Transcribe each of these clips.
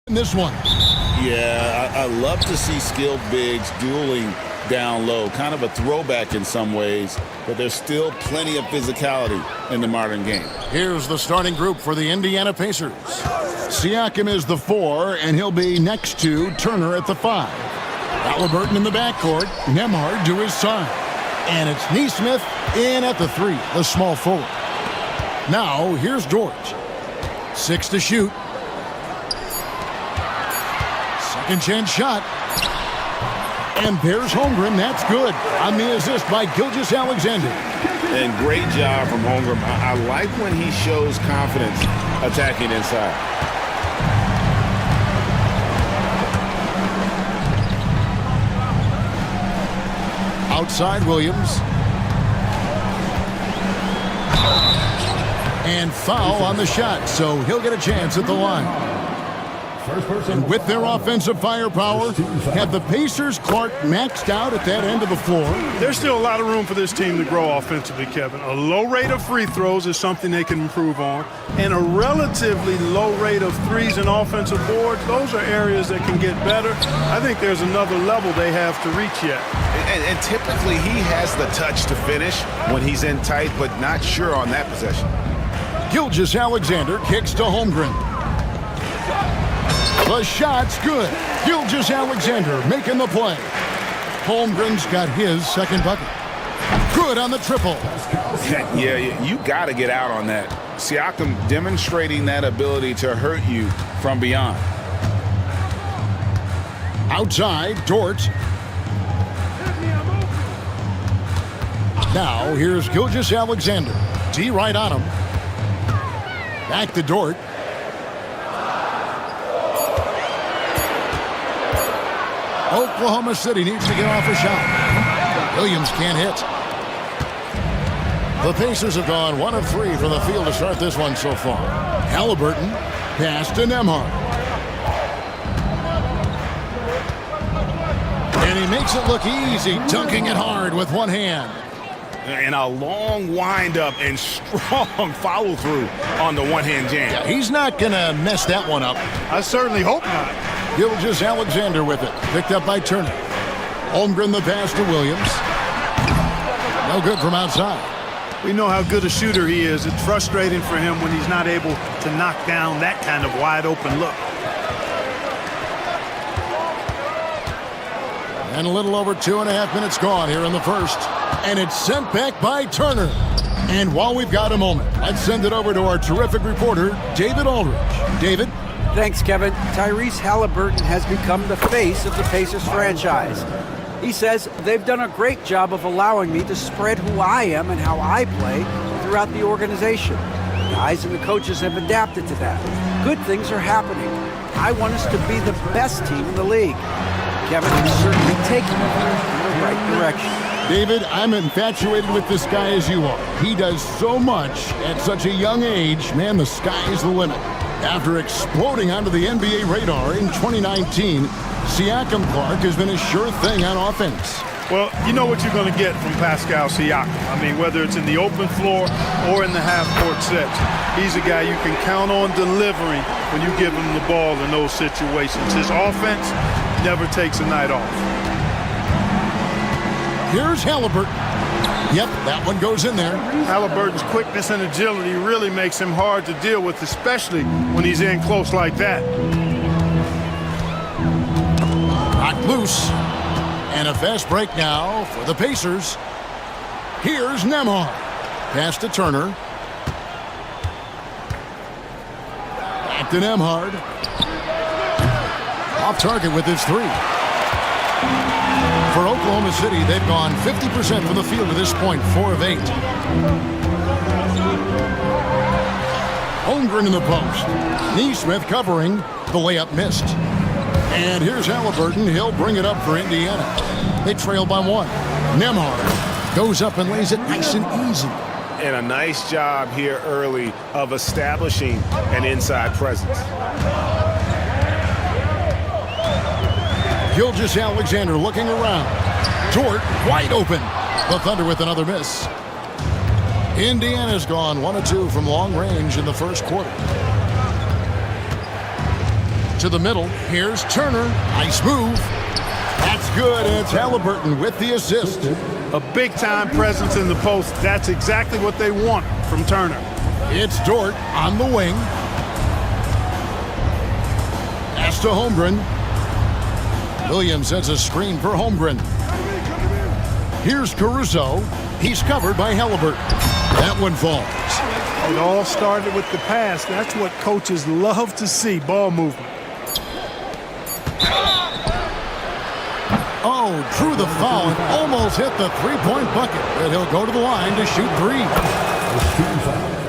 in this one. Yeah, I love to see skilled bigs dueling down low. Kind of a throwback in some ways, but there's still plenty of physicality in the modern game. Here's the starting group for the Indiana Pacers. Siakam is the 4, and he'll be next to Turner at the 5. Haliburton in the backcourt, Nembhard to his side. And it's Nesmith in at the 3, the small forward. Now, here's Dort. 6 to shoot. Second chance shot. And there's Holmgren. That's good. On the assist by Gilgeous-Alexander. And great job from Holmgren. I like when he shows confidence attacking inside. Outside Williams. And foul on the shot, so he'll get a chance at the line. And with their offensive firepower, have the Pacers Clark maxed out at that end of the floor? There's still a lot of room for this team to grow offensively, Kevin. A low rate of free throws is something they can improve on, and a relatively low rate of threes and offensive boards. Those are areas that can get better. I think there's another level they have to reach yet. And typically he has the touch to finish when he's in tight, but not sure on that possession. Gilgeous-Alexander kicks to Holmgren. The shot's good. Gilgeous-Alexander making the play. Holmgren's got his second bucket. Good on the triple. Yeah, you got to get out on that. Siakam demonstrating that ability to hurt you from beyond. Outside, Dort. Now, here's Gilgeous-Alexander. D right on him. Back to Dort. Oklahoma City needs to get off a shot. Williams can't hit. The Pacers have gone 1 of 3 from the field to start this one so far. Haliburton, pass to Nembhard. And he makes it look easy, dunking it hard with one hand. And a long windup and strong follow-through on the one-hand jam. Yeah, he's not going to mess that one up. I certainly hope not. Gilgeous-Alexander with it. Picked up by Turner. Holmgren the pass to Williams. No good from outside. We know how good a shooter he is. It's frustrating for him when he's not able to knock down that kind of wide-open look. And a little over 2.5 minutes gone here in the first. And it's sent back by Turner. And while we've got a moment, let's send it over to our terrific reporter, David Aldridge. David? Thanks, Kevin. Tyrese Haliburton has become the face of the Pacers franchise. He says, they've done a great job of allowing me to spread who I am and how I play throughout the organization. The guys and the coaches have adapted to that. Good things are happening. I want us to be the best team in the league. Kevin is certainly taking it in the right direction. David, I'm infatuated with this guy as you are. He does so much at such a young age. Man, the sky's the limit. After exploding onto the NBA radar in 2019, Siakam Clark has been a sure thing on offense. Well, you know what you're going to get from Pascal Siakam. I mean, whether it's in the open floor or in the half-court sets, he's a guy you can count on delivering when you give him the ball in those situations. His offense never takes a night off. Here's Haliburton. Yep, that one goes in there. Haliburton's quickness and agility really makes him hard to deal with, especially when he's in close like that. Knocked loose. And a fast break now for the Pacers. Here's Nembhard. Pass to Turner. Back to Nembhard. Off target with his 3. For Oklahoma City, they've gone 50% from the field to this point, 4 of 8. Holmgren in the post. Nesmith covering. The layup missed. And here's Haliburton. He'll bring it up for Indiana. They trail by 1. Nembhard goes up and lays it nice and easy. And a nice job here early of establishing an inside presence. Gilgeous-Alexander looking around. Dort wide open. The Thunder with another miss. Indiana's gone 1 of 2 from long range in the first quarter. to the middle. Here's Turner. Nice move. That's good, and it's Haliburton with the assist. A big-time presence in the post. That's exactly what they want from Turner. It's Dort on the wing. Pass to Holmgren. Williams sets a screen for Holmgren. Here's Caruso. He's covered by Haliburton. That one falls. It all started with the pass. That's what coaches love to see, ball movement. Oh, drew the foul and almost hit the three-point bucket. But he'll go to the line to shoot three.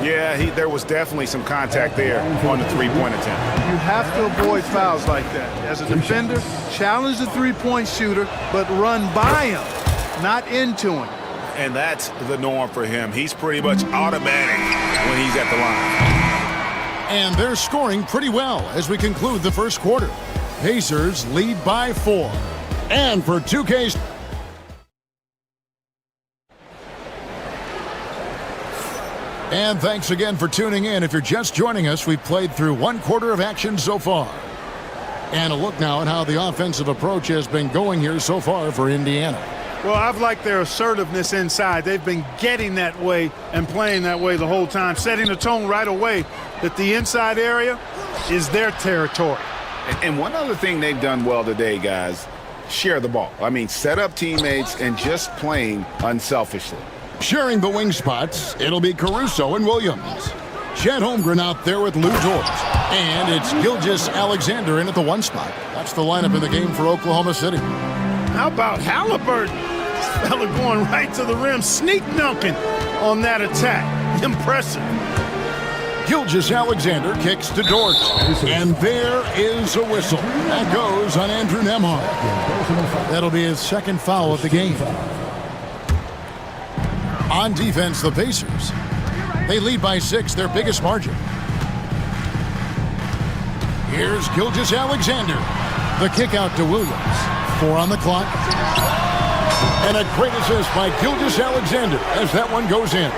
Yeah, there was definitely some contact there on the three-point attempt. You have to avoid fouls like that. As a defender, challenge the three-point shooter, but run by him, not into him. And that's the norm for him. He's pretty much automatic when he's at the line. And they're scoring pretty well as we conclude the first quarter. Pacers lead by 4. And for 2K's... And thanks again for tuning in. If you're just joining us, we've played through one quarter of action so far. And a look now at how the offensive approach has been going here so far for Indiana. Well, I've liked their assertiveness inside. They've been getting that way and playing that way the whole time, setting the tone right away that the inside area is their territory. And one other thing they've done well today, guys, share the ball. I mean, set up teammates and just playing unselfishly. Sharing the wing spots, it'll be Caruso and Williams. Chet Holmgren out there with Lou Dort. And it's Gilgeous-Alexander in at the 1 spot. That's the lineup in the game for Oklahoma City. How about Haliburton? This fella going right to the rim, sneak dunking on that attack. Impressive. Gilgeous-Alexander kicks to Dort. And there is a whistle. That goes on Andrew Nembhard. That'll be his second foul of the game. On defense, the Pacers. They lead by 6, their biggest margin. Here's Gilgeous-Alexander. The kick out to Williams. 4 on the clock. And a great assist by Gilgeous-Alexander as that one goes in.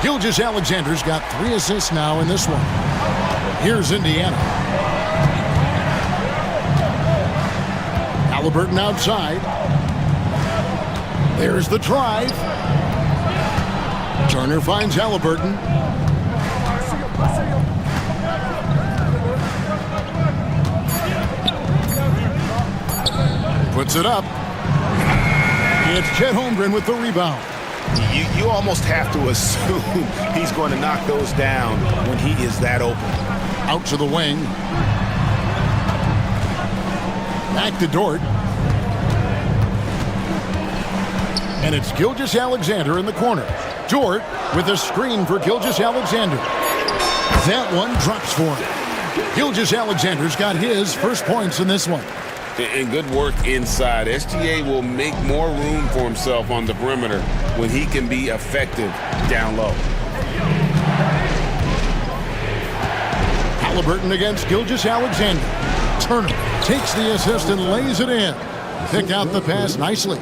Gilgeous-Alexander's got 3 assists now in this one. Here's Indiana. Haliburton outside. There's the drive. Turner finds Haliburton. Puts it up. It's Chet Holmgren with the rebound. You almost have to assume he's going to knock those down when he is that open. Out to the wing. Back to Dort. And it's Gilgeous-Alexander in the corner. Dort with a screen for Gilgeous-Alexander. That one drops for him. Gilgeous-Alexander's got his first points in this one. And good work inside. SGA will make more room for himself on the perimeter when he can be effective down low. Haliburton against Gilgeous-Alexander. Turner takes the assist and lays it in. Picked out the pass nicely.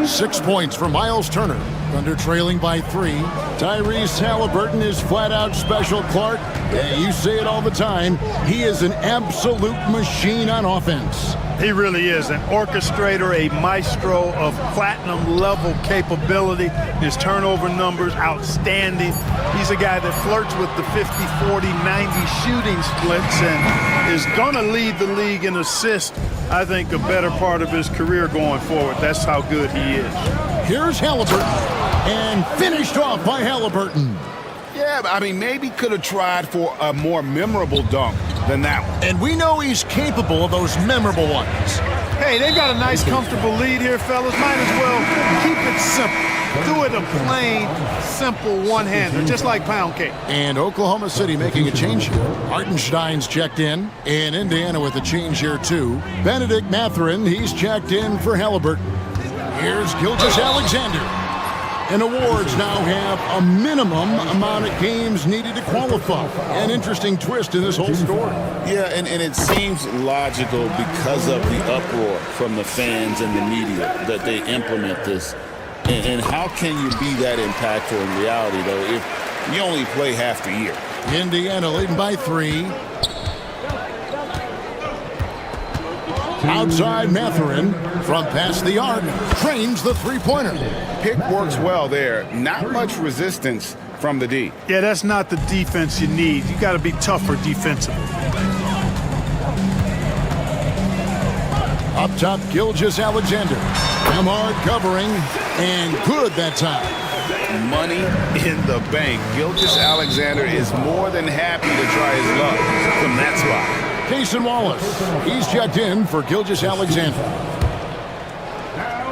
6 points for Miles Turner. Thunder trailing by 3. Tyrese Haliburton is flat out special, Clark. Yeah, you say it all the time. He is an absolute machine on offense. He really is an orchestrator, a maestro of platinum-level capability. His turnover numbers, outstanding. He's a guy that flirts with the 50, 40, 90 shooting splits and is going to lead the league in assists, I think, a better part of his career going forward. That's how good he is. Here's Haliburton. And finished off by Haliburton. Yeah, I mean, maybe could have tried for a more memorable dunk than that one. And we know he's capable of those memorable ones. Hey, they've got a nice, comfortable lead here, fellas. Might as well keep it simple. Do it a plain, simple one-hander, just like pound cake. And Oklahoma City making a change here. Hartenstein's checked in. And Indiana with a change here, too. Benedict Mathurin, he's checked in for Haliburton. Here's Gilgeous-Alexander. And awards now have a minimum amount of games needed to qualify. An interesting twist in this whole story. Yeah, and it seems logical because of the uproar from the fans and the media that they implement this. And how can you be that impactful in reality, though, if you only play half the year? Indiana leading by 3. Outside Matherin from past the arc, trains the three-pointer. Pick works well there. Not much resistance from the D. Yeah, that's not the defense you need. You got to be tougher defensively. Up top, Gilgeous-Alexander. Nemhard covering, and good that time. Money in the bank. Gilgeous-Alexander is more than happy to try his luck from that spot. Cason Wallace, he's checked in for Gilgeous-Alexander.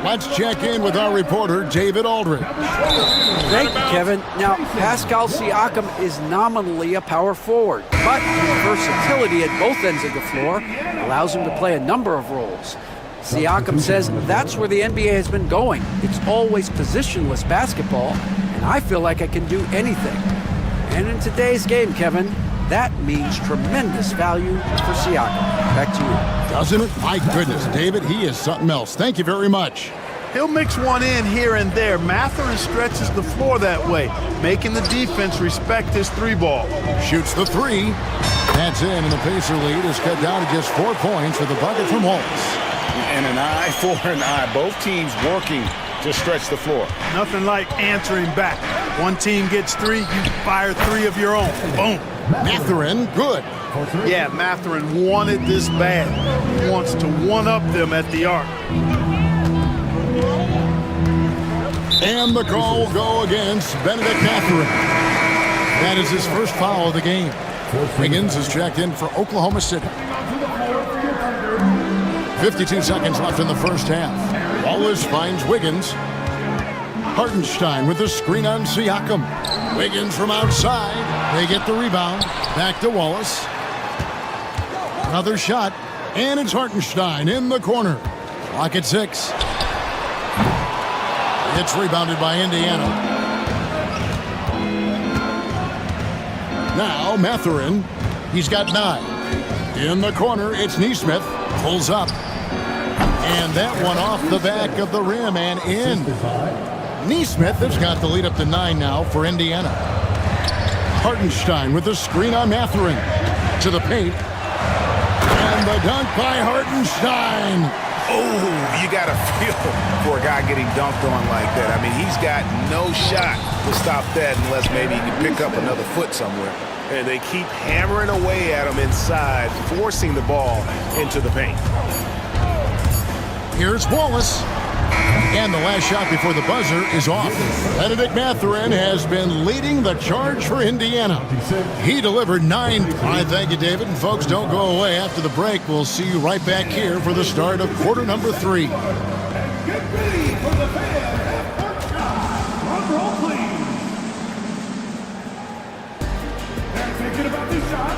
Let's check in with our reporter, David Aldridge. Thank you, Kevin. Now, Pascal Siakam is nominally a power forward, but his versatility at both ends of the floor allows him to play a number of roles. Siakam says that's where the NBA has been going. It's always positionless basketball, and I feel like I can do anything. And in today's game, Kevin, that means tremendous value for Siakam. Back to you. Doesn't it? My goodness, David, he is something else. Thank you very much. He'll mix one in here and there. Matherin stretches the floor that way, making the defense respect his three ball. Shoots the three. That's in, and the Pacer lead is cut down to just 4 points with a bucket from Wallace. And an eye for an eye. Both teams working to stretch the floor. Nothing like answering back. One team gets 3, you fire 3 of your own. Boom. Matherin, good. Yeah, Matherin wanted this bad. He wants to one-up them at the arc. And the call will go against Benedict Matherin. That is his first foul of the game. Wiggins is checked in for Oklahoma City. 52 seconds left in the first half. Wallace finds Wiggins. Hartenstein with the screen on Siakam. Wiggins from outside. They get the rebound. Back to Wallace. Another shot. And it's Hartenstein in the corner. Clock at 6. It's rebounded by Indiana. Now Matherin. He's got 9. In the corner, it's Nesmith. Pulls up. And that one off the back of the rim and in. Nesmith has got the lead up to 9 now for Indiana. Hartenstein with the screen on Matherin. To the paint. And the dunk by Hartenstein. Oh, you got to feel for a guy getting dunked on like that. I mean, he's got no shot to stop that unless maybe he can pick up another foot somewhere. And they keep hammering away at him inside, forcing the ball into the paint. Here's Wallace. And the last shot before the buzzer is off. Benedict Matherin has been leading the charge for Indiana. He delivered 9. I thank you, David. And folks, don't go away. After the break, we'll see you right back here for the start of quarter number 3. Get ready for the fans. First shot. Drum roll, please. And thinking about this shot.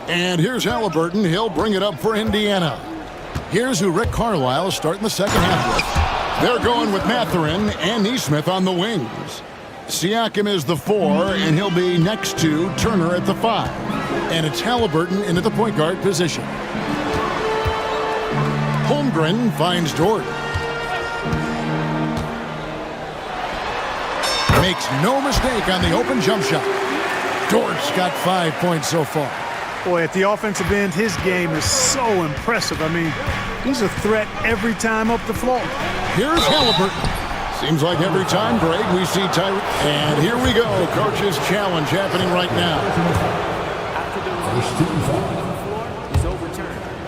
And here's Haliburton. He'll bring it up for Indiana. Here's who Rick Carlisle is starting the second half with. They're going with Matherin and Nesmith on the wings. Siakam is the 4, and he'll be next to Turner at the 5. And it's Haliburton in at the point guard position. Holmgren finds Dort. Makes no mistake on the open jump shot. Dort's got 5 points so far. Boy, at the offensive end, his game is so impressive. I mean, he's a threat every time up the floor. Here's Haliburton. Seems like every time, Greg, we see Tyree. And here we go. Coach's challenge happening right now.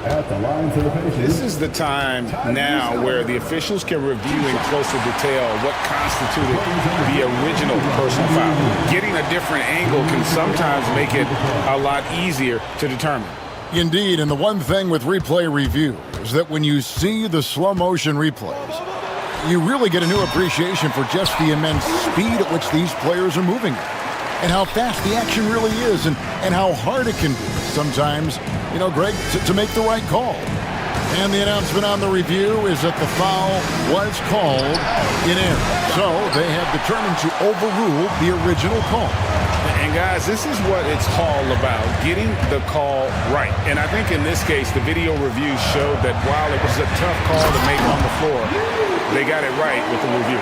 At the line for the Pacers. This is the time now where the officials can review in closer detail what constituted the original personal foul. Getting a different angle can sometimes make it a lot easier to determine. Indeed, and the one thing with replay review is that when you see the slow motion replays, you really get a new appreciation for just the immense speed at which these players are moving and how fast the action really is and how hard it can be sometimes, you know, Greg, to make the right call. And the announcement on the review is that the foul was called in error. So they have determined to overrule the original call. And guys, this is what it's all about, getting the call right. And I think in this case, the video review showed that while it was a tough call to make on the floor, they got it right with the review.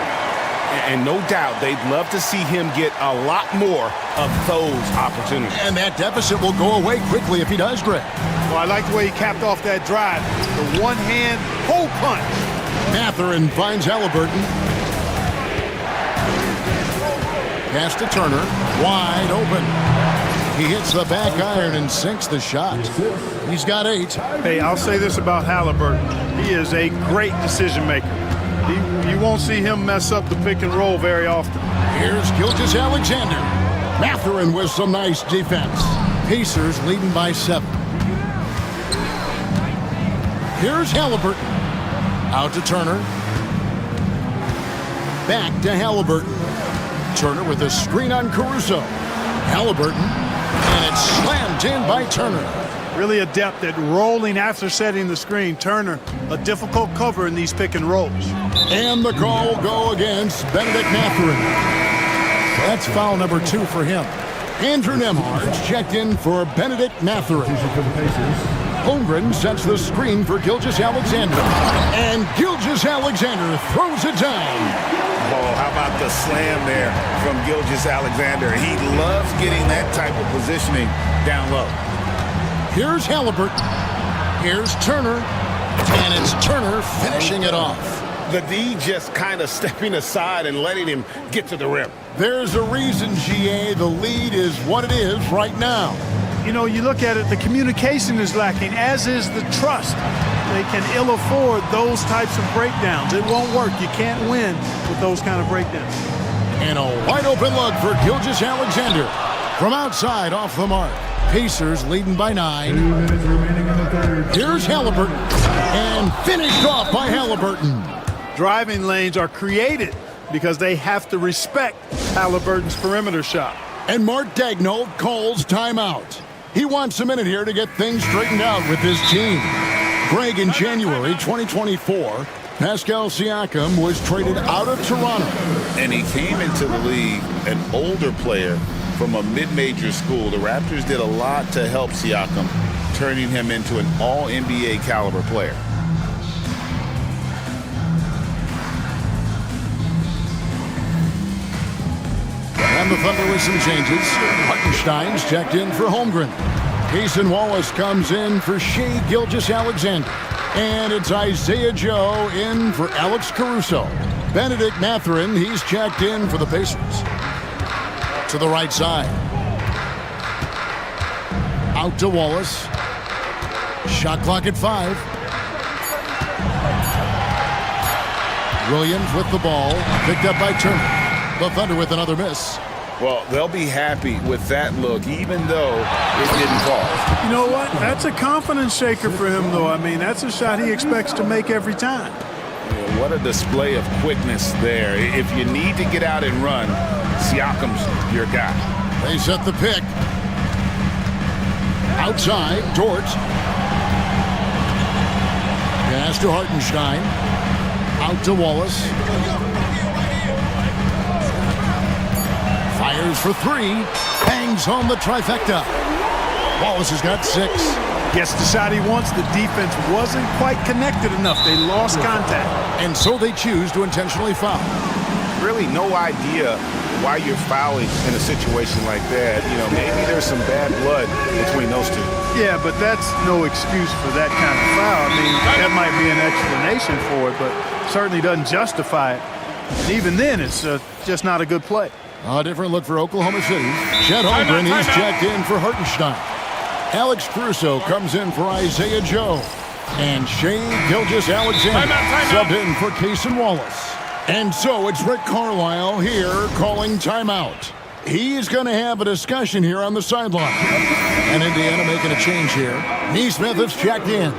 And no doubt they'd love to see him get a lot more of those opportunities. And that deficit will go away quickly if he does, Greg. Well, I like the way he capped off that drive. The one-hand hole punch. Mathurin finds Haliburton. Pass to Turner. Wide open. He hits the back iron and sinks the shot. He's got 8. Hey, I'll say this about Haliburton. He is a great decision maker. You won't see him mess up the pick and roll very often. Here's Gilgeous-Alexander. Mathurin with some nice defense. Pacers leading by 7. Here's Haliburton. Out to Turner. Back to Haliburton. Turner with a screen on Caruso. Haliburton. And it's slammed in by Turner. Really adept at rolling after setting the screen. Turner, a difficult cover in these pick and rolls. And the call will go against Benedict Mathurin. That's foul number 2 for him. Andrew Nembhard's checked in for Benedict Mathurin. Holmgren sets the screen for Gilgeous-Alexander. And Gilgeous-Alexander throws it down. Oh, how about the slam there from Gilgeous-Alexander? He loves getting that type of positioning down low. Here's Haliburton. Here's Turner. And it's Turner finishing it off. The D just kind of stepping aside and letting him get to the rim. There's a reason, GA, the lead is what it is right now. You know, you look at it, the communication is lacking, as is the trust. They can ill afford those types of breakdowns. It won't work. You can't win with those kind of breakdowns. And a wide open look for Gilgeous-Alexander. From outside, off the mark. Pacers leading by 9. Here's Haliburton. And finished off by Haliburton. Driving lanes are created because they have to respect Haliburton's perimeter shot. And Mark Daigneault calls timeout. He wants a minute here to get things straightened out with his team. Greg, in January 2024, Pascal Siakam was traded out of Toronto. And he came into the league an older player from a mid-major school. The Raptors did a lot to help Siakam, turning him into an all-NBA caliber player. And the Thunder with some changes. Hartenstein's checked in for Holmgren. Cason Wallace comes in for Shai Gilgeous-Alexander. And it's Isaiah Joe in for Alex Caruso. Benedict Mathurin, he's checked in for the Pacers. To the right side. Out to Wallace. Shot clock at 5. Williams with the ball. Picked up by Turner. The Thunder with another miss. Well, they'll be happy with that look, even though it didn't fall. You know what? That's a confidence shaker for him, though. I mean, that's a shot he expects to make every time. Yeah, what a display of quickness there. If you need to get out and run, Siakam's your guy. They set the pick. Outside, Dort. Pass to Hartenstein. Out to Wallace. Fires for 3. Bangs home the trifecta. Wallace has got 6. Gets the shot he wants. The defense wasn't quite connected enough. They lost contact. And so they choose to intentionally foul. Really no idea why you're fouling in a situation like that. You know, maybe there's some bad blood between those two. Yeah, but that's no excuse for that kind of foul. I mean, that might be an explanation for it, but certainly doesn't justify it. And even then, it's just not a good play. A different look for Oklahoma City. Chet Holmgren, he's checked in for Hartenstein. Alex Caruso comes in for Isaiah Joe. And Shea Gilgeous-Alexander subbed in for Cason Wallace. And so it's Rick Carlisle here calling timeout. He's going to have a discussion here on the sideline. And Indiana making a change here. Neesmith has checked in.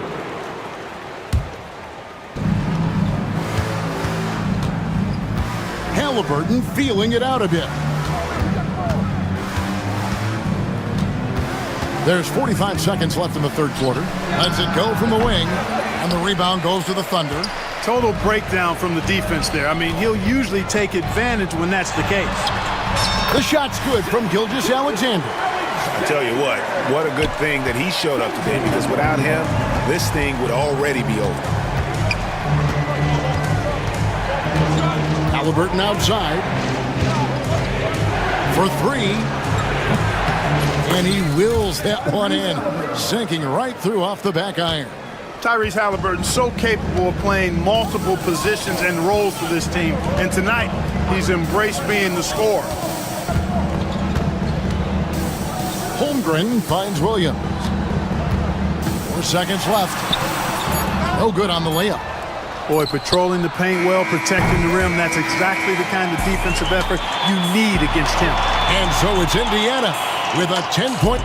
Haliburton feeling it out a bit. There's 45 seconds left in the third quarter. Lets it go from the wing, and the rebound goes to the Thunder. Total breakdown from the defense there. I mean, he'll usually take advantage when that's the case. The shot's good from Gilgeous-Alexander. I tell you what a good thing that he showed up today, because without him, this thing would already be over. Haliburton outside for three. And he wills that one in, sinking right through off the back iron. Tyrese Haliburton so capable of playing multiple positions and roles for this team. And tonight, he's embraced being the scorer. Holmgren finds Williams. 4 seconds left. No good on the layup. Boy, patrolling the paint well, protecting the rim. That's exactly the kind of defensive effort you need against him. And so it's Indiana with a 10-point.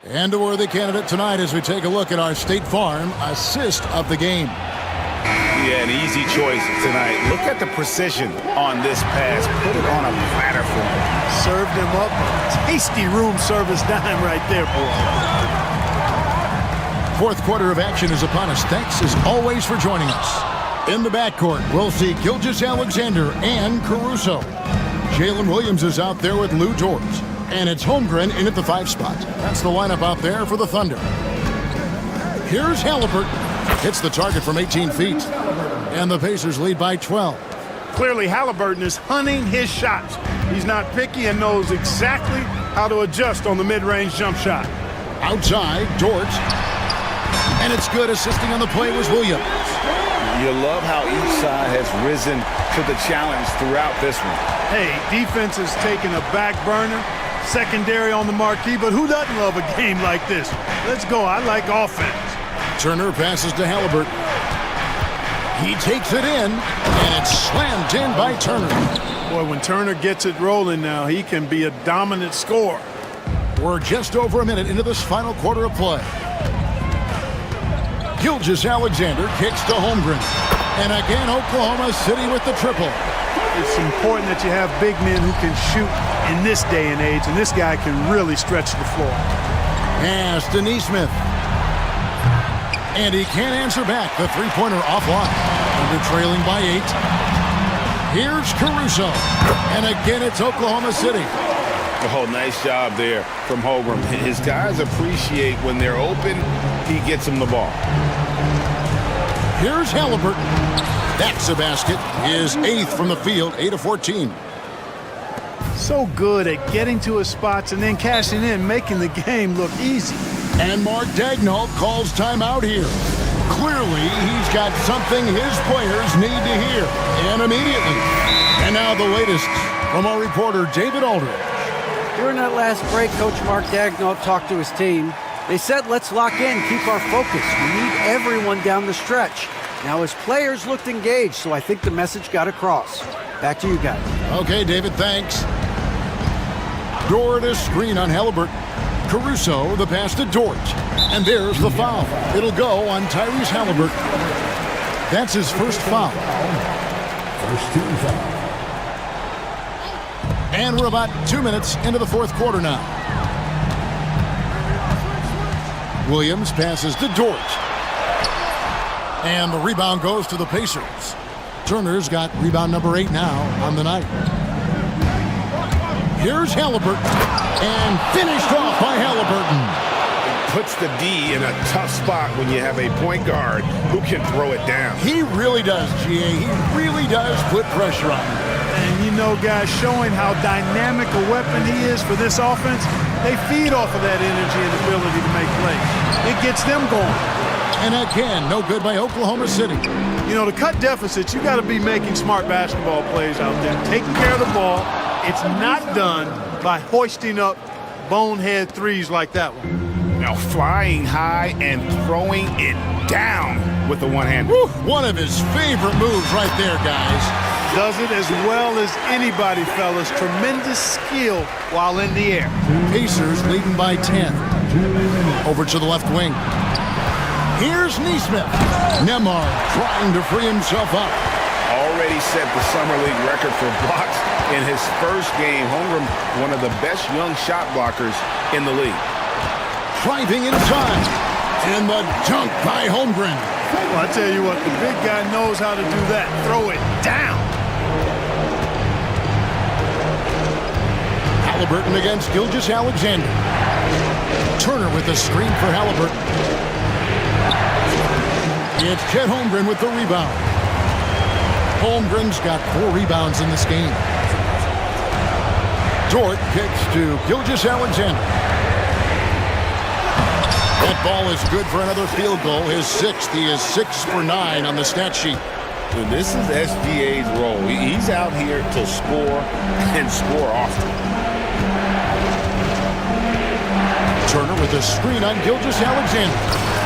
And a worthy candidate tonight as we take a look at our State Farm assist of the game. Yeah, an easy choice tonight. Look at the precision on this pass. Put it on a platter for him. Served him up a tasty room service dime right there, boy. Fourth quarter of action is upon us. Thanks as always for joining us. In the backcourt, we'll see Gilgeous-Alexander and Caruso. Jalen Williams is out there with Lou Dort. And it's Holmgren in at the 5 spot. That's the lineup out there for the Thunder. Here's Haliburton. Hits the target from 18 feet. And the Pacers lead by 12. Clearly, Haliburton is hunting his shots. He's not picky and knows exactly how to adjust on the mid-range jump shot. Outside, Dort. And it's good. Assisting on the play was Williams. You love how each side has risen to the challenge throughout this one. Hey, defense has taken a back burner, secondary on the marquee, but who doesn't love a game like this? Let's go. I like offense. Turner passes to Haliburton. He takes it in, and it's slammed in by Turner. Boy, when Turner gets it rolling now, he can be a dominant scorer. We're just over a minute into this final quarter of play. Gilgeous-Alexander kicks to Holmgren. And again, Oklahoma City with the triple. It's important that you have big men who can shoot in this day and age, and this guy can really stretch the floor. Pass to Neesmith. And he can't answer back. The three-pointer offline. Under trailing by 8. Here's Caruso. And again, it's Oklahoma City. Oh, nice job there from Holmgren. His guys appreciate when they're open, he gets them the ball. Here's Haliburton. That's a basket. His 8th from the field, 8 of 14. So good at getting to his spots and then cashing in, making the game look easy. And Mark Daigneault calls timeout here. Clearly, he's got something his players need to hear, and immediately. And now the latest from our reporter, David Aldridge. During that last break, Coach Mark Daigneault talked to his team. They said, let's lock in, keep our focus. We need everyone down the stretch. Now his players looked engaged, so I think the message got across. Back to you guys. Okay, David, thanks. Dort a screen on Haliburton. Caruso, the pass to Dort. And there's the foul. It'll go on Tyrese Haliburton. That's his first foul. First team foul. And we're about 2 minutes into the fourth quarter now. Williams passes to Dort. And the rebound goes to the Pacers. Turner's got rebound number 8 now on the night. Here's Haliburton. And finished off by Haliburton. Puts the D in a tough spot when you have a point guard who can throw it down. He really does, GA. He really does put pressure on him. And you know, guys, showing how dynamic a weapon he is for this offense, they feed off of that energy and ability to make plays. It gets them going. And again, no good by Oklahoma City. You know, to cut deficits, you got to be making smart basketball plays out there, taking care of the ball. It's not done by hoisting up bonehead threes like that one. Now flying high and throwing it down with the one-hand. One of his favorite moves right there, guys. Does it as well as anybody, fellas. Tremendous skill while in the air. Pacers leading by 10. Over to the left wing. Here's Neesmith. Nemar trying to free himself up. Already set the Summer League record for blocks in his first game. Holmgren, one of the best young shot blockers in the league. Driving inside. And the dunk by Holmgren. Well, I tell you what, the big guy knows how to do that. Throw it down. Haliburton against Gilgeous-Alexander. Turner with the screen for Haliburton. It's Chet Holmgren with the rebound. Holmgren's got 4 rebounds in this game. Dort kicks to Gilgeous-Alexander. That ball is good for another field goal. His 6th. He is 6 for 9 on the stat sheet. And this is SGA's role. He's out here to score and score often. Turner with a screen on Gilgeous-Alexander.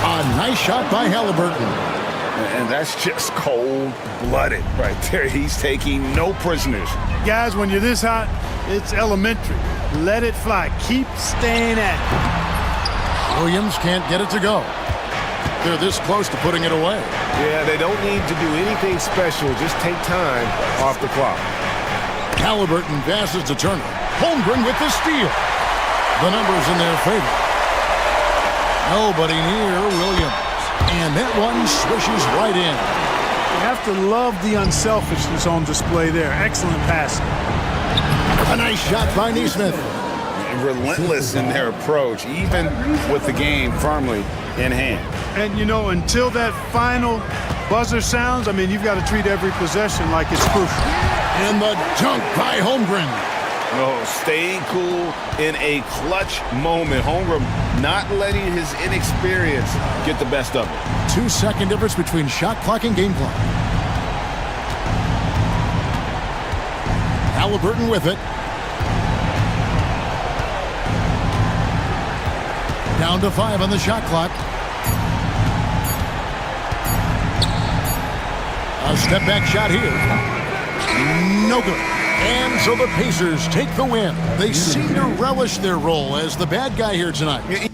A nice shot by Haliburton. And that's just cold-blooded right there. He's taking no prisoners. Guys, when you're this hot, it's elementary. Let it fly. Keep staying at it. Williams can't get it to go. They're this close to putting it away. Yeah, they don't need to do anything special. Just take time off the clock. Haliburton passes to Turner. Holmgren with the steal. The numbers in their favor. Nobody near Williams. And that one swishes right in. You have to love the unselfishness on display there. Excellent passing. A nice shot by Neesmith. Relentless in their approach, even with the game firmly in hand. And, you know, until that final buzzer sounds, I mean, you've got to treat every possession like it's crucial. And the dunk by Holmgren. Oh, staying cool in a clutch moment. Holmgren not letting his inexperience get the best of him. 2-second difference between shot clock and game clock. Haliburton with it. Down to 5 on the shot clock. A step back shot here. No good. And so the Pacers take the win. They seem to relish their role as the bad guy here tonight.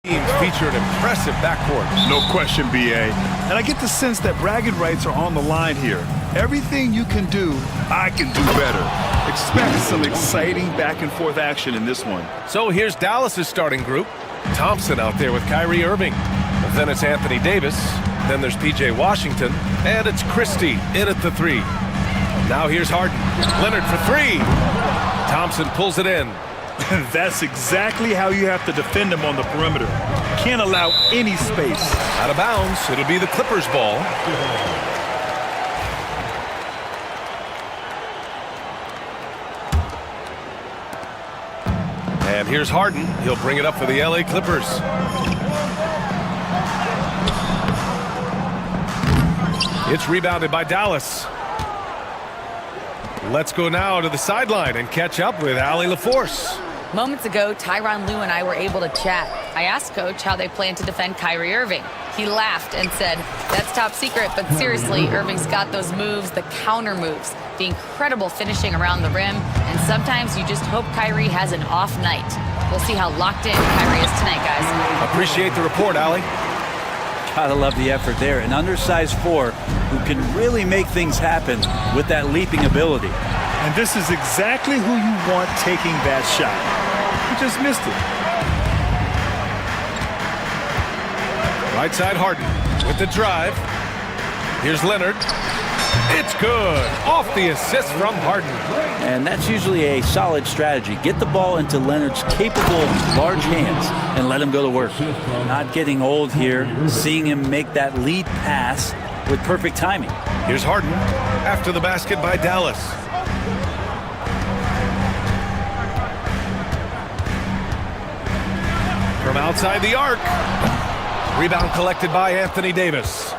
Teams feature an impressive backcourt. No question, BA. And I get the sense that bragging rights are on the line here. Everything you can do, I can do better. Expect some exciting back-and-forth action in this one. So here's Dallas's starting group. Thompson out there with Kyrie Irving. Then it's Anthony Davis. Then there's P.J. Washington. And it's Christie in at the 3. Now here's Harden. Leonard for 3. Thompson pulls it in. That's exactly how you have to defend him on the perimeter. Can't allow any space. Out of bounds. It'll be the Clippers' ball. And here's Harden. He'll bring it up for the LA Clippers. It's rebounded by Dallas. Let's go now to the sideline and catch up with Allie LaForce. Moments ago, Tyronn Lue and I were able to chat. I asked Coach how they plan to defend Kyrie Irving. He laughed and said, "That's top secret, but seriously, Irving's got those moves, the counter moves, the incredible finishing around the rim, and sometimes you just hope Kyrie has an off night." We'll see how locked in Kyrie is tonight, guys. Appreciate the report, Allie. Gotta love the effort there. An undersized 4 who can really make things happen with that leaping ability. And this is exactly who you want taking that shot. You just missed it. Right side Harden with the drive. Here's Leonard. It's good. Off the assist from Harden. And that's usually a solid strategy. Get the ball into Leonard's capable, large hands and let him go to work. Not getting old here. Seeing him make that lead pass with perfect timing. Here's Harden after the basket by Dallas. From outside the arc. Rebound collected by Anthony Davis.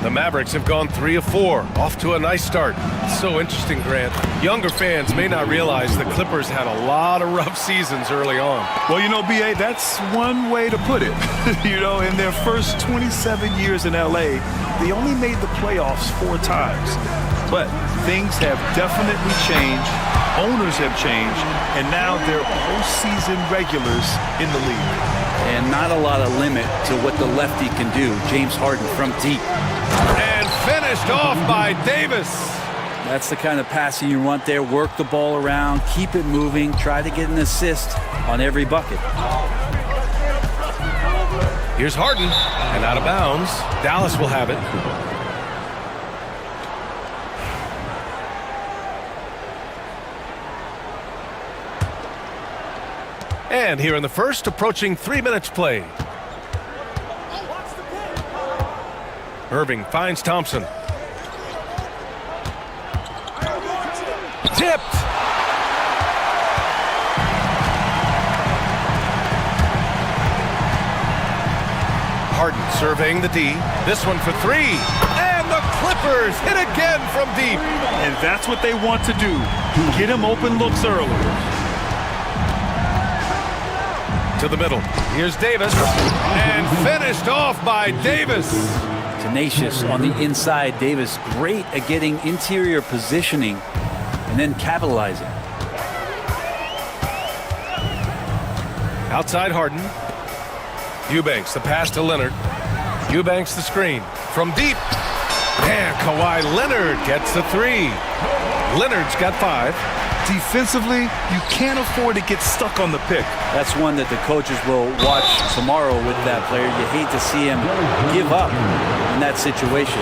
The Mavericks have gone 3 of 4, off to a nice start. So interesting, Grant. Younger fans may not realize the Clippers had a lot of rough seasons early on. Well, you know, BA, that's one way to put it. You know, in their first 27 years in LA, they only made the playoffs 4 times. But things have definitely changed. Owners have changed, and now they're postseason regulars in the league. And not a lot of limit to what the lefty can do. James Harden from deep. And finished off by Davis. That's the kind of passing you want there. Work the ball around, keep it moving, try to get an assist on every bucket. Here's Harden, and out of bounds. Dallas will have it. And here in the first, approaching 3 minutes played. Irving finds Thompson. Tipped. Harden surveying the D. This one for 3. And the Clippers hit again from deep. And that's what they want to do. Get him open looks early. To the middle. Here's Davis. And finished off by Davis. Tenacious on the inside. Davis great at getting interior positioning and then capitalizing. Outside Harden. Eubanks, the pass to Leonard. Eubanks, the screen. From deep. And Kawhi Leonard gets the 3. Leonard's got 5. Defensively, you can't afford to get stuck on the pick. That's one that the coaches will watch tomorrow with that player. You hate to see him give up in that situation.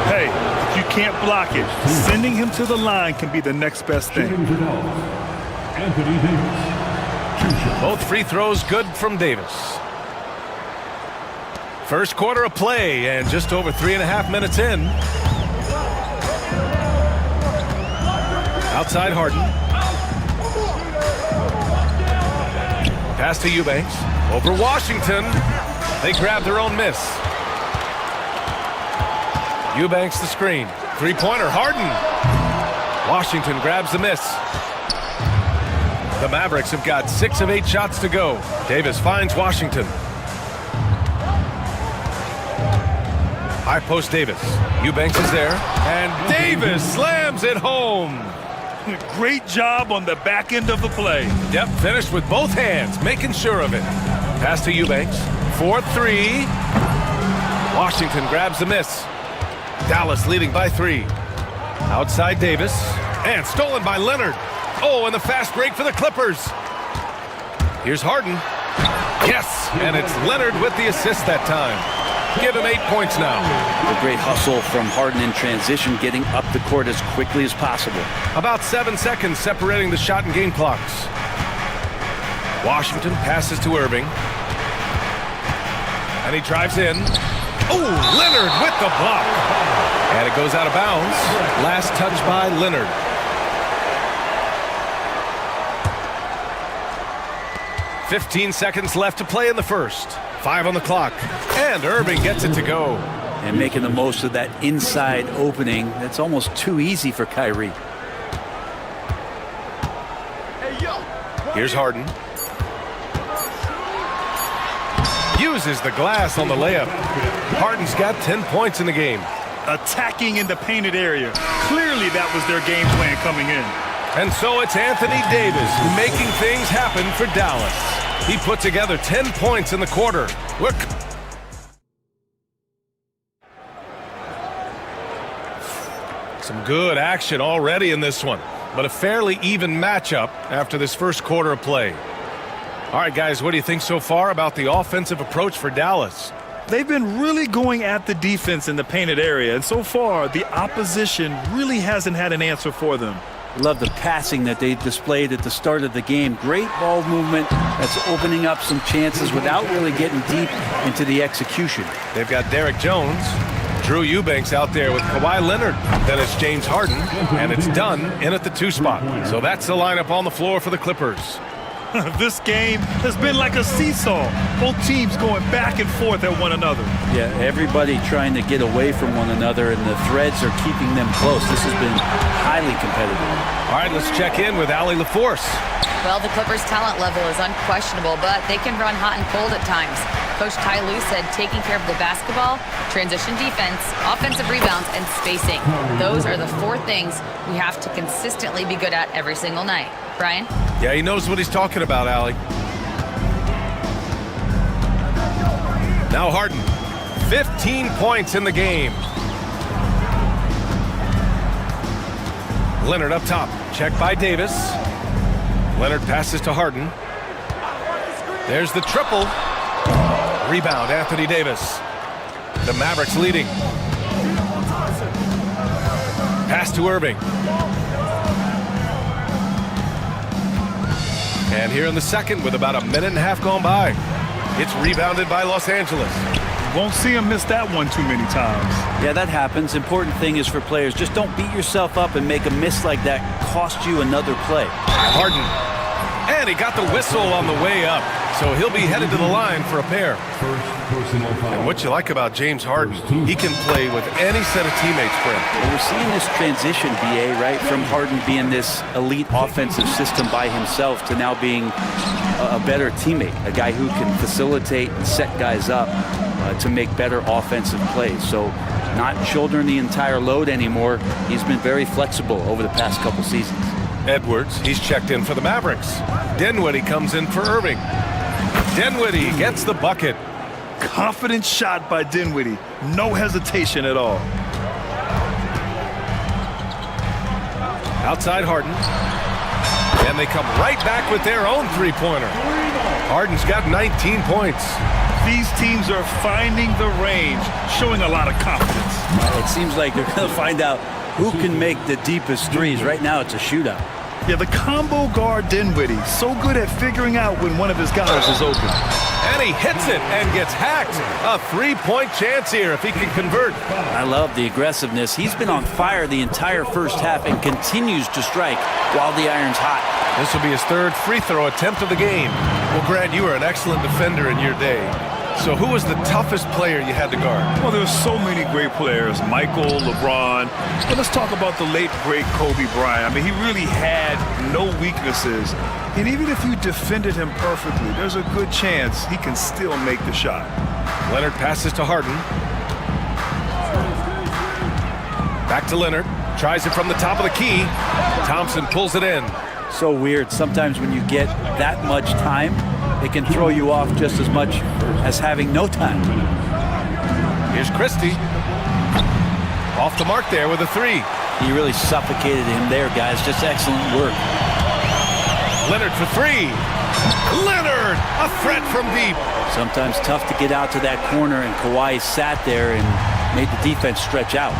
Hey, if you can't block it, sending him to the line can be the next best thing. Both free throws good from Davis. First quarter of play and just over 3.5 minutes in. Outside Harden. Pass to Eubanks. Over Washington. They grab their own miss. Eubanks the screen. 3-pointer. Harden. Washington grabs the miss. The Mavericks have got 6 of 8 shots to go. Davis finds Washington. High post Davis. Eubanks is there. And Davis slams it home. Great job on the back end of the play. Yep, finished with both hands, making sure of it. Pass to Eubanks. 4-3. Washington grabs the miss. Dallas leading by 3. Outside Davis. And stolen by Leonard. Oh, and the fast break for the Clippers. Here's Harden. Yes, and it's Leonard with the assist that time. Give him 8 points now. A great hustle from Harden in transition, getting up the court as quickly as possible. About 7 seconds separating the shot and game clocks. Washington passes to Irving. And he drives in. Oh, Leonard with the block. And it goes out of bounds. Last touch by Leonard. "15 seconds left to play in the first. 5 on the clock. And Irving gets it to go. And making the most of that inside opening. That's almost too easy for Kyrie. Here's Harden. Uses the glass on the layup. Harden's got 10 points in the game. Attacking in the painted area. Clearly that was their game plan coming in. And so it's Anthony Davis making things happen for Dallas. He put together 10 points in the quarter. Some good action already in this one, but a fairly even matchup after this first quarter of play. All right, guys, what do you think so far about the offensive approach for Dallas? They've been really going at the defense in the painted area, and so far the opposition really hasn't had an answer for them. Love the passing that they displayed at the start of the game. Great ball movement that's opening up some chances without really getting deep into the execution. They've got Derek Jones, Drew Eubanks out there with Kawhi Leonard. Then it's James Harden, and it's Dunn in at the 2 spot. So that's the lineup on the floor for the Clippers. This game has been like a seesaw. Both teams going back and forth at one another. Yeah, everybody trying to get away from one another, and the threads are keeping them close. This has been highly competitive. All right, let's check in with Allie LaForce. Well, the Clippers' talent level is unquestionable, but they can run hot and cold at times. Coach Ty Lue said taking care of the basketball, transition defense, offensive rebounds, and spacing. Those are the 4 things we have to consistently be good at every single night. Brian? Yeah, he knows what he's talking about, Allie. Now Harden, 15 points in the game. Leonard up top, checked by Davis. Leonard passes to Harden. There's the triple. Rebound, Anthony Davis. The Mavericks leading. Pass to Irving. And here in the second, with about a minute and a half gone by, it's rebounded by Los Angeles. Won't see him miss that one too many times. Yeah, that happens. Important thing is for players, just don't beat yourself up and make a miss like that cost you another play. Harden. And he got the whistle on the way up. So he'll be headed to the line for a pair. And what you like about James Harden, he can play with any set of teammates, Brent. Well, we're seeing this transition, BA, right? From Harden being this elite offensive system by himself to now being a better teammate, a guy who can facilitate and set guys up to make better offensive plays. So not shouldering the entire load anymore. He's been very flexible over the past couple seasons. Edwards, he's checked in for the Mavericks. Dinwiddie comes in for Irving. Dinwiddie gets the bucket. Confident shot by Dinwiddie. No hesitation at all. Outside Harden. And they come right back with their own three-pointer. Harden's got 19 points. These teams are finding the range, showing a lot of confidence. It seems like they're going to find out who can make the deepest threes. Right now, it's a shootout. Yeah, the combo guard Dinwiddie, so good at figuring out when one of his guys is open. And he hits it and gets hacked. A 3-point chance here if he can convert. I love the aggressiveness. He's been on fire the entire first half and continues to strike while the iron's hot. This will be his 3rd free throw attempt of the game. Well, Grant, you were an excellent defender in your day. So who was the toughest player you had to guard? Well, there were so many great players. Michael, LeBron. But let's talk about the late, great Kobe Bryant. I mean, he really had no weaknesses. And even if you defended him perfectly, there's a good chance he can still make the shot. Leonard passes to Harden. Back to Leonard. Tries it from the top of the key. Thompson pulls it in. So weird. Sometimes when you get that much time, it can throw you off just as much as having no time. Here's Christie. Off the mark there with a three. He really suffocated him there, guys. Just excellent work. Leonard for three. Leonard, a threat from deep. Sometimes tough to get out to that corner, and Kawhi sat there and made the defense stretch out.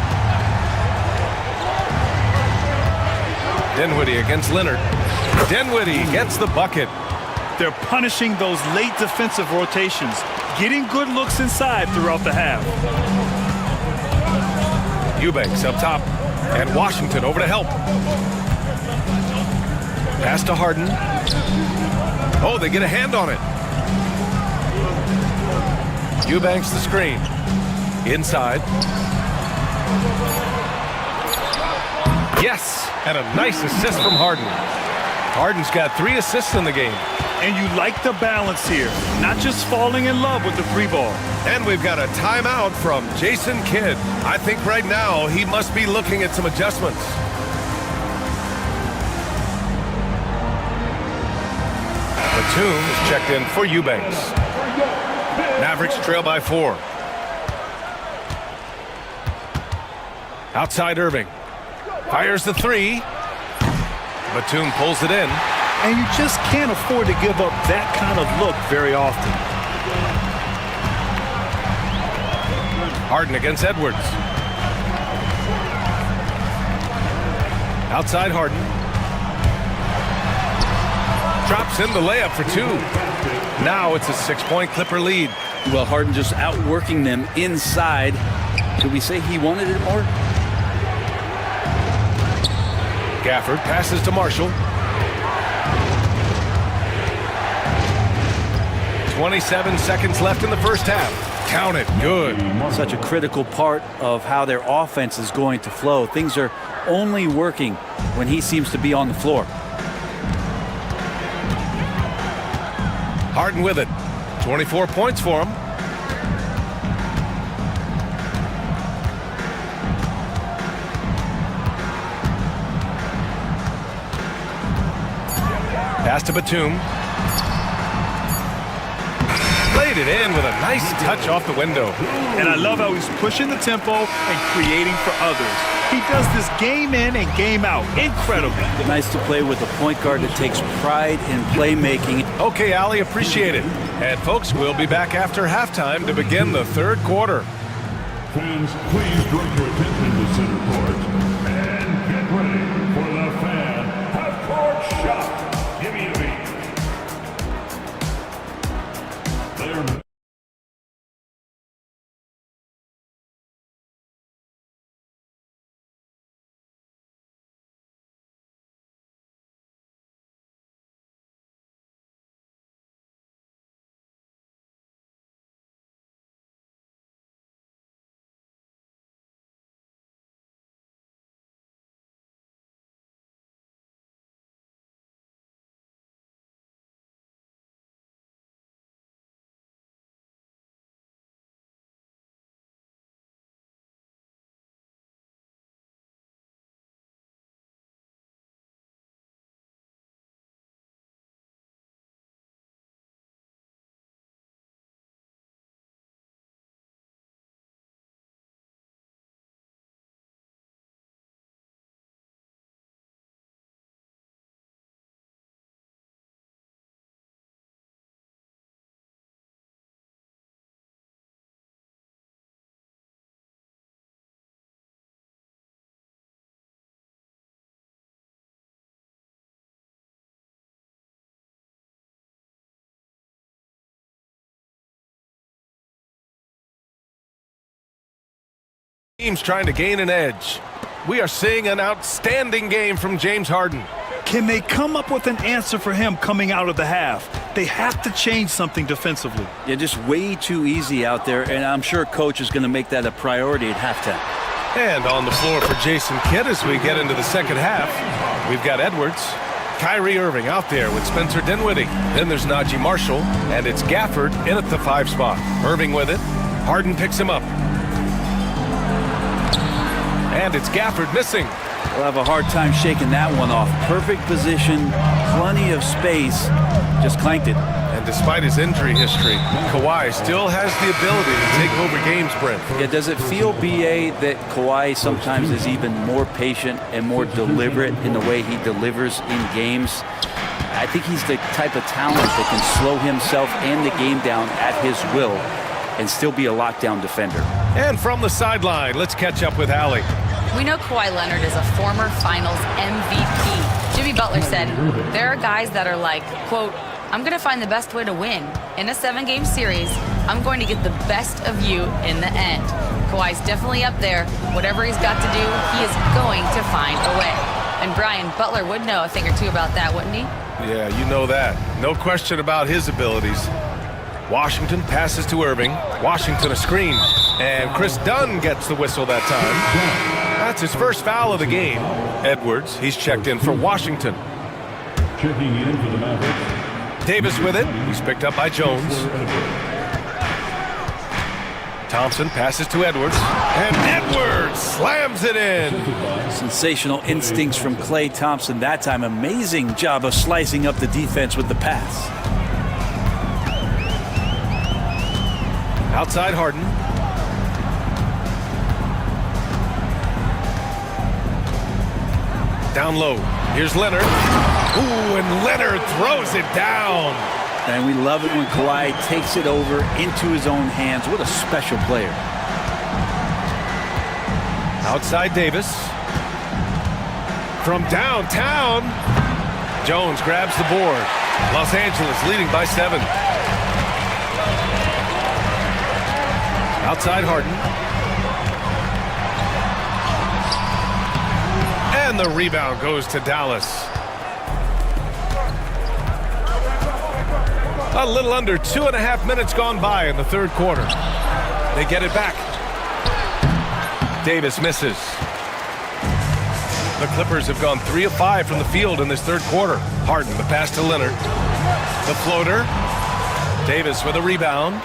Dinwiddie against Leonard. Dinwiddie gets the bucket. They're punishing those late defensive rotations, getting good looks inside throughout the half. Eubanks up top, and Washington over to help. Pass to Harden. Oh, they get a hand on it. Eubanks the screen. Inside. Yes, and a nice assist from Harden. Harden's got 3 assists in the game. And you like the balance here, not just falling in love with the free ball. And we've got a timeout from Jason Kidd. I think right now he must be looking at some adjustments. Batum is checked in for Eubanks. Mavericks trail by 4. Outside Irving. Fires the three. Batum pulls it in. And you just can't afford to give up that kind of look very often. Harden against Edwards. Outside Harden. Drops in the layup for 2. Now it's a 6-point Clipper lead. Well, Harden just outworking them inside. Should we say he wanted it more? Gafford passes to Marshall. 27 seconds left in the first half. Count it. Good. Such a critical part of how their offense is going to flow. Things are only working when he seems to be on the floor. Harden with it. 24 points for him. Pass to Batum. Laid it in with a nice touch off the window. And I love how he's pushing the tempo and creating for others. He does this game in and game out. Incredible. Nice to play with a point guard that takes pride in playmaking. Okay, Ali, appreciate it. And folks, we'll be back after halftime to begin the third quarter. Fans, please direct your attention to center court and get ready for the fan half-court shot. Give me a beat. There. Teams trying to gain an edge. We are seeing an outstanding game from James Harden. Can they come up with an answer for him coming out of the half? They have to change something defensively. Yeah, just way too easy out there, and I'm sure coach is going to make that a priority at halftime. And on the floor for Jason Kidd as we get into the second half, we've got Edwards. Kyrie Irving out there with Spencer Dinwiddie. Then there's Najee Marshall, and it's Gafford in at the 5 spot. Irving with it. Harden picks him up. And it's Gafford missing. We'll have a hard time shaking that one off. Perfect position, plenty of space. Just clanked it. And despite his injury history, Kawhi still has the ability to take over games, Brent. Yeah, does it feel, BA, that Kawhi sometimes is even more patient and more deliberate in the way he delivers in games? I think he's the type of talent that can slow himself and the game down at his will and still be a lockdown defender. And from the sideline, let's catch up with Hallie. We know Kawhi Leonard is a former finals MVP. Jimmy Butler said, there are guys that are like, quote, I'm going to find the best way to win. In a 7-game series, I'm going to get the best of you in the end. Kawhi's definitely up there. Whatever he's got to do, he is going to find a way. And Brian, Butler would know a thing or two about that, wouldn't he? Yeah, you know that. No question about his abilities. Washington passes to Irving. Washington a screen. And Chris Dunn gets the whistle that time. That's his first foul of the game. Edwards, he's checked in for Washington. Checking in for the Mavericks. Davis with it. He's picked up by Jones. Thompson passes to Edwards. And Edwards slams it in. Sensational instincts from Klay Thompson that time. Amazing job of slicing up the defense with the pass. Outside Harden. Down low. Here's Leonard. Ooh, and Leonard throws it down. And we love it when Kawhi takes it over into his own hands. What a special player. Outside Davis. From downtown. Jones grabs the board. Los Angeles leading by 7. Outside Harden. And the rebound goes to Dallas. A little under 2.5 minutes gone by in the third quarter. They get it back. Davis misses. The Clippers have gone 3 of 5 from the field in this third quarter. Harden, the pass to Leonard. The floater. Davis with a rebound.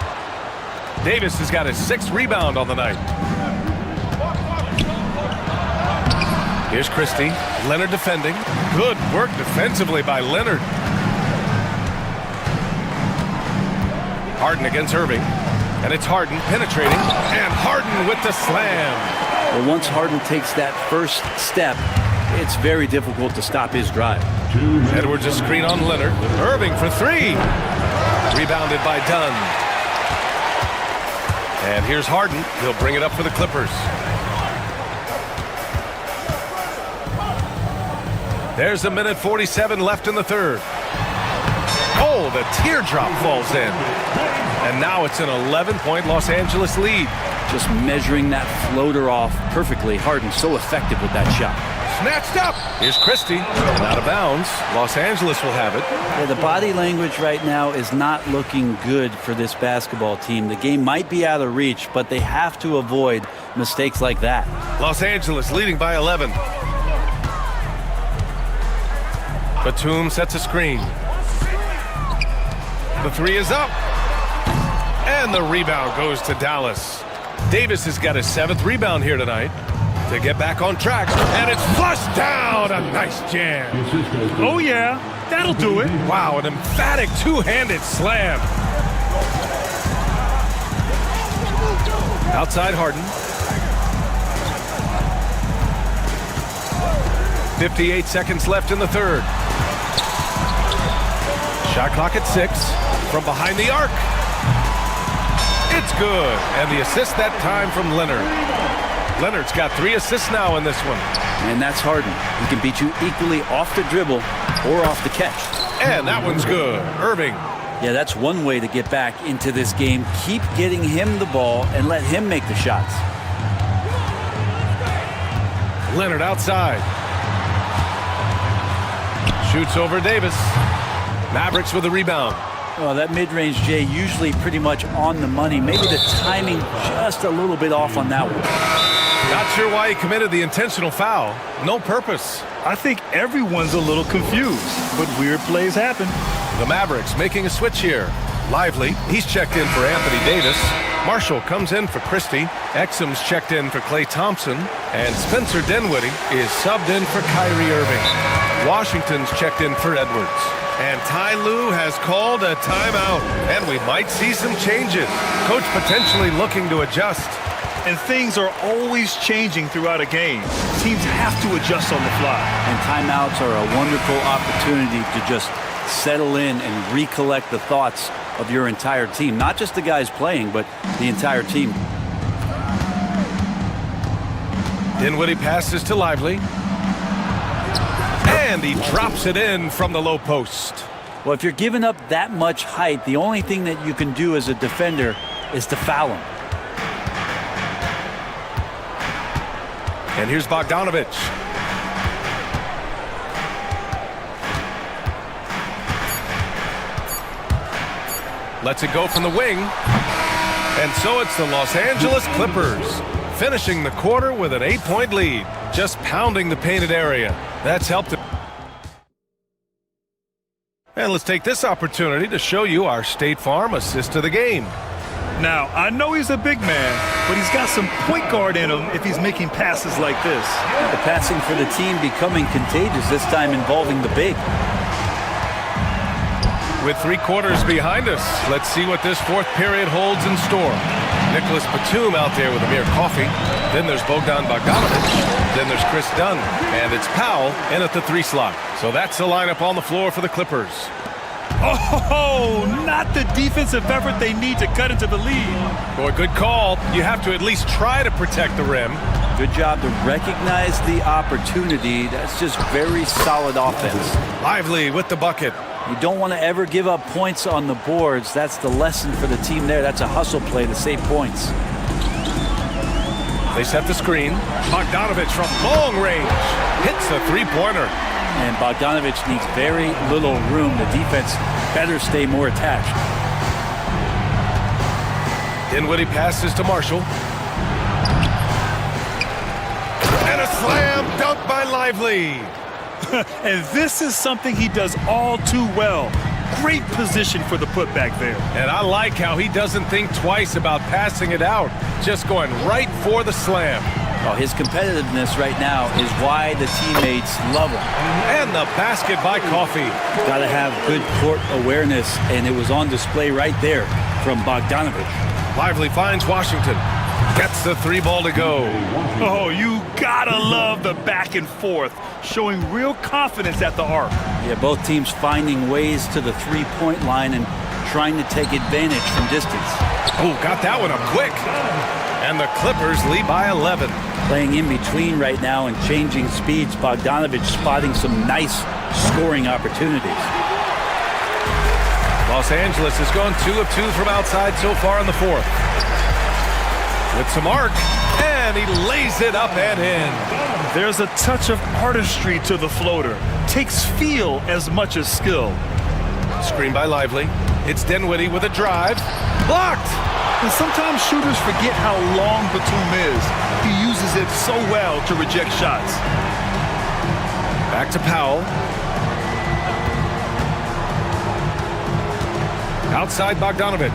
Davis has got his 6th rebound on the night. Here's Christie. Leonard defending. Good work defensively by Leonard. Harden against Irving. And it's Harden penetrating. And Harden with the slam. Well, once Harden takes that first step, it's very difficult to stop his drive. Edwards a screen on Leonard. Irving for 3. Rebounded by Dunn. And here's Harden. He'll bring it up for the Clippers. There's 1:47 left in the third. Oh, the teardrop falls in. And now it's an 11-point Los Angeles lead. Just measuring that floater off perfectly. Harden so effective with that shot. Snatched up. Here's Christie. And out of bounds. Los Angeles will have it. Yeah, the body language right now is not looking good for this basketball team. The game might be out of reach, but they have to avoid mistakes like that. Los Angeles leading by 11. Batum sets a screen. The 3 is up. And the rebound goes to Dallas. Davis has got his 7th rebound here tonight. To get back on track, and it's flushed down. A nice jam. Oh, yeah, that'll do it. Wow, an emphatic two-handed slam. Outside Harden. 58 seconds left in the third. Shot clock at 6. From behind the arc. It's good. And the assist that time from Leonard. Leonard's got 3 assists now in this one. And that's Harden. He can beat you equally off the dribble or off the catch. And that one's good. Irving. Yeah, that's one way to get back into this game. Keep getting him the ball and let him make the shots. Leonard outside. Shoots over Davis. Mavericks with a rebound. Well, that mid-range, Jay, usually pretty much on the money. Maybe the timing just a little bit off on that one. Not sure why he committed the intentional foul. No purpose. I think everyone's a little confused, but weird plays happen. The Mavericks making a switch here. Lively, he's checked in for Anthony Davis. Marshall comes in for Christie. Exum's checked in for Klay Thompson. And Spencer Dinwiddie is subbed in for Kyrie Irving. Washington's checked in for Edwards. And Ty Lue has called a timeout, and we might see some changes. Coach potentially looking to adjust. And things are always changing throughout a game. Teams have to adjust on the fly. And timeouts are a wonderful opportunity to just settle in and recollect the thoughts of your entire team. Not just the guys playing, but the entire team. Dinwiddie passes to Lively. And he drops it in from the low post. Well, if you're giving up that much height, the only thing that you can do as a defender is to foul him. And here's Bogdanovic. Lets it go from the wing. And so it's the Los Angeles Clippers finishing the quarter with an 8-point lead. Just pounding the painted area. That's helped. And let's take this opportunity to show you our State Farm assist to the game. Now, I know he's a big man, but he's got some point guard in him if he's making passes like this. The passing for the team becoming contagious, this time involving the big. With 3 quarters behind us, let's see what this fourth period holds in store. Nicholas Batum out there with Amir Coffey. Then there's Bogdan Bogdanovic. Then there's Chris Dunn. And it's Powell in at the 3 slot. So that's the lineup on the floor for the Clippers. Oh, not the defensive effort they need to cut into the lead. Boy, good call. You have to at least try to protect the rim. Good job to recognize the opportunity. That's just very solid offense. Lively with the bucket. You don't want to ever give up points on the boards. That's the lesson for the team there. That's a hustle play to save points. They set the screen. Bogdanovic from long range hits the 3-pointer. And Bogdanovic needs very little room. The defense better stay more attached. Dinwiddie passes to Marshall. And a slam dunk by Lively. And this is something he does all too well. Great position for the putback there. And I like how he doesn't think twice about passing it out. Just going right for the slam. Well, his competitiveness right now is why the teammates love him. And the basket by Coffey. Got to have good court awareness, and it was on display right there from Bogdanovic. Lively finds Washington. Gets the 3-ball to go. Oh, you gotta love the back and forth, showing real confidence at the arc. Yeah, both teams finding ways to the 3-point line and trying to take advantage from distance. Oh, got that one up quick. And the Clippers lead by 11. Playing in between right now and changing speeds. Bogdanovic spotting some nice scoring opportunities. Los Angeles has gone 2 of 2 from outside so far in the fourth. With some arc, and he lays it up and in. There's a touch of artistry to the floater. Takes feel as much as skill. Screen by Lively. It's Dinwiddie with a drive. Blocked! And sometimes shooters forget how long Batum is. He uses it so well to reject shots. Back to Powell. Outside Bogdanovic.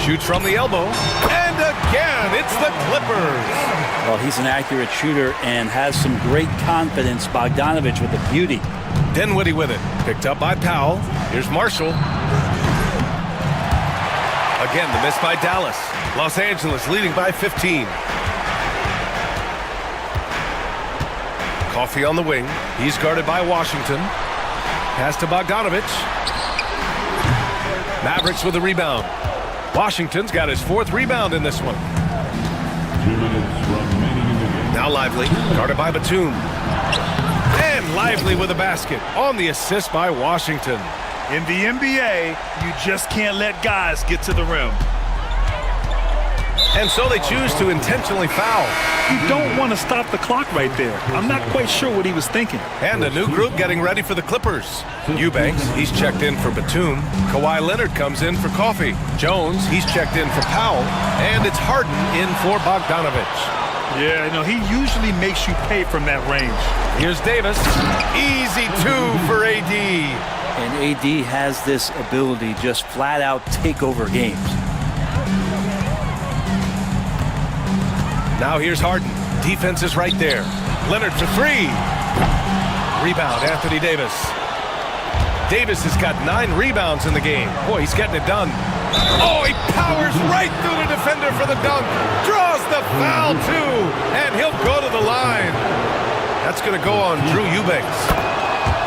Shoots from the elbow. And again, it's the Clippers. Well, he's an accurate shooter and has some great confidence. Bogdanovic with the beauty. Dinwiddie with it. Picked up by Powell. Here's Marshall. Again, the miss by Dallas. Los Angeles leading by 15. Coffey on the wing. He's guarded by Washington. Pass to Bogdanovic. Mavericks with a rebound. Washington's got his 4th rebound in this one. 2 minutes remaining in the game. Now Lively, guarded by Batum. And Lively with a basket on the assist by Washington. In the NBA, you just can't let guys get to the rim. And so they choose to intentionally foul. You don't want to stop the clock right there. I'm not quite sure what he was thinking. And a new group getting ready for the Clippers. Eubanks, he's checked in for Batum. Kawhi Leonard comes in for Coffey. Jones, he's checked in for Powell. And it's Harden in for Bogdanovic. Yeah, you know, he usually makes you pay from that range. Here's Davis. Easy 2 for AD. And AD has this ability just flat out take over games. Now here's Harden. Defense is right there. Leonard for three. Rebound, Anthony Davis. Davis has got 9 rebounds in the game. Boy, he's getting it done. Oh, he powers right through the defender for the dunk. Draws the foul, too. And he'll go to the line. That's going to go on Drew Eubanks.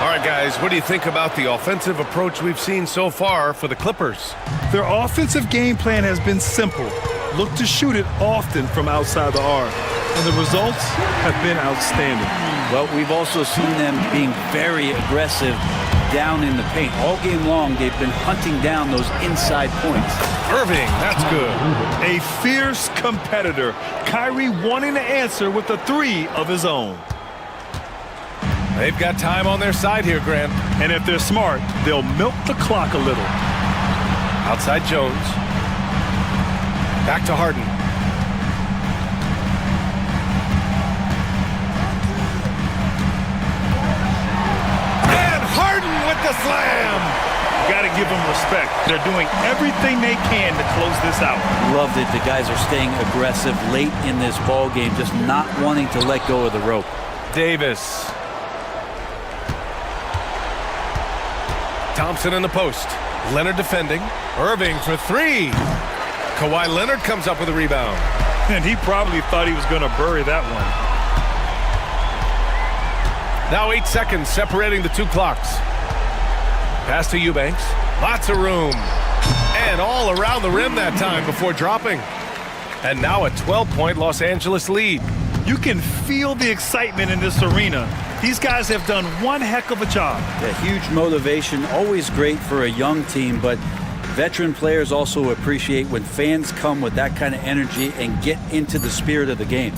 All right, guys, what do you think about the offensive approach we've seen so far for the Clippers? Their offensive game plan has been simple. Look to shoot it often from outside the arc. And the results have been outstanding. Well, we've also seen them being very aggressive down in the paint. All game long, they've been hunting down those inside points. Irving, that's good. A fierce competitor. Kyrie wanting to answer with a 3 of his own. They've got time on their side here, Grant. And if they're smart, they'll milk the clock a little. Outside Jones. Back to Harden. And Harden with the slam! Got to give them respect. They're doing everything they can to close this out. Loved it. The guys are staying aggressive late in this ball game, just not wanting to let go of the rope. Davis. Thompson in the post. Leonard defending. Irving for three. Kawhi Leonard comes up with a rebound. And he probably thought he was going to bury that one. Now 8 seconds separating the two clocks. Pass to Eubanks. Lots of room. And all around the rim that time before dropping. And now a 12-point Los Angeles lead. You can feel the excitement in this arena. These guys have done one heck of a job. A huge motivation, always great for a young team, but veteran players also appreciate when fans come with that kind of energy and get into the spirit of the game.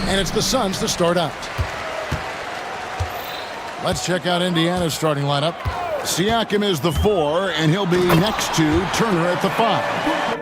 And it's the Suns to start out. Let's check out Indiana's starting lineup. Siakam is the 4, and he'll be next to Turner at the 5.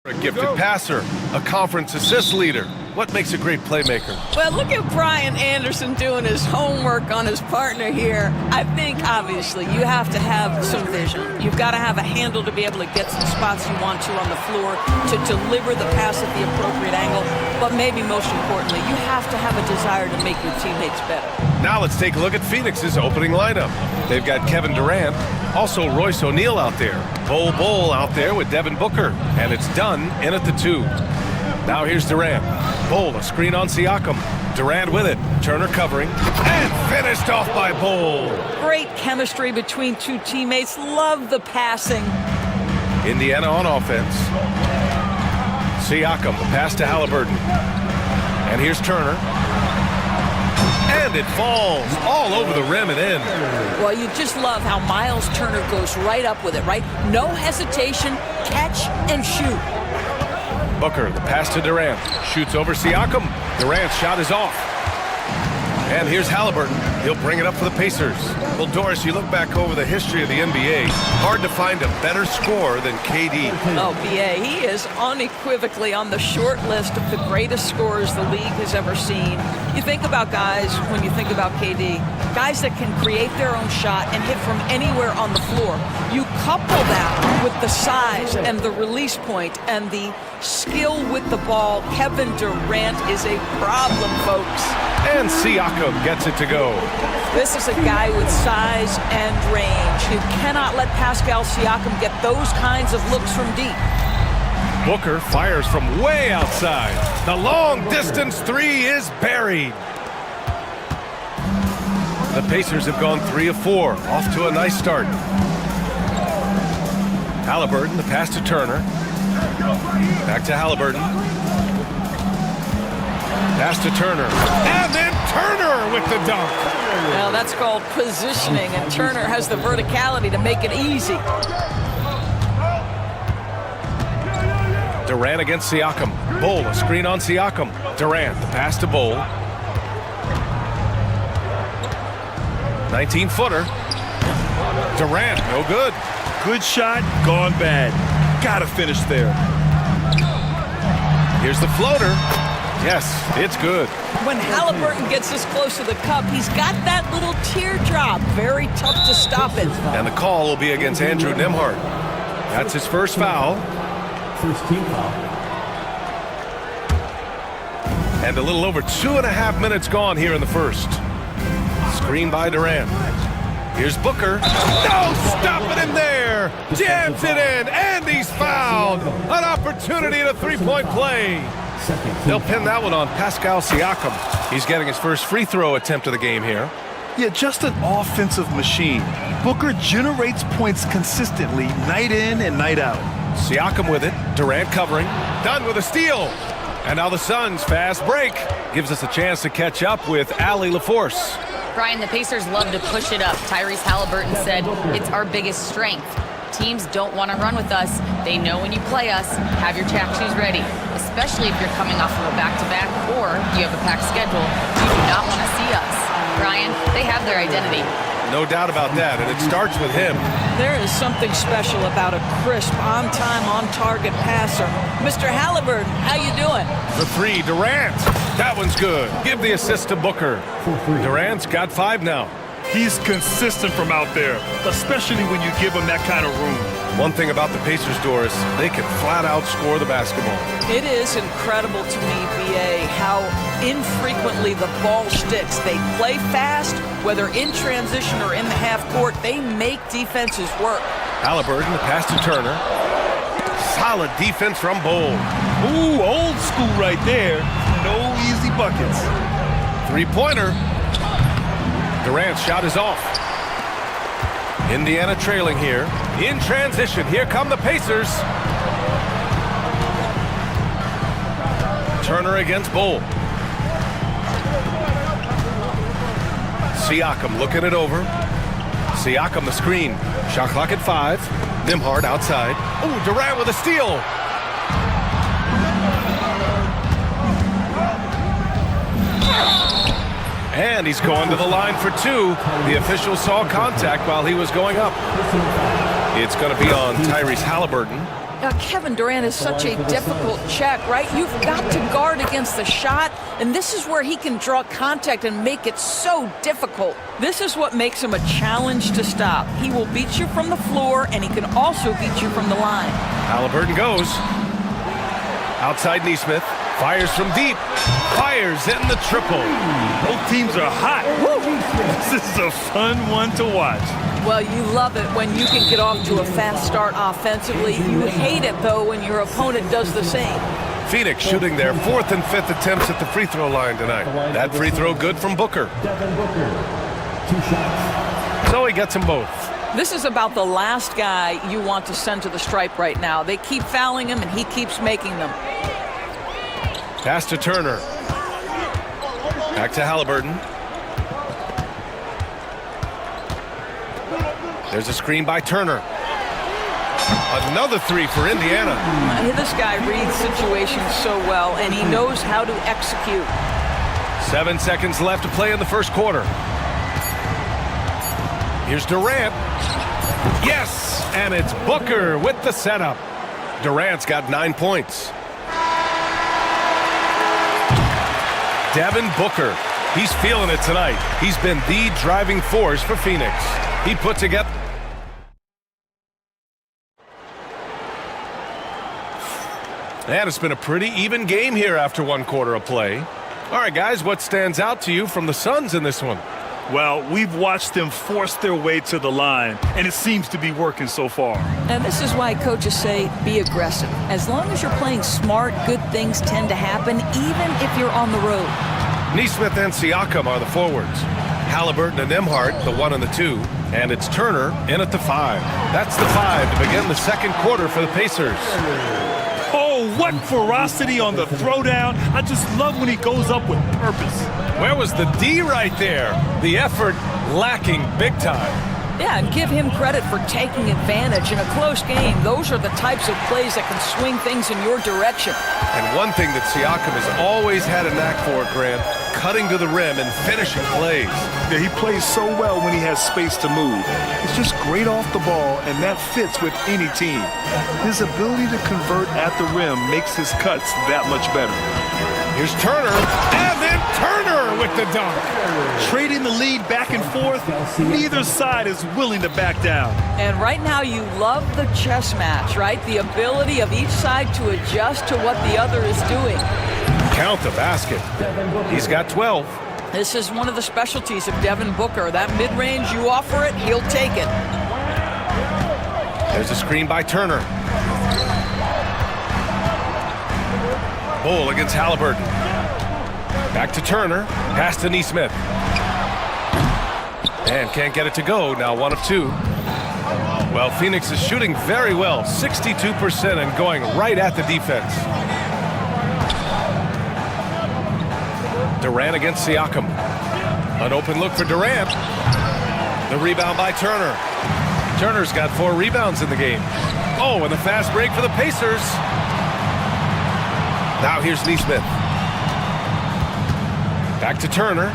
A gifted passer, a conference assist leader. What makes a great playmaker? Well, look at Brian Anderson doing his homework on his partner here. I think, obviously, you have to have some vision. You've got to have a handle to be able to get to the spots you want to on the floor, to deliver the pass at the appropriate angle. But maybe most importantly, you have to have a desire to make your teammates better. Now let's take a look at Phoenix's opening lineup. They've got Kevin Durant, also Royce O'Neal out there, Bol out there with Devin Booker, and it's Dunn in at the 2. Now here's Durant. Bol, a screen on Siakam. Durant with it. Turner covering. And finished off by Bol. Great chemistry between two teammates. Love the passing. Indiana on offense. Siakam, the pass to Haliburton. And here's Turner. And it falls all over the rim and in. Well, you just love how Miles Turner goes right up with it, right? No hesitation, catch and shoot. Booker, the pass to Durant. Shoots over Siakam. Durant's shot is off. And here's Haliburton. He'll bring it up for the Pacers. Well, Doris, you look back over the history of the NBA, hard to find a better scorer than KD. Oh, B.A., he is unequivocally on the short list of the greatest scorers the league has ever seen. You think about guys, when you think about KD, guys that can create their own shot and hit from anywhere on the floor. You couple that with the size and the release point and the skill with the ball. Kevin Durant is a problem, folks. And Siakam gets it to go. This is a guy with size and range. You cannot let Pascal Siakam get those kinds of looks from deep. Booker fires from way outside. The long-distance 3 is buried. The Pacers have gone 3 of 4, off to a nice start. Haliburton, the pass to Turner. Back to Haliburton. Pass to Turner. And then Turner with the dunk. Now that's called positioning, and Turner has the verticality to make it easy. Durant against Siakam. Bol, a screen on Siakam. Durant, the pass to Bol. 19-footer. Durant, no good. Good shot, gone bad. Gotta finish there. Here's the floater. Yes, it's good. When Haliburton gets this close to the cup, he's got that little teardrop. Very tough to stop it. And the call will be against Andrew Nembhard. That's his first foul. First team foul. And a little over 2.5 minutes gone here in the first. Screen by Durant. Here's Booker. No, stop it in there. Jams it in, and he's fouled. An opportunity at a three-point play. They'll pin that one on Pascal Siakam. He's getting his first free throw attempt of the game here. Yeah, just an offensive machine. Booker generates points consistently, night in and night out. Siakam with it. Durant covering. Done with a steal. And now the Suns' fast break gives us a chance to catch up with Allie LaForce. Brian, the Pacers love to push it up. Tyrese Haliburton said it's our biggest strength. Teams don't want to run with us. They know when you play us, have your track shoes ready, especially if you're coming off of a back-to-back or you have a packed schedule. You do not want to see us. Brian, they have their identity. No doubt about that, and it starts with him. There is something special about a crisp, on-time, on-target passer. Mr. Haliburton, how you doing? The three, Durant. That one's good. Give the assist to Booker. Durant's got 5 now. He's consistent from out there, especially when you give him that kind of room. One thing about the Pacers, Doris, they can flat out score the basketball. It is incredible to me, BA, how infrequently the ball sticks. They play fast, whether in transition or in the half court. They make defenses work. Haliburton, the pass to Turner. Solid defense from Bull. Ooh, old school right there. No easy buckets. Three-pointer. Durant's shot is off. Indiana trailing here. In transition, here come the Pacers. Turner against Bull. Siakam looking it over. Siakam the screen. Shot clock at 5. Nembhard outside. Oh, Durant with a steal. And he's going to the line for 2. The official saw contact while he was going up. It's going to be on Tyrese Haliburton. Kevin Durant is such a difficult check, right? You've got to guard against the shot, and this is where he can draw contact and make it so difficult. This is what makes him a challenge to stop. He will beat you from the floor, and he can also beat you from the line. Haliburton goes. Outside Neesmith. Fires from deep. Fires in the triple. Both teams are hot. Woo. This is a fun one to watch. Well, you love it when you can get off to a fast start offensively. You hate it, though, when your opponent does the same. Phoenix shooting their 4th and 5th attempts at the free throw line tonight. That free throw good from Booker. 2 shots. So he gets them both. This is about the last guy you want to send to the stripe right now. They keep fouling him, and he keeps making them. Pass to Turner. Back to Haliburton. There's a screen by Turner. Another 3 for Indiana. This guy reads situations so well, and he knows how to execute. 7 seconds left to play in the first quarter. Here's Durant. Yes, and it's Booker with the setup. Durant's got 9 points. Devin Booker. He's feeling it tonight. He's been the driving force for Phoenix. He put together. And it's been a pretty even game here after 1 quarter of play. All right, guys, what stands out to you from the Suns in this one? Well, we've watched them force their way to the line, and it seems to be working so far. And this is why coaches say be aggressive. As long as you're playing smart, good things tend to happen, even if you're on the road. Neesmith and Siakam are the forwards. Haliburton and Nembhard, the 1 and the 2. And it's Turner in at the 5. That's the 5 to begin the second quarter for the Pacers. Oh, what ferocity on the throwdown. I just love when he goes up with purpose. Where was the D right there? The effort lacking big time. Yeah, and give him credit for taking advantage in a close game. Those are the types of plays that can swing things in your direction. And one thing that Siakam has always had a knack for, Grant, cutting to the rim and finishing plays. Yeah, he plays so well when he has space to move. He's just great off the ball, and that fits with any team. His ability to convert at the rim makes his cuts that much better. Here's Turner, and then Turner with the dunk. Trading the lead back and forth, neither side is willing to back down. And right now you love the chess match, right? The ability of each side to adjust to what the other is doing. Count the basket. He's got 12. This is one of the specialties of Devin Booker. That mid-range, you offer it, he'll take it. There's a screen by Turner. Bull against Haliburton. Back to Turner. Pass to Nesmith. And can't get it to go. Now 1 of 2. Well, Phoenix is shooting very well. 62% and going right at the defense. Durant against Siakam. An open look for Durant. The rebound by Turner. Turner's got 4 rebounds in the game. Oh, and the fast break for the Pacers. Now here's Nesmith. Back to Turner.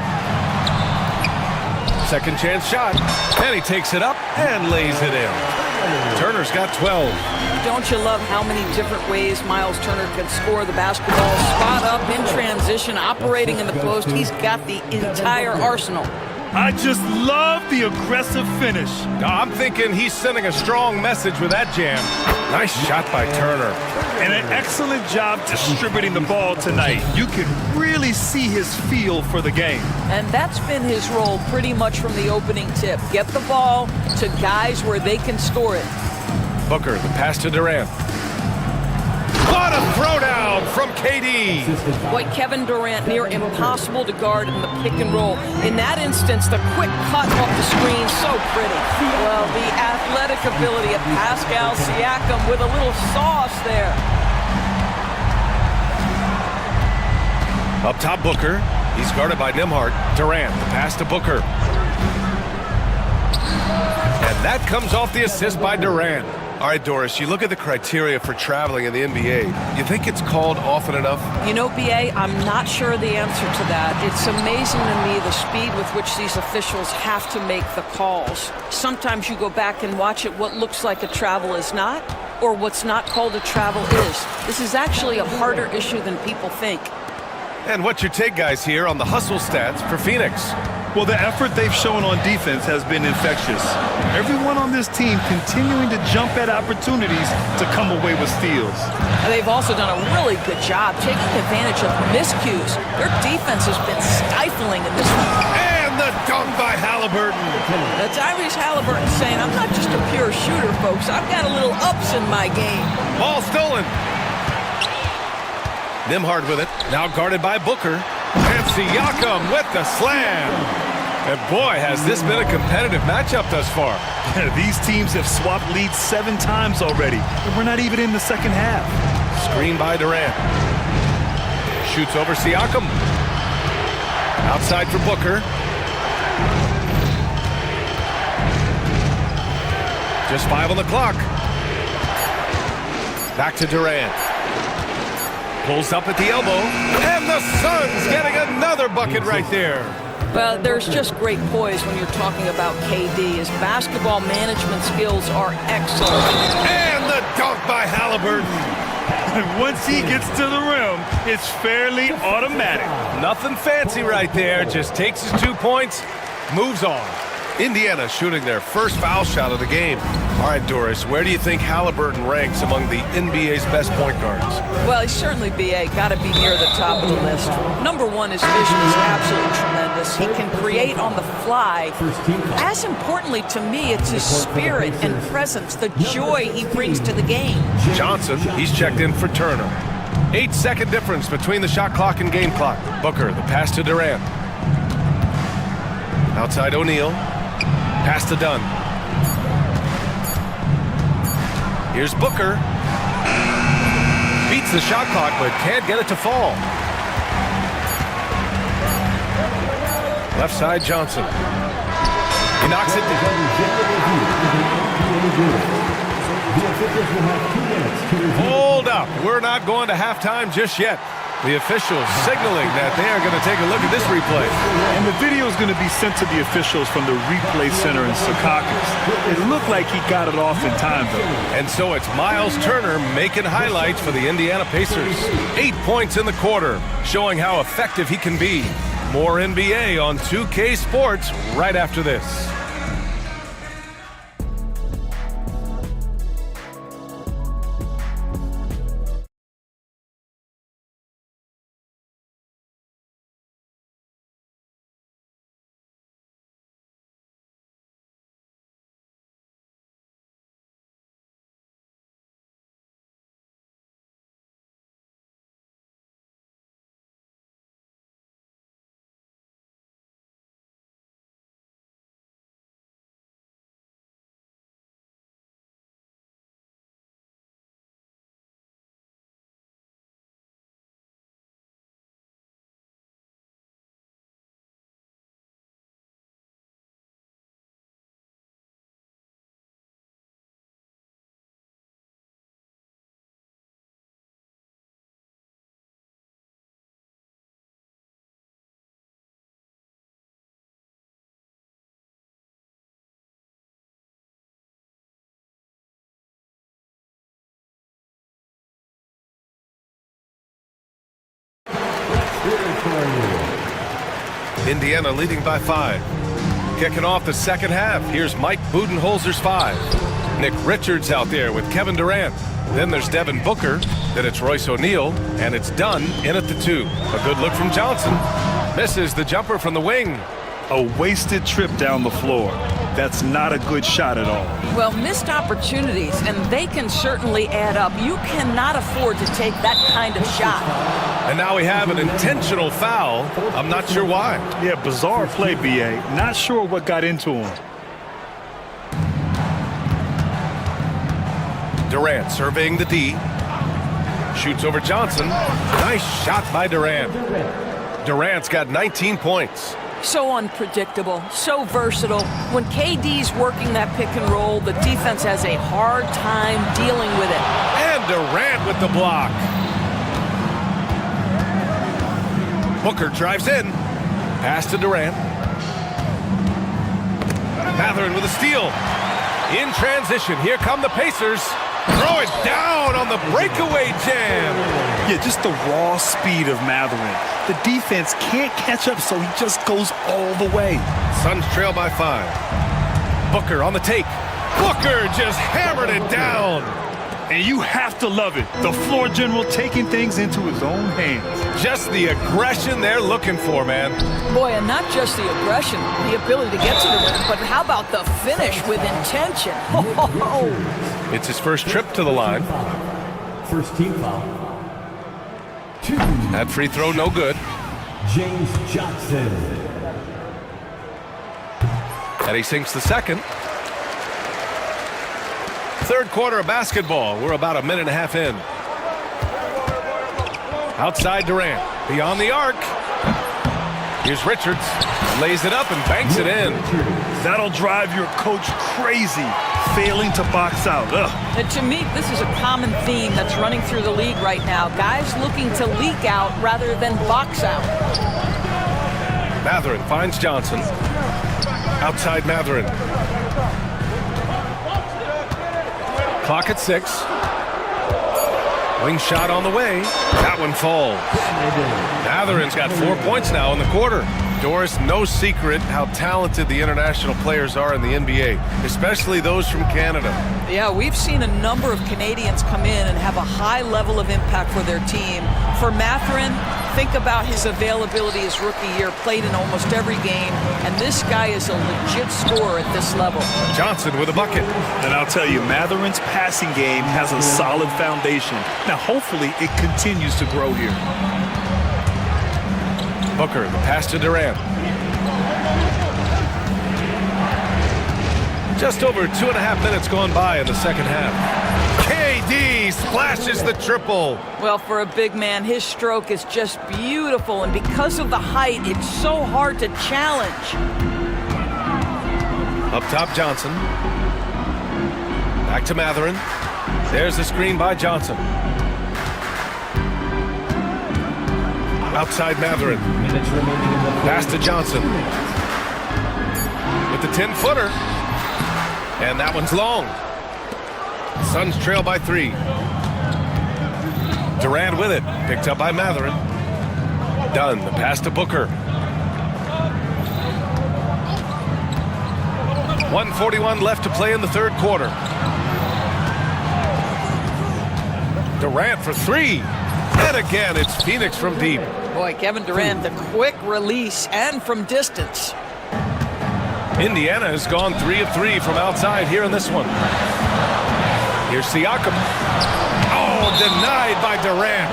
Second chance shot. And he takes it up and lays it in. Turner's got 12. Don't you love how many different ways Miles Turner can score the basketball? Spot up, in transition, operating in the post. He's got the entire arsenal. I just love the aggressive finish. I'm thinking he's sending a strong message with that jam. Nice shot by Turner. And an excellent job distributing the ball tonight. You can really see his feel for the game. And that's been his role pretty much from the opening tip. Get the ball to guys where they can score it. Booker, the pass to Durant. What a throwdown from KD. Boy, Kevin Durant near impossible to guard in the pick and roll. In that instance, the quick cut off the screen, so pretty. Well, the athletic ability of Pascal Siakam with a little sauce there. Up top, Booker. He's guarded by Nembhard. Durant, the pass to Booker. And that comes off the assist by Durant. All right, Doris, you look at the criteria for traveling in the NBA. You think it's called often enough? You know, BA, I'm not sure the answer to that. It's amazing to me the speed with which these officials have to make the calls. Sometimes you go back and watch it, what looks like a travel is not, or what's not called a travel is. This is actually a harder issue than people think. And what's your take, guys, here on the hustle stats for Phoenix? Well, the effort they've shown on defense has been infectious. Everyone on this team continuing to jump at opportunities to come away with steals. And they've also done a really good job taking advantage of miscues. Their defense has been stifling in this one. And the dunk by Haliburton. Tyrese Haliburton saying, I'm not just a pure shooter, folks. I've got a little ups in my game. Ball stolen. Nembhard with it. Now guarded by Booker. And Siakam with the slam. And boy, has this been a competitive matchup thus far. These teams have swapped leads 7 times already, and we're not even in the second half. Screen by Durant. Shoots over Siakam. Outside for Booker. Just 5 on the clock. Back to Durant. Pulls up at the elbow, and the Suns getting another bucket right there. Well, there's just great poise when you're talking about KD. His basketball management skills are excellent. And the dunk by Haliburton. And once he gets to the rim, it's fairly automatic. Nothing fancy right there, just takes his 2 points, moves on. Indiana shooting their first foul shot of the game. All right, Doris, where do you think Haliburton ranks among the NBA's best point guards? Well, he's certainly, BA, got to be near the top of the list. Number one, his vision is absolutely tremendous. He can create on the fly. As importantly to me, it's his spirit and presence, the joy he brings to the game. Johnson, he's checked in for Turner. 8-second difference between the shot clock and game clock. Booker, the pass to Durant. Outside O'Neal. Pass to Dunn. Here's Booker. Beats the shot clock, but can't get it to fall. Left side, Johnson. He knocks it down. Hold up. We're not going to halftime just yet. The officials signaling that they are going to take a look at this replay. And the video is going to be sent to the officials from the replay center in Secaucus. It looked like he got it off in time, though. And so it's Miles Turner making highlights for the Indiana Pacers. 8 points in the quarter, showing how effective he can be. More NBA on 2K Sports right after this. Indiana leading by 5. Kicking off the second half, here's Mike Budenholzer's 5. Nick Richards out there with Kevin Durant. Then there's Devin Booker. Then it's Royce O'Neal. And it's Dunn in at the 2. A good look from Johnson. Misses the jumper from the wing. A wasted trip down the floor. That's not a good shot at all. Well, missed opportunities, and they can certainly add up. You cannot afford to take that kind of shot. And now we have an intentional foul. I'm not sure why. Yeah, bizarre play, B.A. Not sure what got into him. Durant surveying the D. Shoots over Johnson. Nice shot by Durant. Durant's got 19 points. So unpredictable, so versatile. When KD's working that pick and roll, the defense has a hard time dealing with it. And Durant with the block. Booker drives in. Pass to Durant. Mathurin with a steal. In transition, here come the Pacers. Throw it down on the breakaway jam. Yeah, just the raw speed of Mathurin. The defense can't catch up, so he just goes all the way. Suns trail by 5. Booker on the take. Booker just hammered it down. And you have to love it. The floor general taking things into his own hands. Just the aggression they're looking for, man. Boy, and not just the aggression, the ability to get to the rim, but how about the finish with intention? It's his first trip to the line. First team foul. 2. That free throw no good. James Johnson. And he sinks the second. Third quarter of basketball. We're about a minute and a half in. Outside Durant. Beyond the arc. Here's Richards. Lays it up and banks it in. That'll drive your coach crazy. Failing to box out. And to me, this is a common theme that's running through the league right now. Guys looking to leak out rather than box out. Mathurin finds Johnson. Outside Mathurin. Clock at 6. Wing shot on the way. That one falls. Mathurin's got 4 points now in the quarter. Doris, no secret how talented the international players are in the NBA, especially those from Canada. Yeah, we've seen a number of Canadians come in and have a high level of impact for their team. For Mathurin, think about his availability his rookie year, played in almost every game, and this guy is a legit scorer at this level. Johnson with a bucket. And I'll tell you, Matherin's passing game has a solid foundation. Now, hopefully, it continues to grow here. Booker, the pass to Durant. Just over 2.5 minutes gone by in the second half. KD splashes the triple. Well, for a big man, his stroke is just beautiful, and because of the height, it's so hard to challenge. Up top, Johnson. Back to Matherin. There's the screen by Johnson. Outside Matherin. Pass to Johnson. With the 10-footer. And that one's long. Suns trail by 3. Durant with it. Picked up by Matherin. Dunn, the pass to Booker. 1:41 left to play in the third quarter. Durant for 3. And again, it's Phoenix from deep. Boy, Kevin Durant, the quick release and from distance. Indiana has gone 3 of 3 from outside here in this one. Here's Siakam. Oh, denied by Durant.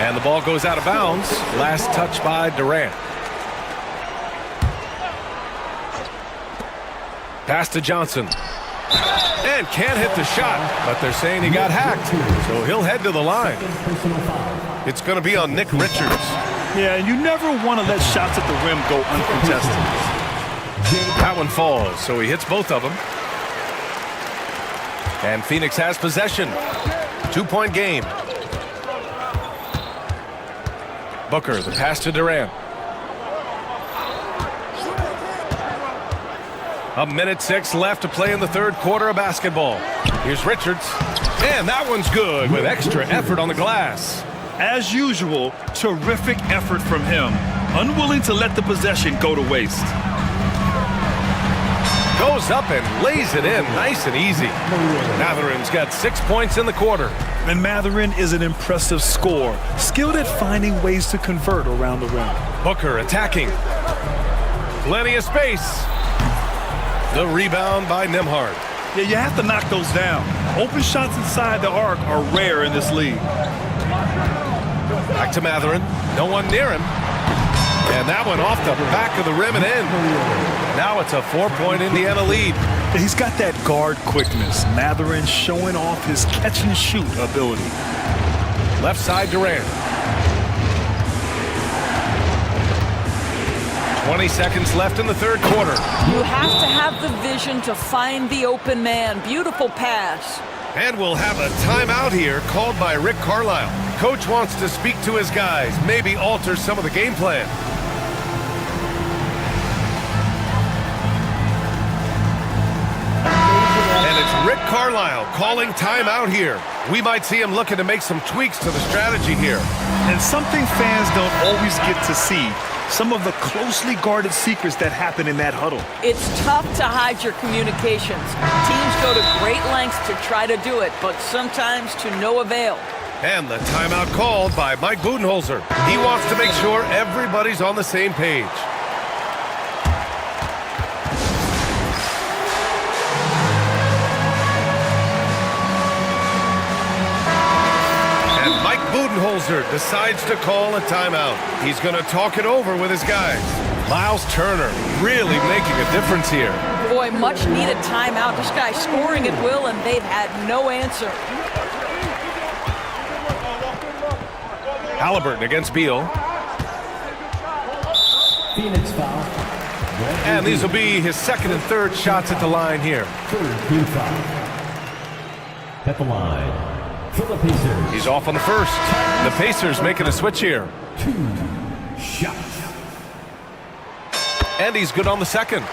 And the ball goes out of bounds. Last touch by Durant. Pass to Johnson. And can't hit the shot, but they're saying he got hacked. So he'll head to the line. It's going to be on Nick Richards. Yeah, and you never want to let shots at the rim go uncontested. That one falls, so he hits both of them. And Phoenix has possession. 2-point game. Booker, the pass to Durant. 1:06 left to play in the third quarter of basketball. Here's Richards. And that one's good with extra effort on the glass. As usual, terrific effort from him. Unwilling to let the possession go to waste. Goes up and lays it in nice and easy. Matherin's got 6 points in the quarter. And Matherin is an impressive scorer, skilled at finding ways to convert around the rim. Booker attacking. Plenty of space. The rebound by Nembhard. Yeah, you have to knock those down. Open shots inside the arc are rare in this league. Back to Matherin. No one near him. And that one off the back of the rim and in. Now it's a 4-point Indiana lead. He's got that guard quickness. Matherin showing off his catch-and-shoot ability. Left side Durant. 20 seconds left in the third quarter. You have to have the vision to find the open man. Beautiful pass. And we'll have a timeout here called by Rick Carlisle. Coach wants to speak to his guys, maybe alter some of the game plan. And it's Rick Carlisle calling timeout here. We might see him looking to make some tweaks to the strategy here. And something fans don't always get to see. Some of the closely guarded secrets that happen in that huddle. It's tough to hide your communications. Teams go to great lengths to try to do it, but sometimes to no avail. And the timeout called by Mike Budenholzer. He wants to make sure everybody's on the same page. And Mike Budenholzer decides to call a timeout. He's going to talk it over with his guys. Miles Turner really making a difference here. Boy, much needed timeout. This guy's scoring at will, and they've had no answer. Haliburton against Beal. Phoenix foul. And these will be his second and third shots at the line here. Third team foul. At the line for the Pacers. He's off on the first. The Pacers making a switch here. 2 shots. And he's good on the second.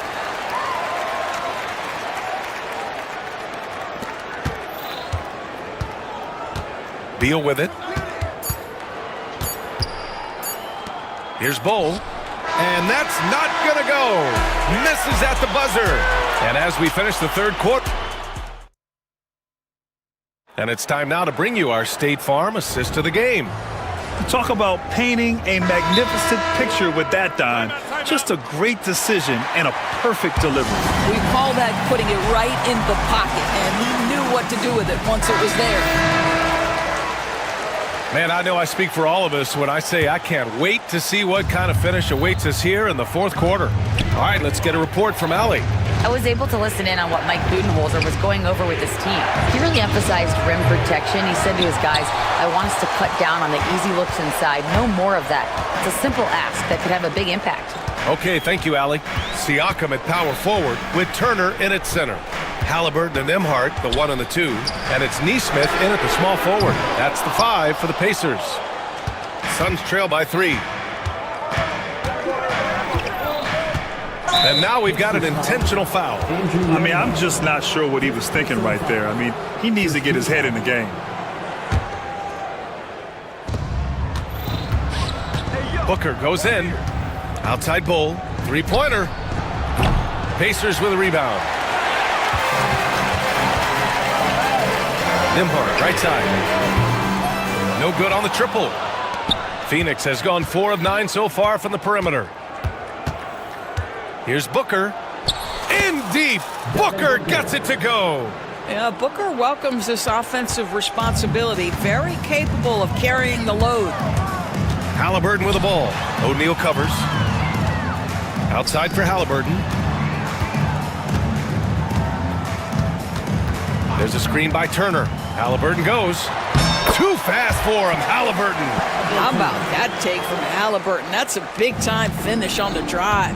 Beal with it. Here's Bowl. And that's not going to go. Misses at the buzzer. And as we finish the third quarter. And it's time now to bring you our State Farm assist of the game. Talk about painting a magnificent picture with that dime. Just a great decision and a perfect delivery. We call that putting it right in the pocket, and he knew what to do with it once it was there. Man, I know I speak for all of us when I say I can't wait to see what kind of finish awaits us here in the fourth quarter. All right, let's get a report from Allie. I was able to listen in on what Mike Budenholzer was going over with his team. He really emphasized rim protection. He said to his guys, I want us to cut down on the easy looks inside. No more of that. It's a simple ask that could have a big impact. Okay, thank you, Allie. Siakam at power forward with Turner in at center. Haliburton and Nembhard, the 1 and the 2. And it's Neesmith in at the small forward. That's the 5 for the Pacers. Suns trail by 3. And now we've got an intentional foul. I mean, I'm just not sure what he was thinking right there. I mean, he needs to get his head in the game. Booker goes in. Outside Bull. Three-pointer. Pacers with a rebound. Nembhard, right side. No good on the triple. Phoenix has gone 4 of 9 so far from the perimeter. Here's Booker. In deep. Booker gets it to go. Yeah, Booker welcomes this offensive responsibility. Very capable of carrying the load. Haliburton with the ball. O'Neal covers. Outside for Haliburton. There's a screen by Turner. Haliburton goes. Too fast for him, Haliburton. How about that take from Haliburton? That's a big-time finish on the drive.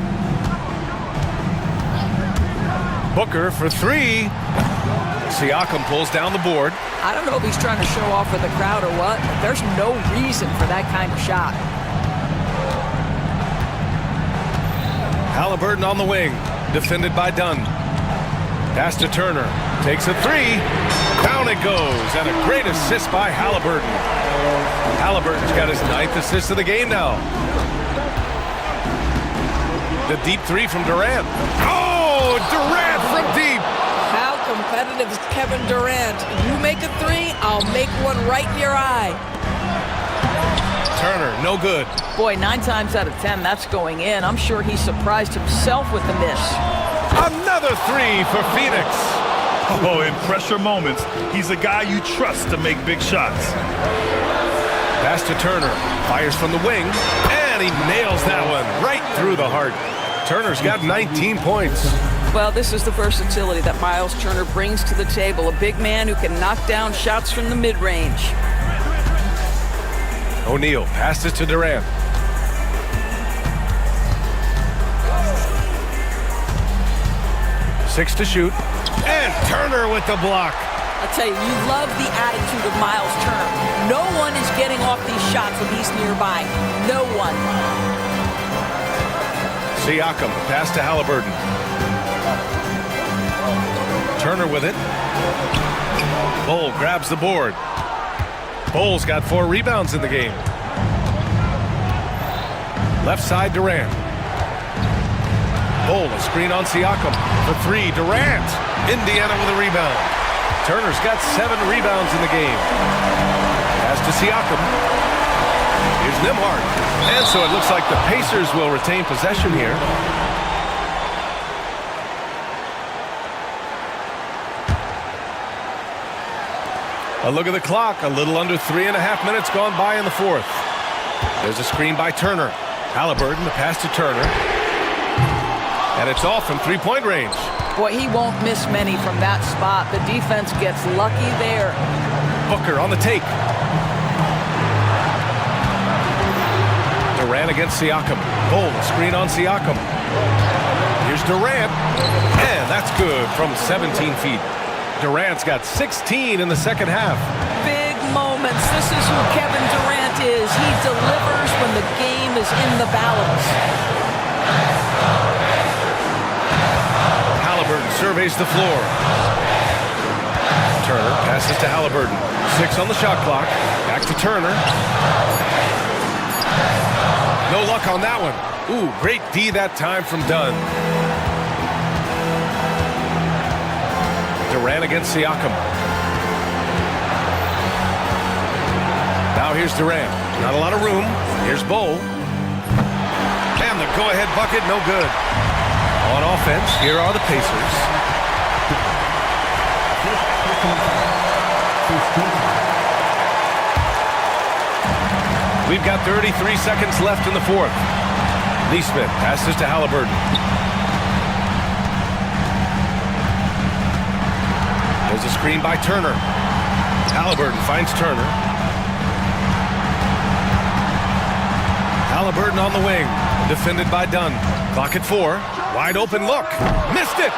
Booker for 3. Siakam pulls down the board. I don't know if he's trying to show off for the crowd or what, but there's no reason for that kind of shot. Haliburton on the wing. Defended by Dunn. Pass to Turner. Takes a 3. Down it goes. And a great assist by Haliburton. Haliburton's got his 9th assist of the game now. The deep 3 from Durant. Oh, Durant from deep. How competitive is Kevin Durant? You make a 3, I'll make one right in your eye. Turner, no good. Boy, 9 times out of 10, that's going in. I'm sure he surprised himself with the miss. Another 3 for Phoenix. Oh, in pressure moments, he's a guy you trust to make big shots. Pass to Turner. Fires from the wing. And he nails that one right through the heart. Turner's got 19 points. Well, this is the versatility that Miles Turner brings to the table. A big man who can knock down shots from the mid-range. O'Neal passes to Durant. Six to shoot. And Turner with the block. I tell you, you love the attitude of Miles Turner. No one is getting off these shots when he's nearby. No one. Siakam, pass to Haliburton. Turner with it. Bull grabs the board. Bull's got 4 rebounds in the game. Left side, Durant. Bull, a screen on Siakam. For 3, Durant. Indiana with a rebound. Turner's got 7 rebounds in the game. Pass to Siakam. Here's Nembhard. And so it looks like the Pacers will retain possession here. A look at the clock. A little under 3.5 minutes gone by in the 4th. There's a screen by Turner. Haliburton, the pass to Turner. And it's off from 3-point range. Boy, he won't miss many from that spot. The defense gets lucky there. Booker on the take. Durant against Siakam. Bull, screen on Siakam. Here's Durant. And that's good from 17 feet. Durant's got 16 in the second half. Big moments. This is who Kevin Durant is. He delivers when the game is in the balance. Haliburton surveys the floor. Turner passes to Haliburton. 6 on the shot clock. Back to Turner. No luck on that one. Ooh, great D that time from Dunn. Durant against Siakam. Now here's Durant. Not a lot of room. Here's Bull. And the go-ahead bucket, no good. On offense, here are the Pacers. We've got 33 seconds left in the 4th. Neesmith passes to Haliburton. There's a screen by Turner. Haliburton finds Turner. Haliburton on the wing. Defended by Dunn. Clock at 4. Wide open look. Missed it!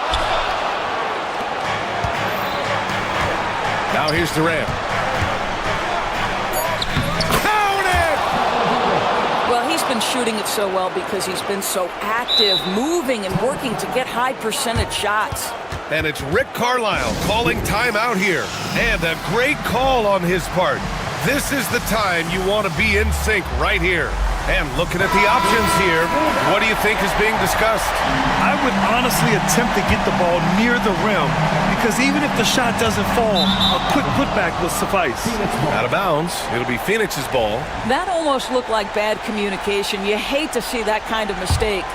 Now here's Durant. Count it! Well, he's been shooting it so well because he's been so active, moving and working to get high percentage shots. And it's Rick Carlisle calling timeout here. And a great call on his part. This is the time you want to be in sync right here. And looking at the options here, what do you think is being discussed? I would honestly attempt to get the ball near the rim because even if the shot doesn't fall, a quick putback will suffice. Out of bounds. It'll be Phoenix's ball. That almost looked like bad communication. You hate to see that kind of mistake.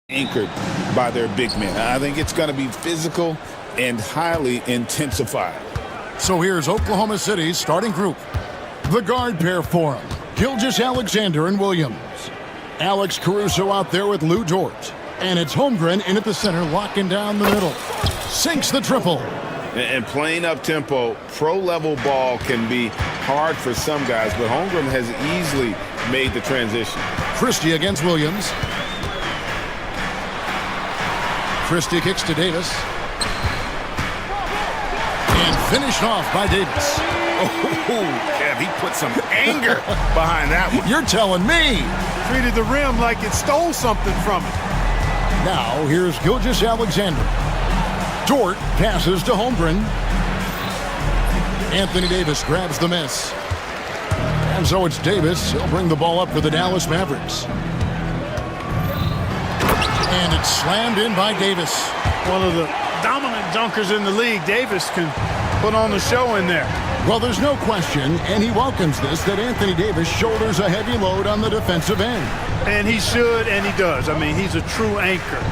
Anchored by their big men. I think it's going to be physical and highly intensified. So here's Oklahoma City's starting group. The guard pair for him, Gilgeous-Alexander and Williams. Alex Caruso out there with Lou Dort. And it's Holmgren in at the center, locking down the middle. Sinks the triple. And playing up-tempo, pro-level ball can be hard for some guys, but Holmgren has easily made the transition. Christie against Williams. Christie kicks to Davis. And finished off by Davis. Oh, Kev, he put some anger behind that one. You're telling me. Treated the rim like it stole something from it. Now here's Gilgeous-Alexander. Dort passes to Holmgren. Anthony Davis grabs the miss. And so it's Davis. He'll bring the ball up for the Dallas Mavericks. And it's slammed in by Davis. One of the dominant dunkers in the league. Davis can put on the show in there. Well, there's no question, and he welcomes this, that Anthony Davis shoulders a heavy load on the defensive end. And he should, and he does. I mean, he's a true anchor.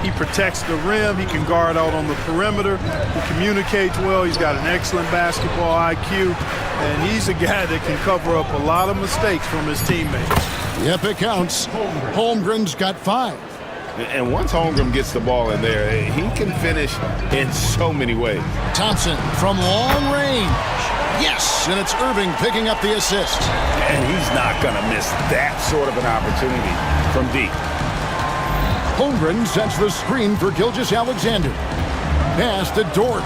He protects the rim. He can guard out on the perimeter. He communicates well. He's got an excellent basketball IQ. And he's a guy that can cover up a lot of mistakes from his teammates. Yep, it counts. Holmgren's got 5. And once Holmgren gets the ball in there, he can finish in so many ways. Thompson from long range. Yes, and it's Irving picking up the assist. And he's not going to miss that sort of an opportunity from deep. Holmgren sets the screen for Gilgeous-Alexander. Pass to Dort.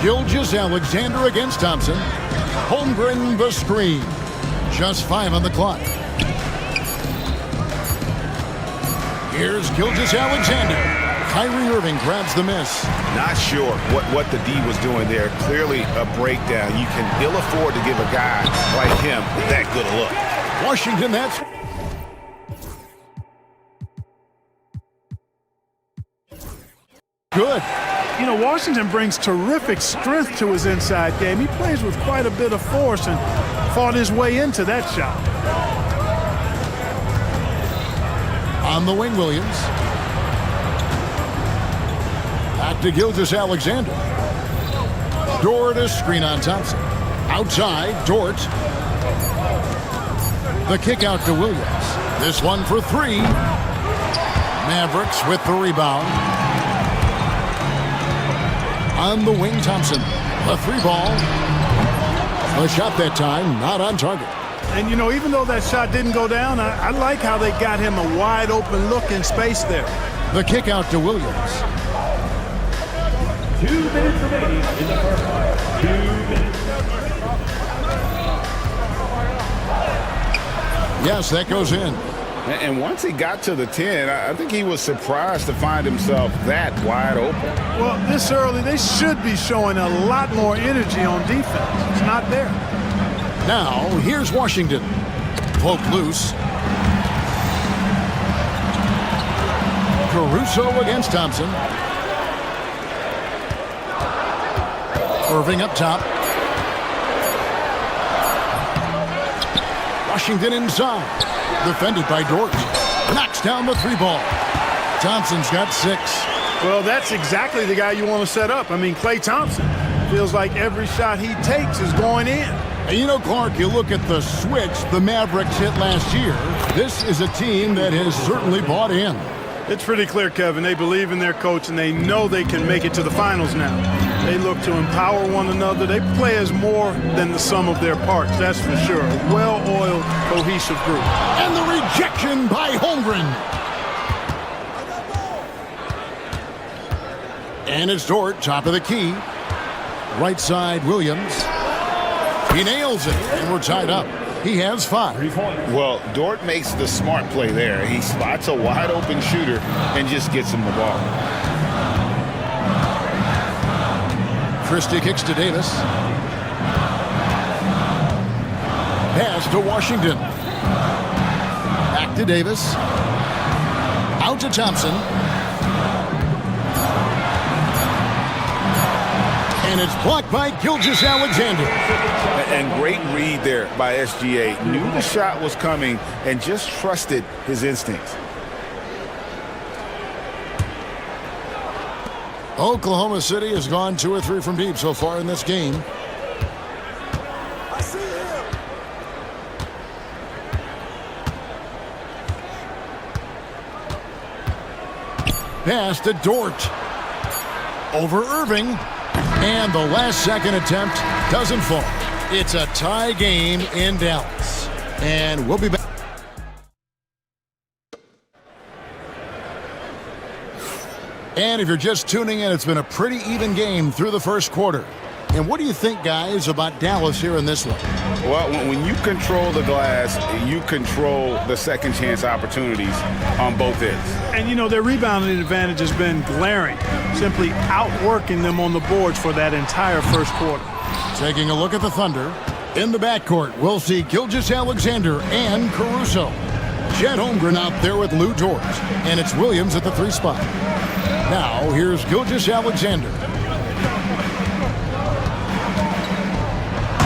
Gilgeous-Alexander against Thompson. Holmgren the screen. Just 5 on the clock. Here's Gilgeous-Alexander. Kyrie Irving grabs the miss. Not sure what the D was doing there. Clearly a breakdown. You can ill afford to give a guy like him that good a look. Washington, that's... good. You know, Washington brings terrific strength to his inside game. He plays with quite a bit of force and fought his way into that shot. On the wing, Williams. Back to Gilgeous-Alexander. Dort a screen on Thompson. Outside, Dort. The kick out to Williams. This one for 3. Mavericks with the rebound. On the wing, Thompson. The 3-ball. A shot that time, not on target. And, you know, even though that shot didn't go down, I like how they got him a wide open look in space there. The kick out to Williams. 2 minutes remaining in the first half. 2 minutes. Yes, that goes in. And once he got to the 10, I think he was surprised to find himself that wide open. Well, this early, they should be showing a lot more energy on defense. It's not there. Now, here's Washington. Poke loose. Caruso against Thompson. Irving up top. Washington inside. Defended by Dort. Knocks down the 3-ball. Thompson's got 6. Well, that's exactly the guy you want to set up. I mean, Klay Thompson feels like every shot he takes is going in. And you know, Clark, you look at the switch the Mavericks hit last year. This is a team that has certainly bought in. It's pretty clear, Kevin. They believe in their coach, and they know they can make it to the finals now. They look to empower one another. They play as more than the sum of their parts, that's for sure. A well-oiled, cohesive group. And the rejection by Holmgren. And it's Dort, top of the key. Right side, Williams. He nails it, and we're tied up. He has 5. Well, Dort makes the smart play there. He spots a wide-open shooter and just gets him the ball. Christie kicks to Davis. Pass to Washington. Back to Davis. Out to Thompson. And it's blocked by Gilgeous-Alexander. And great read there by SGA. Knew the shot was coming and just trusted his instincts. Oklahoma City has gone 2 or 3 from deep so far in this game. Pass to Dort. Over Irving. And the last second attempt doesn't fall. It's a tie game in Dallas. And we'll be back. And if you're just tuning in, it's been a pretty even game through the first quarter. And what do you think, guys, about Dallas here in this one? Well, when you control the glass, you control the second chance opportunities on both ends. And, you know, their rebounding advantage has been glaring, simply outworking them on the boards for that entire first quarter. Taking a look at the Thunder. In the backcourt, we'll see Gilgeous-Alexander and Caruso. Chet Holmgren out there with Lou Dort. And it's Williams at the 3 spot. Now, here's Gilgeous-Alexander.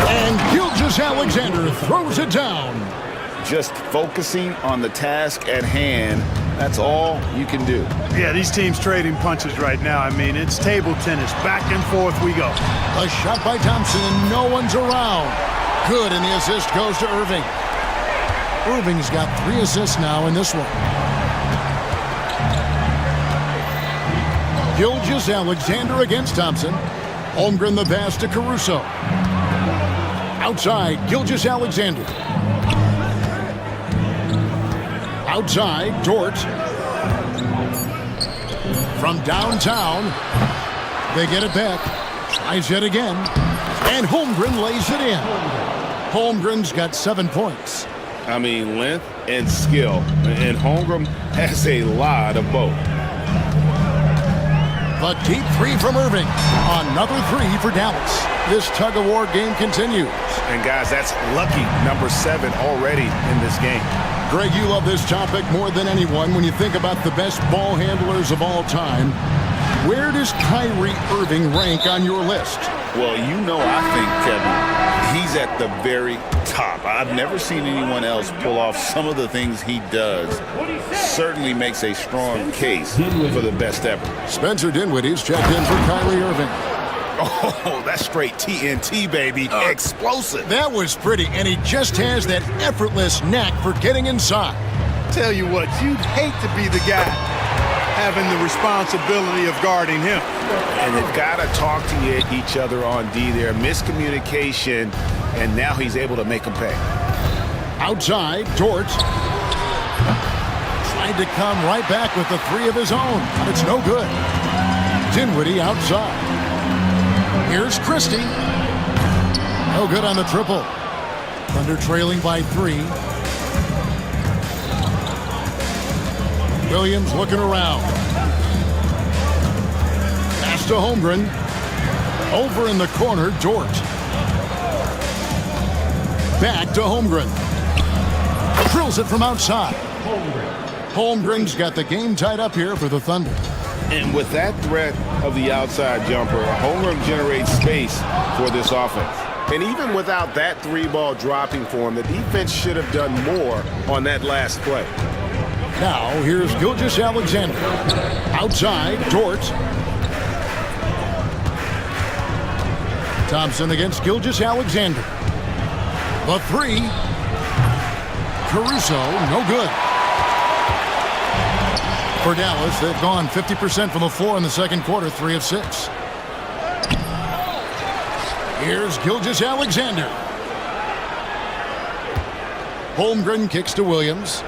And Gilgeous-Alexander throws it down. Just focusing on the task at hand, that's all you can do. Yeah, these teams trading punches right now. I mean, it's table tennis. Back and forth we go. A shot by Thompson, and no one's around. Good, and the assist goes to Irving. Irving's got 3 assists now in this one. Gilgeous-Alexander against Thompson. Holmgren the pass to Caruso. Outside, Gilgeous-Alexander. Outside, Dort. From downtown, they get it back. Tries it again. And Holmgren lays it in. Holmgren's got 7 points. I mean, length and skill. And Holmgren has a lot of both. The deep 3 from Irving. Another 3 for Dallas. This tug-of-war game continues. And guys, that's lucky number 7 already in this game. Greg, you love this topic more than anyone. When you think about the best ball handlers of all time, where does Kyrie Irving rank on your list? Well, you know, I think, Kevin, he's at the very top. I've never seen anyone else pull off some of the things he does. Certainly makes a strong case for the best ever. Spencer Dinwiddie's checked in for Kyrie Irving. Oh, that's straight TNT, baby. Explosive. That was pretty, and he just has that effortless knack for getting inside. Tell you what, you'd hate to be the guy having the responsibility of guarding him. And they've got to talk to each other on D there. Miscommunication, and now he's able to make them pay. Outside, Dort. Tried to come right back with the 3 of his own, but it's no good. Dinwiddie outside. Here's Christie. No good on the triple. Thunder trailing by 3. Williams looking around. Pass to Holmgren. Over in the corner, Dort. Back to Holmgren. Drills it from outside. Holmgren's got the game tied up here for the Thunder. And with that threat of the outside jumper, Holmgren generates space for this offense. And even without that 3-ball dropping for him, the defense should have done more on that last play. Now, here's Gilgeous-Alexander. Outside, Dort. Thompson against Gilgeous-Alexander. The 3. Caruso, no good. For Dallas, they've gone 50% from the floor in the second quarter, 3 of 6. Here's Gilgeous-Alexander. Holmgren kicks to Williams.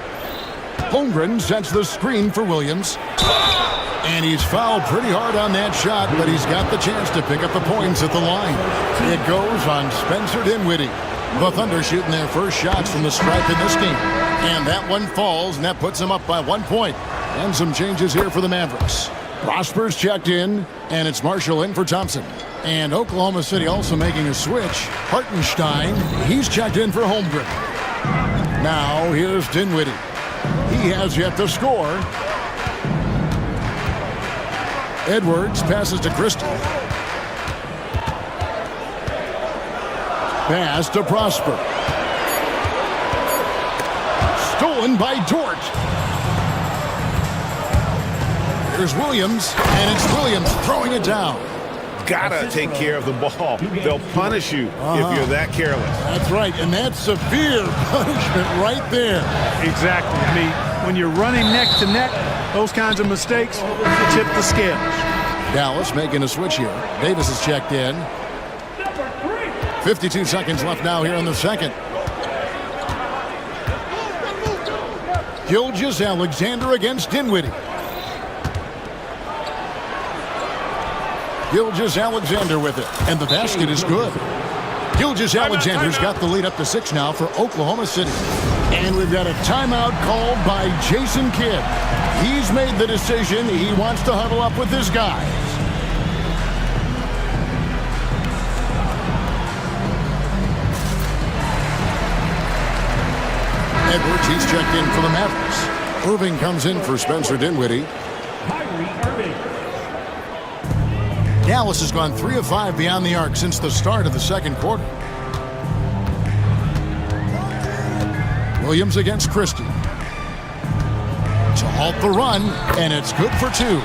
Holmgren sets the screen for Williams. And he's fouled pretty hard on that shot, but he's got the chance to pick up the points at the line. It goes on Spencer Dinwiddie. The Thunder shooting their first shots from the stripe in this game. And that one falls, and that puts them up by 1 point. And some changes here for the Mavericks. Prosper's checked in, and it's Marshall in for Thompson. And Oklahoma City also making a switch. Hartenstein, he's checked in for Holmgren. Now here's Dinwiddie. He has yet to score. Edwards passes to Christie. Pass to Prosper. Stolen by Dort. Here's Williams, and it's Williams throwing it down. Gotta take care of the ball. They'll punish you if you're that careless. That's right, and that's severe punishment right there. Exactly. I mean, when you're running neck to neck, those kinds of mistakes tip the scales. Dallas making a switch here. Davis is checked in. 52 seconds left now here in the second. Gilgeous-Alexander against Dinwiddie. Gilgeous-Alexander with it, and the basket is good. Gilgeous-Alexander's got the lead up to 6 now for Oklahoma City. And we've got a timeout called by Jason Kidd. He's made the decision. He wants to huddle up with his guys. Edwards, he's checked in for the Mavericks. Irving comes in for Spencer Dinwiddie. Dallas has gone 3 of 5 beyond the arc since the start of the second quarter. Williams against Christie. To halt the run, and it's good for 2.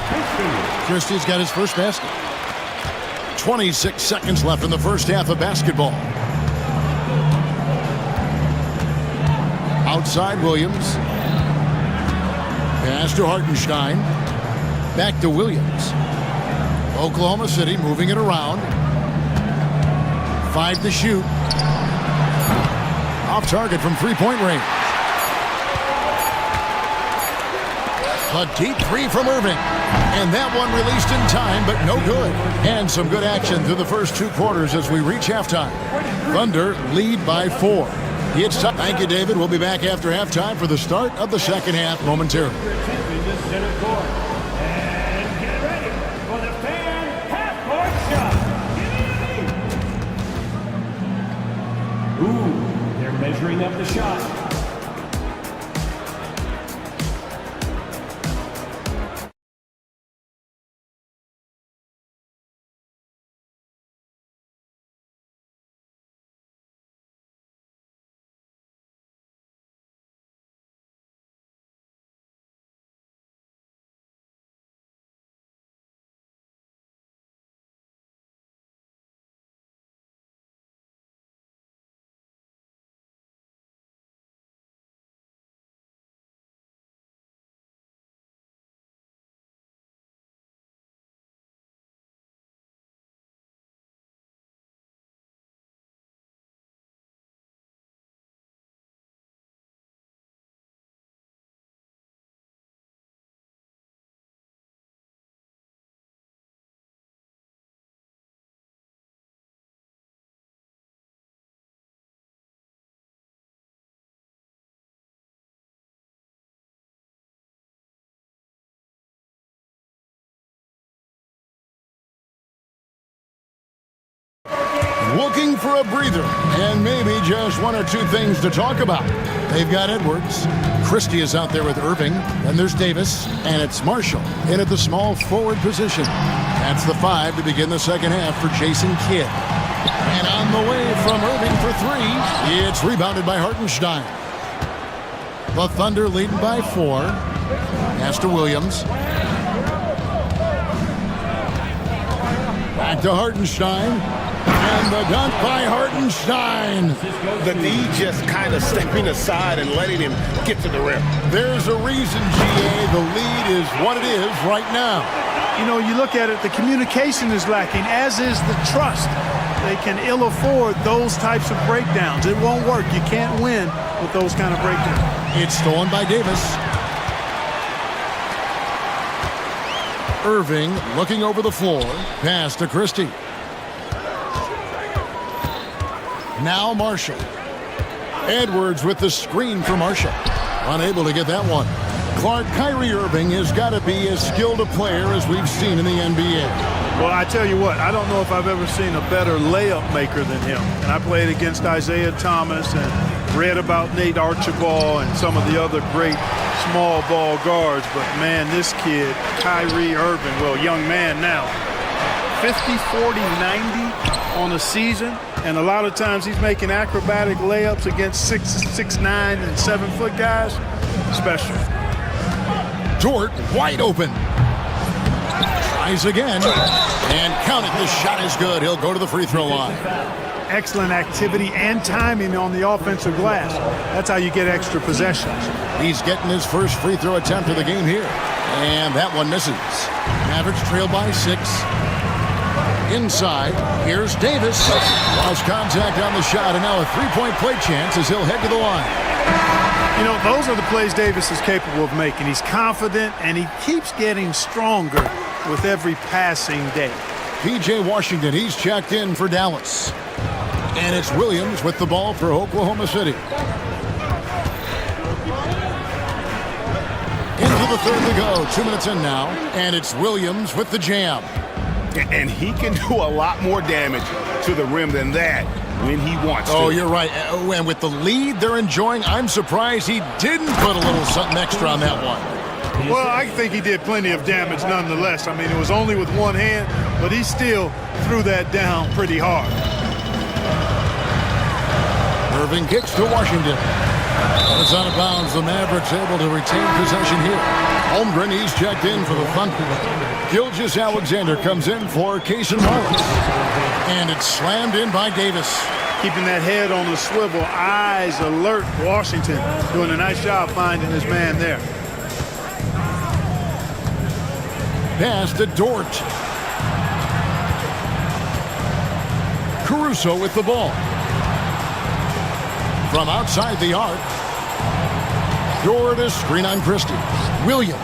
Christie's got his first basket. 26 seconds left in the first half of basketball. Outside Williams. Pass to Hartenstein. Back to Williams. Oklahoma City moving it around. 5 to shoot. Off target from three-point range. A deep 3 from Irving. And that one released in time, but no good. And some good action through the first 2 quarters as we reach halftime. Thunder lead by 4. It's time. Thank you, David. We'll be back after halftime for the start of the second half momentarily. Ooh, they're measuring up the shot. Looking for a breather and maybe just 1 or 2 things to talk about. They've got Edwards. Christie is out there with Irving. Then there's Davis. And it's Marshall in at the small forward position. That's the 5 to begin the second half for Jason Kidd. And on the way from Irving for 3, it's rebounded by Hartenstein. The Thunder leading by 4. Pass to Williams. Back to Hartenstein. And the dunk by Hartenstein. The D just kind of stepping aside and letting him get to the rim. There's a reason, GA, the lead is what it is right now. You know, you look at it, the communication is lacking, as is the trust. They can ill afford those types of breakdowns. It won't work. You can't win with those kind of breakdowns. It's stolen by Davis. Irving looking over the floor. Pass to Christie. Now Marshall. Edwards with the screen for Marshall. Unable to get that one. Clark, Kyrie Irving has got to be as skilled a player as we've seen in the NBA. Well, I tell you what, I don't know if I've ever seen a better layup maker than him. And I played against Isaiah Thomas and read about Nate Archibald and some of the other great small ball guards. But, man, this kid, Kyrie Irving, well, young man now, 50, 40, 90 on a season. And a lot of times he's making acrobatic layups against 6'9" and 7-foot guys. Special. Dort wide open. Tries again. And count it. The shot is good. He'll go to the free throw line. Excellent activity and timing on the offensive glass. That's how you get extra possessions. He's getting his first free throw attempt of the game here. And that one misses. Mavericks trail by 6. Inside, here's Davis. Lost contact on the shot, and now a three-point play chance as he'll head to the line. You know, those are the plays Davis is capable of making. He's confident, and he keeps getting stronger with every passing day. P.J. Washington, he's checked in for Dallas. And it's Williams with the ball for Oklahoma City. Into the third to go. 2 minutes in now. And it's Williams with the jam. And he can do a lot more damage to the rim than that when he wants to. Oh, you're right. And with the lead they're enjoying, I'm surprised he didn't put a little something extra on that one. Well, I think he did plenty of damage nonetheless. I mean, it was only with one hand, but he still threw that down pretty hard. Irving kicks to Washington. It's out of bounds. The Mavericks able to retain possession here. Holmgren, he's checked in for the Thunder. Gilgeous-Alexander comes in for Kaysen Wallace. And it's slammed in by Davis. Keeping that head on the swivel, eyes alert. Washington doing a nice job finding his man there. Pass to Dort. Caruso with the ball. From outside the arc. Dort is screen on Christie. Williams.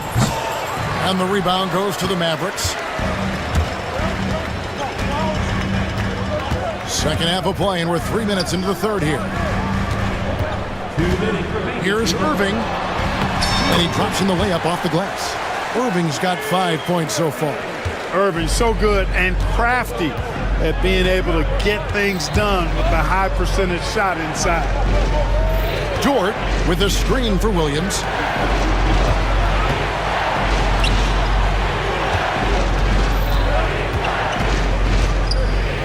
And the rebound goes to the Mavericks. Second half of play, and we're 3 minutes into the third here. Here's Irving. And he drops in the layup off the glass. Irving's got 5 points so far. Irving's so good and crafty at being able to get things done with the high percentage shot inside. Dort with a screen for Williams.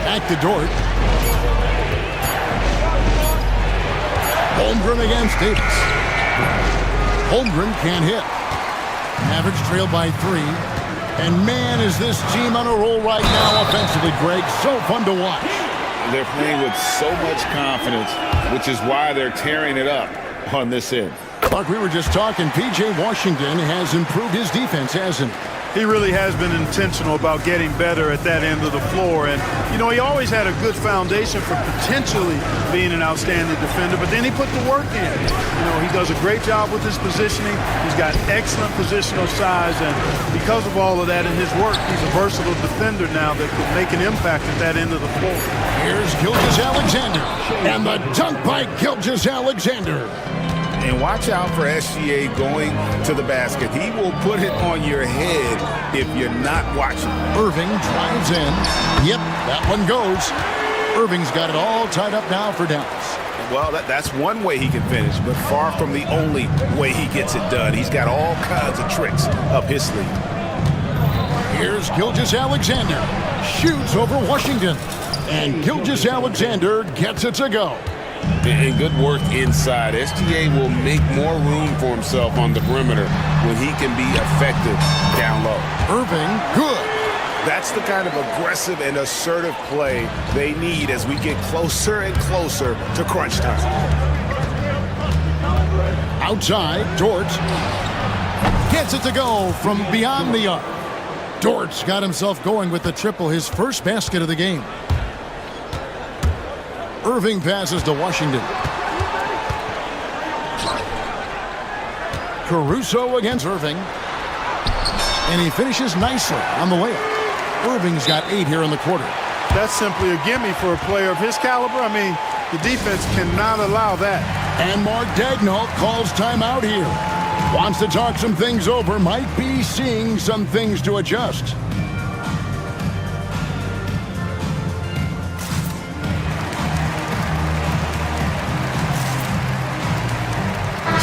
Back to Dort. Holmgren against Davis. Holmgren can't hit. Mavericks trail by 3. And man, is this team on a roll right now offensively, Greg. So fun to watch. They're playing with so much confidence, which is why they're tearing it up on this end. Like we were just talking, P.J. Washington has improved his defense, hasn't he? He really has been intentional about getting better at that end of the floor. And, you know, he always had a good foundation for potentially being an outstanding defender, but then he put the work in. You know, he does a great job with his positioning. He's got excellent positional size, and because of all of that in his work, he's a versatile defender now that can make an impact at that end of the floor. Here's Gilgeous-Alexander, and the dunk by Gilgeous-Alexander. And watch out for SGA going to the basket. He will put it on your head if you're not watching. Irving drives in. Yep, that one goes. Irving's got it all tied up now for Dallas. Well, that's one way he can finish, but far from the only way he gets it done. He's got all kinds of tricks up his sleeve. Here's Gilgeous-Alexander. Shoots over Washington. And Gilgeous-Alexander gets it to go. And good work inside. SGA will make more room for himself on the perimeter when he can be effective down low. Irving, good. That's the kind of aggressive and assertive play they need as we get closer and closer to crunch time. Outside, Dort gets it to go from beyond the arc. Dort's got himself going with the triple, his first basket of the game. Irving passes to Washington. Caruso against Irving. And he finishes nicely on the layup. Irving's got 8 here in the quarter. That's simply a gimme for a player of his caliber. I mean, the defense cannot allow that. And Mark Daigneault calls timeout here. Wants to talk some things over. Might be seeing some things to adjust.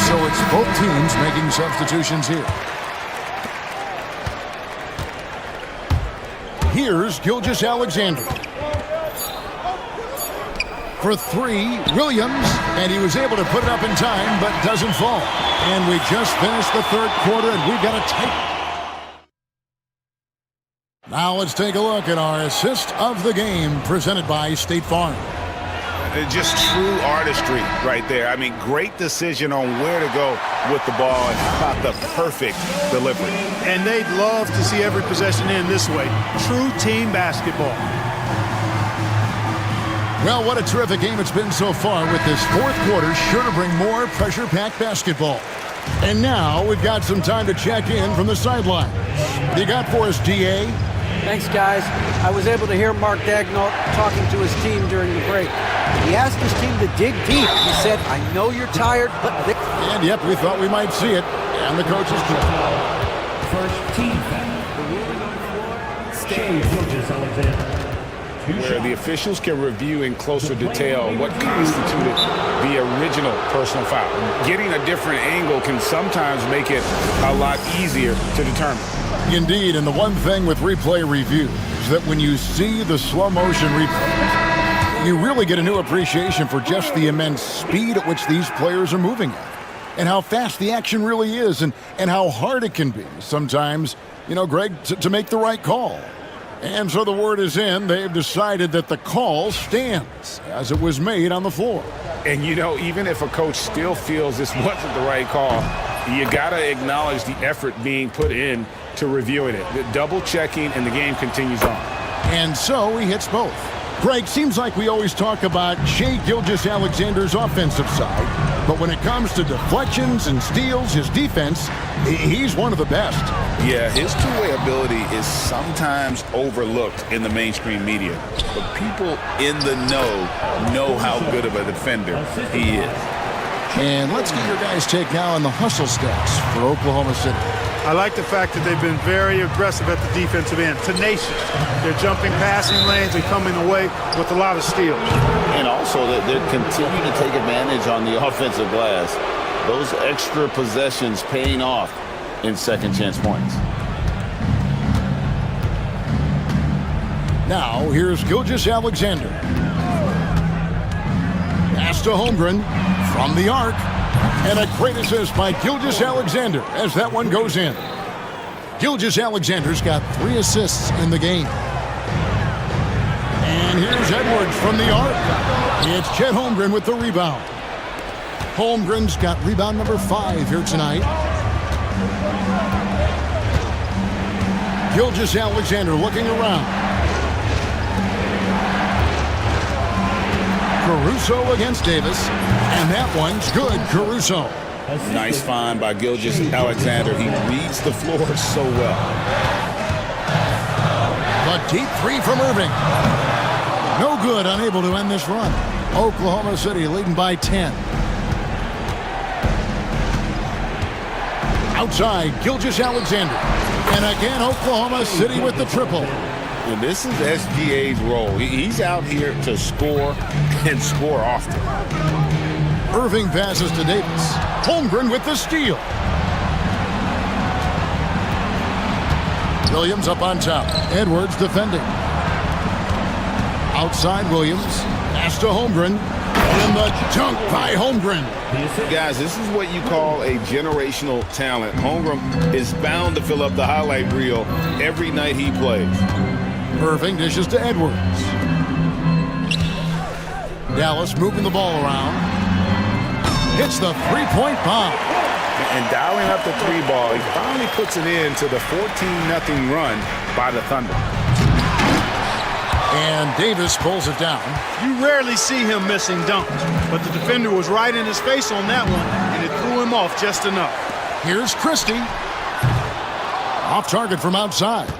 So it's both teams making substitutions here. Here's Gilgeous-Alexander. for three, Williams, and he was able to put it up in time, but doesn't fall. And we just finished the third quarter, and we've got a tight. Now let's take a look at our assist of the game presented by State Farm. Just true artistry right there. I mean, great decision on where to go with the ball and how about the perfect delivery. And they'd love to see every possession end this way. True team basketball. Well, what a terrific game it's been so far with this fourth quarter, sure to bring more pressure-packed basketball. And now we've got some time to check in from the sidelines. What do you got for us, DA? Thanks, guys. I was able to hear Mark Daigneault talking to his team during the break. He asked his team to dig deep. He said, I know you're tired, but... And, yep, we thought we might see it. And the coach is good. First team foul. The ruling on the floor, stay Gilgeous-Alexander. Where the officials can review in closer detail what constituted the original personal foul. Getting a different angle can sometimes make it a lot easier to determine. Indeed, and the one thing with replay review is that when you see the slow motion replay, you really get a new appreciation for just the immense speed at which these players are moving at, and how fast the action really is, and how hard it can be sometimes, you know, Greg, to make the right call. And so the word is in, they've decided that the call stands as it was made on the floor. And, you know, even if a coach still feels this wasn't the right call, you got to acknowledge the effort being put in to reviewing it. The double checking, and the game continues on. And so he hits both. Greg, seems like we always talk about Shai Gilgeous-Alexander's offensive side, but when it comes to deflections and steals, his defense, he's one of the best. Yeah, his two-way ability is sometimes overlooked in the mainstream media, but people in the know how good of a defender he is. And let's get your guys' take now on the hustle stats for Oklahoma City. I like the fact that they've been very aggressive at the defensive end, tenacious. They're jumping passing lanes and coming away with a lot of steals. And also that they're continuing to take advantage on the offensive glass. Those extra possessions paying off in second chance points. Now, here's Gilgeous-Alexander. Pass to Holmgren from the arc. And a great assist by Gilgeous-Alexander as that one goes in. Gilgeous-Alexander's got 3 assists in the game. And here's Edwards from the arc. It's Chet Holmgren with the rebound. Holmgren's got rebound number 5 here tonight. Gilgeous-Alexander looking around. Caruso against Davis, and that one's good, Caruso. Nice find by Gilgeous-Alexander. He reads the floor so well. The deep 3 from Irving. No good, unable to end this run. Oklahoma City leading by 10. Outside, Gilgeous-Alexander. And again, Oklahoma City with the triple. And this is SGA's role. He's out here to score and score often. Irving passes to Davis. Holmgren with the steal. Williams up on top. Edwards defending. Outside Williams. Pass to Holmgren. And the dunk by Holmgren. Guys, this is what you call a generational talent. Holmgren is bound to fill up the highlight reel every night he plays. Irving dishes to Edwards. Dallas moving the ball around. Hits the three-point bomb. And dialing up the 3 ball, he finally puts it into the 14-0 run by the Thunder. And Davis pulls it down. You rarely see him missing dunks, but the defender was right in his face on that one, and it threw him off just enough. Here's Christie. Off target from outside.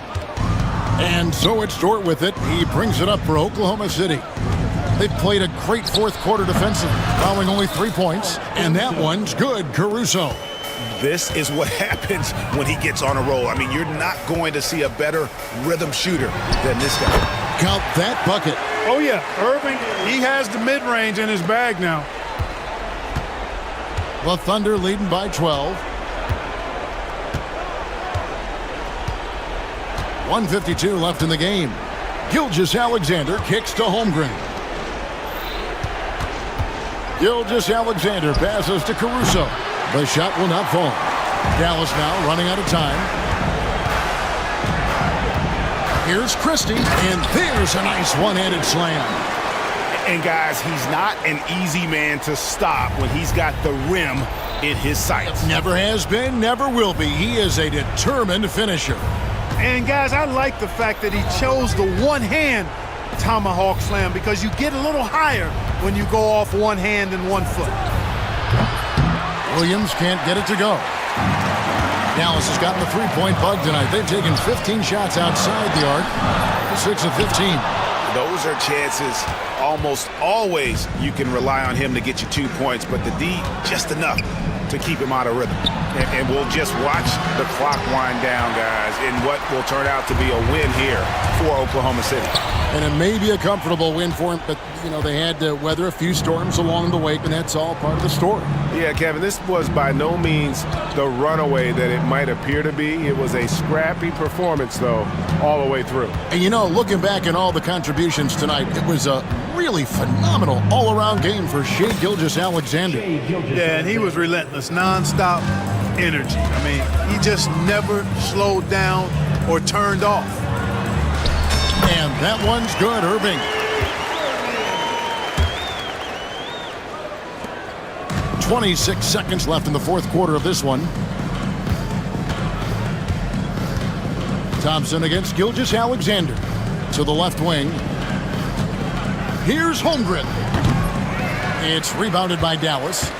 And so it's Dort with it. He brings it up for Oklahoma City. They've played a great fourth quarter defensively, allowing only 3 points. And that one's good, Caruso. This is what happens when he gets on a roll. I mean, you're not going to see a better rhythm shooter than this guy. Count that bucket. Oh, yeah. Irving, he has the mid-range in his bag now. The Thunder leading by 12. 1:52 left in the game. Gilgeous-Alexander kicks to Holmgren. Gilgeous-Alexander passes to Caruso. The shot will not fall. Dallas now running out of time. Here's Christie, and there's a nice one-handed slam. And guys, he's not an easy man to stop when he's got the rim in his sights. Never has been, never will be. He is a determined finisher. And guys, I like the fact that he chose the one-hand tomahawk slam because you get a little higher when you go off one hand and 1 foot. Williams can't get it to go. Dallas has gotten the three-point bug tonight. They've taken 15 shots outside the arc, 6 of 15. Those are chances almost always you can rely on him to get you 2 points, but the D just enough to keep him out of rhythm. And we'll just watch the clock wind down, guys, in what will turn out to be a win here for Oklahoma City. And it may be a comfortable win for him, but, you know, they had to weather a few storms along the way, and that's all part of the story. Yeah, Kevin, this was by no means the runaway that it might appear to be. It was a scrappy performance, though, all the way through. And, you know, looking back at all the contributions tonight, it was a really phenomenal all-around game for Shai Gilgeous-Alexander. Yeah, and he was relentless, nonstop energy. I mean, he just never slowed down or turned off. And that one's good, Irving. .26 seconds left in the fourth quarter of this one. Thompson against Gilgeous-Alexander to the left wing. Here's Holmgren. It's rebounded by Dallas.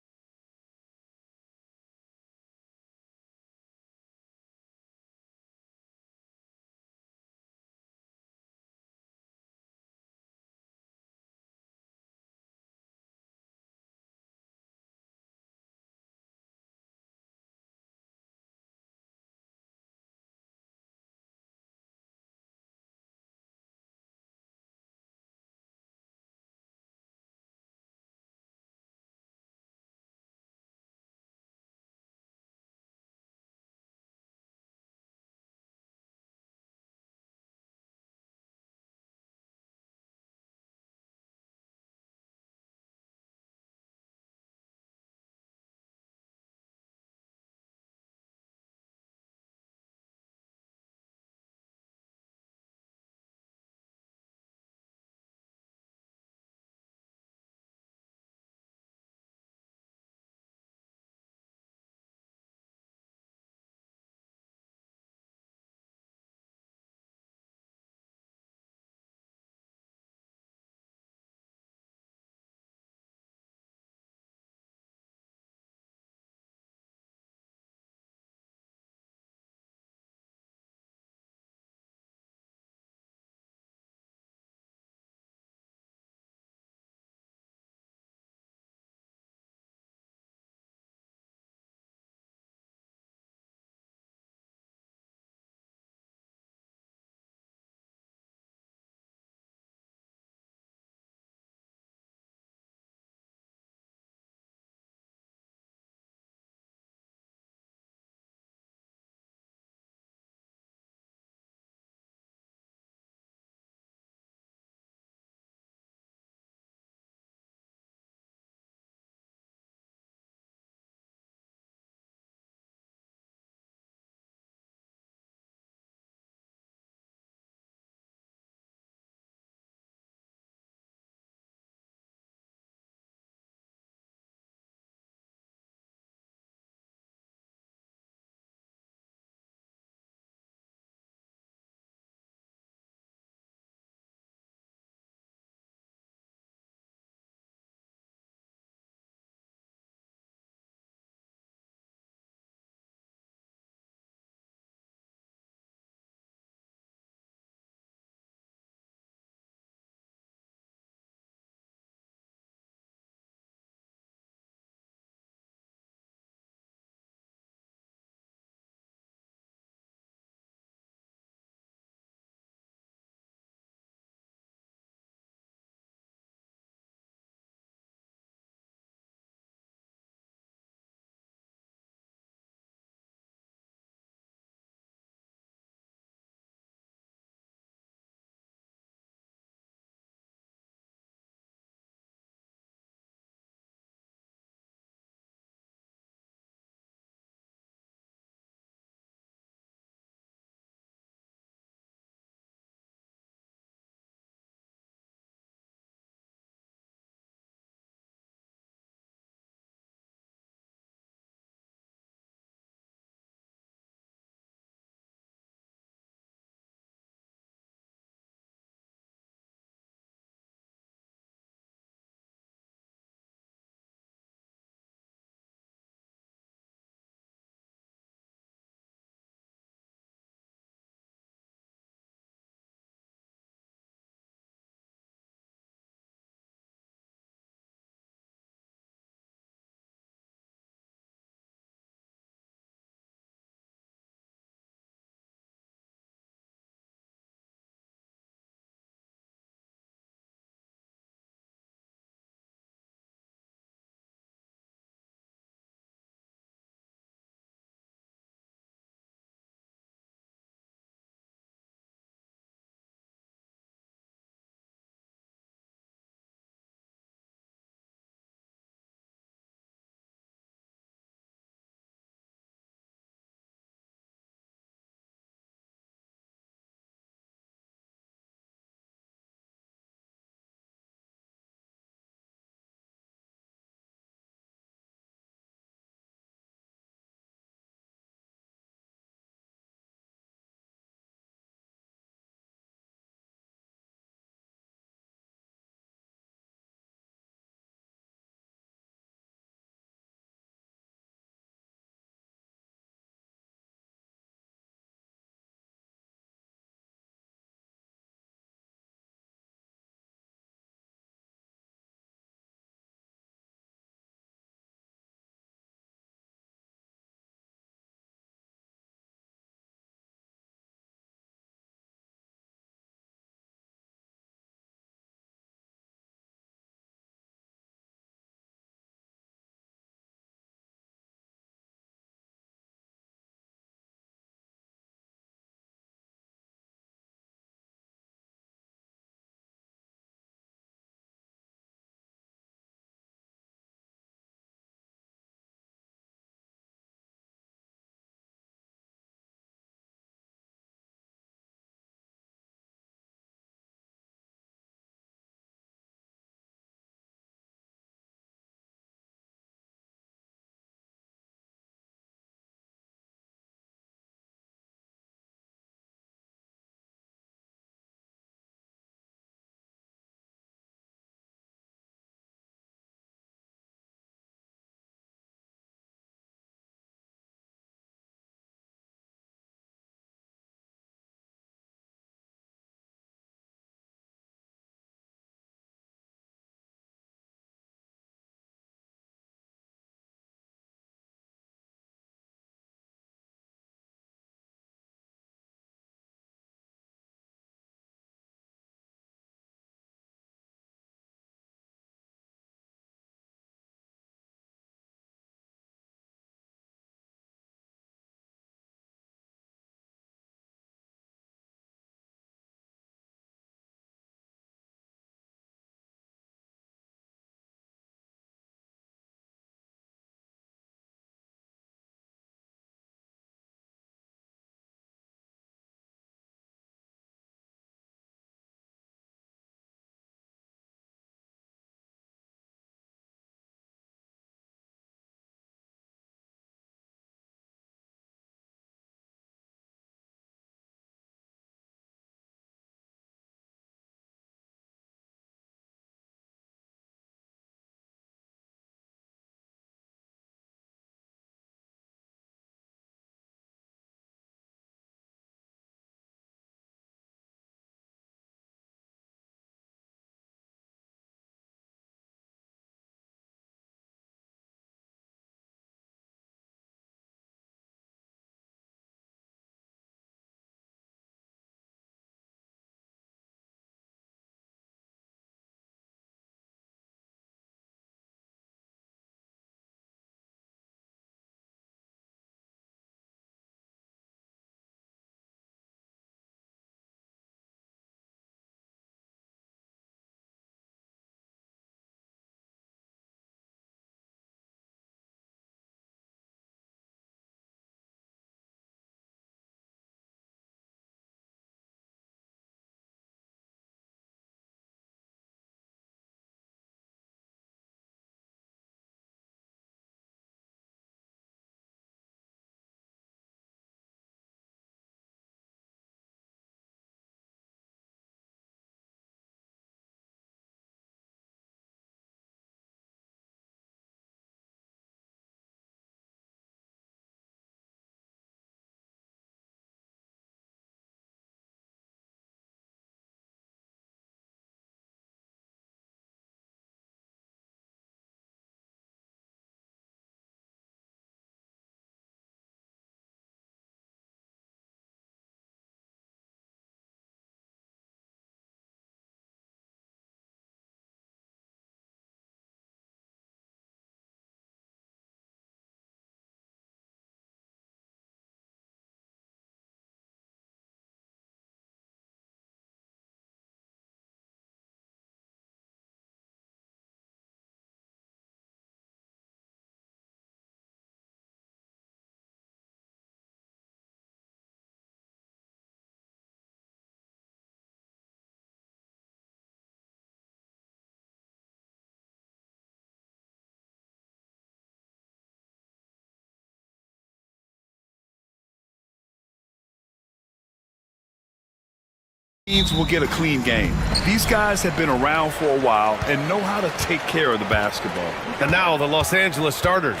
teams will get a clean game. These guys have been around for a while and know how to take care of the basketball. And now the Los Angeles starters.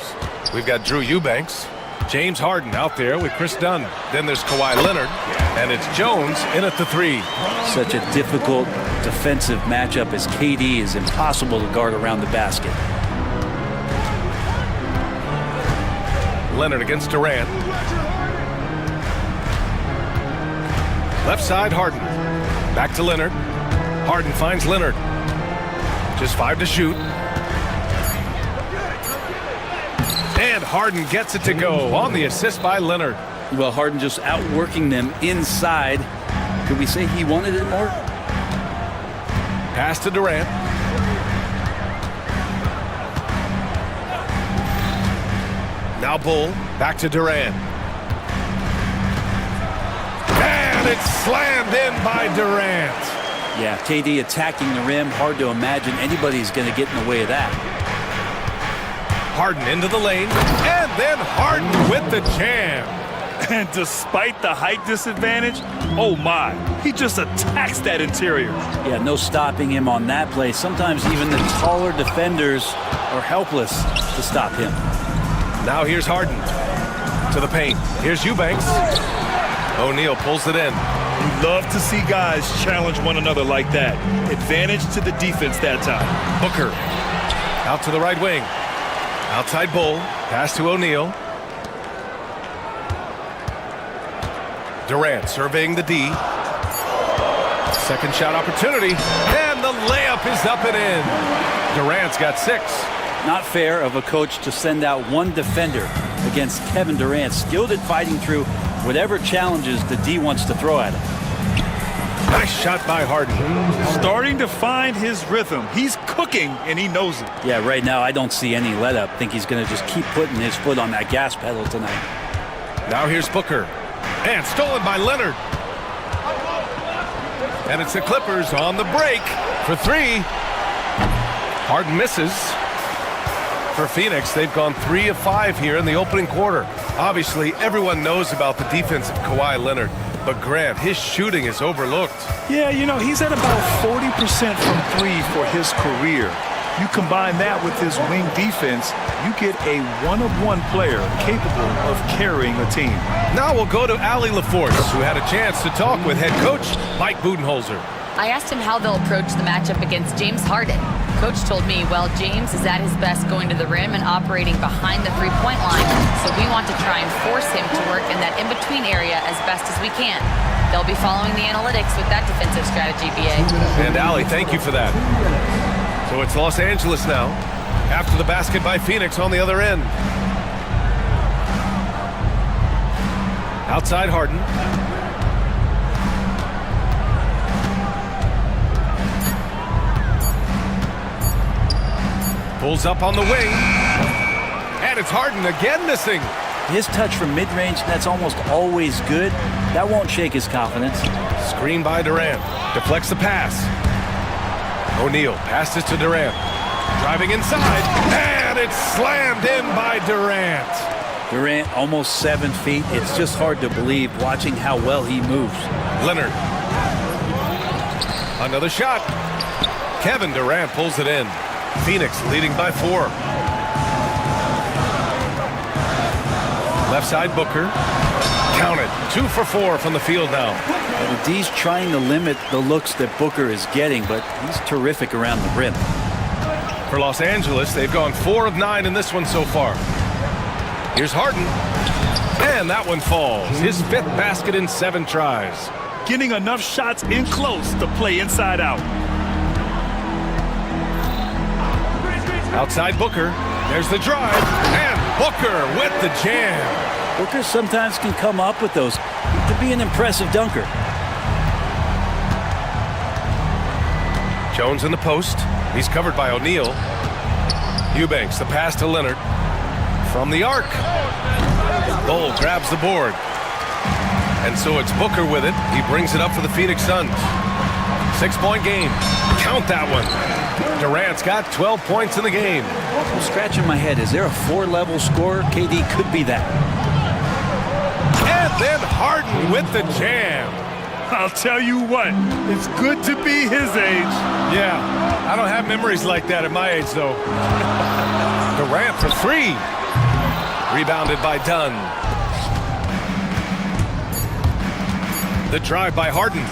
We've got Drew Eubanks, James Harden out there with Chris Dunn. Then there's Kawhi Leonard, and it's Jones in at the 3. Such a difficult defensive matchup as KD is impossible to guard around the basket. Leonard against Durant. Left side, Harden. Back to Leonard. Harden finds Leonard. Just 5 to shoot. And Harden gets it to go on the assist by Leonard. Well, Harden just outworking them inside. Could we say he wanted it more? Pass to Durant. Now Bull, back to Durant. And it's slammed in by Durant. Yeah, KD attacking the rim. Hard to imagine anybody's going to get in the way of that. Harden into the lane, and then Harden with the jam. And despite the height disadvantage, oh my, he just attacks that interior. Yeah, no stopping him on that play. Sometimes even the taller defenders are helpless to stop him. Now here's Harden to the paint. Here's Eubanks. O'Neal pulls it in. You love to see guys challenge one another like that. Advantage to the defense that time. Booker out to the right wing. Outside Bull. Pass to O'Neal. Durant surveying the D. Second shot opportunity. And the layup is up and in. Durant's got 6. Not fair of a coach to send out one defender against Kevin Durant, skilled at fighting through whatever challenges the D wants to throw at him. Nice shot by Harden. Starting to find his rhythm. He's cooking, and he knows it. Yeah, right now I don't see any let up. I think he's going to just keep putting his foot on that gas pedal tonight. Now here's Booker. And stolen by Leonard. And it's the Clippers on the break for 3. Harden misses. For Phoenix, they've gone 3 of 5 here in the opening quarter. Obviously, everyone knows about the defense of Kawhi Leonard, but Grant, his shooting is overlooked. Yeah, you know, he's at about 40% from 3 for his career. You combine that with his wing defense, you get a one-of-one player capable of carrying a team. Now we'll go to Allie LaForce, who had a chance to talk with head coach Mike Budenholzer. I asked him how they'll approach the matchup against James Harden. Coach told me, well, James is at his best going to the rim and operating behind the three-point line, so we want to try and force him to work in that in-between area as best as we can. They'll be following the analytics with that defensive strategy, BA. And Allie, thank you for that. So it's Los Angeles now, after the basket by Phoenix on the other end. Outside Harden. Pulls up on the wing. And it's Harden again missing. His touch from mid-range, that's almost always good. That won't shake his confidence. Screen by Durant. Deflects the pass. O'Neal passes to Durant. Driving inside. And it's slammed in by Durant. Durant almost 7 feet. It's just hard to believe watching how well he moves. Leonard. Another shot. Kevin Durant pulls it in. Phoenix leading by 4. Left side Booker. Counted. 2 for 4 from the field now. The D's trying to limit the looks that Booker is getting, but he's terrific around the rim. For Los Angeles, they've gone 4 of 9 in this one so far. Here's Harden. And that one falls. His 5th basket in 7 tries. Getting enough shots in close to play inside out. Outside Booker. There's the drive. And Booker with the jam. Booker sometimes can come up with those. He could be an impressive dunker. Jones in the post. He's covered by O'Neal. Eubanks, the pass to Leonard. From the arc. Bull grabs the board. And so it's Booker with it. He brings it up for the Phoenix Suns. 6-point game. Count that one. Durant's got 12 points in the game. I'm scratching my head. Is there a 4-level scorer? KD could be that. And then Harden with the jam. I'll tell you what, it's good to be his age. Yeah, I don't have memories like that at my age, though. Durant for three. Rebounded by Dunn. The drive by Harden.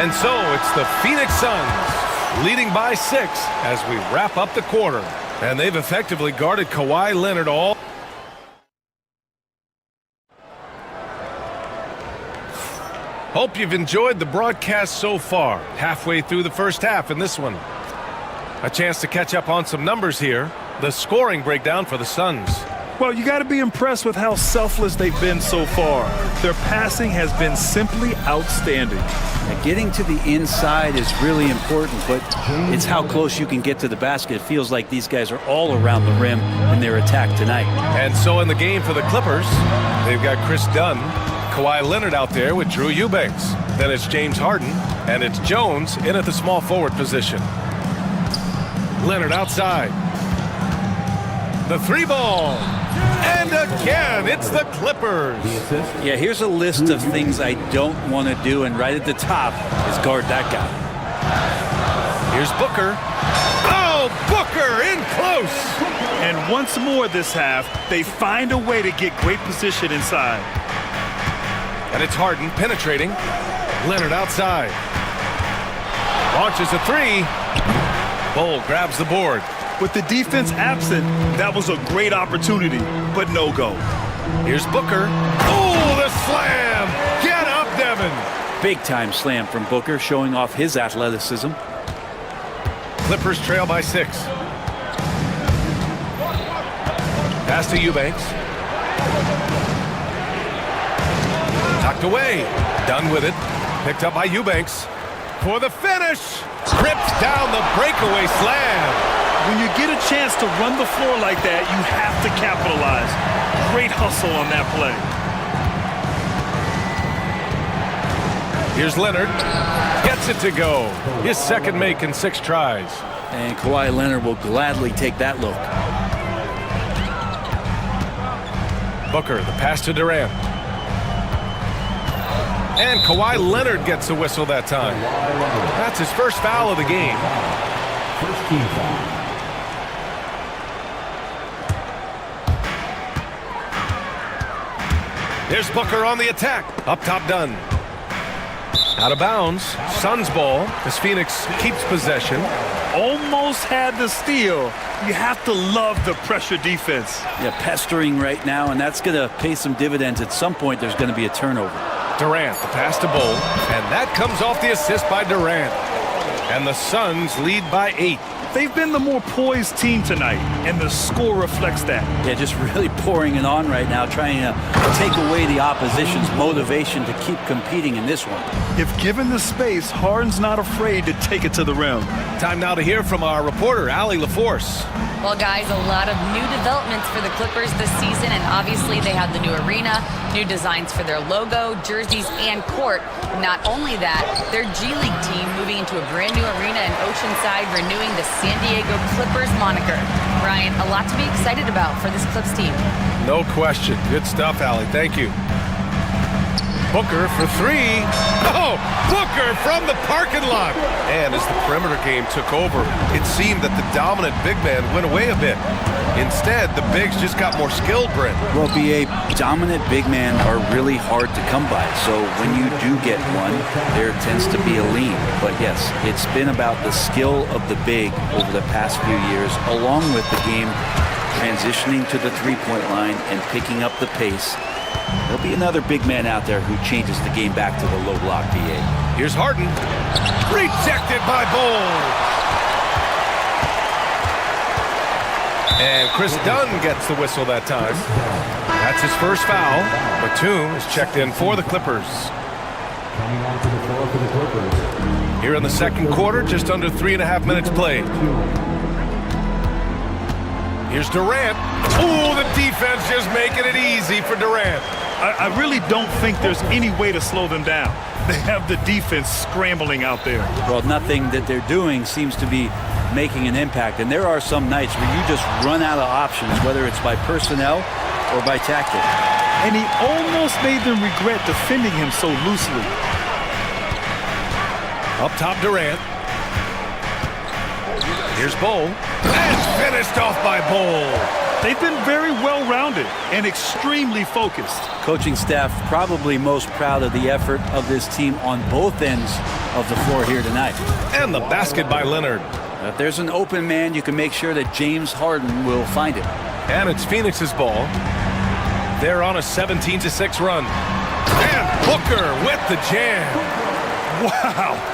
And so it's the Phoenix Suns leading by 6 as we wrap up the quarter. And they've effectively guarded Kawhi Leonard all. Hope you've enjoyed the broadcast so far. Halfway through the first half in this one. A chance to catch up on some numbers here. The scoring breakdown for the Suns. Well, you got to be impressed with how selfless they've been so far. Their passing has been simply outstanding. And getting to the inside is really important, but it's how close you can get to the basket. It feels like these guys are all around the rim in their attack tonight. And so in the game for the Clippers, they've got Chris Dunn, Kawhi Leonard out there with Drew Eubanks. Then it's James Harden, and it's Jones in at the small forward position. Leonard outside. The three ball. And again, it's the Clippers. Yeah, here's a list of things I don't want to do, and right at the top is guard that guy. Here's Booker. Oh, Booker in close. And once more this half, they find a way to get great position inside. And it's Harden penetrating. Leonard outside. Launches a three. Bull grabs the board. With the defense absent, that was a great opportunity, but no go. Here's Booker. Oh, the slam! Get up, Devin! Big time slam from Booker, showing off his athleticism. Clippers trail by 6. Pass to Eubanks. Tucked away. Done with it. Picked up by Eubanks. For the finish! Rips down the breakaway slam. When you get a chance to run the floor like that, you have to capitalize. Great hustle on that play. Here's Leonard. Gets it to go. His second make in 6 tries. And Kawhi Leonard will gladly take that look. Booker, the pass to Durant. And Kawhi Leonard gets a whistle that time. That's his first foul of the game. First team foul. Here's Booker on the attack. Up top, Dunn. Out of bounds. Suns ball as Phoenix keeps possession. Almost had the steal. You have to love the pressure defense. Yeah, pestering right now, and that's going to pay some dividends. At some point, there's going to be a turnover. Durant, the pass to Bull. And that comes off the assist by Durant. And the Suns lead by 8. They've been the more poised team tonight, and the score reflects that. Yeah, just really pouring it on right now, trying to take away the opposition's motivation to keep competing in this one. If given the space, Harden's not afraid to take it to the rim. Time now to hear from our reporter, Allie LaForce. Well, guys, a lot of new developments for the Clippers this season, and obviously they have the new arena, new designs for their logo, jerseys, and court. Not only that, their G League team moving into a brand new arena in Oceanside, renewing the San Diego Clippers moniker. Brian, a lot to be excited about for this Clips team. No question. Good stuff, Allie. Thank you. Booker for 3. Oh, Booker from the parking lot. And as the perimeter game took over, it seemed that the dominant big man went away a bit. Instead, the bigs just got more skilled, Brent. Well, BA, dominant big men are really hard to come by. So when you do get one, there tends to be a lean. But yes, it's been about the skill of the big over the past few years, along with the game transitioning to the three-point line and picking up the pace. There'll be another big man out there who changes the game back to the low block, BA. Here's Harden. Rejected by Bull. And Chris Dunn gets the whistle that time. That's his first foul. Batum is checked in for the Clippers. Coming onto the floor for the Clippers. Here in the second quarter, just under 3.5 minutes played. Here's Durant. Oh, the defense just making it easy for Durant. I really don't think there's any way to slow them down. They have the defense scrambling out there. Well, nothing that they're doing seems to be making an impact. And there are some nights where you just run out of options, whether it's by personnel or by tactic. and he almost made them regret defending him so loosely. Up top, Durant. Here's Bowl. And finished off by Bowl. They've been very well-rounded and extremely focused. Coaching staff probably most proud of the effort of this team on both ends of the floor here tonight. And the basket by Leonard. If there's an open man, you can make sure that James Harden will find it. And it's Phoenix's ball. They're on a 17-6 run. And Booker with the jam. Wow.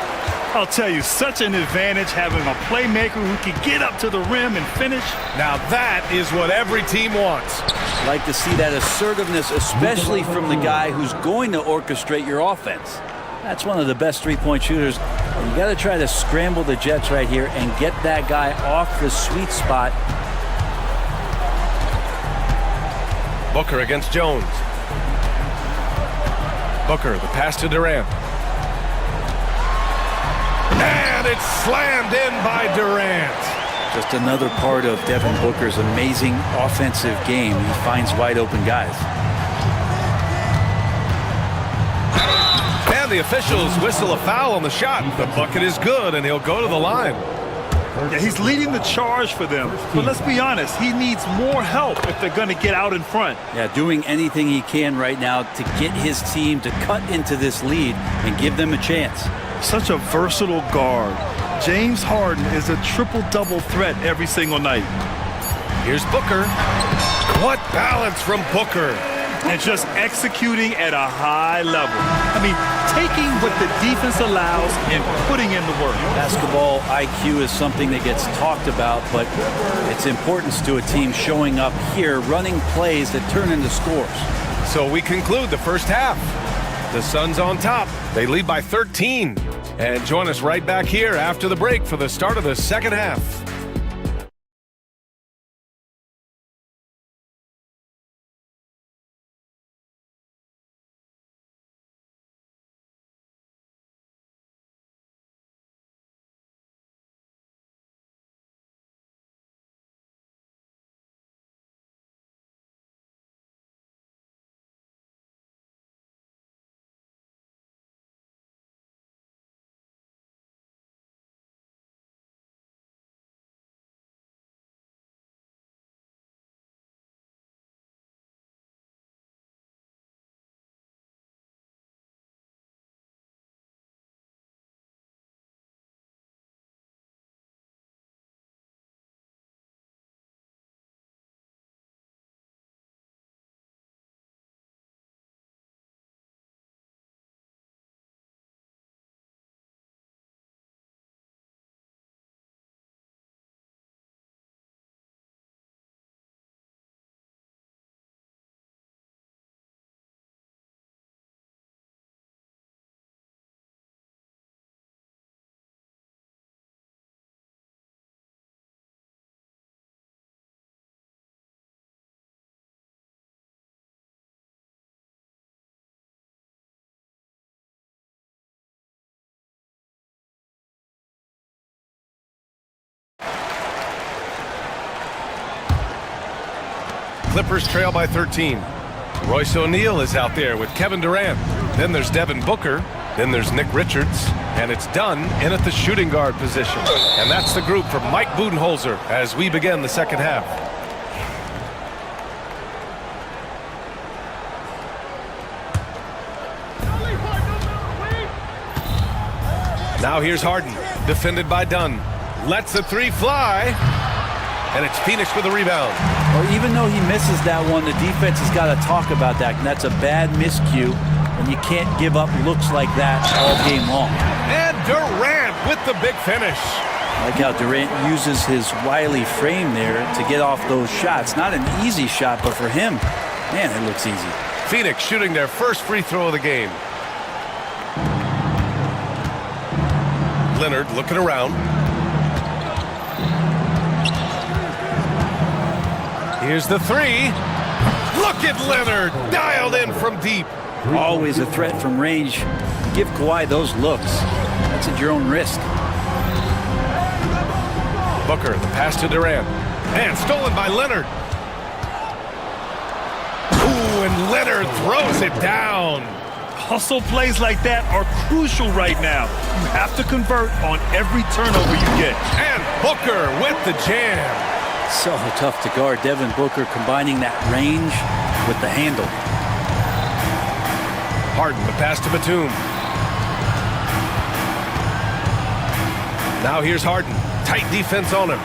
I'll tell you, such an advantage having a playmaker who can get up to the rim and finish. Now that is what every team wants. Like to see that assertiveness, especially from the guy who's going to orchestrate your offense. That's one of the best three-point shooters. You got to try to scramble the Jets right here and get that guy off the sweet spot. Booker against Jones. Booker, the pass to Durant. And it's slammed in by Durant. Just another part of Devin Booker's amazing offensive game. He finds wide open guys. And the officials whistle a foul on the shot. The bucket is good, and he'll go to the line. Yeah, he's leading the charge for them. But let's be honest, he needs more help if they're going to get out in front. Yeah, doing anything he can right now to get his team to cut into this lead and give them a chance. Such a versatile guard. James Harden is a triple-double threat every single night. Here's Booker. What balance from Booker. And just executing at a high level. I mean, taking what the defense allows and putting in the work. Basketball IQ is something that gets talked about, but its importance to a team showing up here, running plays that turn into scores. So we conclude the first half. The Suns on top. They lead by 13. And join us right back here after the break for the start of the second half. Clippers trail by 13. Royce O'Neal is out there with Kevin Durant. Then there's Devin Booker. Then there's Nick Richards. And it's done in at the shooting guard position. And that's the group for Mike Budenholzer as we begin the second half. Now here's Harden, defended by Dunn. Lets the three fly. And it's Phoenix with a rebound. Or even though he misses that one, the defense has got to talk about that. And that's a bad miscue. And you can't give up looks like that all game long. And Durant with the big finish. I like how Durant uses his wily frame there to get off those shots. Not an easy shot, but for him, man, it looks easy. Phoenix shooting their first free throw of the game. Leonard looking around. Here's the three. Look at Leonard, dialed in from deep. Always a threat from range. Give Kawhi those looks. That's at your own risk. Booker, the pass to Durant. And stolen by Leonard. Ooh, and Leonard throws it down. Hustle plays like that are crucial right now. You have to convert on every turnover you get. And Booker with the jam. So tough to guard. Devin Booker combining that range with the handle. Harden, the pass to Batum. Now here's Harden. Tight defense on him.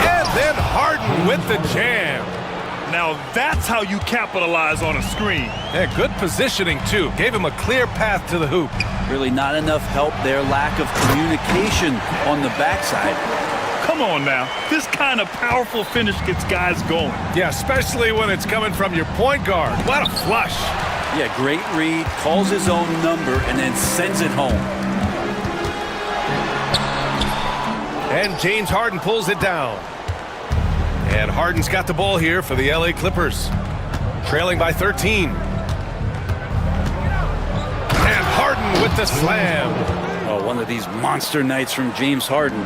And then Harden with the jam. Now that's how you capitalize on a screen. Yeah, good positioning, too. Gave him a clear path to the hoop. Really not enough help there. Lack of communication on the backside. Come on now. This kind of powerful finish gets guys going. Yeah, especially when it's coming from your point guard. What a flush. Yeah, great read. Calls his own number and then sends it home. And James Harden pulls it down. And Harden's got the ball here for the LA Clippers. Trailing by 13. And Harden with the slam. Oh, one of these monster nights from James Harden.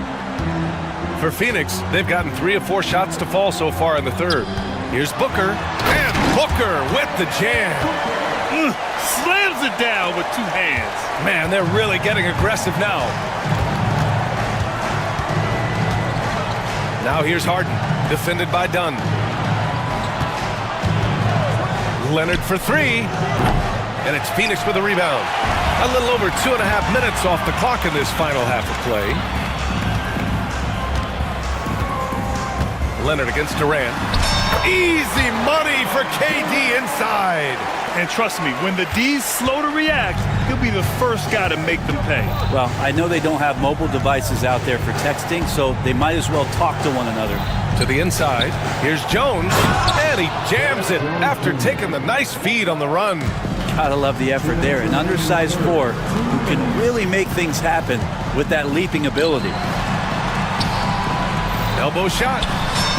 For Phoenix, they've gotten 3 of 4 shots to fall so far in the third. Here's Booker. And Booker with the jam. Slams it down with 2 hands. Man, they're really getting aggressive now. Now here's Harden. Defended by Dunn. Leonard for 3. And it's Phoenix with a rebound. A little over 2.5 minutes off the clock in this final half of play. Leonard against Durant. Easy money for KD inside. And trust me, when the D's slow to react, he'll be the first guy to make them pay. Well, I know they don't have mobile devices out there for texting, so they might as well talk to one another. To the inside, here's Jones, and he jams it after taking the nice feed on the run. Gotta love the effort there. An undersized 4 who can really make things happen with that leaping ability. Elbow shot.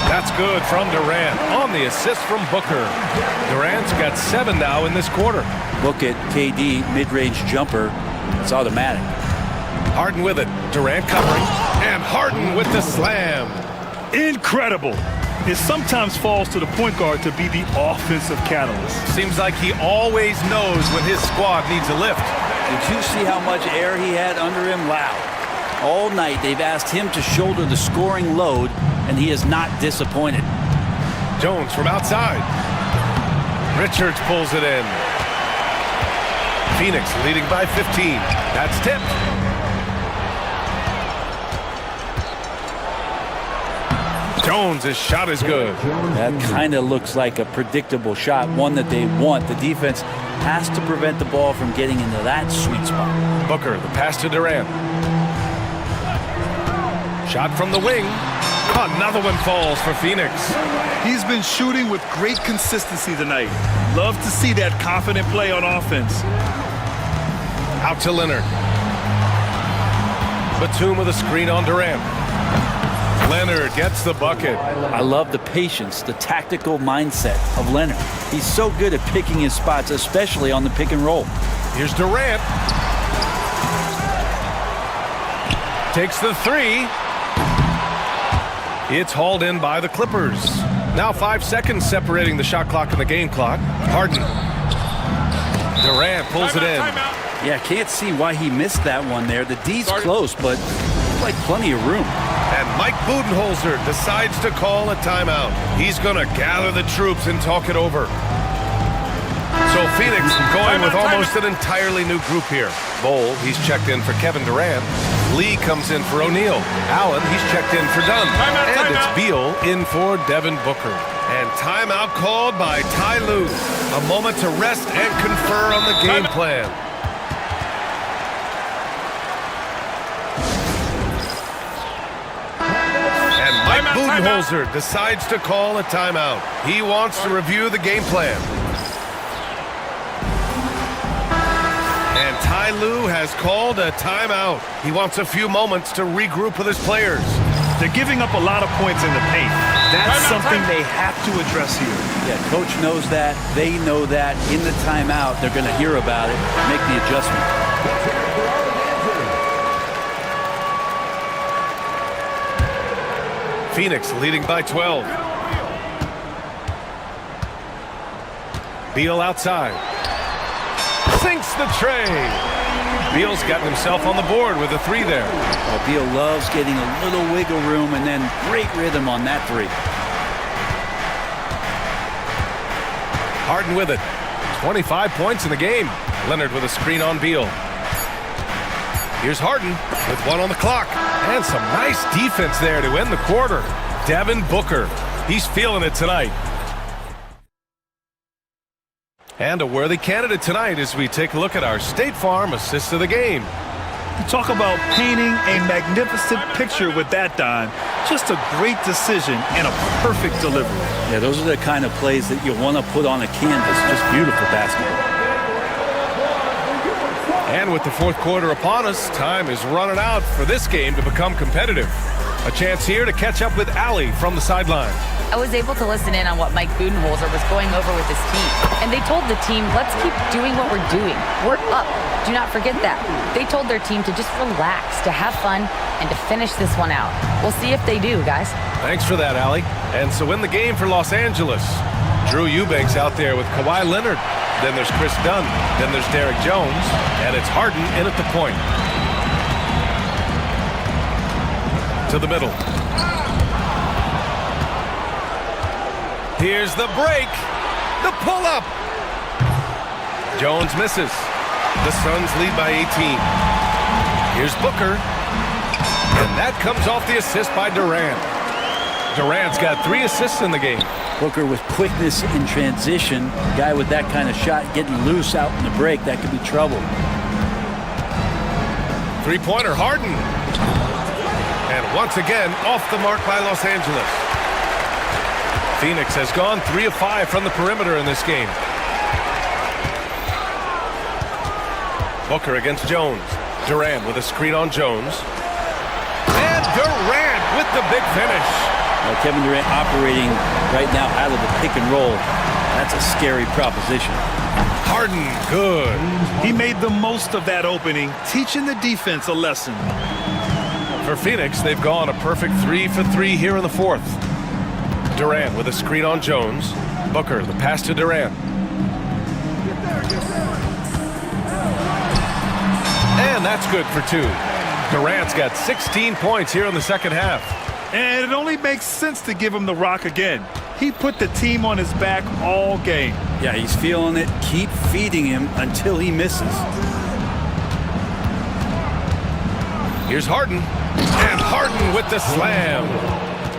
That's good from Durant on the assist from Booker. Durant's got 7 now in this quarter. Look at KD, mid-range jumper. It's automatic. Harden with it. Durant covering. And Harden with the slam. Incredible. It sometimes falls to the point guard to be the offensive catalyst. Seems like he always knows when his squad needs a lift. Did you see how much air he had under him? Wow. All night they've asked him to shoulder the scoring load, and he is not disappointed. Jones from outside. Richards pulls it in. Phoenix leading by 15. That's tipped. Jones' shot is good. That kind of looks like a predictable shot, one that they want. The defense has to prevent the ball from getting into that sweet spot. Booker, the pass to Durant. Shot from the wing. Another one falls for Phoenix. He's been shooting with great consistency tonight. Love to see that confident play on offense. Out to Leonard. Batum with a screen on Durant. Leonard gets the bucket. I love the patience, the tactical mindset of Leonard. He's so good at picking his spots, especially on the pick and roll. Here's Durant. Takes the 3. It's hauled in by the Clippers. Now 5 seconds separating the shot clock and the game clock. Harden. Durant pulls it in. Yeah, can't see why he missed that one there. The D's close, but like plenty of room. And Mike Budenholzer decides to call a timeout. He's going to gather the troops and talk it over. So Phoenix going with almost an entirely new group here. Bol, he's checked in for Kevin Durant. Lee comes in for O'Neal. Allen, he's checked in for Dunn. And it's Beal in for Devin Booker. And timeout called by Ty Lue. A moment to rest and confer on the game plan. And Mike Budenholzer decides to call a timeout. He wants to review the game plan. And Ty Lue has called a timeout. He wants a few moments to regroup with his players. They're giving up a lot of points in the paint. That's something they have to address here. Yeah, coach knows that. They know that. In the timeout, they're going to hear about it, make the adjustment. Phoenix leading by 12. Beal outside. Sinks the tray. Beal's gotten himself on the board with a three there. Well, Beal loves getting a little wiggle room and then great rhythm on that three. Harden with it. 25 points in the game. Leonard with a screen on Beal. Here's Harden with one on the clock. And some nice defense there to end the quarter. Devin Booker. He's feeling it tonight. And a worthy candidate tonight as we take a look at our State Farm assist of the game. You talk about painting a magnificent picture with that, Don. Just a great decision and a perfect delivery. Yeah, those are the kind of plays that you want to put on a canvas. Just beautiful basketball. And with the fourth quarter upon us, time is running out for this game to become competitive. A chance here to catch up with Allie from the sideline. I was able to listen in on what Mike Budenholzer was going over with his team. And they told the team, let's keep doing what we're doing. We're up. Do not forget that. They told their team to just relax, to have fun, and to finish this one out. We'll see if they do, guys. Thanks for that, Allie. And so in the game for Los Angeles, Drew Eubanks out there with Kawhi Leonard. Then there's Chris Dunn. Then there's Derek Jones. And it's Harden in at the point. To the middle. Here's the break. The pull-up. Jones misses. The Suns lead by 18. Here's Booker. And that comes off the assist by Durant. Durant's got 3 assists in the game. Booker with quickness in transition. Guy with that kind of shot getting loose out in the break. That could be trouble. Three-pointer Harden. And once again, off the mark by Los Angeles. Phoenix has gone 3 of 5 from the perimeter in this game. Booker against Jones. Durant with a screen on Jones. And Durant with the big finish. Well, Kevin Durant operating right now out of the pick and roll. That's a scary proposition. Harden, good. He made the most of that opening, teaching the defense a lesson. For Phoenix, they've gone a perfect 3 for 3 here in the fourth. Durant with a screen on Jones. Booker, the pass to Durant. And that's good for 2. Durant's got 16 points here in the second half. And it only makes sense to give him the rock again. He put the team on his back all game. Yeah, he's feeling it. Keep feeding him until he misses. Here's Harden. And Harden with the slam.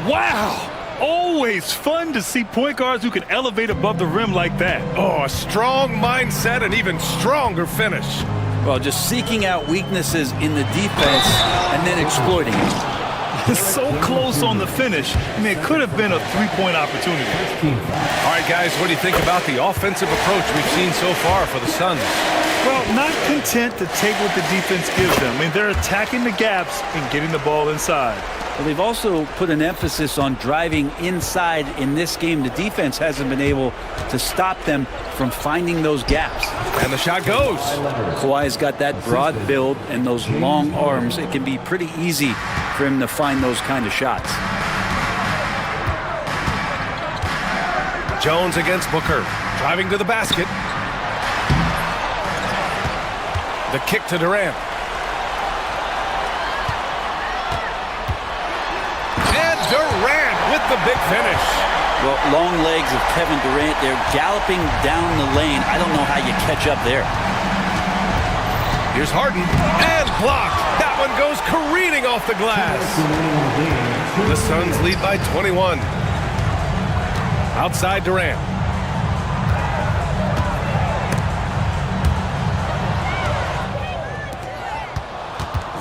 Wow! Always fun to see point guards who can elevate above the rim like that. Oh, a strong mindset and even stronger finish. Well, just seeking out weaknesses in the defense and then exploiting it. So close on the finish. I mean, it could have been a three-point opportunity. All right, guys, what do you think about the offensive approach we've seen so far for the Suns? Well, not content to take what the defense gives them. I mean, they're attacking the gaps and getting the ball inside. Well, they've also put an emphasis on driving inside in this game. The defense hasn't been able to stop them from finding those gaps. And the shot goes. Kawhi's got that broad build and those long arms. It can be pretty easy for him to find those kind of shots. Jones against Booker. Driving to the basket. The kick to Durant. And Durant with the big finish. Well, long legs of Kevin Durant. They're galloping down the lane. I don't know how you catch up there. Here's Harden. And blocked. That one goes careening off the glass. The Suns lead by 21. Outside Durant.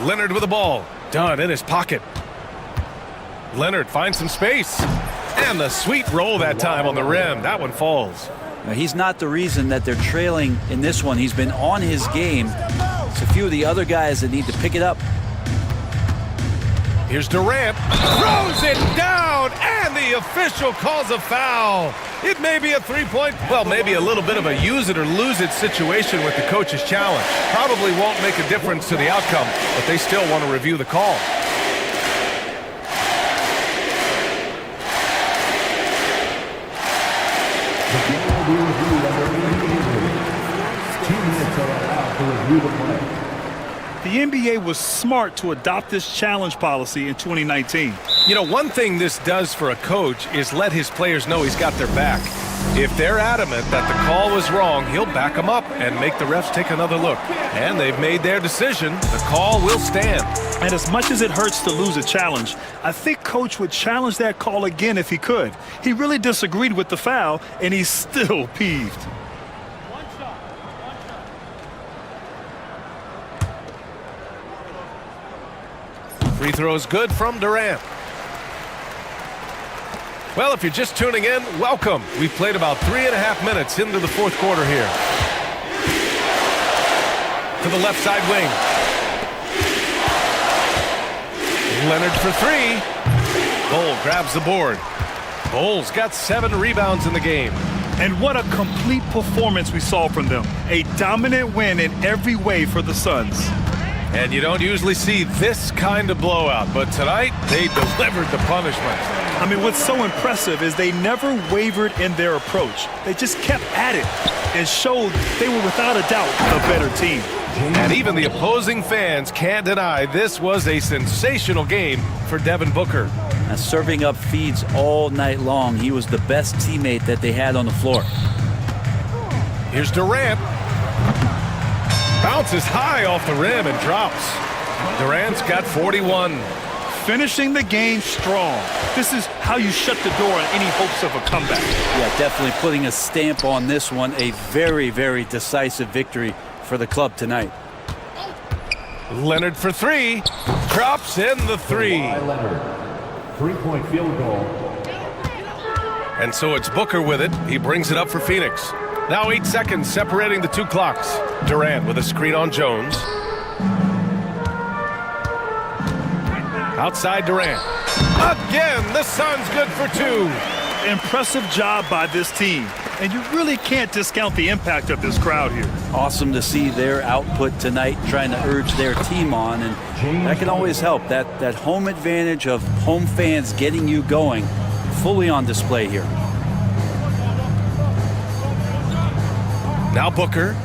Leonard with the ball. Dunn in his pocket. Leonard finds some space. And the sweet roll that time on the rim. That one falls. Now, he's not the reason that they're trailing in this one. He's been on his game. It's a few of the other guys that need to pick it up. Here's Durant. Throws it down. And the official calls a foul. It may be a three-point, well, maybe a little bit of a use-it-or-lose-it situation with the coach's challenge. Probably won't make a difference to the outcome, but they still want to review the call. to review the play. The NBA was smart to adopt this challenge policy in 2019. You know, one thing this does for a coach is let his players know he's got their back. If they're adamant that the call was wrong, he'll back them up and make the refs take another look. And they've made their decision. The call will stand. And as much as it hurts to lose a challenge, I think Coach would challenge that call again if he could. He really disagreed with the foul, and he's still peeved. Free throws good from Durant. Well, if you're just tuning in, welcome. We've played about 3.5 minutes into the fourth quarter here. To the left side wing. Leonard for three. Bol grabs the board. Bol's got 7 rebounds in the game. And what a complete performance we saw from them. A dominant win in every way for the Suns. And you don't usually see this kind of blowout, but tonight they delivered the punishment. I mean, what's so impressive is they never wavered in their approach. They just kept at it and showed they were without a doubt the better team. And even the opposing fans can't deny this was a sensational game for Devin Booker. Now, serving up feeds all night long, he was the best teammate that they had on the floor. Here's Durant. Bounces high off the rim and drops. Durant's got 41. Finishing the game strong. This is how you shut the door on any hopes of a comeback. Yeah, definitely putting a stamp on this one. A very, very decisive victory for the club tonight. Leonard for three. Drops in the three. Leonard. 3-point field goal. And so it's Booker with it. He brings it up for Phoenix. Now 8 seconds separating the two clocks. Durant with a screen on Jones. Outside Durant. Again, the Suns good for 2. Impressive job by this team. And you really can't discount the impact of this crowd here. Awesome to see their output tonight, trying to urge their team on, and that can always help. That home advantage of home fans getting you going, fully on display here. Now Booker.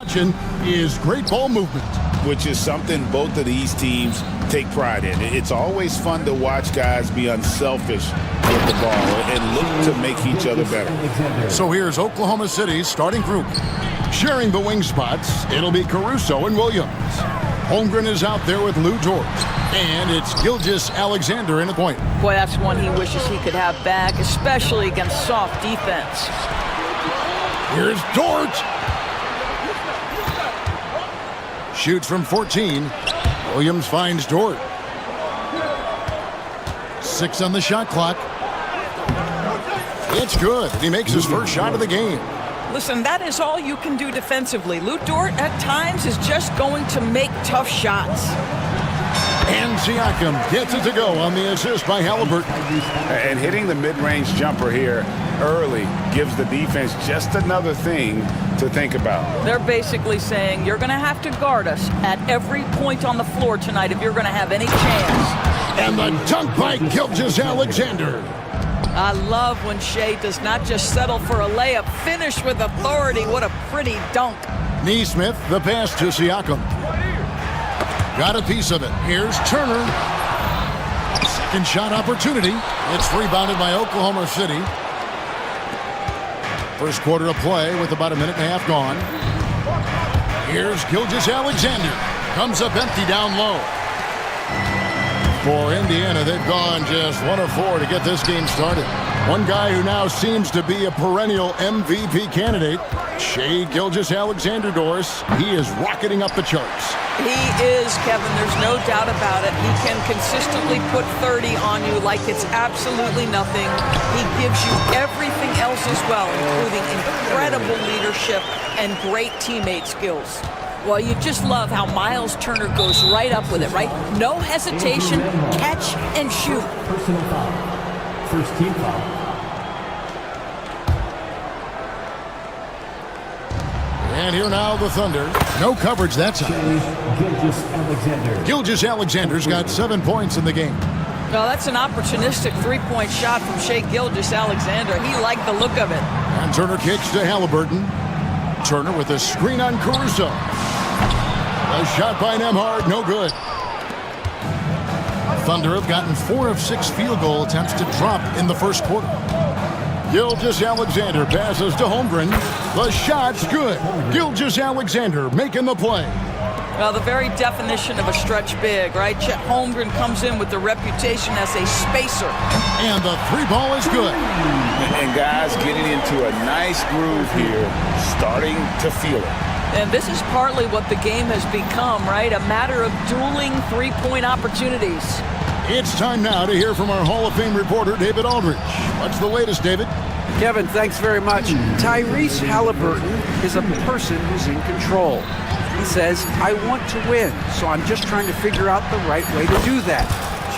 Is great ball movement, which is something both of these teams take pride in. It's always fun to watch guys be unselfish with the ball and look to make each other better. So here's Oklahoma City's starting group. Sharing the wing spots, it'll be Caruso and Williams. Holmgren is out there with Lou Dort. And it's Gilgeous-Alexander in the point. Boy, that's one he wishes he could have back, especially against soft defense. Here's Dort. Shoots from 14. Williams finds Dort. 6 on the shot clock. It's good. He makes his first shot of the game. Listen, that is all you can do defensively. Lou Dort, at times, is just going to make tough shots. And Siakam gets it to go on the assist by Haliburton. And hitting the mid-range jumper here early gives the defense just another thing to think about. They're basically saying, you're going to have to guard us at every point on the floor tonight if you're going to have any chance. And the dunk by Gilgeous-Alexander. I love when Shea does not just settle for a layup, finish with authority. What a pretty dunk. Neesmith, the pass to Siakam. Got a piece of it. Here's Turner. Second shot opportunity. It's rebounded by Oklahoma City. First quarter of play with about a minute and a half gone. Here's Gilgeous-Alexander. Comes up empty down low. For Indiana, they've gone just 1 of 4 to get this game started. One guy who now seems to be a perennial MVP candidate, Shai Gilgeous-Alexander, Doris. He is rocketing up the charts. He is, Kevin. There's no doubt about it. He can consistently put 30 on you like it's absolutely nothing. He gives you everything else as well, including incredible leadership and great teammate skills. Well, you just love how Miles Turner goes right up with it, right? No hesitation, catch and shoot. Personal foul. First team foul. And here now the Thunder. No coverage that time. Gilgeous-Alexander. Gilgeous-Alexander's got 7 points in the game. Well, that's an opportunistic three-point shot from Shai Gilgeous-Alexander. He liked the look of it. And Turner kicks to Haliburton. Turner with a screen on Caruso. A shot by Nembhard, no good. Thunder have gotten 4 of 6 field goal attempts to drop in the first quarter. Gilgeous-Alexander passes to Holmgren. The shot's good. Gilgeous-Alexander making the play. Well, the very definition of a stretch big, right? Chet Holmgren comes in with the reputation as a spacer. And the 3 ball is good. And guys getting into a nice groove here, starting to feel it. And this is partly what the game has become, right? A matter of dueling three-point opportunities. It's time now to hear from our Hall of Fame reporter, David Aldridge. What's the latest, David? Kevin, thanks very much. Tyrese Haliburton is a person who's in control. He says, I want to win, so I'm just trying to figure out the right way to do that.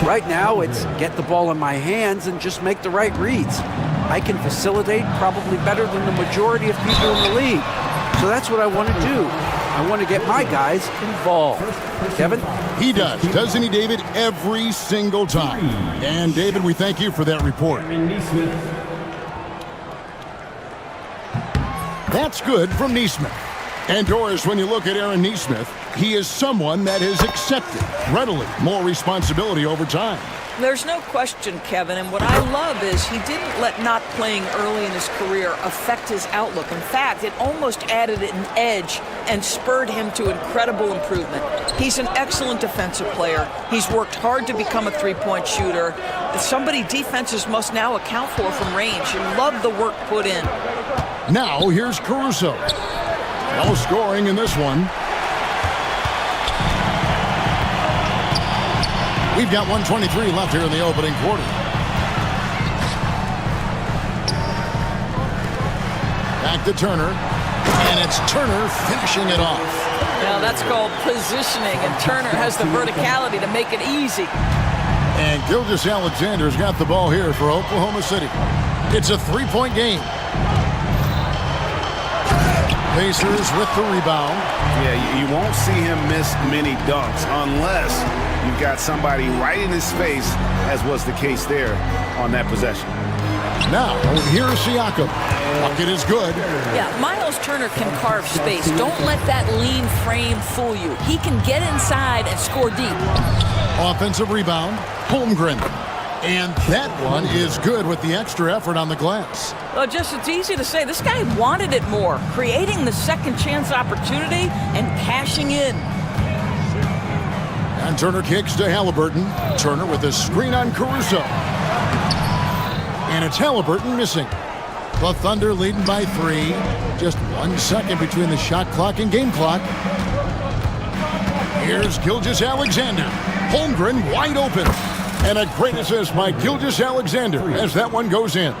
Right now, it's get the ball in my hands and just make the right reads. I can facilitate probably better than the majority of people in the league. So that's what I want to do. I want to get my guys involved. Kevin? He does, doesn't he, David? Every single time. And, David, we thank you for that report. That's good from Neesmith. And, Doris, when you look at Aaron Neesmith, he is someone that has accepted readily more responsibility over time. There's no question, Kevin, and what I love is he didn't let not playing early in his career affect his outlook. In fact, it almost added an edge and spurred him to incredible improvement. He's an excellent defensive player. He's worked hard to become a three-point shooter. It's somebody defenses must now account for from range. You love the work put in. Now, here's Caruso. No scoring in this one. We've got 1:23 left here in the opening quarter. Back to Turner. And it's Turner finishing it off. Now that's called positioning, and Turner has the verticality to make it easy. And Gilgeous-Alexander's got the ball here for Oklahoma City. It's a 3-point game. Pacers with the rebound. Yeah, you won't see him miss many dunks unless you've got somebody right in his face, as was the case there on that possession. Now, here's Siakam. Bucket is good. Yeah, Miles Turner can carve space. Don't let that lean frame fool you. He can get inside and score deep. Offensive rebound, Holmgren. And that one is good with the extra effort on the glass. Well, it's easy to say. This guy wanted it more, creating the second chance opportunity and cashing in. And Turner kicks to Haliburton. Turner with a screen on Caruso. And it's Haliburton missing. The Thunder leading by 3. Just 1 second between the shot clock and game clock. Here's Gilgeous-Alexander. Holmgren wide open. And a great assist by Gilgeous-Alexander as that one goes in.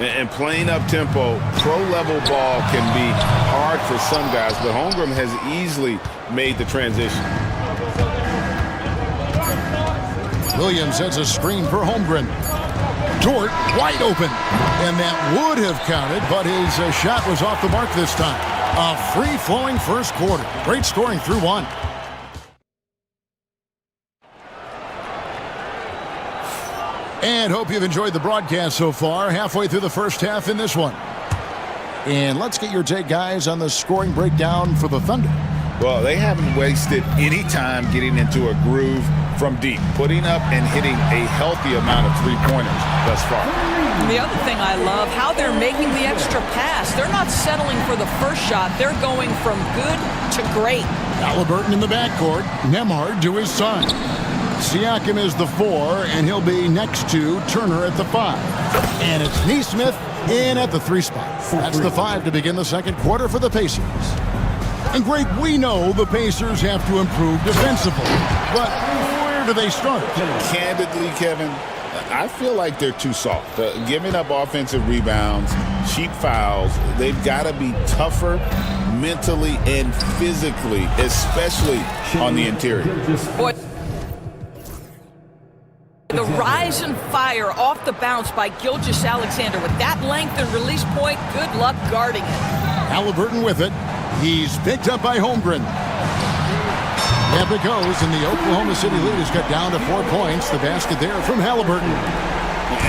And playing up-tempo, pro-level ball can be hard for some guys, but Holmgren has easily made the transition. Williams has a screen for Holmgren. Dort wide open. And that would have counted, but his shot was off the mark this time. A free-flowing first quarter. Great scoring through 1. And hope you've enjoyed the broadcast so far. Halfway through the first half in this one. And let's get your take, guys, on the scoring breakdown for the Thunder. Well, they haven't wasted any time getting into a groove from deep, putting up and hitting a healthy amount of three-pointers thus far. The other thing I love, how they're making the extra pass. They're not settling for the first shot. They're going from good to great. Haliburton in the backcourt. Nembhard to his side. Siakam is the 4, and he'll be next to Turner at the 5. And it's Nesmith in at the 3 spot. That's the 5 to begin the second quarter for the Pacers. And Greg, we know the Pacers have to improve defensively, but where do they start? Candidly, Kevin, I feel like they're too soft. Giving up offensive rebounds, cheap fouls, they've got to be tougher mentally and physically, especially on the interior. Boy, the rise and fire off the bounce by Gilgeous-Alexander with that length and release point, good luck guarding it. Haliburton with it. He's picked up by Holmgren. Up it goes, and the Oklahoma City lead is cut down to 4 points. The basket there from Haliburton.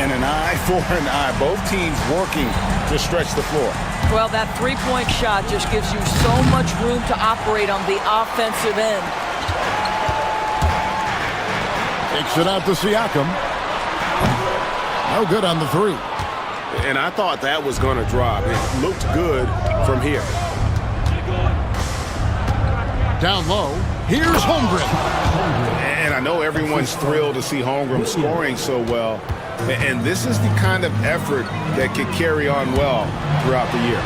And an eye for an eye. Both teams working to stretch the floor. Well, that three-point shot just gives you so much room to operate on the offensive end. Takes it out to Siakam. No good on the 3. And I thought that was going to drop. It looked good from here. Down low, here's Holmgren. And I know everyone's thrilled to see Holmgren scoring so well. And this is the kind of effort that can carry on well throughout the year.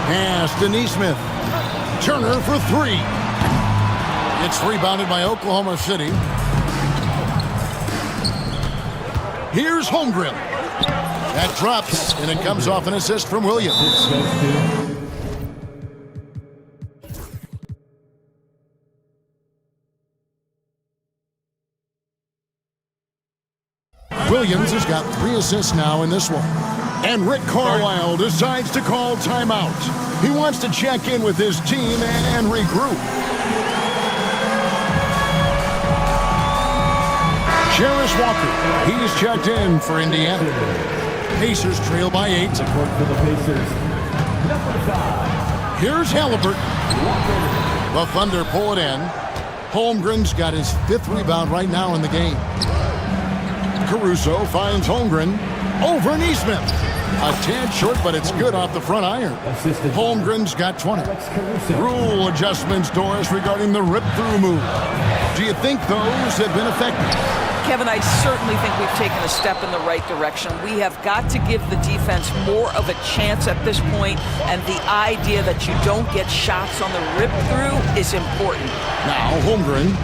Pass to Nesmith. Turner for 3. It's rebounded by Oklahoma City. Here's Holmgren. That drops, and it comes off an assist from Williams. Williams has got 3 assists now in this one. And Rick Carlisle decides to call timeout. He wants to check in with his team and regroup. Jarris Walker, he's checked in for Indiana. Pacers trail by 8. Support for the Pacers, number 5. Here's Haliburton. The Thunder pull it in. Holmgren's got his 5th rebound right now in the game. Caruso finds Holmgren over Nesmith. A tad short, but it's good off the front iron. Holmgren's got 20. Rule adjustments, Doris, regarding the rip-through move. Do you think those have been effective? Kevin, I certainly think we've taken a step in the right direction. We have got to give the defense more of a chance at this point, and the idea that you don't get shots on the rip-through is important. Now Holmgren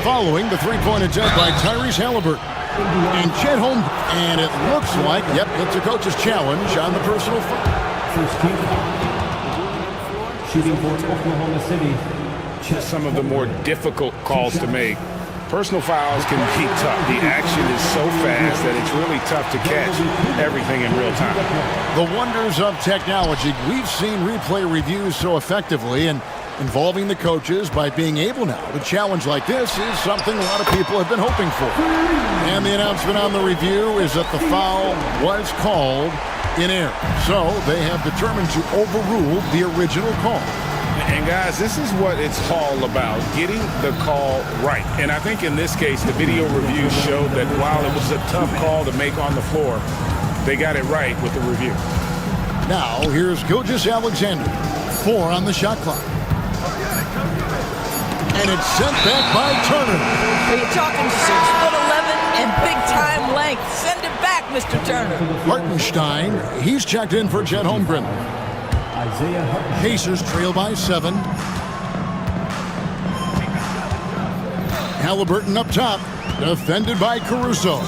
following the three-point attempt by Tyrese Haliburton. And Chet Holmgren, and it looks like, yep, it's a coach's challenge on the personal foul. First team shooting for Oklahoma City. Some of the more difficult calls to make. Personal fouls can be tough. The action is so fast that it's really tough to catch everything in real time. The wonders of technology. We've seen replay reviews so effectively, and Involving the coaches by being able now to challenge like this is something a lot of people have been hoping for. And the announcement on the review is that the foul was called in error. So they have determined to overrule the original call. And guys, this is what it's all about, getting the call right. And I think in this case, the video review showed that while it was a tough call to make on the floor, they got it right with the review. Now, here's Gilgeous-Alexander. 4 on the shot clock. And it's sent back by Turner. Are you talking 6'11" and big-time length? Send it back, Mr. Turner. Hartenstein, he's checked in for Chet Holmgren. Pacers trail by 7. Haliburton up top, defended by Caruso.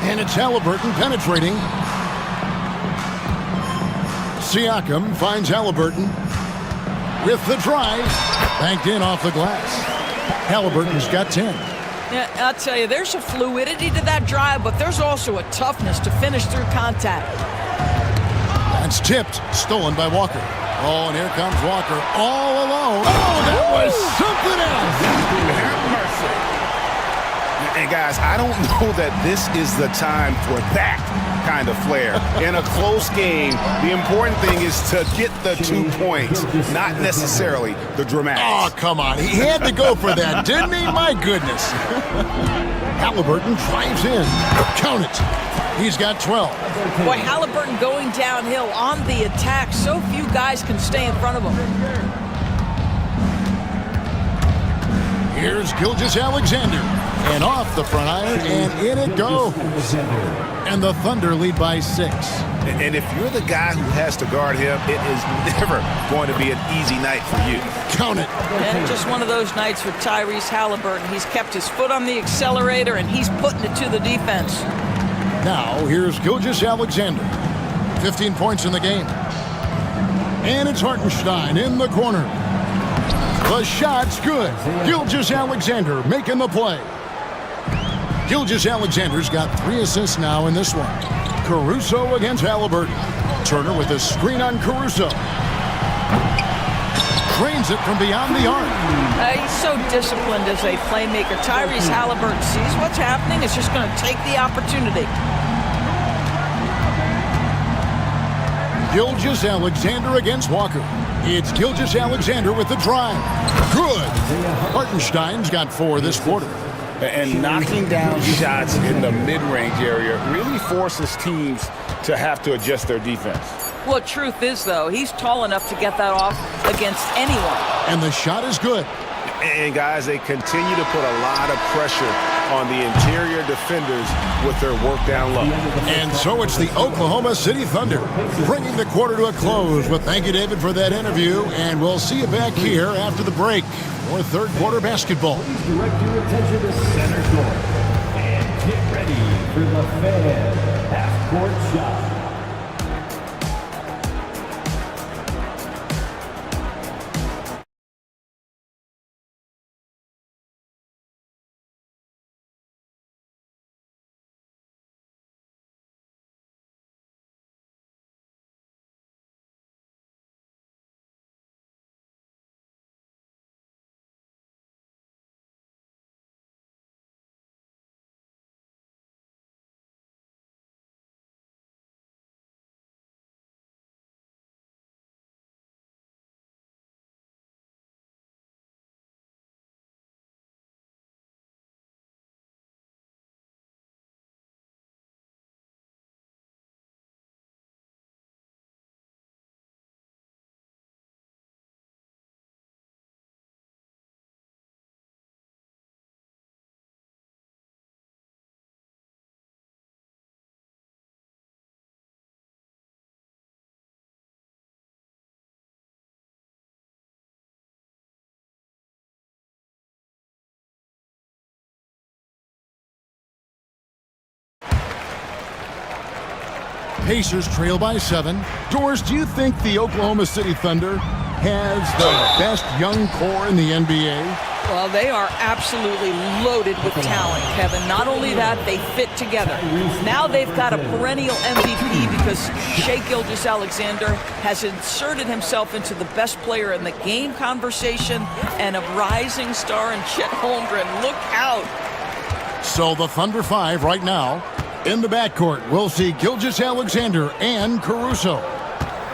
And it's Haliburton penetrating. Siakam finds Haliburton with the drive, banked in off the glass. Haliburton's got 10. Yeah, I'll tell you, there's a fluidity to that drive, but there's also a toughness to finish through contact. That's tipped, stolen by Walker. Oh, and here comes Walker all alone. Oh, that was something else. Have mercy. And guys, I don't know that this is the time for that kind of flair. In a close game, the important thing is to get the 2 points, not necessarily the dramatics. Oh, come on. He had to go for that, didn't he? My goodness. Haliburton drives in. Count it. He's got 12. Boy, Haliburton going downhill on the attack. So few guys can stay in front of him. Here's Gilgeous-Alexander. And off the front iron, and in it goes. And the Thunder lead by 6. And if you're the guy who has to guard him, it is never going to be an easy night for you. Count it. And just one of those nights for Tyrese Haliburton. He's kept his foot on the accelerator, and he's putting it to the defense. Now, here's Gilgeous-Alexander. 15 points in the game. And it's Hartenstein in the corner. The shot's good. Gilgeous-Alexander making the play. Gilgeous-Alexander's got 3 assists now in this one. Caruso against Haliburton. Turner with a screen on Caruso. Drains it from beyond the arc. He's so disciplined as a playmaker. Tyrese Haliburton sees what's happening. It's just going to take the opportunity. Gilgeous-Alexander against Walker. It's Gilgeous-Alexander with the drive. Good. Hartenstein's got 4 this quarter. And knocking down shots in the mid-range area really forces teams to have to adjust their defense. Well, truth is, though, he's tall enough to get that off against anyone. And the shot is good. And guys, they continue to put a lot of pressure on the interior defenders with their work down low. And so it's the Oklahoma City Thunder bringing the quarter to a close. Well, thank you, David, for that interview. And we'll see you back here after the break for third quarter basketball. Please direct your attention to center court and get ready for the fan half-court shot. Pacers trail by 7. Doris, do you think the Oklahoma City Thunder has the best young core in the NBA? Well, they are absolutely loaded with talent, Kevin. Not only that, they fit together. Now they've got a perennial MVP because Shai Gilgeous-Alexander has inserted himself into the best player in the game conversation and a rising star in Chet Holmgren. Look out. So the Thunder 5 right now. In the backcourt, we'll see Gilgeous-Alexander and Caruso.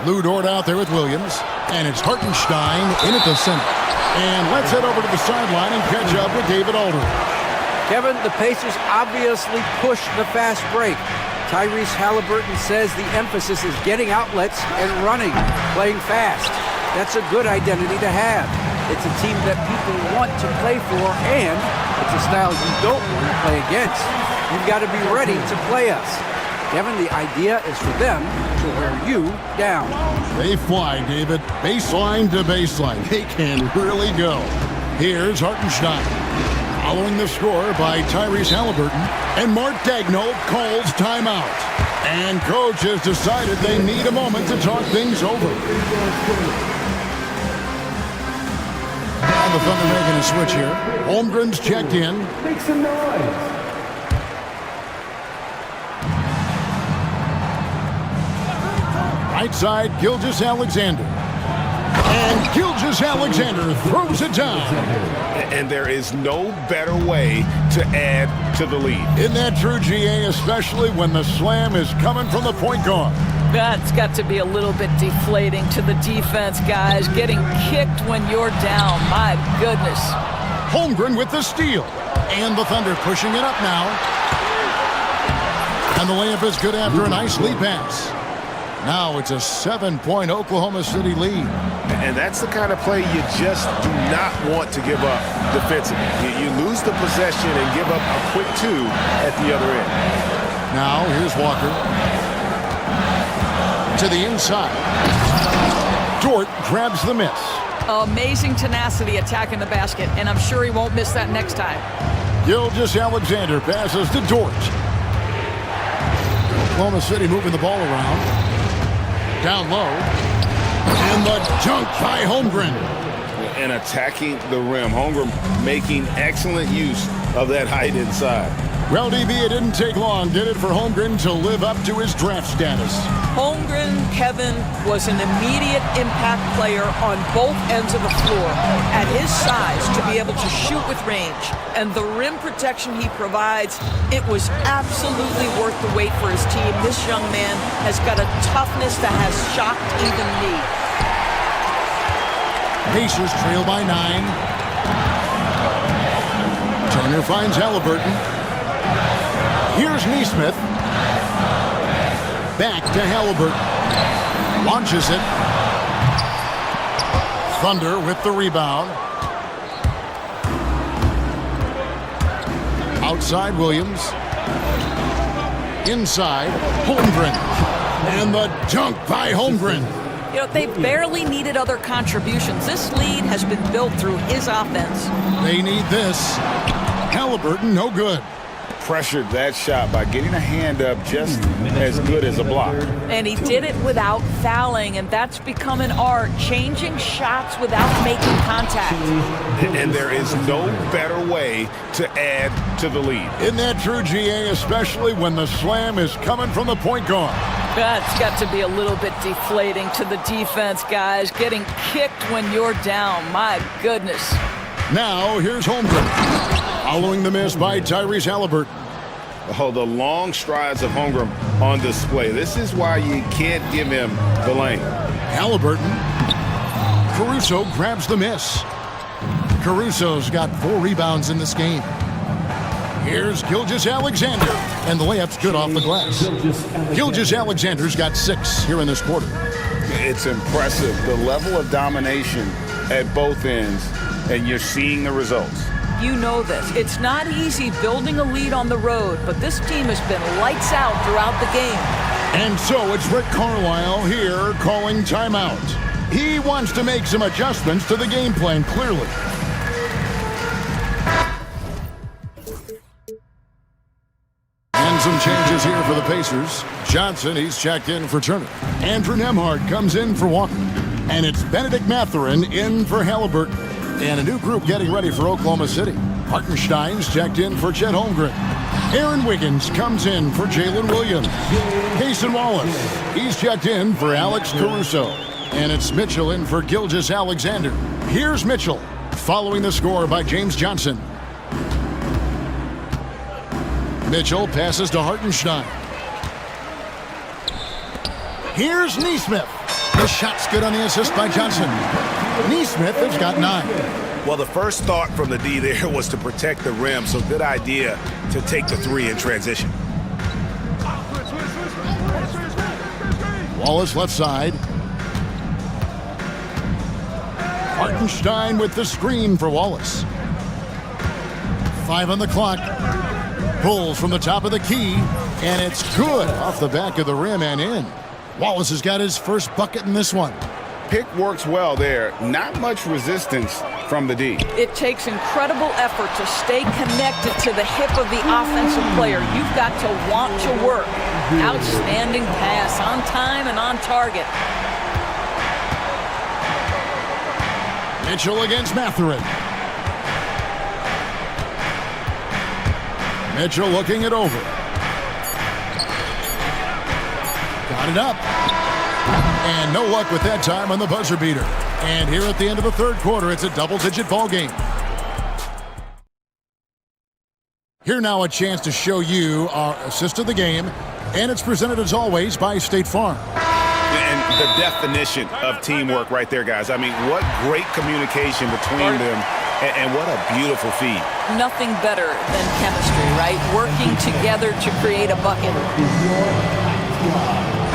Lou Dort out there with Williams. And it's Hartenstein in at the center. And let's head over to the sideline and catch up with David Aldridge. Kevin, the Pacers obviously pushed the fast break. Tyrese Haliburton says the emphasis is getting outlets and running, playing fast. That's a good identity to have. It's a team that people want to play for, and it's a style you don't want to play against. You've got to be ready to play us. Kevin, the idea is for them to wear you down. They fly, David. Baseline to baseline. They can really go. Here's Hartenstein. Following the score by Tyrese Haliburton. And Mark Daigneault calls timeout. And coach has decided they need a moment to talk things over. Now the Thunder making a switch here. Holmgren's checked in. Make some noise. Right side, Gilgeous-Alexander. And Gilgeous-Alexander throws it down. And there is no better way to add to the lead. Isn't that true, GA, especially when the slam is coming from the point guard? That's got to be a little bit deflating to the defense, guys. Getting kicked when you're down. My goodness. Holmgren with the steal. And the Thunder pushing it up now. And the layup is good after a nice lead pass. Now it's a 7-point Oklahoma City lead. And that's the kind of play you just do not want to give up defensively. You lose the possession and give up a quick two at the other end. Now here's Walker. To the inside. Dort grabs the miss. Amazing tenacity attacking the basket, and I'm sure he won't miss that next time. Gilgeous-Alexander passes to Dort. Oklahoma City moving the ball around. Down low. And the dunk by Holmgren. And attacking the rim. Holmgren making excellent use of that height inside. Well, DB, it didn't take long, did it, for Holmgren to live up to his draft status? Holmgren, Kevin, was an immediate impact player on both ends of the floor. At his size, to be able to shoot with range and the rim protection he provides, it was absolutely worth the wait for his team. This young man has got a toughness that has shocked even me. Pacers trail by 9. Turner finds Haliburton. Here's Nesmith. Back to Haliburton. Launches it. Thunder with the rebound. Outside Williams. Inside Holmgren. And the dunk by Holmgren. You know, they barely needed other contributions. This lead has been built through his offense. They need this. Haliburton, no good. Pressured that shot by getting a hand up just as good as a block. And he did it without fouling, and that's become an art, changing shots without making contact. And there is no better way to add to the lead. Isn't that true, GA, especially when the slam is coming from the point guard? That's got to be a little bit deflating to the defense, guys. Getting kicked when you're down. My goodness. Now, here's Holmgren. Following the miss by Tyrese Haliburton. Oh, the long strides of Holmgren on display. This is why you can't give him the lane. Haliburton. Caruso grabs the miss. Caruso's got 4 rebounds in this game. Here's Gilgeous-Alexander. And the layup's good off the glass. Gilgeous-Alexander's got 6 here in this quarter. It's impressive, the level of domination at both ends, and you're seeing the results. You know this. It's not easy building a lead on the road, but this team has been lights out throughout the game. And so it's Rick Carlisle here calling timeout. He wants to make some adjustments to the game plan, clearly. And some changes here for the Pacers. Johnson, he's checked in for Turner. Andrew Nembhard comes in for Walker. And it's Benedict Mathurin in for Haliburton. And a new group getting ready for Oklahoma City. Hartenstein's checked in for Chet Holmgren. Aaron Wiggins comes in for Jalen Williams. Cason Wallace, he's checked in for Alex Caruso. And it's Mitchell in for Gilgeous-Alexander. Here's Mitchell, following the score by James Johnson. Mitchell passes to Hartenstein. Here's Nesmith. The shot's good on the assist by Johnson. Nesmith has got 9. Well, the first thought from the D there was to protect the rim, so good idea to take the 3 in transition. Wallace left side. Hartenstein with the screen for Wallace. 5 on the clock. Pulls from the top of the key, and it's good off the back of the rim and in. Wallace has got his first bucket in this one. Pick works well there. Not much resistance from the D. It takes incredible effort to stay connected to the hip of the offensive player. You've got to want to work. Outstanding pass, on time and on target. Mitchell against Mathurin. Mitchell looking it over. Got it up. And no luck with that time on the buzzer beater. And here at the end of the third quarter, it's a double-digit ball game. Here now a chance to show you our assist of the game. And it's presented as always by State Farm. And the definition of teamwork right there, guys. I mean, what great communication between them, and what a beautiful feed. Nothing better than chemistry, right? Working together to create a bucket.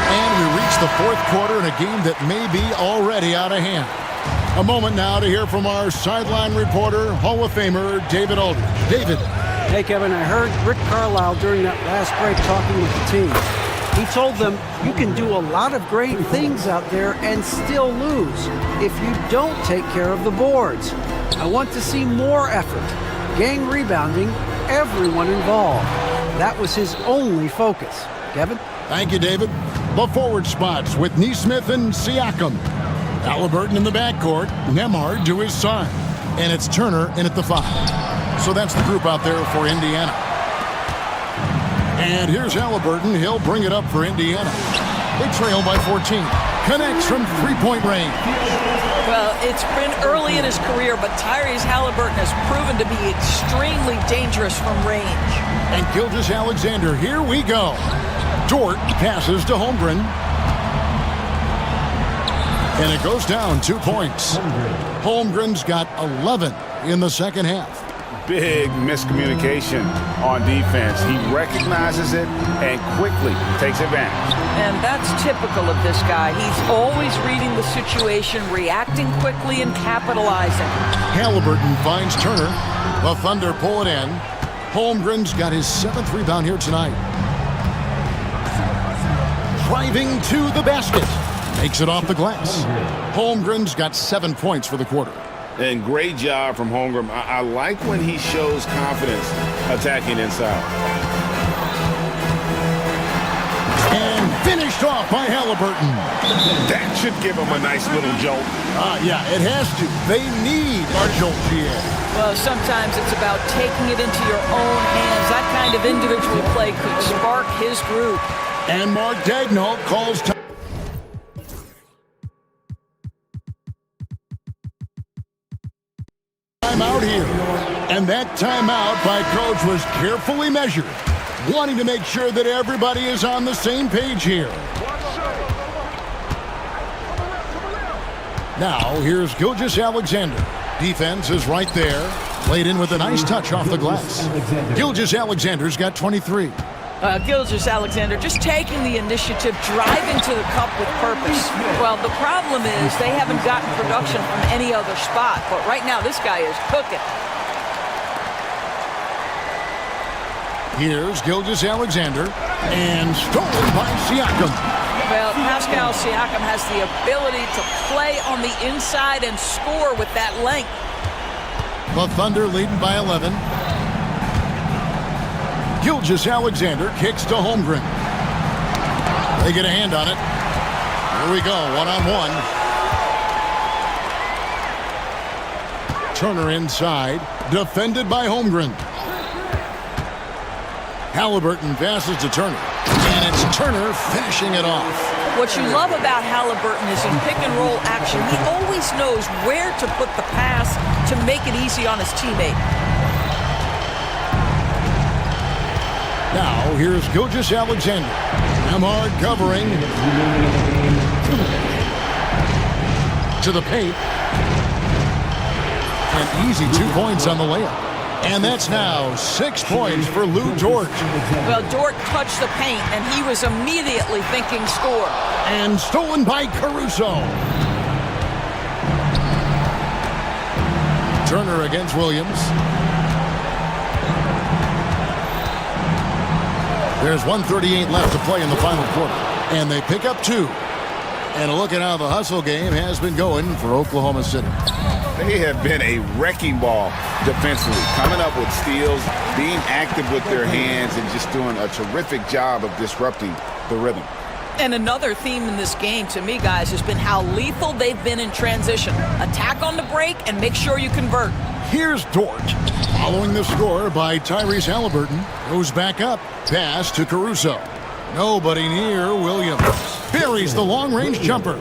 And we reach the fourth quarter in a game that may be already out of hand. A moment now to hear from our sideline reporter, Hall of Famer David Aldridge. David. Hey, Kevin, I heard Rick Carlisle during that last break talking with the team. He told them you can do a lot of great things out there and still lose if you don't take care of the boards. I want to see more effort, gang rebounding, everyone involved. That was his only focus. Kevin? Thank you, David. The forward spots with Nesmith and Siakam. Haliburton in the backcourt, Nembhard to his side. And it's Turner in at the 5. So that's the group out there for Indiana. And here's Haliburton. He'll bring it up for Indiana. They trail by 14. Connects from three-point range. Well, it's been early in his career, but Tyrese Haliburton has proven to be extremely dangerous from range. And Gilgeous-Alexander, here we go. Dort passes to Holmgren. And it goes down 2 points. Holmgren's got 11 in the second half. Big miscommunication on defense. He recognizes it and quickly takes advantage. And that's typical of this guy. He's always reading the situation, reacting quickly and capitalizing. Haliburton finds Turner. The Thunder pull it in. Holmgren's got his 7th rebound here tonight. Driving to the basket. Makes it off the glass. Holmgren's got 7 points for the quarter. And great job from Holmgren. I like when he shows confidence attacking inside. And finished off by Haliburton. That should give him a nice little jolt. Yeah, it has to. They need a jolt here. Well, sometimes it's about taking it into your own hands. That kind of individual play could spark his group. And Mark Daigneault calls time. Timeout here. And that timeout by coach was carefully measured, wanting to make sure that everybody is on the same page here. Now, here's Gilgeous-Alexander. Defense is right there. Played in with a nice touch off the glass. Gilgeous-Alexander's got 23. Gilgeous-Alexander just taking the initiative, driving to the cup with purpose. Well, the problem is they haven't gotten production from any other spot, but right now this guy is cooking. Here's Gilgeous-Alexander, and stolen by Siakam. Well, Pascal Siakam has the ability to play on the inside and score with that length. The Thunder leading by 11. Gilgeous-Alexander kicks to Holmgren. They get a hand on it. Here we go, one-on-one. Turner inside, defended by Holmgren. Haliburton passes to Turner, and it's Turner finishing it off. What you love about Haliburton is in pick-and-roll action, he always knows where to put the pass to make it easy on his teammate. Now, here's Gilgeous-Alexander. Nemhard covering. To the paint. An easy 2 points on the layup. And that's now 6 points for Lou Dort. Well, Dort touched the paint, and he was immediately thinking score. And stolen by Caruso. Turner against Williams. There's 1:38 left to play in the final quarter. And they pick up 2. And a look at how the hustle game has been going for Oklahoma City. They have been a wrecking ball defensively, coming up with steals, being active with their hands, and just doing a terrific job of disrupting the rhythm. And another theme in this game, to me, guys, has been how lethal they've been in transition. Attack on the break and make sure you convert. Here's Dort. Following the score by Tyrese Haliburton. Goes back up. Pass to Caruso. Nobody near Williams. Buries the long-range jumper.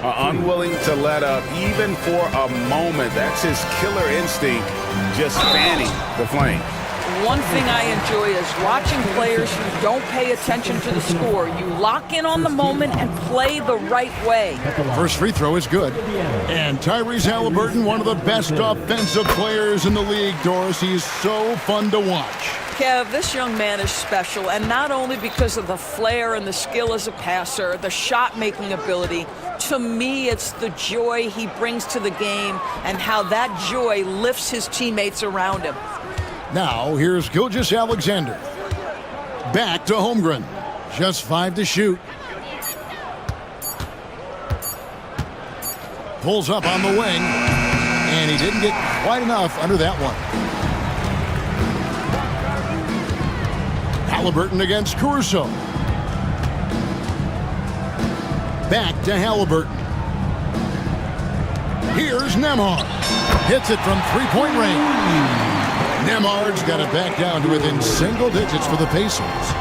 Unwilling to let up even for a moment. That's his killer instinct, just fanning the flame. One thing I enjoy is watching players who don't pay attention to the score. You lock in on the moment and play the right way. First free throw is good. And Tyrese Haliburton, one of the best offensive players in the league, Doris. He's so fun to watch. Kev, this young man is special, and not only because of the flair and the skill as a passer, the shot-making ability. To me, it's the joy he brings to the game and how that joy lifts his teammates around him. Now, here's Gilgeous-Alexander. Back to Holmgren. Just 5 to shoot. Pulls up on the wing. And he didn't get quite enough under that one. Haliburton against Caruso. Back to Haliburton. Here's Nemhard. Hits it from three-point range. Nemhard's got it back down to within single digits for the Pacers.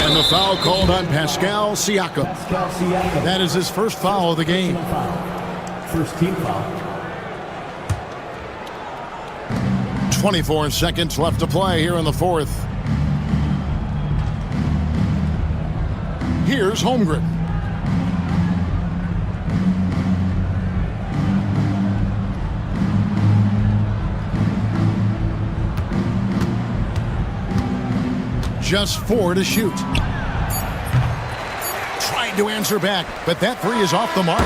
And the foul called on Pascal Siakam. That is his first foul of the game. First team foul. 24 seconds left to play here in the fourth. Here's Holmgren. Just 4 to shoot. Trying to answer back, but that three is off the mark.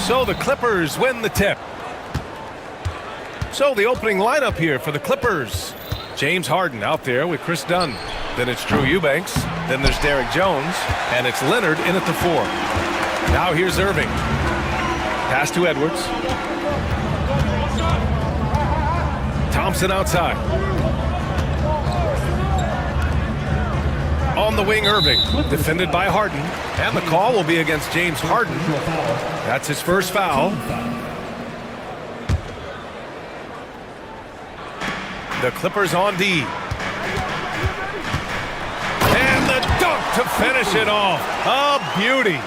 So the Clippers win the tip. So the opening lineup here for the Clippers. James Harden out there with Chris Dunn. Then it's Drew Eubanks. Then there's Derek Jones. And it's Leonard in at the 4. Now here's Irving. Pass to Edwards. Thompson outside. On the wing, Irving. Defended by Harden. And the call will be against James Harden. That's his first foul. The Clippers on D. And the dunk to finish it off. A beauty.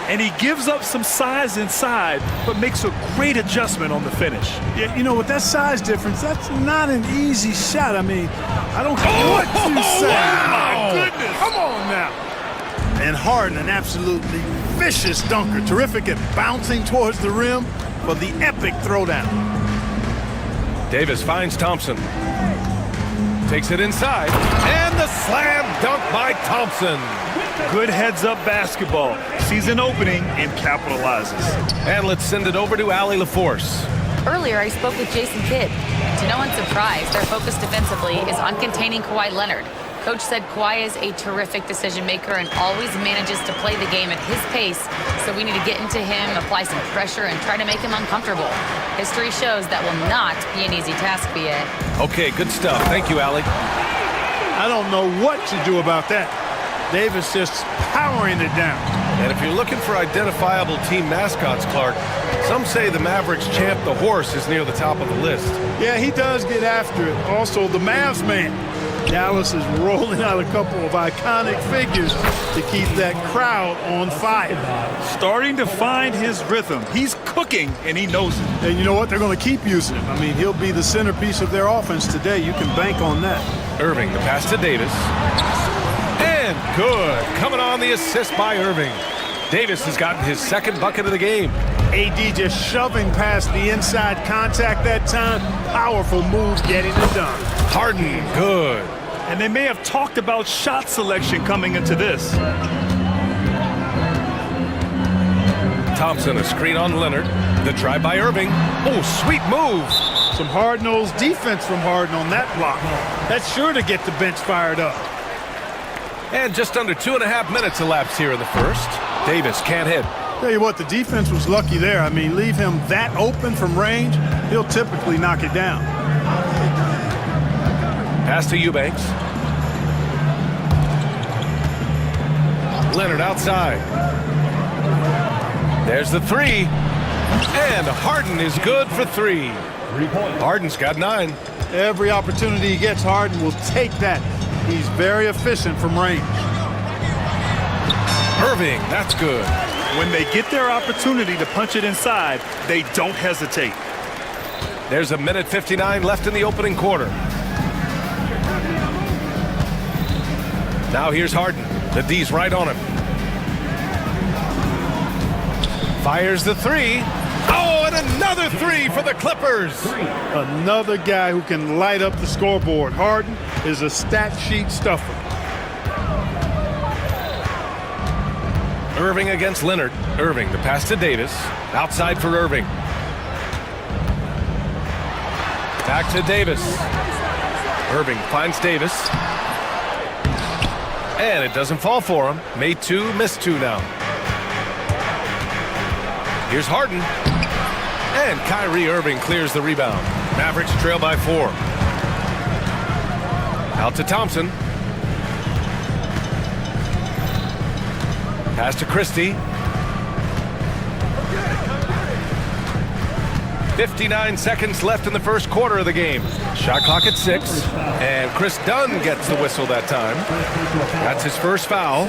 And he gives up some size inside, but makes a great adjustment on the finish. Yeah, you know, with that size difference, that's not an easy shot. I mean, I don't care what you say. Wow. My goodness. Come on now. And Harden, an absolutely vicious dunker. Terrific at bouncing towards the rim for the epic throwdown. Davis finds Thompson. Takes it inside. And the slam dunk by Thompson. Good heads-up basketball. Sees an opening and capitalizes. And let's send it over to Allie LaForce. Earlier, I spoke with Jason Kidd. To no one's surprise, their focus defensively is on containing Kawhi Leonard. Coach said Kawhi is a terrific decision maker and always manages to play the game at his pace, so we need to get into him, apply some pressure, and try to make him uncomfortable. History shows that will not be an easy task for you. Okay, good stuff. Thank you, Allie. I don't know what to do about that. Davis just powering it down. And if you're looking for identifiable team mascots, Clark, some say the Mavericks champ, the horse, is near the top of the list. Yeah, he does get after it. Also, the Mavs man. Dallas is rolling out a couple of iconic figures to keep that crowd on fire. Starting to find his rhythm. He's cooking, and he knows it. And you know what? They're going to keep using him. I mean, he'll be the centerpiece of their offense today. You can bank on that. Irving, the pass to Davis. And good. Coming on the assist by Irving. Davis has gotten his second bucket of the game. AD just shoving past the inside contact that time. Powerful move getting it done. Harden, good. And they may have talked about shot selection coming into this. Thompson, a screen on Leonard. The try by Irving. Oh, sweet move. Some hard-nosed defense from Harden on that block. That's sure to get the bench fired up. And just under 2.5 minutes elapsed here in the first. Davis can't hit. Tell you what, the defense was lucky there. I mean, leave him that open from range, he'll typically knock it down. Pass to Eubanks. Leonard outside. There's the 3. And Harden is good for 3. Harden's got 9. Every opportunity he gets, Harden will take that. He's very efficient from range. Irving, that's good. When they get their opportunity to punch it inside, they don't hesitate. There's 1:59 left in the opening quarter. Now here's Harden. The D's right on him. Fires the 3. Oh, and another 3 for the Clippers. Another guy who can light up the scoreboard. Harden is a stat sheet stuffer. Irving against Leonard. Irving, the pass to Davis. Outside for Irving. Back to Davis. Irving finds Davis. And it doesn't fall for him. Made 2, missed 2 now. Here's Harden. And Kyrie Irving clears the rebound. Mavericks trail by 4. Out to Thompson. Pass to Christie. 59 seconds left in the first quarter of the game. Shot clock at 6. And Chris Dunn gets the whistle that time. That's his first foul.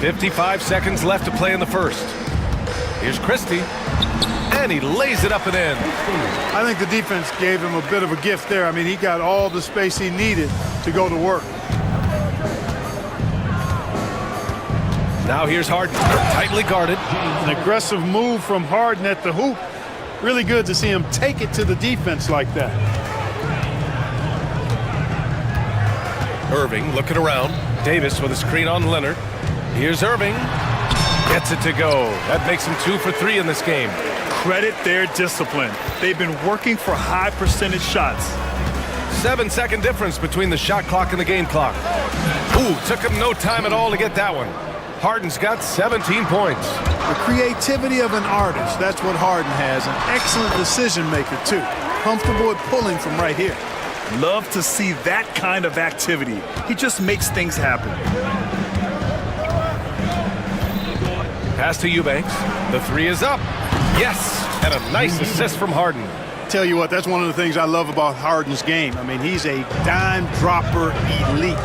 55 seconds left to play in the first. Here's Christie. And he lays it up and in. I think the defense gave him a bit of a gift there. I mean, he got all the space he needed to go to work. Now here's Harden, tightly guarded. An aggressive move from Harden at the hoop. Really good to see him take it to the defense like that. Irving looking around. Davis with a screen on Leonard. Here's Irving. Gets it to go. That makes him 2 for 3 in this game. Credit their discipline. They've been working for high percentage shots. 7-second difference between the shot clock and the game clock. Ooh, took him no time at all to get that one. Harden's got 17 points. The creativity of an artist, that's what Harden has. An excellent decision maker, too. Comfortable at pulling from right here. Love to see that kind of activity. He just makes things happen. Pass to Eubanks. The 3 is up. Yes, and a nice assist from Harden. Tell you what, that's one of the things I love about Harden's game. I mean, he's a dime dropper elite.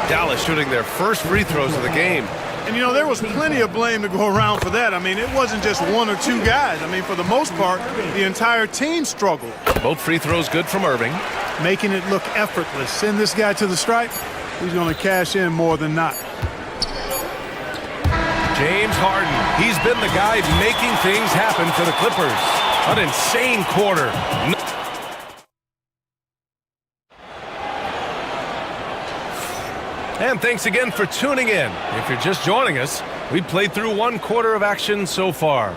Dallas shooting their first free throws of the game. And, you know, there was plenty of blame to go around for that. I mean, it wasn't just 1 or 2 guys. I mean, for the most part, the entire team struggled. Both free throws good from Irving. Making it look effortless. Send this guy to the stripe, he's going to cash in more than not. James Harden. He's been the guy making things happen for the Clippers. An insane quarter. And thanks again for tuning in. If you're just joining us, we played through 1 quarter of action so far.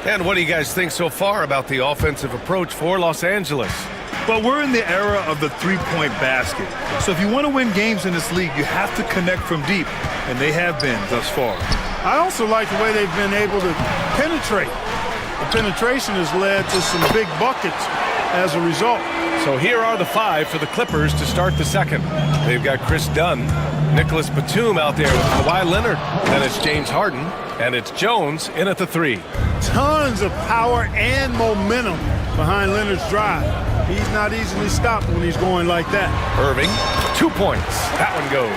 And what do you guys think so far about the offensive approach for Los Angeles? But we're in the era of the three-point basket. So if you want to win games in this league, you have to connect from deep, and they have been thus far. I also like the way they've been able to penetrate. The penetration has led to some big buckets as a result. So here are the 5 for the Clippers to start the second. They've got Chris Dunn, Nicholas Batum out there with Kawhi Leonard. Then it's James Harden, and it's Jones in at the 3. Tons of power and momentum behind Leonard's drive. He's not easily stopped when he's going like that. Irving, 2 points. That one goes.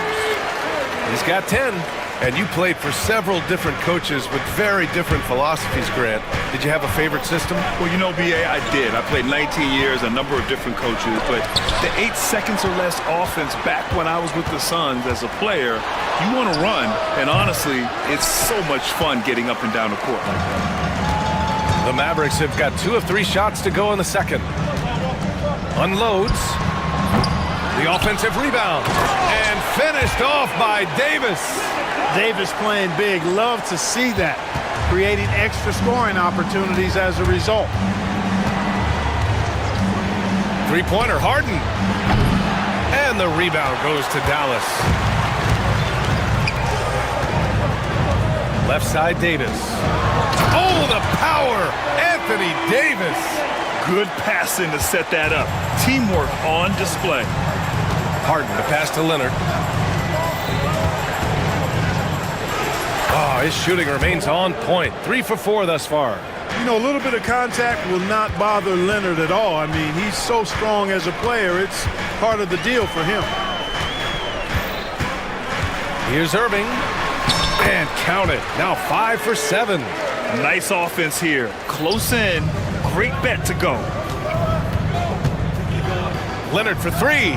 He's got 10. And you played for several different coaches with very different philosophies, Grant. Did you have a favorite system? Well, you know, B.A., I did. I played 19 years, a number of different coaches, but the 8 seconds or less offense back when I was with the Suns as a player, you want to run, and honestly, it's so much fun getting up and down the court like that. The Mavericks have got 2 of 3 shots to go in the second. Unloads. The offensive rebound. And finished off by Davis. Davis playing big. Love to see that. Creating extra scoring opportunities as a result. 3-pointer, Harden. And the rebound goes to Dallas. Left side, Davis. Oh, the power! Anthony Davis. Good passing to set that up. Teamwork on display. Harden to pass to Leonard. Oh, his shooting remains on point. 3 for 4 thus far. You know, a little bit of contact will not bother Leonard at all. I mean, he's so strong as a player. It's part of the deal for him. Here's Irving. And count it. Now 5 for 7. Nice offense here. Close in. Great bet to go. Leonard for 3.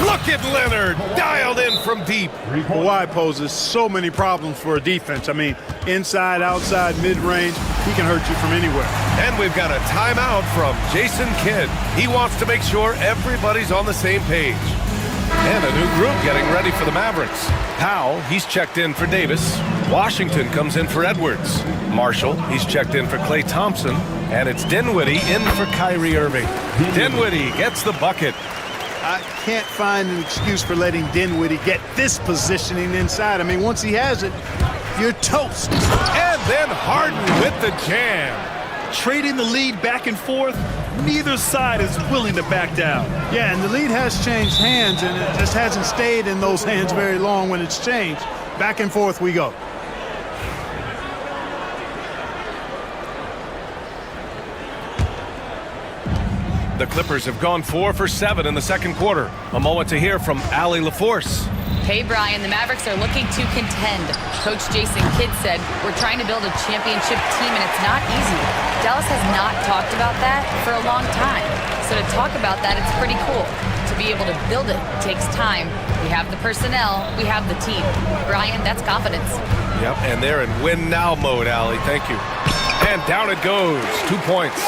Look at Leonard, dialed in from deep. Kawhi poses so many problems for a defense. I mean, inside, outside, mid-range, he can hurt you from anywhere. And we've got a timeout from Jason Kidd. He wants to make sure everybody's on the same page. And a new group getting ready for the Mavericks. Powell, he's checked in for Davis. Washington comes in for Edwards. Marshall, he's checked in for Klay Thompson. And it's Dinwiddie in for Kyrie Irving. Dinwiddie gets the bucket. I can't find an excuse for letting Dinwiddie get this positioning inside. I mean, once he has it, you're toast. And then Harden with the jam. Trading the lead back and forth, neither side is willing to back down. Yeah, and the lead has changed hands, and it just hasn't stayed in those hands very long when it's changed. Back and forth we go. The Clippers have gone 4 for 7 in the second quarter. A moment to hear from Allie LaForce. Hey, Brian, the Mavericks are looking to contend. Coach Jason Kidd said, we're trying to build a championship team, and it's not easy. Dallas has not talked about that for a long time. So to talk about that, it's pretty cool. To be able to build it takes time. We have the personnel, we have the team. Brian, that's confidence. Yep, and they're in win-now mode, Allie. Thank you. And down it goes. 2 points.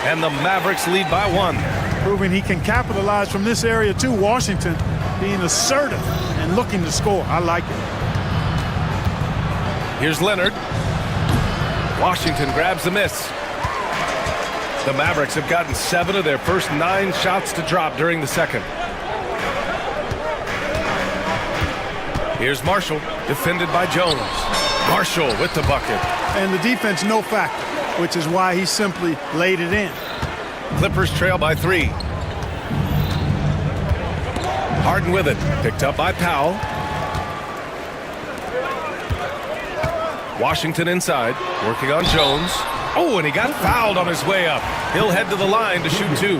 And the Mavericks lead by 1. proving he can capitalize from this area too. Washington being assertive and looking to score. I like it. Here's Leonard. Washington grabs the miss. The Mavericks have gotten 7 of their first 9 shots to drop during the second. Here's Marshall, defended by Jones. Marshall with the bucket. And the defense no factor, which is why he simply laid it in. Clippers trail by 3. Harden with it, picked up by Powell. Washington inside, working on Jones. Oh, and he got fouled on his way up. He'll head to the line to shoot 2.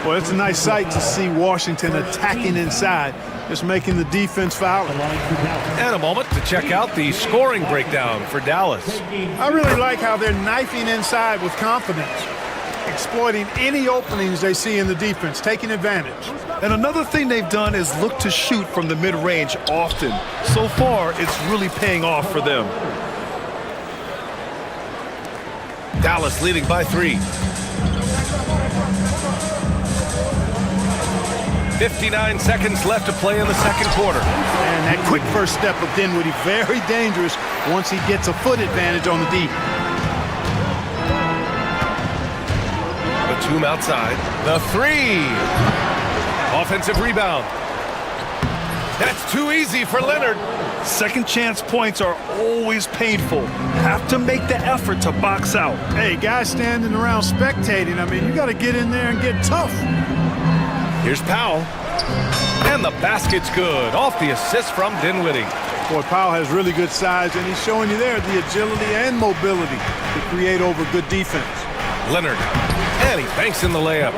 Well, it's a nice sight to see Washington attacking inside, just making the defense foul. And a moment to check out the scoring breakdown for Dallas. I really like how they're knifing inside with confidence, exploiting any openings they see in the defense, taking advantage. And another thing they've done is look to shoot from the mid-range often. So far, it's really paying off for them. Dallas leading by 3. 59 seconds left to play in the second quarter. And that quick first step of Dinwiddie, very dangerous once he gets a foot advantage on the D. Batum outside. The 3. Offensive rebound. That's too easy for Leonard. Second chance points are always painful. Have to make the effort to box out. Hey, guys standing around spectating, I mean, you got to get in there and get tough. Here's Powell. And the basket's good. Off the assist from Dinwiddie. Boy, Powell has really good size, and he's showing you there the agility and mobility to create over good defense. Leonard. And he banks in the layup.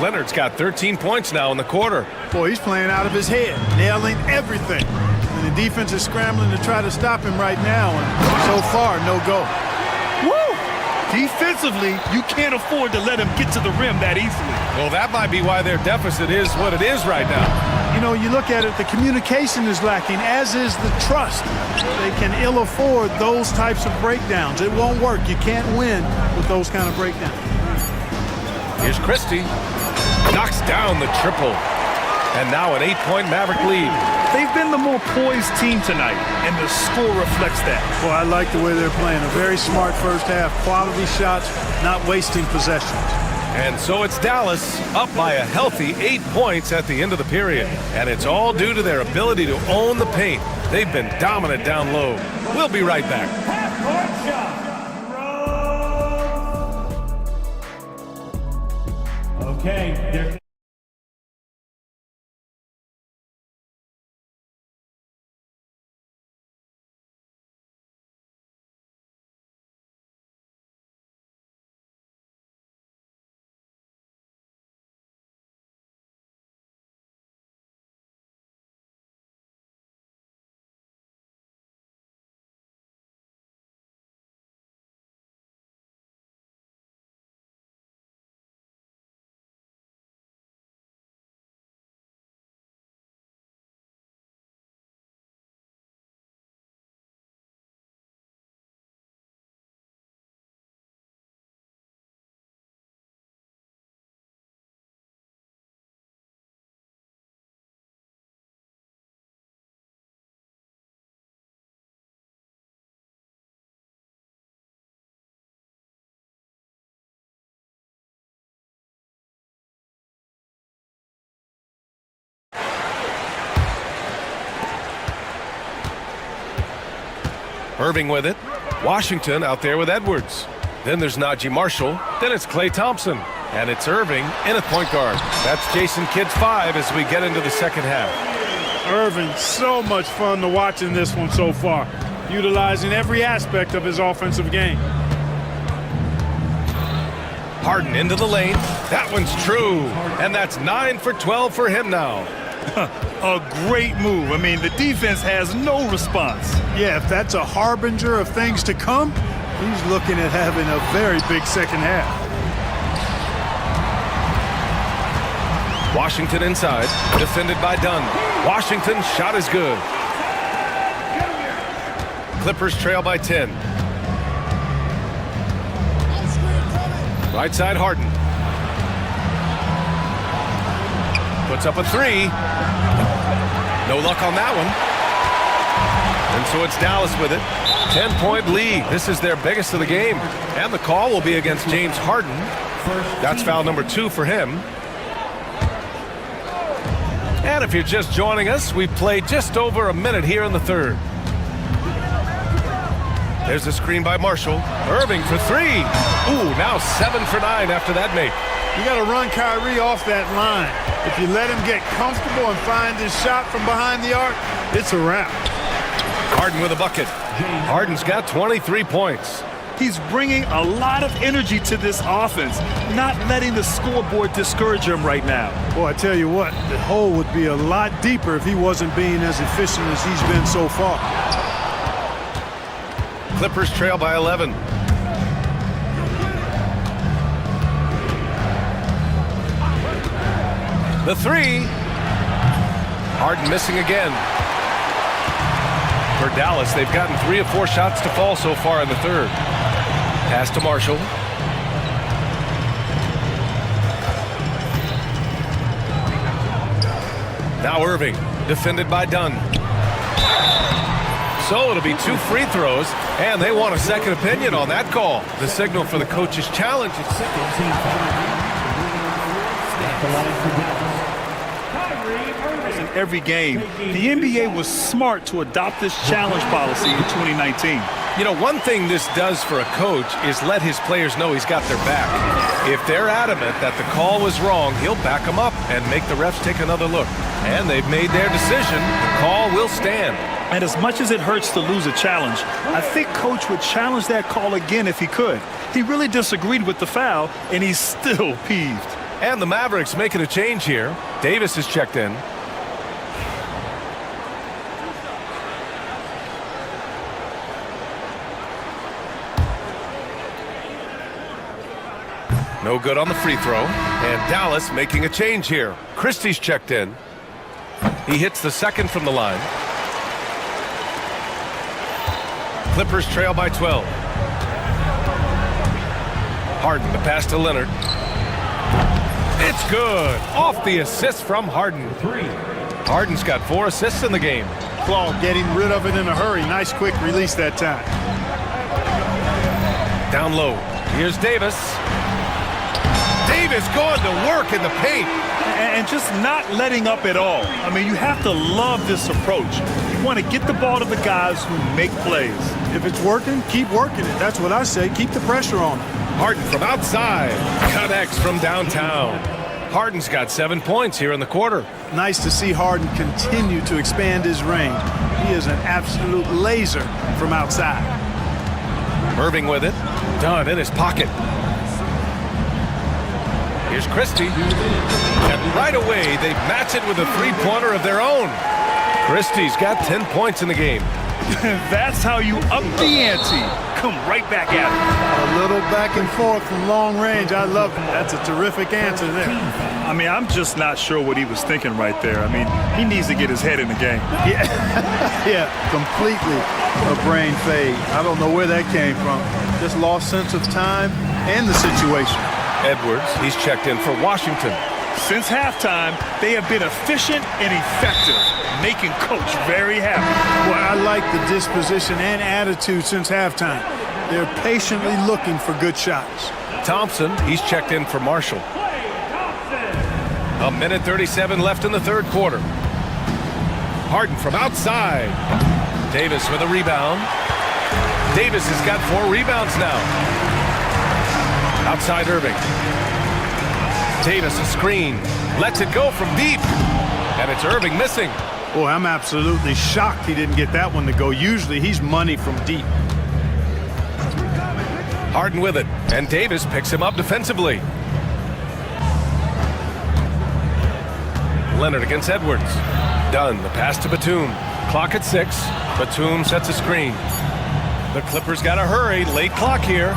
Leonard's got 13 points now in the quarter. Boy, he's playing out of his head, nailing everything. And the defense is scrambling to try to stop him right now, and so far, no go. Woo! Defensively, you can't afford to let him get to the rim that easily. Well, that might be why their deficit is what it is right now. You know, you look at it, the communication is lacking, as is the trust. They can ill afford those types of breakdowns. It won't work. You can't win with those kind of breakdowns. Here's Christie. Knocks down the triple. And now an 8-point Maverick lead. They've been the more poised team tonight, and the score reflects that. Well, I like the way they're playing. A very smart first half. Quality shots, not wasting possessions. And so it's Dallas up by a healthy 8 points at the end of the period. And it's all due to their ability to own the paint. They've been dominant down low. We'll be right back. Okay. Irving with it. Washington out there with Edwards. Then there's Najee Marshall. Then it's Klay Thompson. And it's Irving in at point guard. That's Jason Kidd's 5 as we get into the second half. Irving, so much fun to watch in this one so far, utilizing every aspect of his offensive game. Harden into the lane. That one's true. And that's 9 for 12 for him now. A great move. I mean, the defense has no response. Yeah, if that's a harbinger of things to come, he's looking at having a very big second half. Washington inside, defended by Dunn. Washington's shot is good. Clippers trail by 10. Right side Harden. Puts up a three. No luck on that one. And so it's Dallas with it. 10-point lead. This is their biggest of the game. And the call will be against James Harden. That's foul number 2 for him. And if you're just joining us, we've played just over a minute here in the third. There's a screen by Marshall. Irving for 3. Ooh, now 7 for 9 after that make. You got to run Kyrie off that line. If you let him get comfortable and find his shot from behind the arc, it's a wrap. Harden with a bucket. Harden's got 23 points. He's bringing a lot of energy to this offense, not letting the scoreboard discourage him right now. Boy, I tell you what, the hole would be a lot deeper if he wasn't being as efficient as he's been so far. Clippers trail by 11. The 3. Harden missing again. For Dallas, they've gotten 3 of 4 shots to fall so far in the third. Pass to Marshall. Now Irving, defended by Dunn. So it'll be 2 free throws, and they want a second opinion on that call. The signal for the coach's challenge. In every game, the NBA was smart to adopt this challenge policy in 2019. You know, one thing this does for a coach is let his players know he's got their back. If they're adamant that the call was wrong, he'll back them up and make the refs take another look. And they've made their decision. The call will stand. And as much as it hurts to lose a challenge, I think Coach would challenge that call again if he could. He really disagreed with the foul, and he's still peeved. And the Mavericks making a change here. Davis is checked in. No good on the free throw. And Dallas making a change here. Christie's checked in. He hits the second from the line. Clippers trail by 12. Harden, the pass to Leonard. It's good. Off the assist from Harden. Harden's got 4 assists in the game. Claw getting rid of it in a hurry. Nice quick release that time. Down low. Here's Davis. Davis going to work in the paint. And just not letting up at all. I mean, you have to love this approach. You want to get the ball to the guys who make plays. If it's working, keep working it. That's what I say. Keep the pressure on him. Harden from outside. Connects from downtown. Harden's got 7 points here in the quarter. Nice to see Harden continue to expand his range. He is an absolute laser from outside. Irving with it. Dunn in his pocket. Here's Christie. And right away, they match it with a three-pointer of their own. Christie's got 10 points in the game. That's how you up the ante. Come right back at it. A little back and forth from long range. I love it. That's a terrific answer there. I mean, I'm just not sure what he was thinking right there. I mean, he needs to get his head in the game. Yeah, completely a brain fade. I don't know where that came from. Just lost sense of time and the situation. Edwards, he's checked in for Washington. Since halftime, they have been efficient and effective, making Coach very happy. Well, I like the disposition and attitude since halftime. They're patiently looking for good shots. Thompson, he's checked in for Marshall. A minute 37 left in the third quarter. Harden from outside. Davis with a rebound. Davis has got 4 rebounds now. Outside Irving. Davis a screen. Lets it go from deep. And it's Irving missing. Boy, I'm absolutely shocked he didn't get that one to go. Usually he's money from deep. Harden with it. And Davis picks him up defensively. Leonard against Edwards. Dunn, the pass to Batum. Clock at 6. Batum sets a screen. The Clippers got to hurry. Late clock here.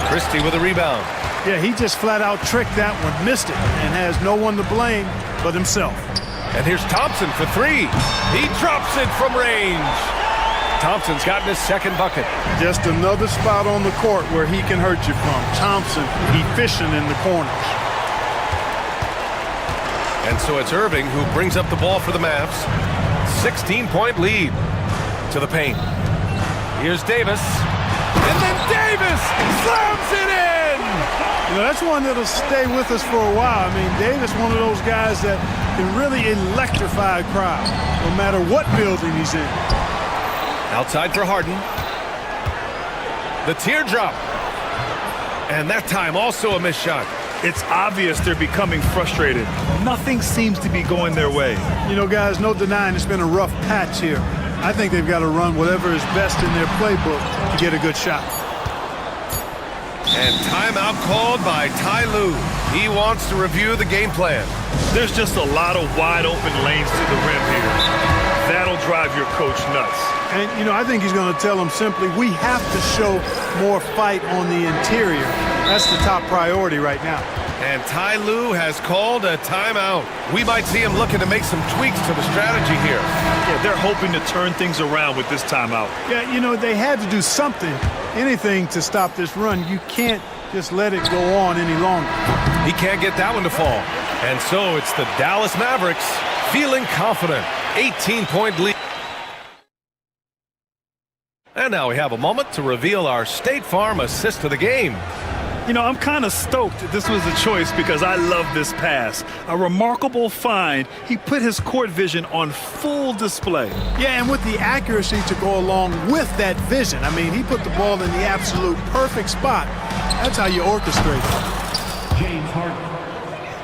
Christie with a rebound. Yeah, he just flat out tricked that one, missed it, and has no one to blame but himself. And here's Thompson for 3. He drops it from range. Thompson's gotten his second bucket. Just another spot on the court where he can hurt you from. Thompson efficient in the corners. And so it's Irving who brings up the ball for the Mavs. 16-point lead to the paint. Here's Davis. And then Davis slams it in! You know, that's one that'll stay with us for a while. I mean, Davis, one of those guys that can really electrify a crowd, no matter what building he's in. Outside for Harden. The teardrop. And that time also a missed shot. It's obvious they're becoming frustrated. Nothing seems to be going their way. You know, guys, no denying it's been a rough patch here. I think they've got to run whatever is best in their playbook to get a good shot. And timeout called by Ty Lue. He wants to review the game plan. There's just a lot of wide open lanes to the rim here. That'll drive your coach nuts. And, you know, I think he's going to tell them simply, we have to show more fight on the interior. That's the top priority right now. And Ty Lue has called a timeout. We might see him looking to make some tweaks to the strategy here. Yeah, they're hoping to turn things around with this timeout. Yeah, you know, they had to do something, anything to stop this run. You can't just let it go on any longer. He can't get that one to fall. And so it's the Dallas Mavericks feeling confident. 18-point lead. And now we have a moment to reveal our State Farm assist of the game. You know, I'm kind of stoked this was a choice because I love this pass. A remarkable find. He put his court vision on full display. Yeah, and with the accuracy to go along with that vision. I mean, he put the ball in the absolute perfect spot. That's how you orchestrate it. James Harden.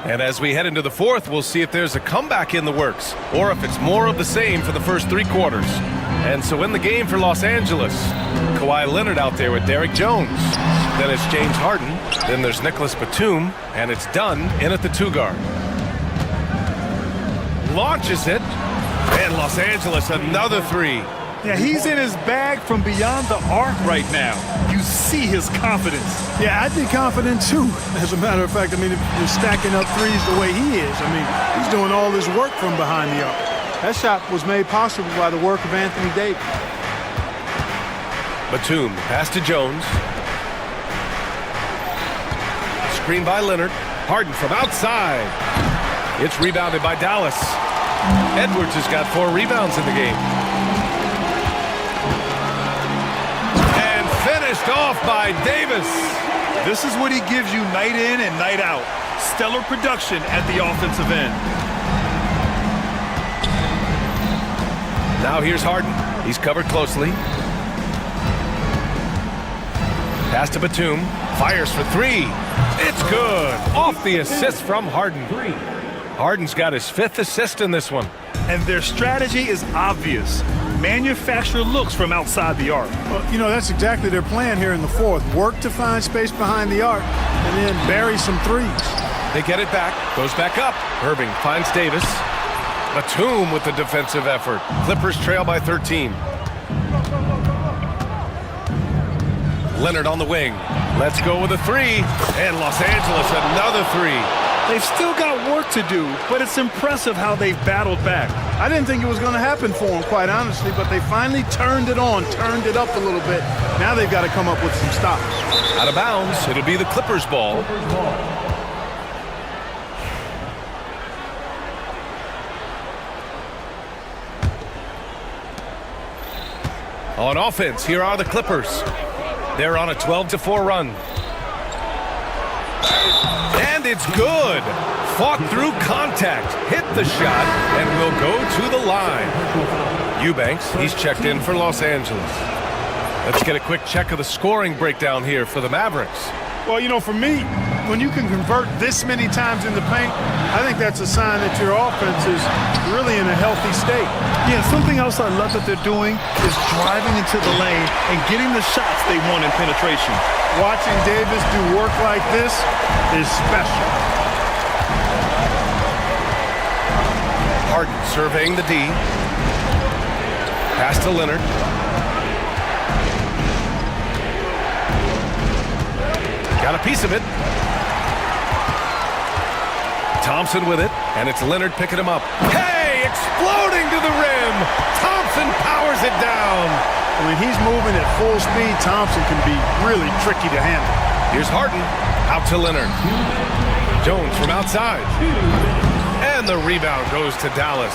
And as we head into the fourth, we'll see if there's a comeback in the works or if it's more of the same for the first three quarters. And so in the game for Los Angeles, Kawhi Leonard out there with Derrick Jones. Then it's James Harden. Then there's Nicholas Batum. And it's Dunn in at the two-guard. Launches it. And Los Angeles, another three. Yeah, he's in his bag from beyond the arc right now. You see his confidence. Yeah, I'd be confident too. As a matter of fact, I mean, if you're stacking up threes the way he is, I mean, he's doing all this work from behind the arc. That shot was made possible by the work of Anthony Davis. Batum, pass to Jones. Screen by Leonard. Harden from outside. It's rebounded by Dallas. Edwards has got 4 rebounds in the game. And finished off by Davis. This is what he gives you night in and night out. Stellar production at the offensive end. Now here's Harden. He's covered closely. Pass to Batum. Fires for 3. It's good. Off the assist from Harden. Harden's got his 5th assist in this one. And their strategy is obvious. Manufacture looks from outside the arc. Well, you know, that's exactly their plan here in the fourth. Work to find space behind the arc and then bury some threes. They get it back. Goes back up. Irving finds Davis. Batum with the defensive effort. Clippers trail by 13. Leonard on the wing. Let's go with a 3. And Los Angeles another 3. They've still got work to do, but it's impressive how they've battled back. I didn't think it was going to happen for them, quite honestly, but they finally turned it on, turned it up a little bit. Now they've got to come up with some stops. Out of bounds. It'll be the Clippers' ball. On offense, here are the Clippers. They're on a 12-4 run. And it's good. Fought through contact, hit the shot, and will go to the line. Eubanks, he's checked in for Los Angeles. Let's get a quick check of the scoring breakdown here for the Mavericks. Well, you know, for me, when you can convert this many times in the paint, I think that's a sign that your offense is really in a healthy state. Yeah, something else I love that they're doing is driving into the lane and getting the shots they want in penetration. Watching Davis do work like this is special. Harden surveying the D. Pass to Leonard. Got a piece of it. Thompson with it, and it's Leonard picking him up. Hey, exploding to the rim. Thompson powers it down. When he's moving at full speed, Thompson can be really tricky to handle. Here's Harden, out to Leonard. Jones from outside. And the rebound goes to Dallas.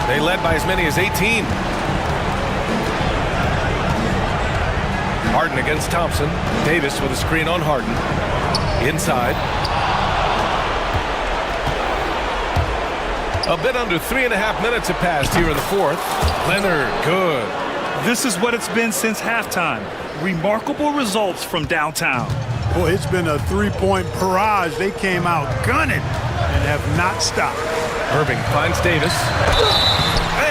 They led by as many as 18. Harden against Thompson. Davis with a screen on Harden. Inside. A bit under 3.5 minutes have passed here in the fourth. Leonard, good. This is what it's been since halftime. Remarkable results from downtown. Boy, it's been a three-point barrage. They came out gunning and have not stopped. Irving finds Davis.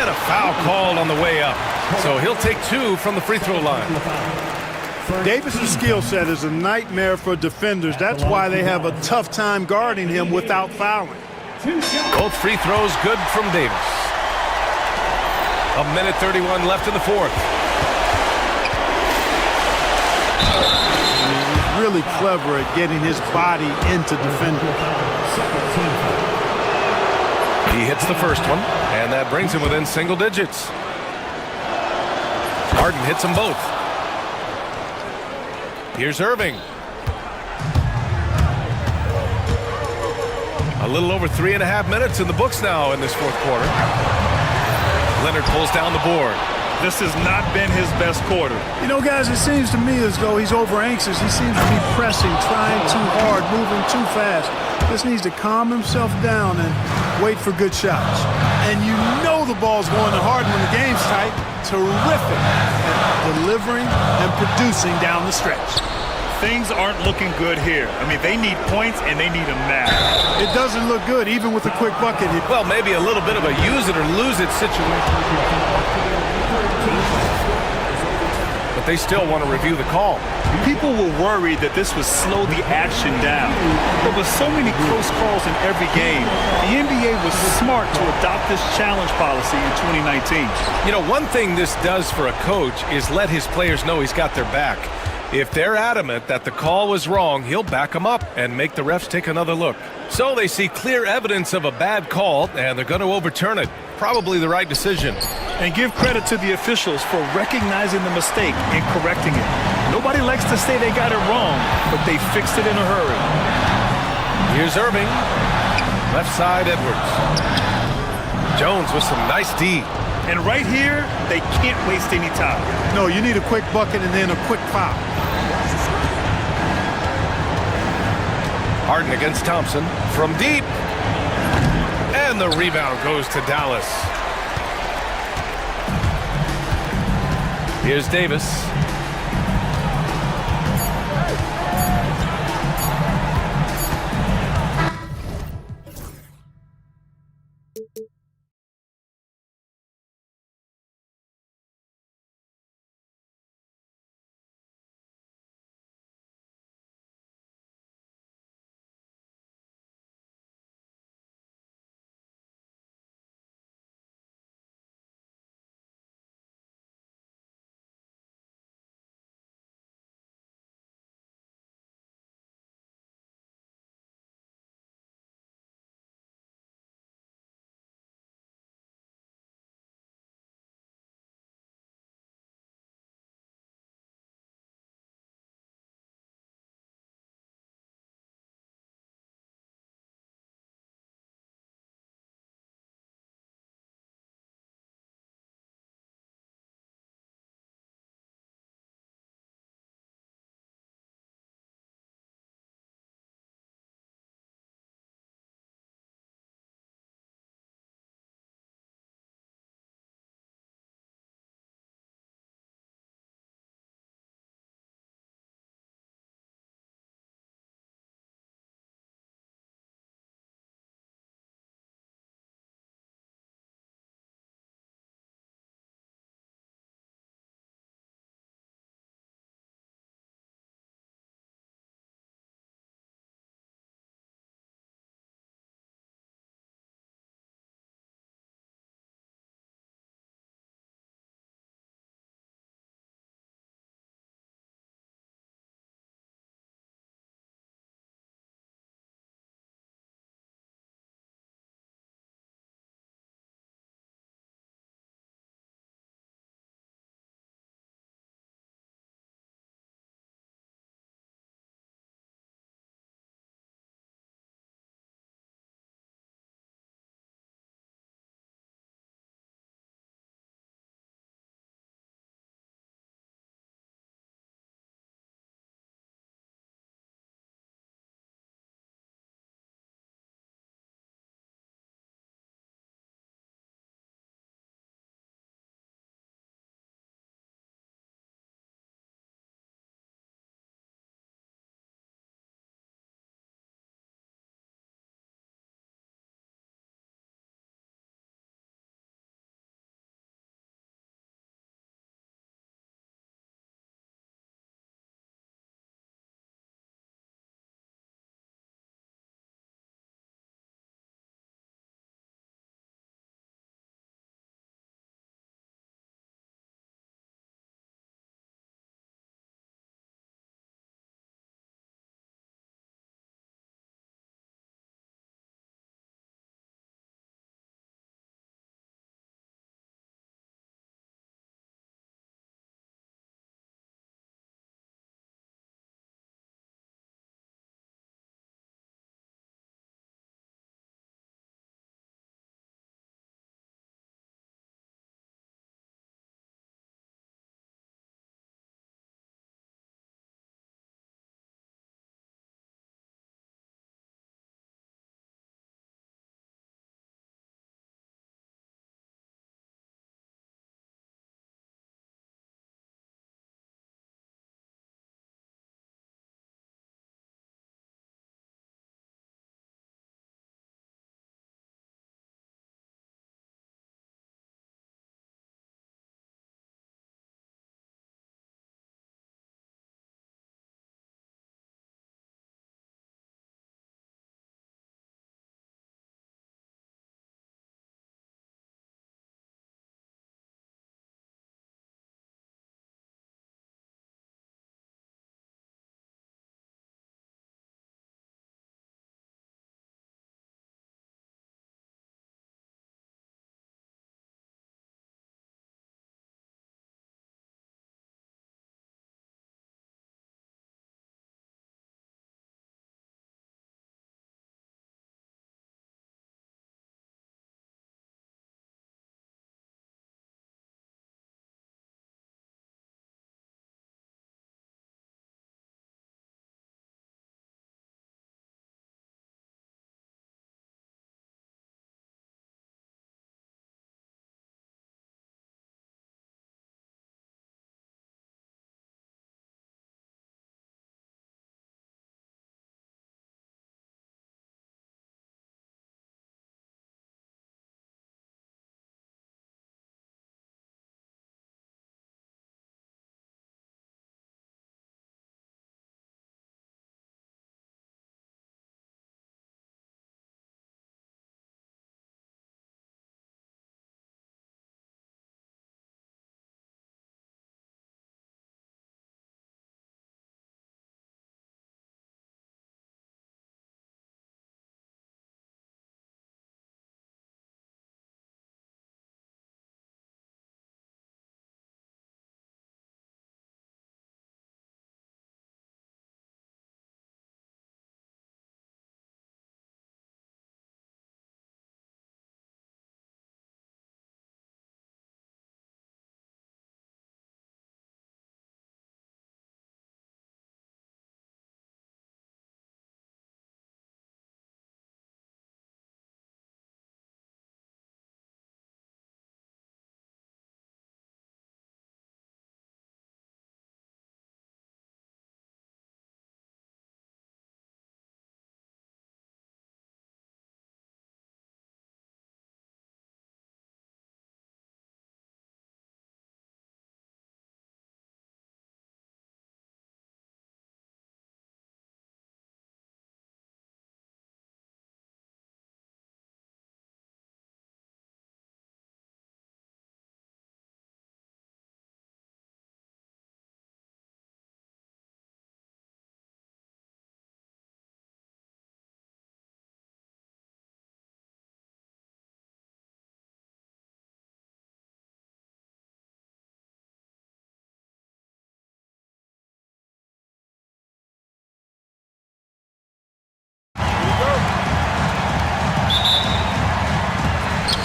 And a foul called on the way up. So he'll take 2 from the free throw line. Davis's skill set is a nightmare for defenders. That's why they have a tough time guarding him without fouling. Both free throws good from Davis. 1:31 left in the fourth. He's really clever at getting his body into defenders. He hits the first one, and that brings him within single digits. Harden hits them both. Here's Irving. A little over 3.5 minutes in the books now in this fourth quarter. Leonard pulls down the board. This has not been his best quarter. You know, guys, it seems to me as though he's over anxious. He seems to be pressing, trying too hard, moving too fast. Just needs to calm himself down and wait for good shots. And you know the ball's going to Harden when the game's tight. Terrific at delivering and producing down the stretch. Things aren't looking good here. I mean, they need points and they need them now. It doesn't look good, even with a quick bucket. Well, maybe a little bit of a use it or lose it situation. But they still want to review the call. People were worried that this would slow the action down. But with so many close calls in every game, the NBA was smart to adopt this challenge policy in 2019. You know, one thing this does for a coach is let his players know he's got their back. If they're adamant that the call was wrong, he'll back them up and make the refs take another look. So they see clear evidence of a bad call, and they're going to overturn it. Probably the right decision. And give credit to the officials for recognizing the mistake and correcting it. Nobody likes to say they got it wrong, but they fixed it in a hurry. Here's Irving. Left side, Edwards. Jones with some nice D. And right here, they can't waste any time. No, you need a quick bucket and then a quick foul. Harden against Thompson from deep. And the rebound goes to Dallas. Here's Davis.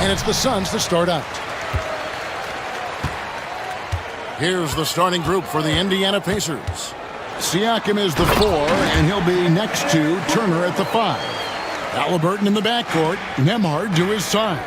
And it's the Suns to start out. Here's the starting group for the Indiana Pacers. Siakam is the 4, and he'll be next to Turner at the 5. Haliburton in the backcourt, Nembhard to his side.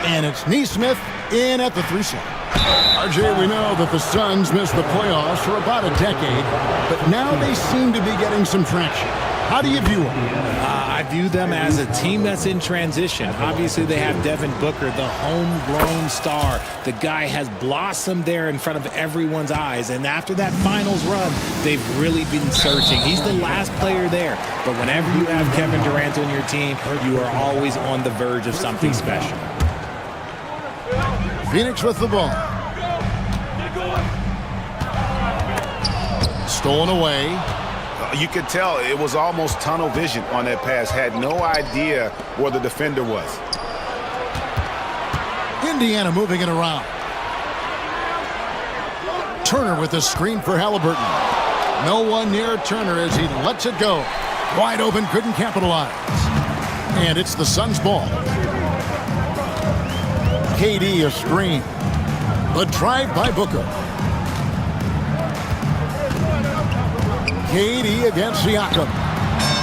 And it's Nesmith in at the 3 slot. RJ, we know that the Suns missed the playoffs for about a decade, but now they seem to be getting some traction. How do you view them? I view them as a team that's in transition. Obviously, they have Devin Booker, the homegrown star. The guy has blossomed there in front of everyone's eyes. And after that finals run, they've really been searching. He's the last player there. But whenever you have Kevin Durant on your team, you are always on the verge of something special. Phoenix with the ball. Stolen away. You could tell it was almost tunnel vision on that pass. Had no idea where the defender was. Indiana moving it around. Turner with the screen for Haliburton. No one near Turner as he lets it go. Wide open, couldn't capitalize. And it's the Suns' ball. KD a screen. The drive by Booker. KD against Siakam.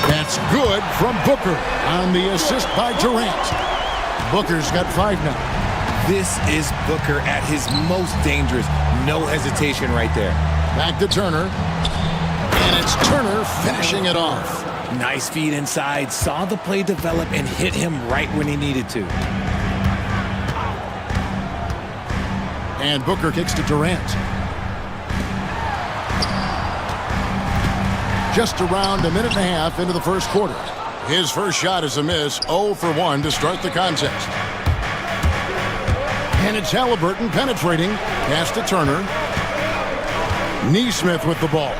That's good from Booker on the assist by Durant. Booker's got 5 now. This is Booker at his most dangerous. No hesitation right there. Back to Turner. And it's Turner finishing it off. Nice feed inside. Saw the play develop and hit him right when he needed to. And Booker kicks to Durant. Just around a minute and a half into the first quarter. His first shot is a miss, 0 for 1 to start the contest. And it's Haliburton penetrating. Pass to Turner. Nesmith with the ball.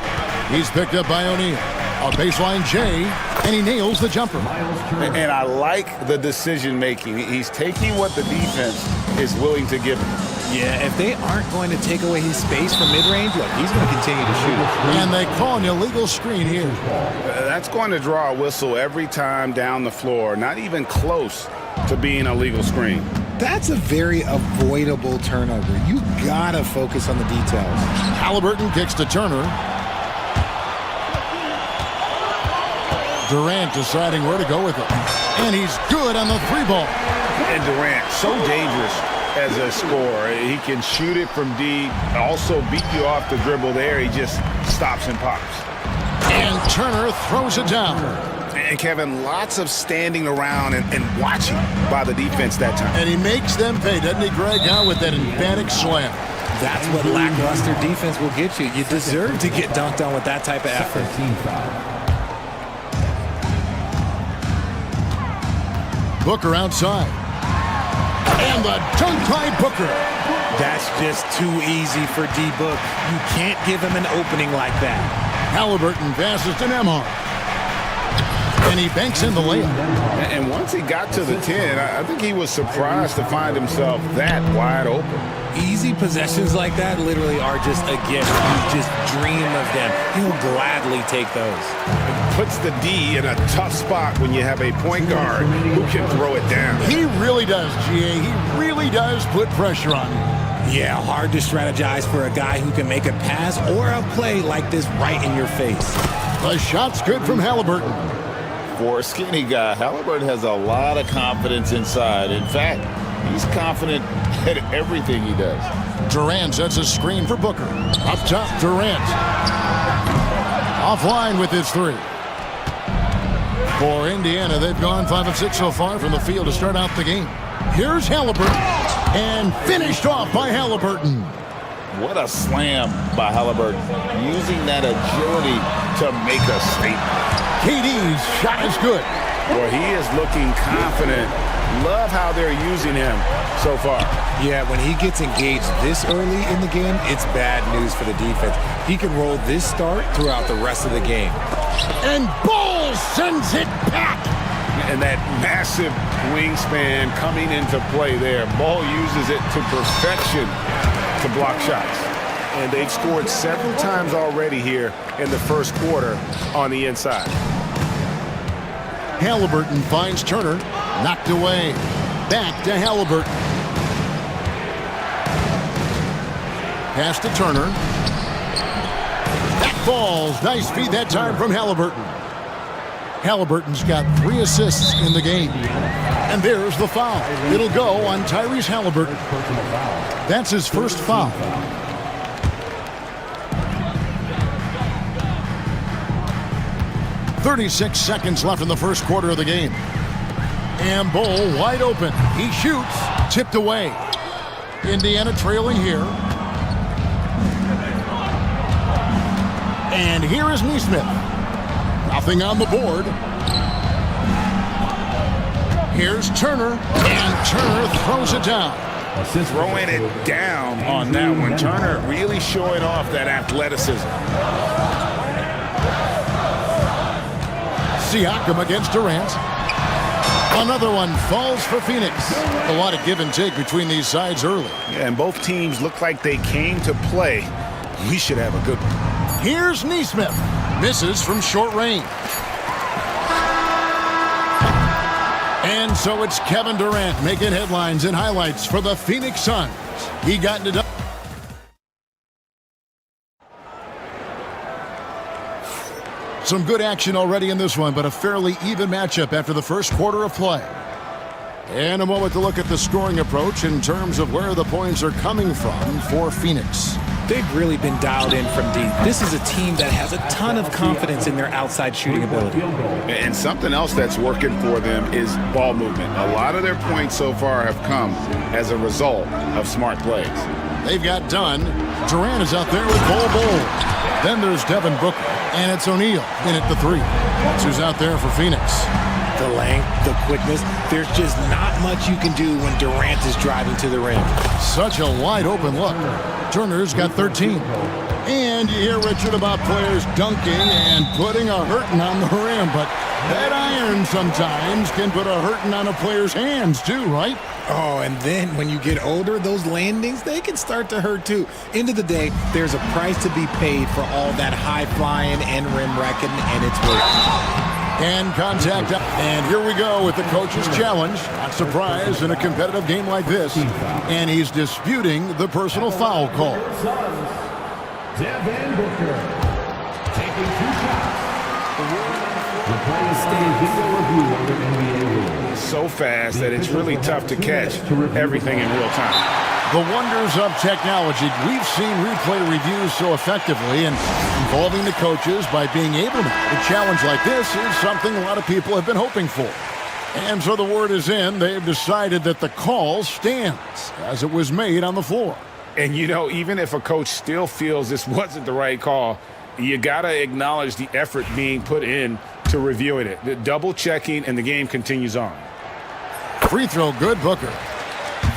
He's picked up by O'Neal. A baseline J, and he nails the jumper. And I like the decision making. He's taking what the defense is willing to give him. Yeah, if they aren't going to take away his space from mid-range, look, he's going to continue to shoot. And they call an illegal screen here. That's going to draw a whistle every time down the floor. Not even close to being a legal screen. That's a very avoidable turnover. You got to focus on the details. Haliburton kicks to Turner. Durant deciding where to go with it. And he's good on the 3-ball. And Durant, so dangerous as a scorer. He can shoot it from deep, also beat you off the dribble there. He just stops and pops. And Turner throws it down. And Kevin, lots of standing around and watching by the defense that time. And he makes them pay, doesn't he, Greg, out with that emphatic slam. That's what lackluster defense will get you. You deserve to get dunked on with that type of effort. Booker outside. And the dunk by Booker. That's just too easy for D-Book. You can't give him an opening like that. Haliburton passes to Nembhard. And he banks in the layup. And once he got to the 10, I think he was surprised to find himself that wide open. Easy possessions like that literally are just a gift. You just dream of them. He'll gladly take those. It puts the D in a tough spot when you have a point guard who can throw it down. He really does, GA. He really does put pressure on you. Yeah, hard to strategize for a guy who can make a pass or a play like this right in your face. The shot's good from Haliburton. For a skinny guy, Haliburton has a lot of confidence inside. In fact, he's confident at everything he does. Durant sets a screen for Booker. Up top, Durant. Offline with his 3. For Indiana, they've gone 5 of 6 so far from the field to start out the game. Here's Haliburton. And finished off by Haliburton. What a slam by Haliburton. Using that agility to make a statement. KD's shot is good. Well, he is looking confident. Love how they're using him so far. Yeah, when he gets engaged this early in the game, it's bad news for the defense. He can roll this start throughout the rest of the game. And Ball sends it back. And that massive wingspan coming into play there. Ball uses it to perfection to block shots. And they've scored several times already here in the first quarter on the inside. Haliburton finds Turner. Knocked away. Back to Haliburton. Pass to Turner. That falls. Nice feed that time from Haliburton. Haliburton's got 3 assists in the game. And there's the foul. It'll go on Tyrese Haliburton. That's his first foul. "36 seconds left in the first quarter of the game. And Bull wide open. He shoots. Tipped away. Indiana trailing here. And here is Neesmith. Nothing on the board. Here's Turner. And Turner throws it down. Throwing it down on that one. Turner really showing off that athleticism. Siakam against Durant. Another one falls for Phoenix. A lot of give and take between these sides early. Yeah, and both teams look like they came to play. We should have a good one. Here's Neesmith. Misses from short range. And so it's Kevin Durant making headlines and highlights for the Phoenix Suns. He got it up. Some good action already in this one, but a fairly even matchup after the first quarter of play. And a moment to look at the scoring approach in terms of where the points are coming from for Phoenix. They've really been dialed in from deep. This is a team that has a ton of confidence in their outside shooting ability. And something else that's working for them is ball movement. A lot of their points so far have come as a result of smart plays. They've got Dunn. Durant is out there with Bull. Then there's Devin Booker, and it's O'Neal in at the 3. That's who's out there for Phoenix. The length, the quickness, there's just not much you can do when Durant is driving to the rim. Such a wide open look. Turner's got 13. And you hear Richard about players dunking and putting a hurting on the rim, but that iron sometimes can put a hurting on a player's hands too, right? Oh, and then when you get older, those landings, they can start to hurt too. End of the day, there's a price to be paid for all that high flying and rim wrecking, and it's worth it. And contact up. And here we go with the coach's challenge. Not surprised in a competitive game like this. And he's disputing the personal foul call. Devin Booker taking 2 shots. The play stays video review under NBA rules. So fast that it's really tough to catch everything in real time. The wonders of technology. We've seen replay reviews so effectively, and involving the coaches by being able to a challenge like this is something a lot of people have been hoping for. And so the word is in. They've decided that the call stands as it was made on the floor. And, you know, even if a coach still feels this wasn't the right call, you got to acknowledge the effort being put in to reviewing it. The double checking, and the game continues on. Free throw good, Booker.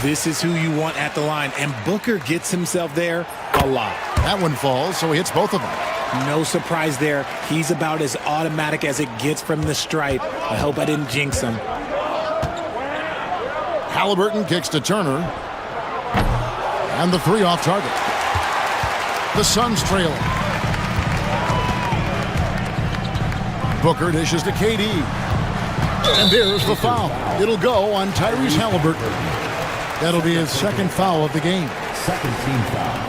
This is who you want at the line, and Booker gets himself there a lot. That one falls, so he hits both of them. No surprise there. He's about as automatic as it gets from the stripe. I hope I didn't jinx him. Haliburton kicks to Turner. And the 3 off target. The Suns trailing. Booker dishes to KD. And there's the foul. It'll go on Tyrese Haliburton. That'll be his second foul of the game. Second team foul.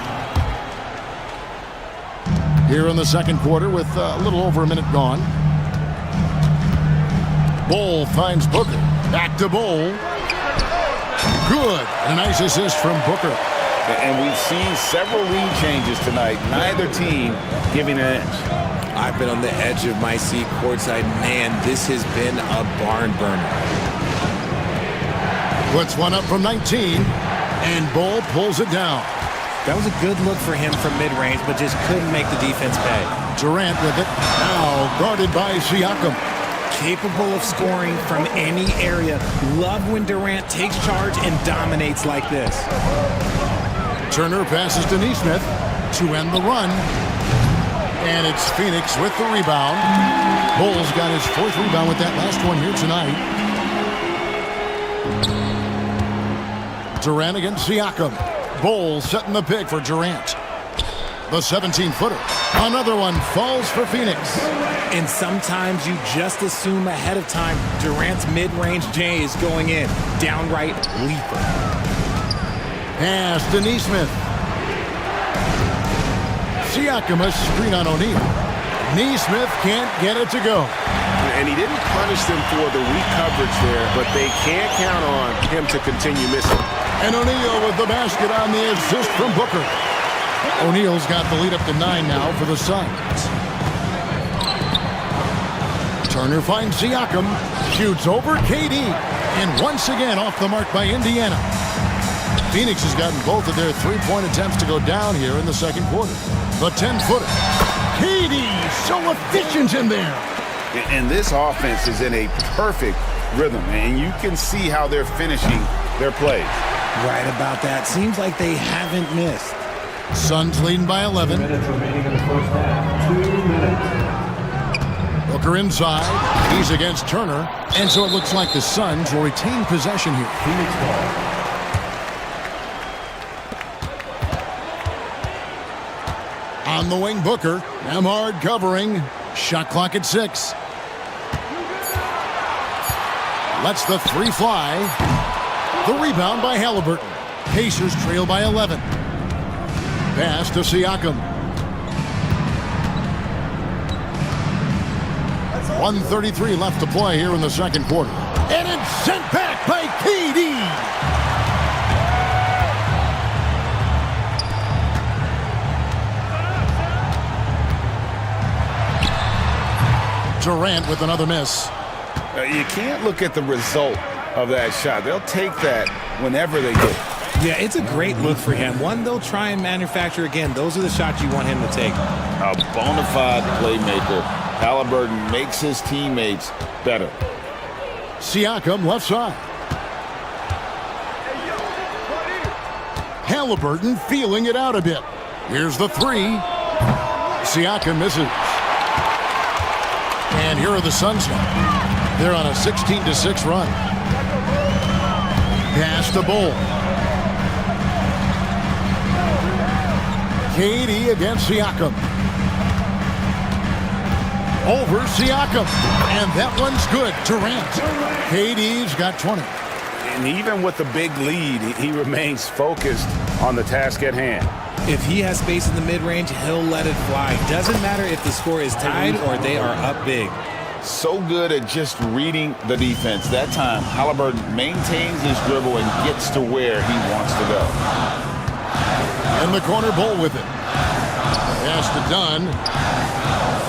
Here in the second quarter with a little over a minute gone. Bull finds Booker. Back to Bull. Good. A nice assist from Booker. And we've seen several lead changes tonight. Neither team giving an edge. I've been on the edge of my seat courtside. Man, this has been a barn burner. Puts one up from 19, and Bull pulls it down. That was a good look for him from mid-range, but just couldn't make the defense pay. Durant with it, now guarded by Siakam. Capable of scoring from any area. Love when Durant takes charge and dominates like this. Turner passes to Neesmith to end the run. And it's Phoenix with the rebound. Bull's got his 4th rebound with that last one here tonight. Durant against Siakam. Bull setting the pick for Durant. The 17-footer. Another one falls for Phoenix. And sometimes you just assume ahead of time Durant's mid-range J is going in. Downright leaper. Pass to Neesmith. Siakam a screen on O'Neal. Neesmith can't get it to go. And he didn't punish them for the weak coverage there, but they can't count on him to continue missing. And O'Neal with the basket on the assist from Booker. O'Neal's got the lead up to 9 now for the Suns. Turner finds Siakam, shoots over KD, and once again off the mark by Indiana. Phoenix has gotten both of their three-point attempts to go down here in the second quarter. The 10-footer. KD, so efficient in there. And this offense is in a perfect rhythm, and you can see how they're finishing their plays. Right about that. Seems like they haven't missed. Suns leading by 11. 2 minutes remaining in the first half. 2 minutes. Booker inside. He's against Turner. And so it looks like the Suns will retain possession here. Phoenix ball. On the wing, Booker. Nemhard covering. Shot clock at 6. Lets the three fly. The rebound by Haliburton. Pacers trail by 11. Pass to Siakam. 1:33 left to play here in the second quarter. And it's sent back by KD. Durant with another miss. You can't look at the result of that shot. They'll take that whenever they get it. Yeah, it's a great look for him. One they'll try and manufacture again. Those are the shots you want him to take. A bona fide playmaker. Haliburton makes his teammates better. Siakam left side. Haliburton feeling it out a bit. Here's the three. Siakam misses. And here are the Suns now. They're on a 16-6 run. Pass to Bull. KD against Siakam. Over Siakam. And that one's good. Durant. KD's got 20. And even with the big lead, he remains focused on the task at hand. If he has space in the mid-range, he'll let it fly. Doesn't matter if the score is tied or they are up big. So good at just reading the defense. That time, Haliburton maintains his dribble and gets to where he wants to go. In the corner, Bull with it. Pass to Dunn.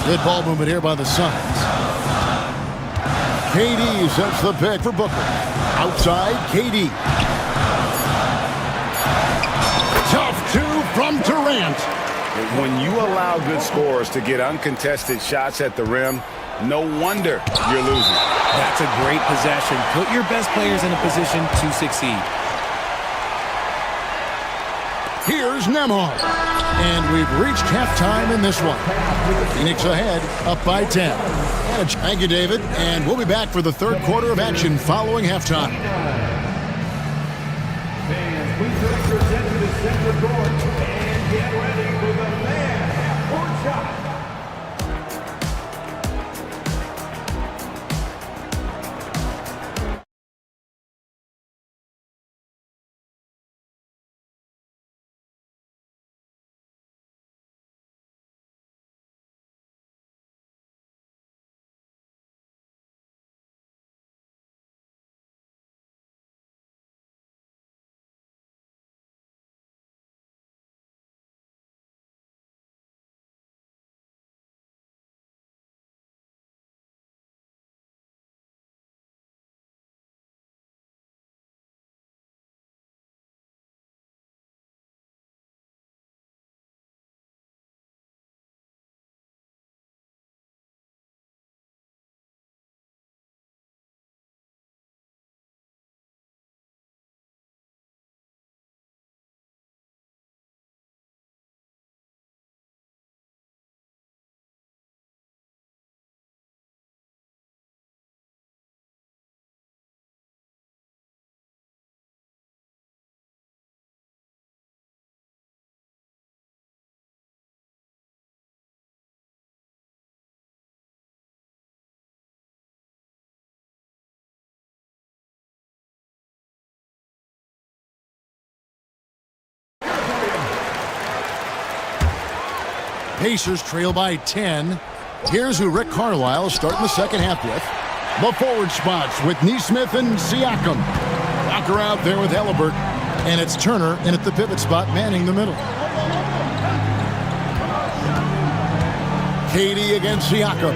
Good ball movement here by the Suns. KD sets the pick for Booker. Outside, KD. Tough two from Durant. When you allow good scorers to get uncontested shots at the rim, no wonder you're losing. That's a great possession. Put your best players in a position to succeed. Here's Nemhard. And we've reached halftime in this one. Phoenix ahead, up by 10. Thank you, David. And we'll be back for the third quarter of action following halftime. Fans, please represent to the center court and get ready for the fan half-court shot. Pacers trail by 10. Here's who Rick Carlisle is starting the second half with. The forward spots with Nesmith and Siakam. Walker out there with Haliburton. And it's Turner in at the pivot spot, manning the middle. KD against Siakam.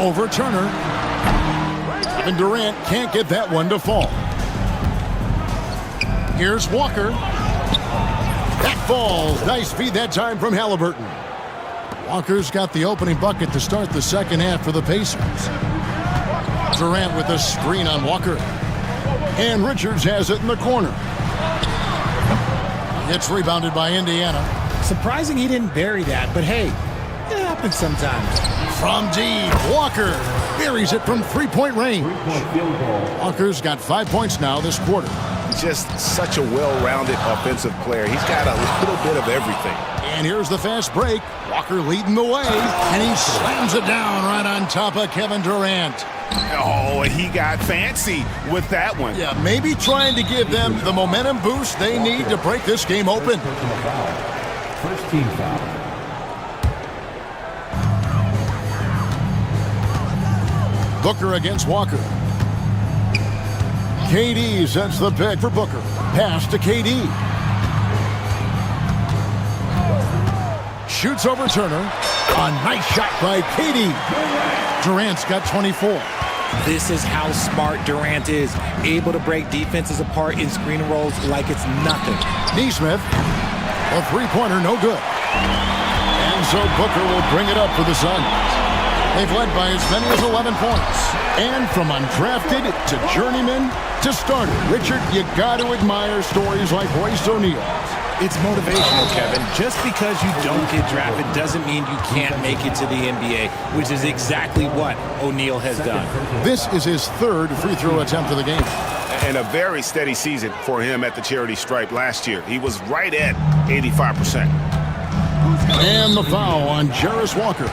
Over Turner. And Durant can't get that one to fall. Here's Walker. That falls. Nice feed that time from Haliburton. Walker's got the opening bucket to start the second half for the Pacers. Durant with a screen on Walker. And Richards has it in the corner. It's rebounded by Indiana. Surprising he didn't bury that, but hey, it happens sometimes. From deep, Walker buries it from three-point range. Walker's got 5 points now this quarter. Just such a well-rounded offensive player. He's got a little bit of everything. And here's the fast break. Walker leading the way, and he slams it down right on top of Kevin Durant. Oh, he got fancy with that one. Yeah, maybe trying to give them the momentum boost they need to break this game open. First team foul. Booker against Walker. KD sets the pick for Booker. Pass to KD. Shoots over Turner. A nice shot by KD. Durant's got 24. This is how smart Durant is. Able to break defenses apart in screen and rolls like it's nothing. Nesmith. A three-pointer, no good. And so Booker will bring it up for the Suns. They've led by as many as 11 points. And from undrafted to journeyman to starter. Richard, you got to admire stories like Royce O'Neal. It's motivational, Kevin. Just because you don't get drafted doesn't mean you can't make it to the NBA, which is exactly what O'Neal has done. This is his third free throw attempt of the game. And a very steady season for him at the charity stripe last year. He was right at 85%. And the foul on Jarris Walker.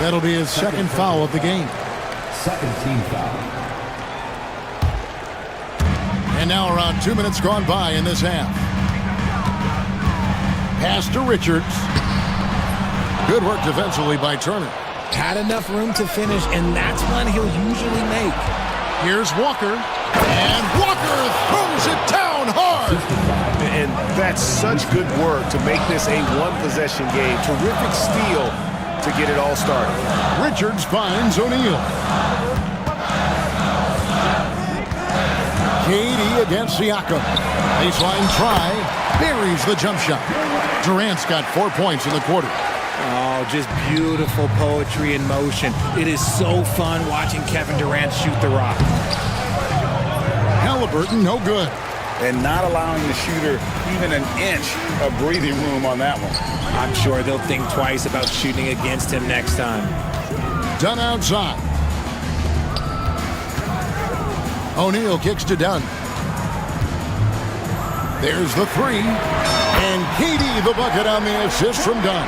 That'll be his second foul of the game. Second team foul. And now around 2 minutes gone by in this half. Pass to Richards. Good work defensively by Turner. Had enough room to finish, and that's one he'll usually make. Here's Walker. And Walker throws it down hard. And that's such good work to make this a one-possession game. Terrific steal to get it all started. Richards finds O'Neal. KD against Siakam. Baseline try. Buries the jump shot. Durant's got 4 points in the quarter. Oh, just beautiful poetry in motion. It is so fun watching Kevin Durant shoot the rock. Haliburton, no good. And not allowing the shooter even an inch of breathing room on that one. I'm sure they'll think twice about shooting against him next time. Dunn outside. O'Neal kicks to Dunn. There's the three. And KD the bucket on the assist from Dunn.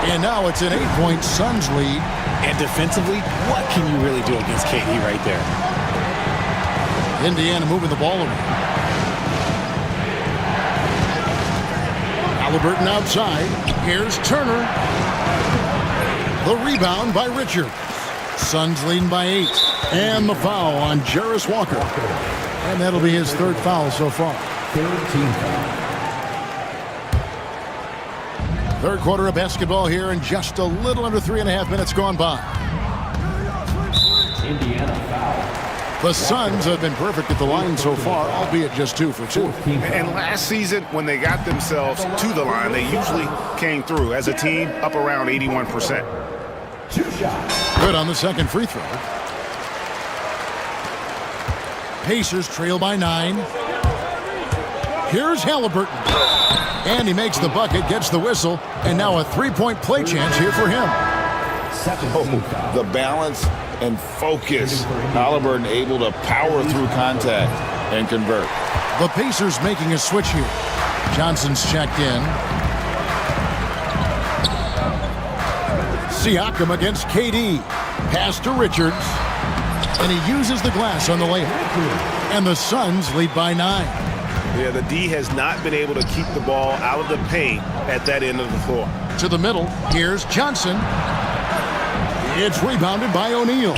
And now it's an 8-point Suns lead. And defensively, what can you really do against KD right there? Indiana moving the ball around. Haliburton outside. Here's Turner. The rebound by Richards. Suns leading by 8. And the foul on Jarris Walker. And that'll be his third foul so far. Third team foul. Third quarter of basketball here in just a little under 3.5 minutes gone by. Indiana foul. The Suns have been perfect at the line so far, albeit just 2 for 2. And last season, when they got themselves to the line, they usually came through as a team up around 81%. Good on the second free throw. Pacers trail by 9. Here's Haliburton. And he makes the bucket, gets the whistle, and now a three-point play chance here for him. The balance and focus. Haliburton able to power through contact and convert. The Pacers making a switch here. Johnson's checked in. Siakam against KD. Pass to Richards. And he uses the glass on the layup. And the Suns lead by 9. Yeah, the D has not been able to keep the ball out of the paint at that end of the floor. To the middle, here's Johnson. It's rebounded by O'Neal.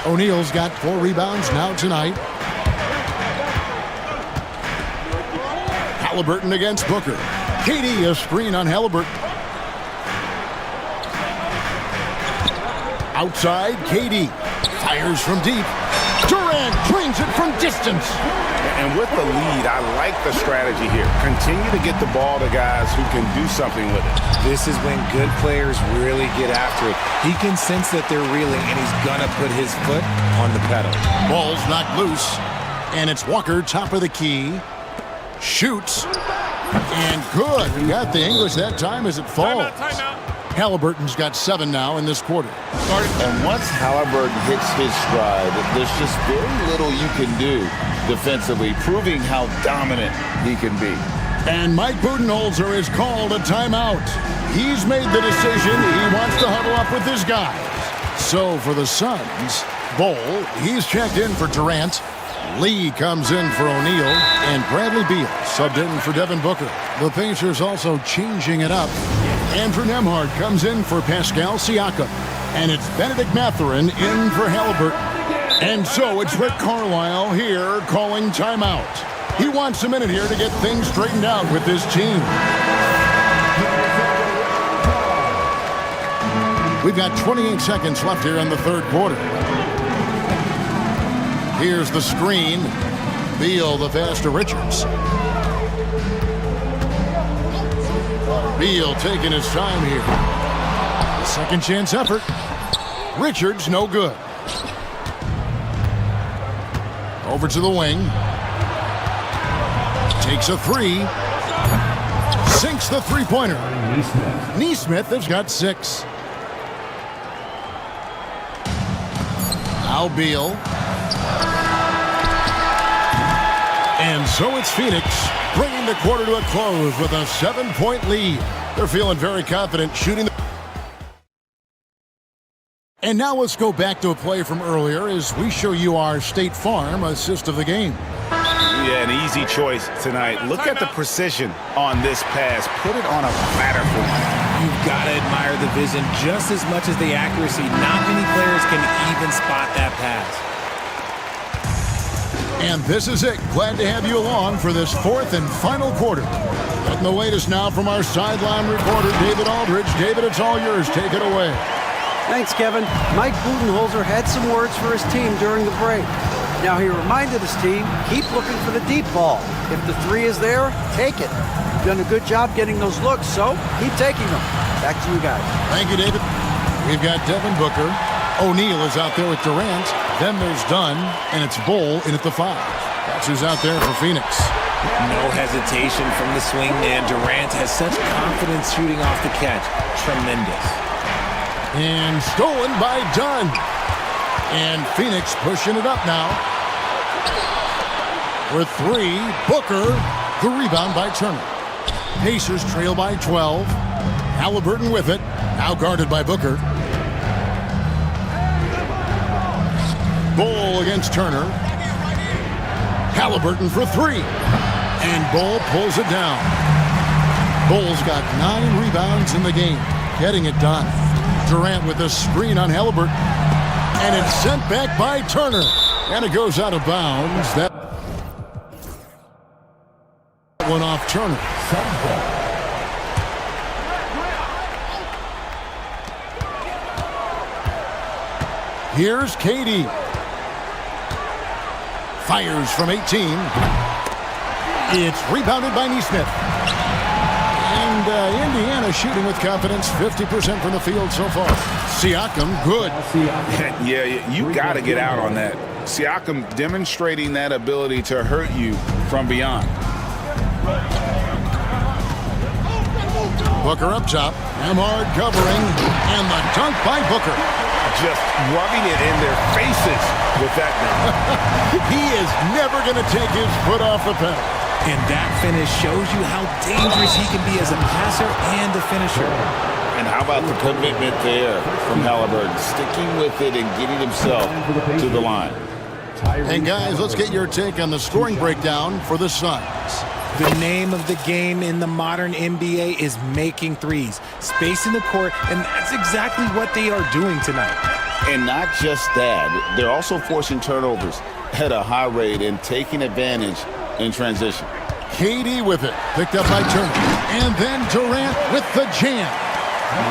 O'Neal's got 4 rebounds now tonight. Haliburton against Booker. KD, a screen on Haliburton. Outside, KD fires from deep. Durant drains it from distance. And with the lead, I like the strategy here. Continue to get the ball to guys who can do something with it. This is when good players really get after it. He can sense that they're reeling, and he's gonna put his foot on the pedal. Ball's knocked loose, and it's Walker, top of the key. Shoots, and good. He got the English that time as it falls. Timeout. Haliburton's got 7 now in this quarter. And once Haliburton hits his stride, there's just very little you can do defensively, proving how dominant he can be. And Mike Budenholzer has called a timeout. He's made the decision. He wants to huddle up with his guys. So for the Suns, Bol, he's checked in for Durant. Lee comes in for O'Neal, and Bradley Beal subbed in for Devin Booker. The Pacers also changing it up. Andrew Nembhard comes in for Pascal Siakam, and it's Benedict Mathurin in for Haliburton. And so it's Rick Carlisle here calling timeout. He wants a minute here to get things straightened out with this team. We've got 28 seconds left here in the third quarter. Here's the screen. Beal, the pass to Richards. Beal taking his time here. The second chance effort. Richards, no good. Over to the wing. Takes a 3. Sinks the three-pointer. Neesmith has got 6. Now Beal. And so it's Phoenix, bringing the quarter to a close with a 7-point lead. They're feeling very confident shooting. And now let's go back to a play from earlier as we show you our State Farm assist of the game. Yeah, an easy choice tonight. Look at the precision on this pass. Put it on a platter for him. You've got to admire the vision just as much as the accuracy. Not many players can even spot that pass. And this is it. Glad to have you along for this fourth and final quarter. Getting the latest now from our sideline reporter, David Aldridge. David, it's all yours. Take it away. Thanks, Kevin. Mike Budenholzer had some words for his team during the break. Now he reminded his team, keep looking for the deep ball. If the 3 is there, take it. You've done a good job getting those looks, so keep taking them. Back to you guys. Thank you, David. We've got Devin Booker. O'Neal is out there with Durant. Then there's Dunn, and it's Bol in at the 5. That's who's out there for Phoenix. No hesitation from the swing man. Durant has such confidence shooting off the catch. Tremendous. And stolen by Dunn. And Phoenix pushing it up now. With 3, Booker, the rebound by Turner. Pacers trail by 12. Haliburton with it, now guarded by Booker. Bol against Turner. Haliburton for 3. And Bol pulls it down. Bol's got 9 rebounds in the game, getting it done. Durant with a screen on Haliburton. And it's sent back by Turner. And it goes out of bounds. That one off Turner. Here's KD. Fires from 18. It's rebounded by Neesmith. And Indiana shooting with confidence, 50% from the field so far. Siakam, good. Yeah, you got to get out on that. Siakam demonstrating that ability to hurt you from beyond. Booker up top. Nembhard covering. And the dunk by Booker. Just rubbing it in their faces with that now. He is never going to take his foot off the pedal. And that finish shows you how dangerous he can be as a passer and a finisher. And how about the commitment there from Haliburton, sticking with it and getting himself to the line. And guys, let's get your take on the scoring breakdown for the Suns. The name of the game in the modern NBA is making threes, spacing the court, and that's exactly what they are doing tonight. And not just that, they're also forcing turnovers at a high rate and taking advantage in transition. KD with it, picked up by Turner. And then Durant with the jam.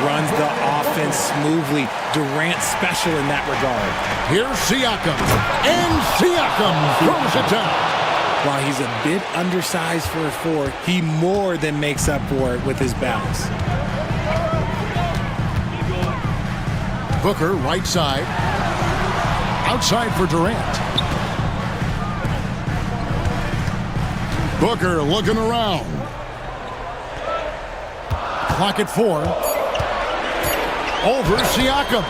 Runs the offense smoothly. Durant special in that regard. Here's Siakam. And Siakam throws it down. While he's a bit undersized for a 4, he more than makes up for it with his bounce. Booker, right side. Outside for Durant. Booker looking around. Clock at 4. Over Siakam.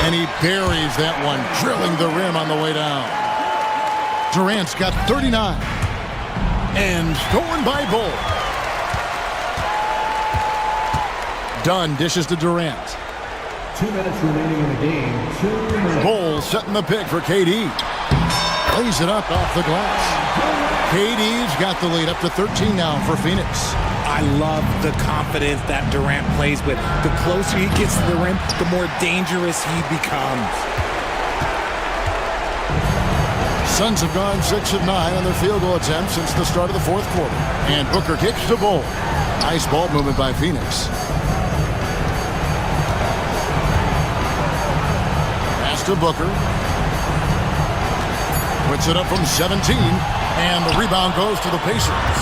And he buries that one, drilling the rim on the way down. Durant's got 39. And stolen by Bull. Dunn dishes to Durant. 2 minutes remaining in the game. 2 minutes. Bull setting the pick for KD. Lays it up off the glass. KD's got the lead up to 13 now for Phoenix. I love the confidence that Durant plays with. The closer he gets to the rim, the more dangerous he becomes. Suns have gone 6 of 9 on their field goal attempts since the start of the fourth quarter. And Booker kicks to Bull. Nice ball movement by Phoenix. Pass to Booker. Puts it up from 17. And the rebound goes to the Pacers.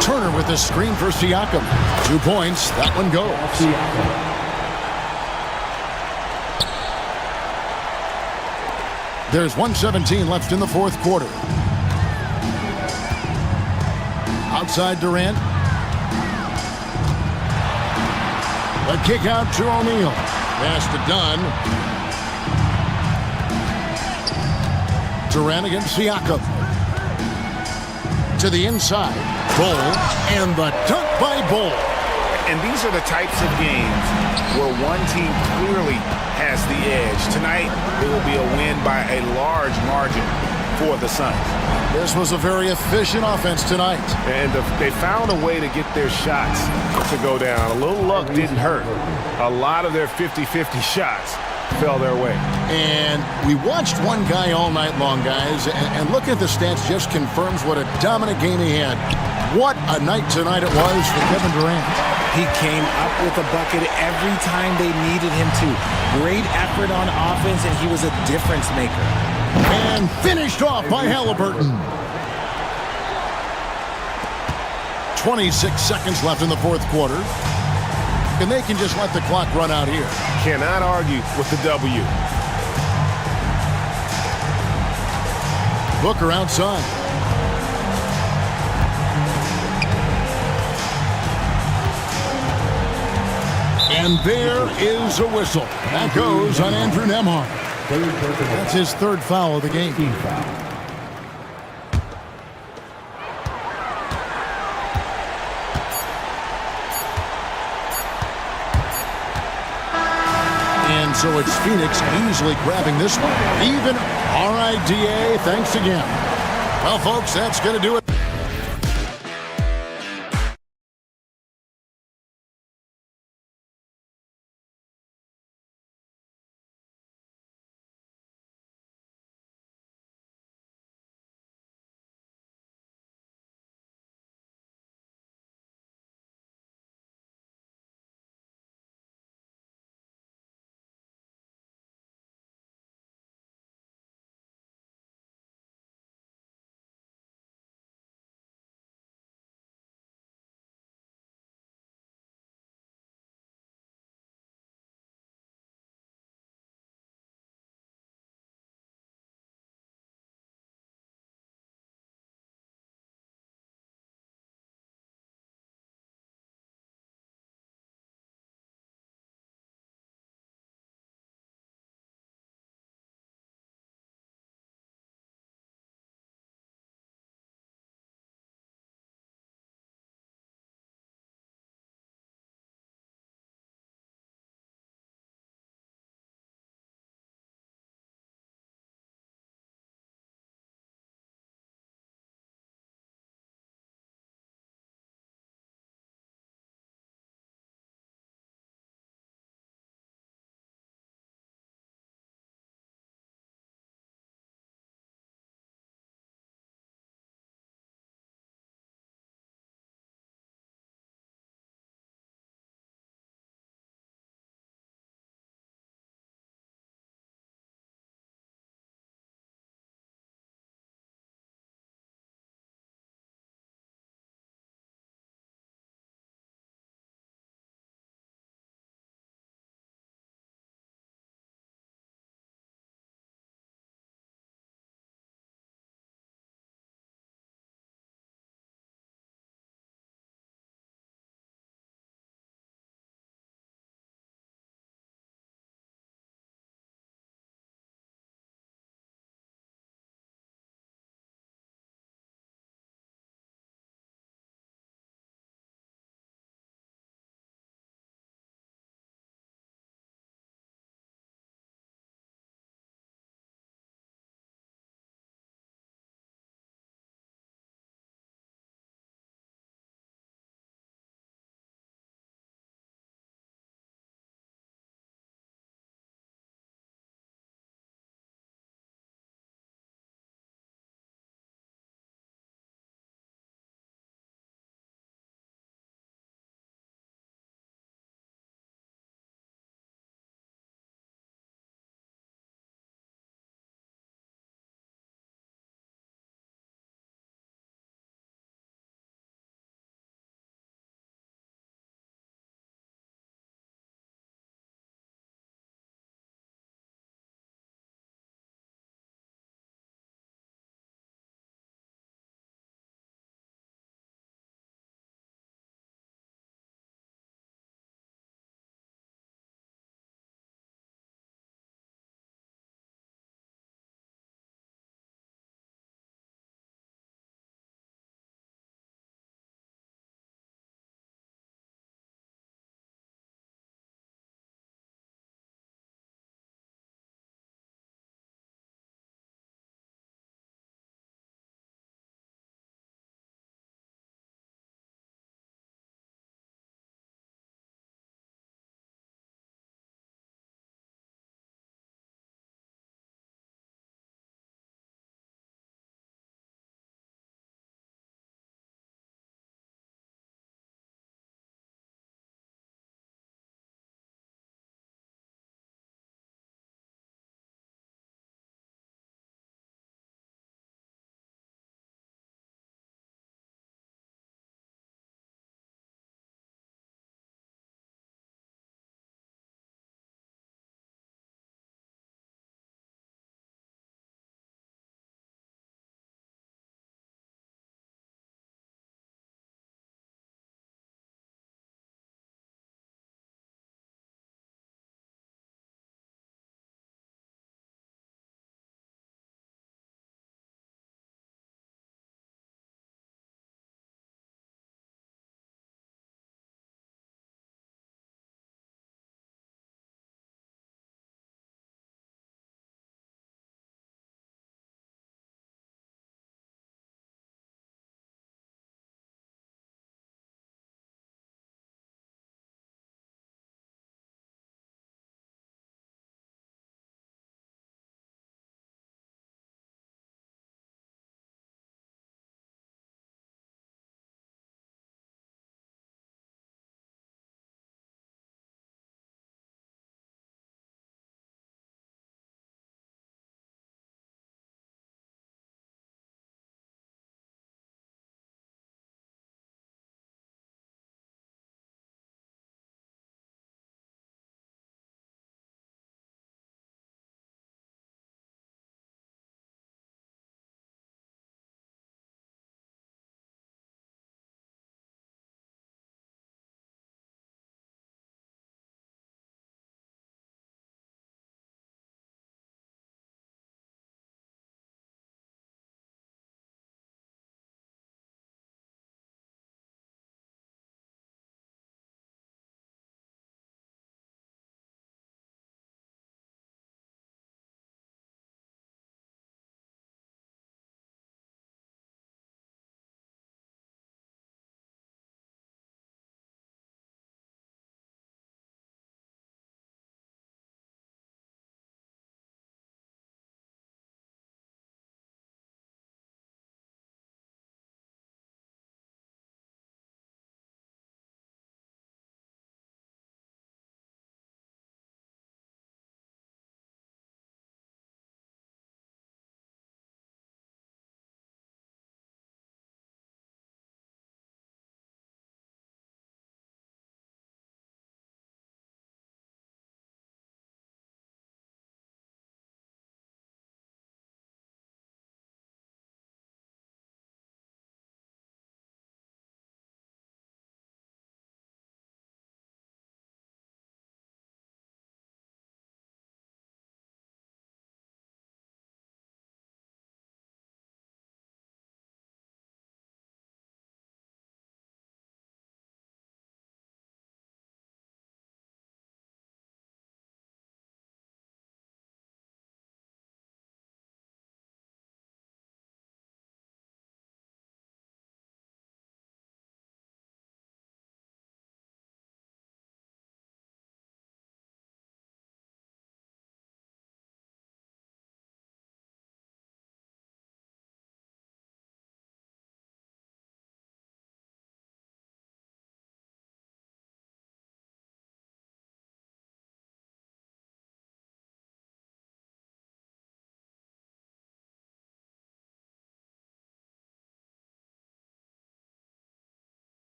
Turner with the screen for Siakam. 2 points. That one goes. There's 1:17 left in the fourth quarter. Outside Durant. A kick out to O'Neal. Pass to Dunn. Durant against Siakam. To the inside. Bull. And the dunk by Bull. And these are the types of games where one team clearly has the edge. Tonight, it will be a win by a large margin for the Suns. This was a very efficient offense tonight. And they found a way to get their shots to go down. A little luck didn't hurt. A lot of their 50-50 shots fell their way. And we watched one guy all night long, guys, and looking at the stats just confirms what a dominant game he had. What a night tonight it was for Kevin Durant. He came up with a bucket every time they needed him to. Great effort on offense, and he was a difference maker. And finished off by Haliburton. 26 seconds left in the fourth quarter. And they can just let the clock run out here. Cannot argue with the W. Booker outside. And there is a whistle. That goes on Andrew Nembhard. That's his 3rd foul of the game. And so it's Phoenix easily grabbing this one. Even RIDA, thanks again. Well, folks, that's going to do it.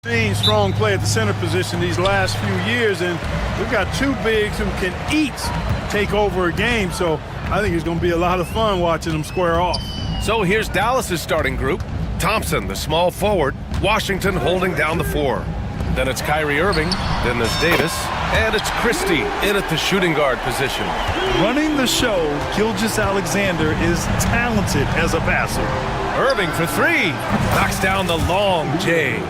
Seen strong play at the center position these last few years, and we've got two bigs who can each take over a game, so I think it's going to be a lot of fun watching them square off. So here's Dallas's starting group. Thompson, the small forward. Washington holding down the 4. Then it's Kyrie Irving. Then there's Davis. And it's Christie in at the shooting guard position. Running the show, Gilgeous-Alexander is talented as a passer. Irving for 3. Knocks down the long J.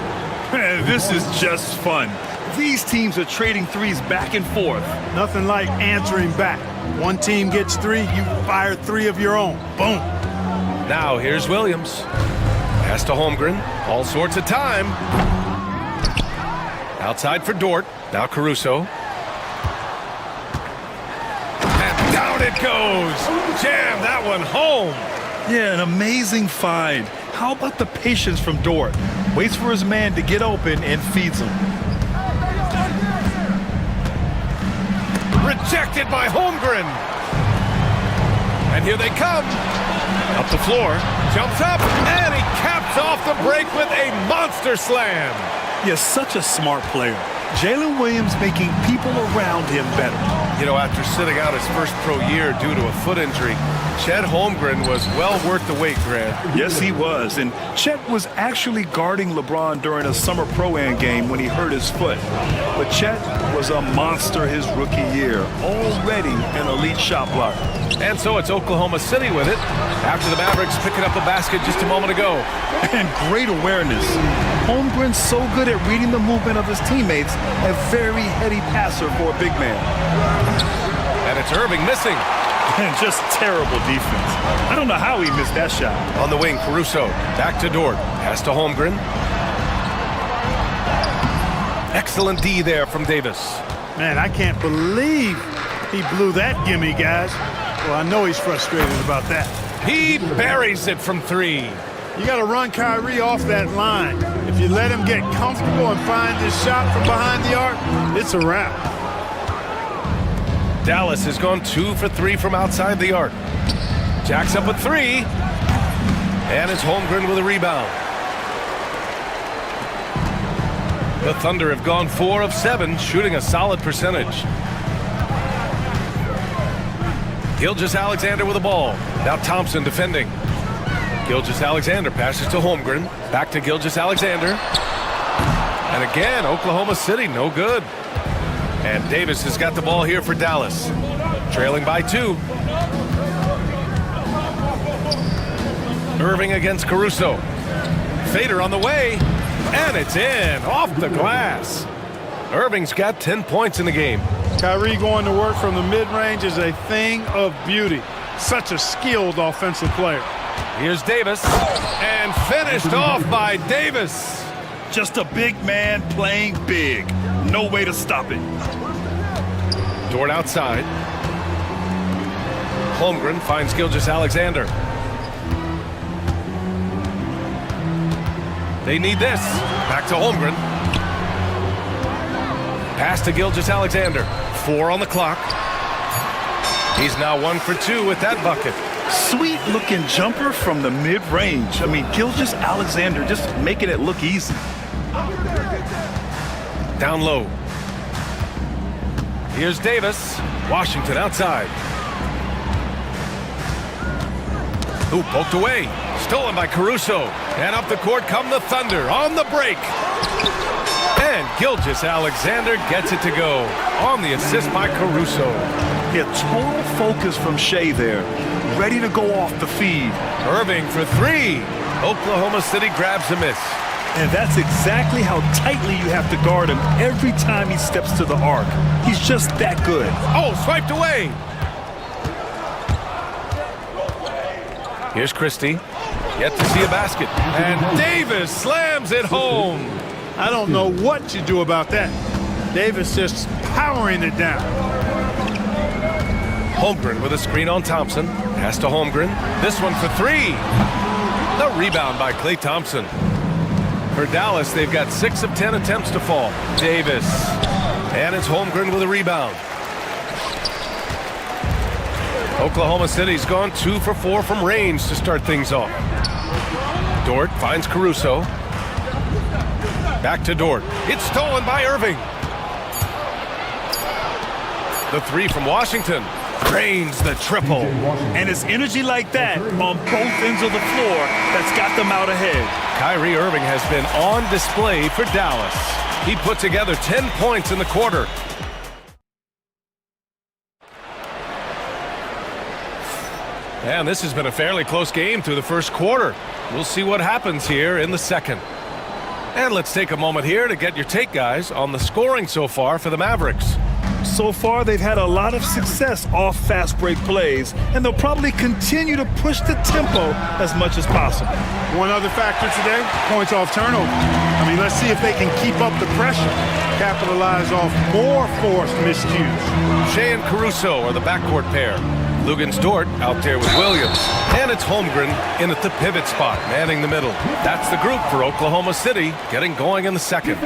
Man, this is just fun. These teams are trading threes back and forth. Nothing like answering back. One team gets 3, you fire 3 of your own. Boom. Now here's Williams. Pass to Holmgren. All sorts of time. Outside for Dort. Now Caruso. And down it goes. Jam that one home. Yeah, an amazing find. How about the patience from Dort? Waits for his man to get open and feeds him. Rejected by Holmgren. And here they come. Up the floor. Jumps up. And he caps off the break with a monster slam. Yeah, such a smart player. Jalen Williams making people around him better. You know, after sitting out his first pro year due to a foot injury, Chet Holmgren was well worth the wait, Grant. Yes, he was. And Chet was actually guarding LeBron during a summer Pro-Am game when he hurt his foot. But Chet was a monster his rookie year, already an elite shot blocker. And so it's Oklahoma City with it, after the Mavericks picking up a basket just a moment ago. And great awareness. Holmgren's so good at reading the movement of his teammates, a very heady passer for a big man. And it's Irving missing. And just terrible defense. I don't know how he missed that shot. On the wing, Caruso. Back to Dort. Pass to Holmgren. Excellent D there from Davis. Man, I can't believe he blew that gimme, guys. Well, I know he's frustrated about that. He buries it from 3. You got to run Kyrie off that line. If you let him get comfortable and find this shot from behind the arc, it's a wrap. Dallas has gone 2 for 3 from outside the arc. Jacks up a 3. And it's Holmgren with a rebound. The Thunder have gone 4 of 7, shooting a solid percentage. Gilgeous-Alexander with the ball. Now Thompson defending. Gilgeous-Alexander passes to Holmgren. Back to Gilgeous-Alexander. And again, Oklahoma City, no good. And Davis has got the ball here for Dallas. Trailing by 2. Irving against Caruso. Fader on the way. And it's in, off the glass. Irving's got 10 points in the game. Kyrie going to work from the mid-range is a thing of beauty. Such a skilled offensive player. Here's Davis. And finished off by Davis. Just a big man playing big. No way to stop it. Dort outside. Holmgren finds Gilgeous-Alexander. They need this. Back to Holmgren. Pass to Gilgeous-Alexander. 4 on the clock. He's now 1 for 2 with that bucket. Sweet looking jumper from the mid-range. I mean, Gilgeous-Alexander just making it look easy. Down low. Here's Davis. Washington outside. Ooh, poked away. Stolen by Caruso. And up the court come the Thunder on the break. And Gilgeous-Alexander gets it to go on the assist by Caruso. Yeah, total focus from Shea there. Ready to go off the feed. Irving for 3. Oklahoma City grabs a miss. And that's exactly how tightly you have to guard him every time he steps to the arc. He's just that good. Oh, swiped away. Here's Christie. Yet to see a basket. And Davis slams it home. I don't know what you do about that. Davis just powering it down. Holmgren with a screen on Thompson. Pass to Holmgren. This one for 3. The rebound by Klay Thompson. For Dallas, they've got 6 of 10 attempts to fall. Davis. And it's Holmgren with a rebound. Oklahoma City's gone 2 for 4 from range to start things off. Dort finds Caruso. Back to Dort. It's stolen by Irving. The three from Washington. Drains the triple. And it's energy like that on both ends of the floor that's got them out ahead. Kyrie Irving has been on display for Dallas. He put together 10 points in the quarter. And this has been a fairly close game through the first quarter. We'll see what happens here in the second. And let's take a moment here to get your take, guys, on the scoring so far for the Mavericks. So far, they've had a lot of success off fast break plays, and they'll probably continue to push the tempo as much as possible. One other factor today, points off turnover. I mean, let's see if they can keep up the pressure, capitalize off more forced miscues. Shea and Caruso are the backcourt pair. Lugens Dort out there with Williams. And it's Holmgren in at the pivot spot, manning the middle. That's the group for Oklahoma City, getting going in the second.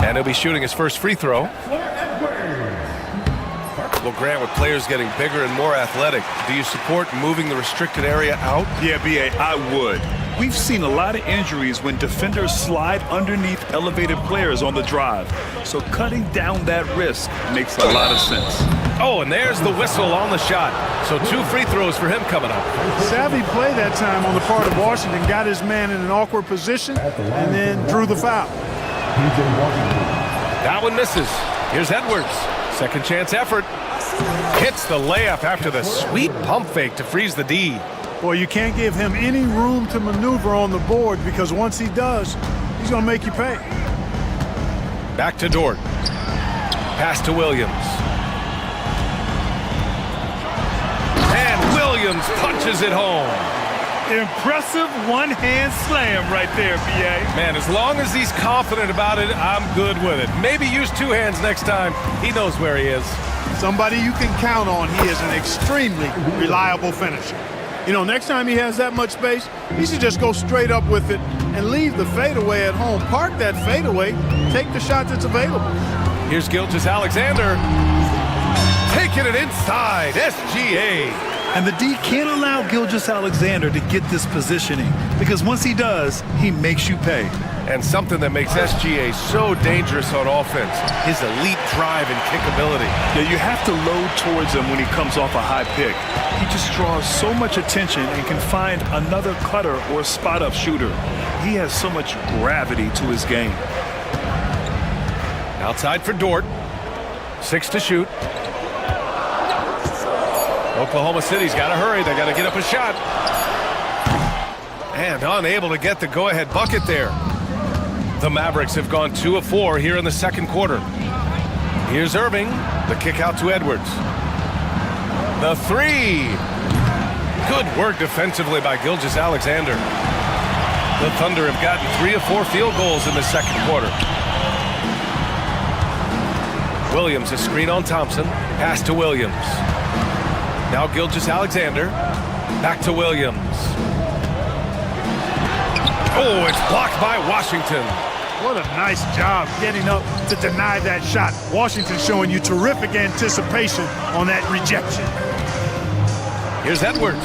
And he'll be shooting his first free throw. Well, Grant, with players getting bigger and more athletic, do you support moving the restricted area out? Yeah, B.A., I would. We've seen a lot of injuries when defenders slide underneath elevated players on the drive. So cutting down that risk makes a lot of sense. Oh, and there's the whistle on the shot. So 2 free throws for him coming up. Savvy play that time on the part of Washington. Got his man in an awkward position and then drew the foul. That one misses. Here's Edwards. Second chance effort. Hits the layup after the sweet pump fake to freeze the D. Boy, you can't give him any room to maneuver on the board because once he does, he's going to make you pay. Back to Dort. Pass to Williams. And Williams punches it home. Impressive one-hand slam right there, B.A. Man, as long as he's confident about it, I'm good with it. Maybe use 2 hands next time. He knows where he is. Somebody you can count on. He is an extremely reliable finisher. You know, next time he has that much space, he should just go straight up with it and leave the fadeaway at home. Park that fadeaway, take the shot that's available. Here's Gilgeous-Alexander. Taking it inside, SGA. And the D can't allow Gilgeous-Alexander to get this positioning because once he does, he makes you pay. And something that makes SGA so dangerous on offense, his elite drive and kick ability. Yeah, you have to load towards him when he comes off a high pick. He just draws so much attention and can find another cutter or spot-up shooter. He has so much gravity to his game. Outside for Dort. 6 to shoot. Oklahoma City's got to hurry. They got to get up a shot. And unable to get the go-ahead bucket there. The Mavericks have gone 2 of 4 here in the second quarter. Here's Irving. The kick out to Edwards. The 3. Good work defensively by Gilgeous-Alexander. The Thunder have gotten 3 of 4 field goals in the second quarter. Williams, a screen on Thompson. Pass to Williams. Now Gilgeous-Alexander. Back to Williams. Oh, it's blocked by Washington. What a nice job getting up to deny that shot. Washington showing you terrific anticipation on that rejection. Here's Edwards.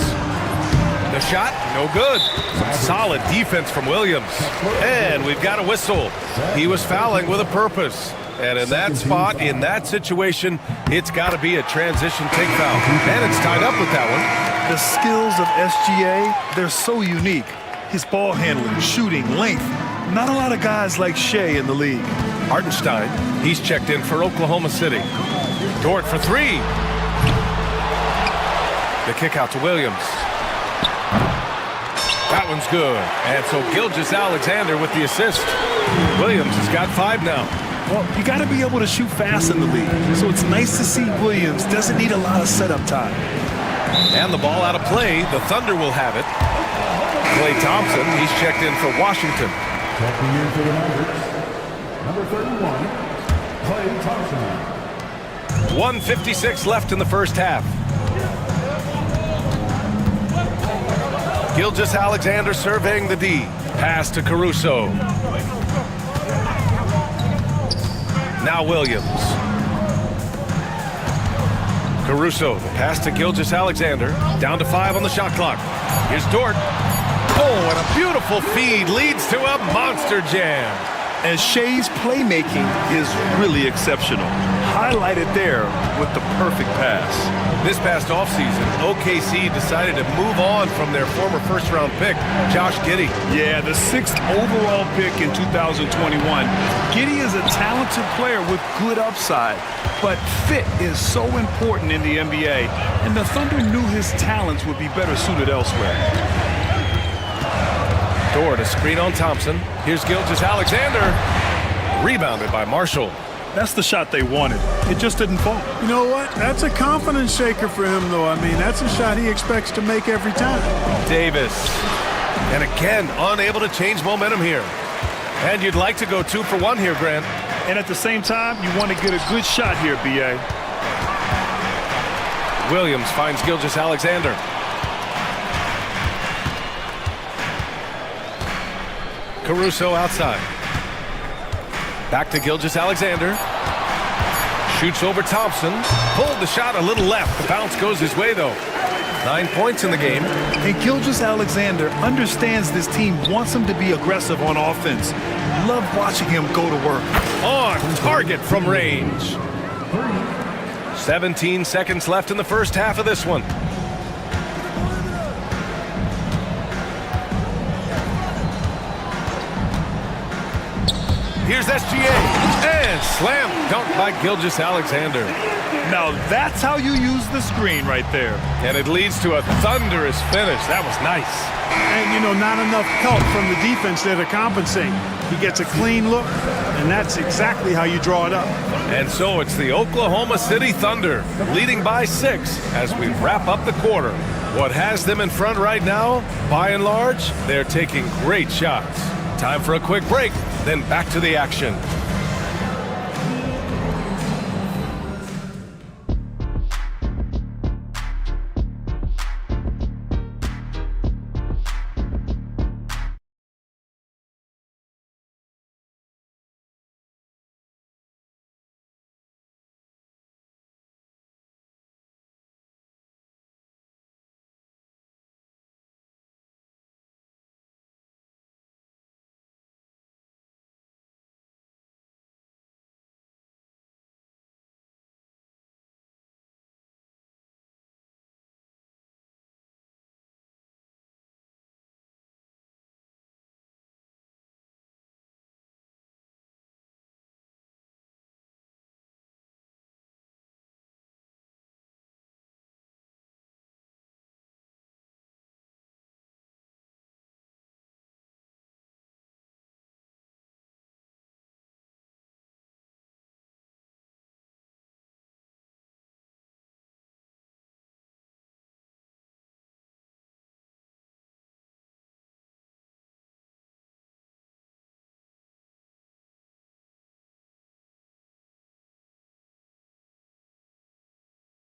The shot, no good. Solid defense from Williams. And we've got a whistle. He was fouling with a purpose. And in that spot, in that situation, it's got to be a transition take foul. And it's tied up with that one. The skills of SGA, they're so unique. His ball handling, shooting, length. Not a lot of guys like Shea in the league. Hardenstein, he's checked in for Oklahoma City. Dort for 3. The kick out to Williams. That one's good. And so Gilgeous-Alexander with the assist. Williams has got 5 now. Well, you got to be able to shoot fast in the league. So it's nice to see Williams doesn't need a lot of setup time. And the ball out of play. The Thunder will have it. Klay Thompson, he's checked in for Washington. Checking in for the Mavericks, number 31, Klay Thompson. 1:56 left in the first half. Gilgeous-Alexander surveying the D. Pass to Caruso. Now Williams. Caruso, the pass to Gilgeous-Alexander. Down to 5 on the shot clock. Here's Dort. Oh, and a beautiful feed leads to a monster jam. And Shea's playmaking is really exceptional. Highlighted there with the perfect pass. This past offseason, OKC decided to move on from their former first-round pick, Josh Giddey. Yeah, the 6th overall pick in 2021. Giddey is a talented player with good upside, but fit is so important in the NBA, and the Thunder knew his talents would be better suited elsewhere. Dort, a screen on Thompson. Here's Gilgeous-Alexander. Rebounded by Marshall. That's the shot they wanted. It just didn't fall. You know what? That's a confidence shaker for him, though. I mean, that's a shot he expects to make every time. Davis. And again, unable to change momentum here. And you'd like to go 2 for 1 here, Grant. And at the same time, you want to get a good shot here, B.A. Williams finds Gilgeous-Alexander. Caruso outside. Back to Gilgeous-Alexander. Shoots over Thompson. Pulled the shot a little left. The bounce goes his way, though. 9 points in the game. And Gilgeous-Alexander understands this team wants him to be aggressive on offense. Love watching him go to work. On target from range. 17 seconds left in the first half of this one. Here's SGA, and slam dunk by Gilgeous-Alexander. Now that's how you use the screen right there. And it leads to a thunderous finish. That was nice. And, you know, not enough help from the defense there to compensate. He gets a clean look, and that's exactly how you draw it up. And so it's the Oklahoma City Thunder leading by 6 as we wrap up the quarter. What has them in front right now, by and large, they're taking great shots. Time for a quick break, then back to the action.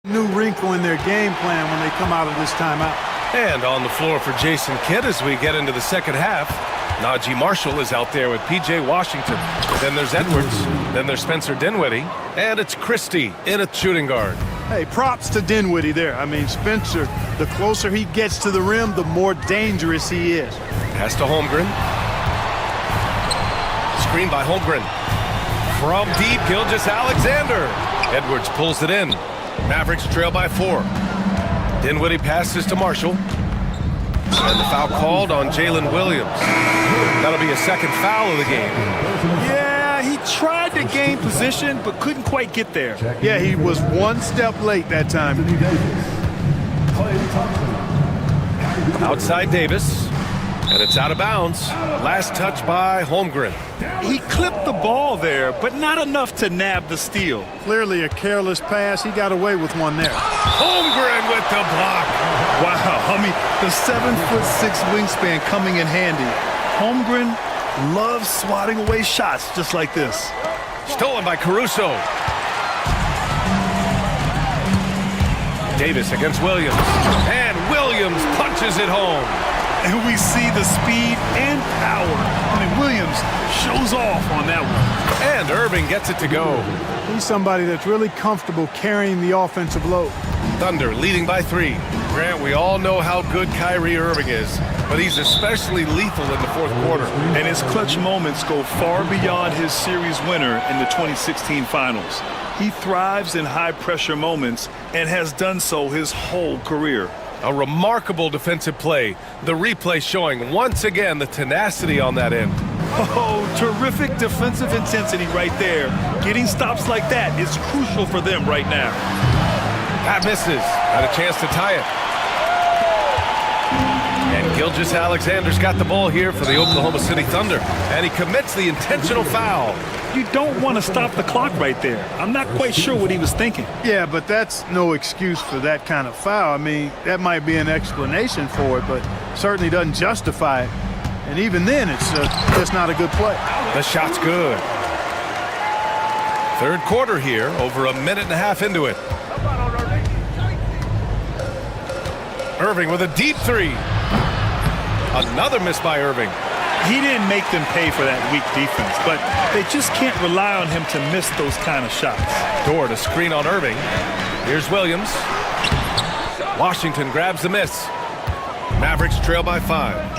New wrinkle in their game plan when they come out of this timeout. And on the floor for Jason Kidd as we get into the second half. Najee Marshall is out there with P.J. Washington. Then there's Edwards. Then there's Spencer Dinwiddie. And it's Christie in at shooting guard. Hey, props to Dinwiddie there. I mean, Spencer, the closer he gets to the rim, the more dangerous he is. Pass to Holmgren. Screen by Holmgren. From deep, Gilgeous-Alexander. Edwards pulls it in. Mavericks trail by 4. Dinwiddie passes to Marshall. And the foul called on Jalen Williams. That'll be a second foul of the game. Yeah, he tried to gain position, but couldn't quite get there. Yeah, he was one step late that time. Outside Davis. And it's out of bounds. Last touch by Holmgren. He clipped the ball there, but not enough to nab the steal. Clearly a careless pass. He got away with one there. Holmgren with the block. Wow, I mean, the 7'6" wingspan coming in handy. Holmgren loves swatting away shots just like this. Stolen by Caruso. Davis against Williams. And Williams punches it home. And we see the speed and power. I mean, Williams shows off on that one. And Irving gets it to go. He's somebody that's really comfortable carrying the offensive load. Thunder leading by 3. Grant, we all know how good Kyrie Irving is, but he's especially lethal in the fourth quarter. And his clutch moments go far beyond his series winner in the 2016 finals. He thrives in high-pressure moments and has done so his whole career. A remarkable defensive play. The replay showing once again the tenacity on that end. Oh, terrific defensive intensity right there. Getting stops like that is crucial for them right now. That misses. Had a chance to tie it. And Gilgeous-Alexander's got the ball here for the Oklahoma City Thunder. And he commits the intentional foul. You don't want to stop the clock right there. I'm not quite sure what he was thinking. Yeah, but that's no excuse for that kind of foul. I mean, that might be an explanation for it, but certainly doesn't justify it. And even then, it's just not a good play. The shot's good. Third quarter here, over a minute and a half into it. Irving with a deep 3. Another miss by Irving. He didn't make them pay for that weak defense, but they just can't rely on him to miss those kind of shots. Dort a screen on Irving. Here's Williams. Washington grabs the miss. Mavericks trail by 5.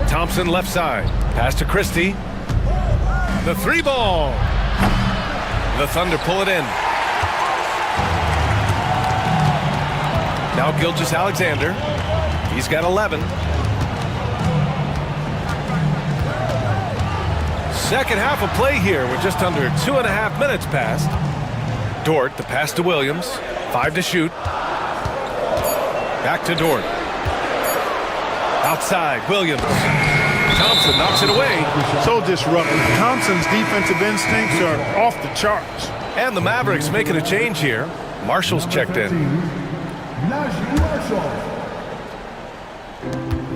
Thompson left side. Pass to Christie. The 3 ball. The Thunder pull it in. Now Gilgeous-Alexander. He's got 11. Second half of play here with just under 2.5 minutes passed. Dort, the pass to Williams. 5 to shoot. Back to Dort. Outside, Williams. Thompson knocks it away. So disruptive. Thompson's defensive instincts are off the charts. And the Mavericks making a change here. Marshall's checked in.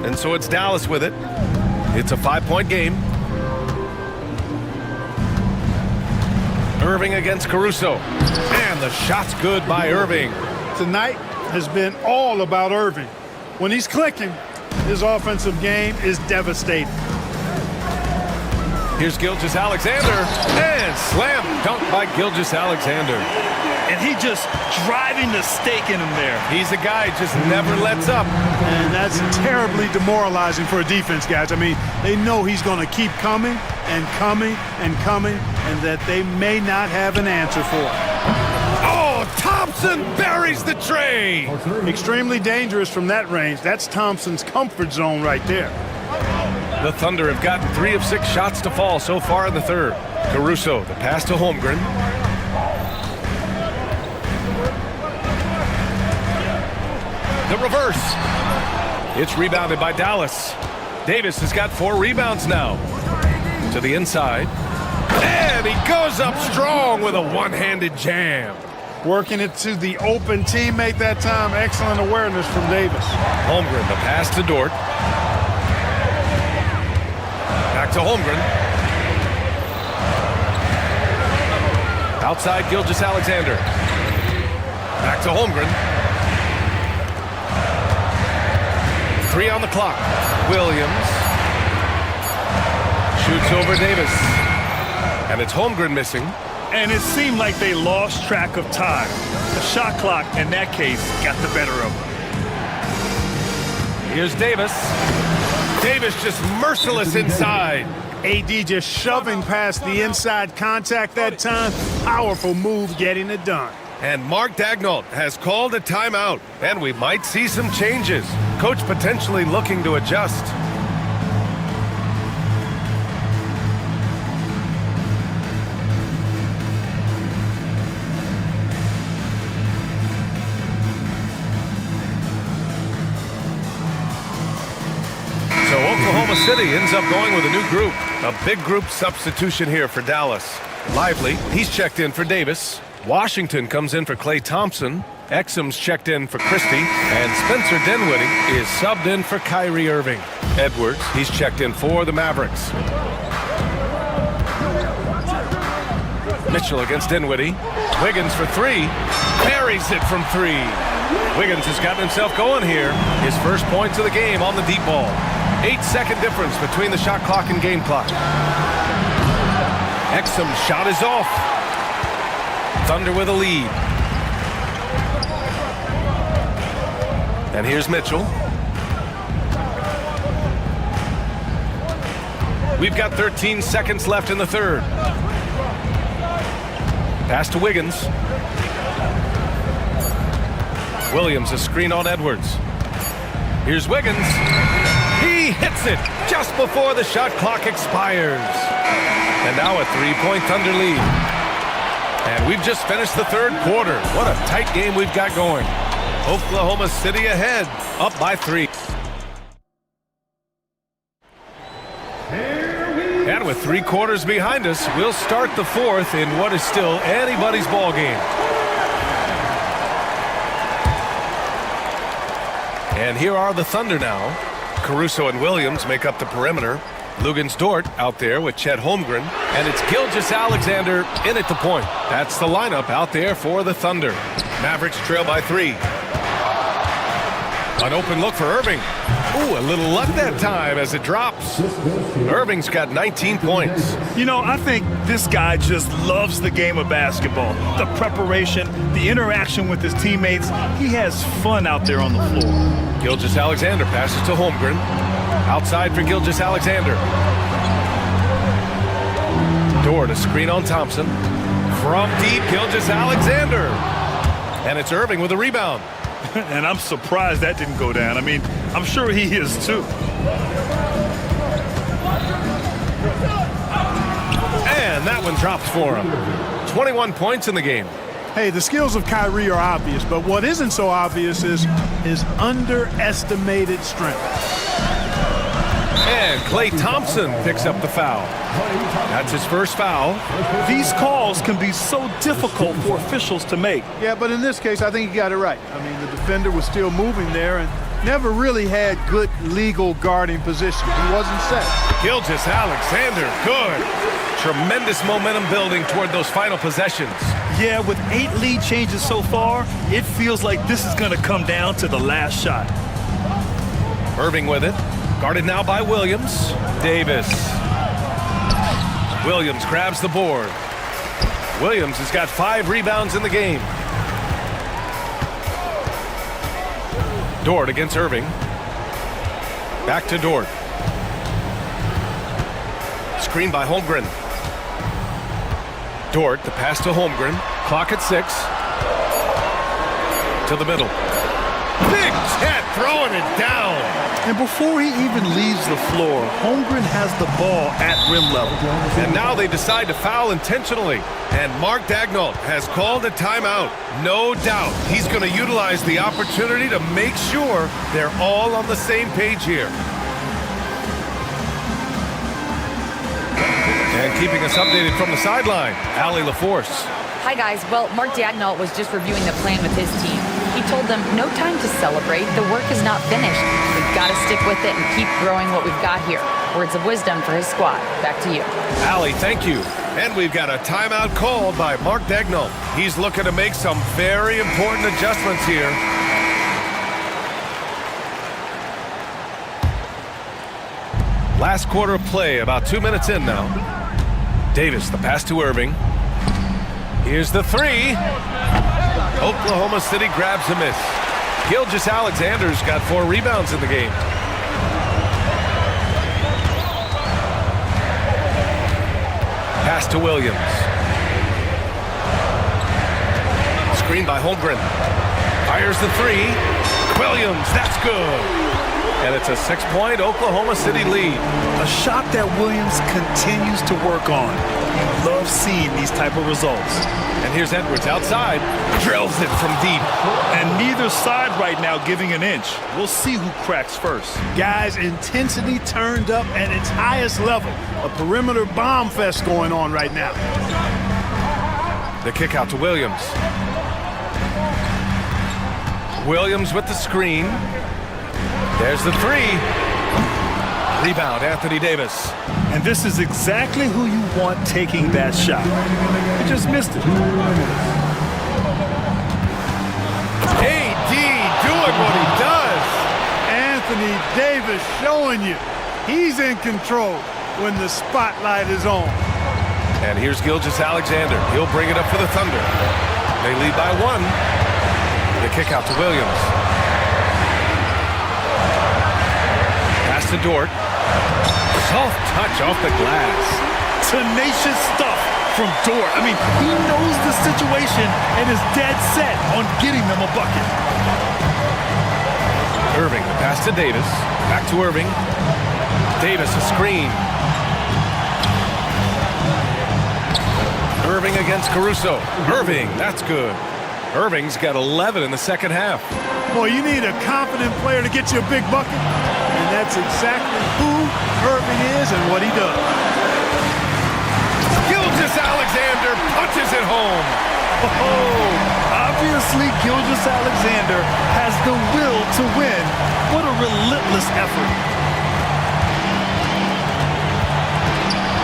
And so it's Dallas with it. It's a 5-point game. Irving against Caruso. And the shot's good by Irving. Tonight has been all about Irving. When he's clicking, his offensive game is devastating. Here's Gilgeous-Alexander. And slam dunk by Gilgeous-Alexander. And he just driving the stake in him there. He's a guy who just never lets up. And that's terribly demoralizing for a defense, guys. I mean, they know he's going to keep coming and coming and coming, and that they may not have an answer for it. Oh, Thompson buries the tray. Extremely dangerous from that range. That's Thompson's comfort zone right there. The Thunder have gotten 3 of 6 shots to fall so far in the third. Caruso, the pass to Holmgren. The reverse. It's rebounded by Dallas. Davis has got 4 rebounds now. To the inside. And he goes up strong with a one-handed jam. Working it to the open teammate that time. Excellent awareness from Davis. Holmgren, the pass to Dort. Back to Holmgren. Outside Gilgeous-Alexander. Back to Holmgren. 3 on the clock. Williams. Shoots over Davis. And it's Holmgren missing. And it seemed like they lost track of time. The shot clock, in that case, got the better of them. Here's Davis. Davis just merciless inside. AD just shoving past the inside contact that time. Powerful move getting it done. And Mark Daigneault has called a timeout. And we might see some changes. Coach potentially looking to adjust. So Oklahoma City ends up going with a new group. A big group substitution here for Dallas. Lively, he's checked in for Davis. Washington comes in for Klay Thompson. Exum's checked in for Christie. And Spencer Dinwiddie is subbed in for Kyrie Irving. Edwards, he's checked in for the Mavericks. Mitchell against Dinwiddie. Wiggins for 3. Buries it from 3. Wiggins has gotten himself going here. His first points of the game on the deep ball. 8-second difference between the shot clock and game clock. Exum's shot is off. Thunder with a lead. And here's Mitchell. We've got 13 seconds left in the third. Pass to Wiggins. Williams, a screen on Edwards. Here's Wiggins. He hits it just before the shot clock expires. And now a three-point Thunder lead. And we've just finished the third quarter. What a tight game we've got going. Oklahoma City ahead, up by 3. And with 3 quarters behind us, we'll start the fourth in what is still anybody's ball game. And here are the Thunder now. Caruso and Williams make up the perimeter. Luguentz-Dort out there with Chet Holmgren. And it's Gilgeous-Alexander in at the point. That's the lineup out there for the Thunder. Mavericks trail by 3. An open look for Irving. Ooh, a little luck that time as it drops. Irving's got 19 points. You know, I think this guy just loves the game of basketball. The preparation, the interaction with his teammates. He has fun out there on the floor. Gilgeous-Alexander passes to Holmgren. Outside for Gilgeous-Alexander. Dort, a screen on Thompson. From deep, Gilgeous-Alexander. And it's Irving with a rebound. And I'm surprised that didn't go down. I mean, I'm sure he is too. And that one drops for him. 21 points in the game. Hey, the skills of Kyrie are obvious, but what isn't so obvious is his underestimated strength. And Klay Thompson picks up the foul. That's his first foul. These calls can be so difficult for officials to make. Yeah, but in this case, I think he got it right. I mean, the defender was still moving there and never really had good legal guarding position. He wasn't set. Gilgeous-Alexander, good. Tremendous momentum building toward those final possessions. Yeah, with 8 lead changes so far, it feels like this is going to come down to the last shot. Irving with it. Guarded now by Williams. Davis. Williams grabs the board. Williams has got 5 rebounds in the game. Dort against Irving. Back to Dort. Screen by Holmgren. Dort, the pass to Holmgren. Clock at 6. To the middle. Big Chet throwing it down. And before he even leaves the floor, Holmgren has the ball at rim level. And now they decide to foul intentionally. And Mark Daigneault has called a timeout. No doubt he's going to utilize the opportunity to make sure they're all on the same page here. And keeping us updated from the sideline, Allie LaForce. Hi, guys. Well, Mark Daigneault was just reviewing the plan with his team. He told them, no time to celebrate. The work is not finished. We've got to stick with it and keep growing what we've got here. Words of wisdom for his squad. Back to you. Allie, thank you. And we've got a timeout called by Mark Daigneault. He's looking to make some very important adjustments here. Last quarter of play, about 2 minutes in now. Davis, the pass to Irving. Here's the 3. Oklahoma City grabs a miss. Gilgeous-Alexander's got 4 rebounds in the game. Pass to Williams. Screen by Holmgren. Fires the 3. Williams, that's good. And it's a 6-point Oklahoma City lead. A shot that Williams continues to work on. He loves seeing these type of results. And here's Edwards outside. Drills it from deep. And neither side right now giving an inch. We'll see who cracks first. Guys, intensity turned up at its highest level. A perimeter bomb fest going on right now. The kick out to Williams. Williams with the screen. There's the 3. Rebound, Anthony Davis. And this is exactly who you want taking that shot. He just missed it. AD Davis showing you he's in control when the spotlight is on. And here's Gilgeous-Alexander. He'll bring it up for the Thunder. They lead by 1. The kick out to Williams. Pass to Dort. Soft touch off the glass. Tenacious stuff from Dort. I mean, he knows the situation and is dead set on getting them a bucket. Irving, the pass to Davis. Back to Irving. Davis, a screen. Irving against Caruso. Irving, that's good. Irving's got 11 in the second half. Boy, you need a confident player to get you a big bucket. And that's exactly who Irving is and what he does. Gilgeous-Alexander punches it home. Oh, obviously Gilgeous-Alexander has the will to win. What a relentless effort.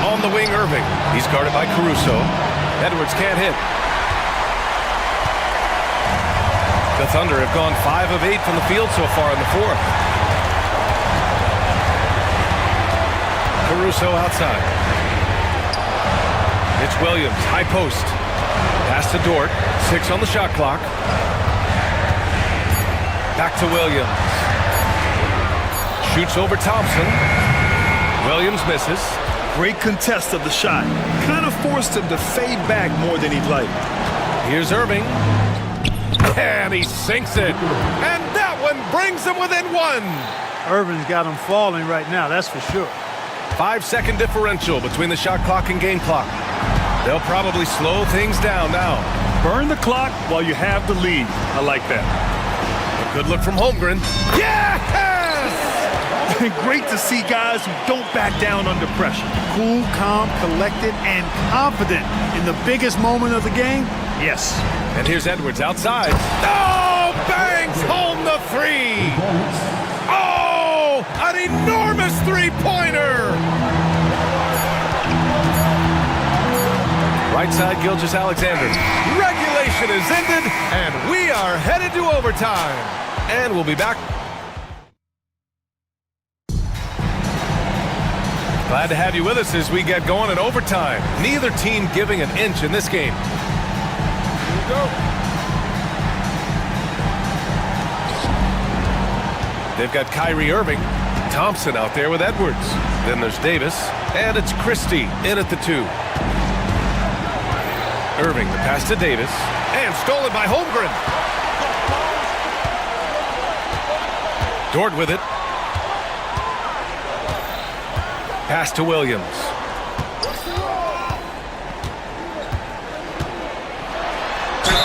On the wing, Irving. He's guarded by Caruso. Edwards can't hit. The Thunder have gone 5 of 8 from the field so far in the fourth. Caruso outside. It's Williams, high post. Pass to Dort, 6 on the shot clock. Back to Williams. Shoots over Thompson. Williams misses. Great contest of the shot. Kind of forced him to fade back more than he'd like. Here's Irving. And he sinks it. And that one brings him within 1. Irving's got him falling right now, that's for sure. 5-second differential between the shot clock and game clock. They'll probably slow things down now. Burn the clock while you have the lead. I like that. A good look from Holmgren. Yes! Great to see guys who don't back down under pressure. Cool, calm, collected, and confident in the biggest moment of the game. Yes. And here's Edwards outside. Oh, bangs home the 3. Oh, an enormous 3-pointer. Right side, Gilgeous-Alexander. Regulation is ended, and we are headed to overtime. And we'll be back. Glad to have you with us as we get going in overtime. Neither team giving an inch in this game. Here we go. They've got Kyrie Irving. Thompson out there with Edwards. Then there's Davis. And it's Christie in at the 2. Irving, the pass to Davis. And stolen by Holmgren. Dort with it. Pass to Williams.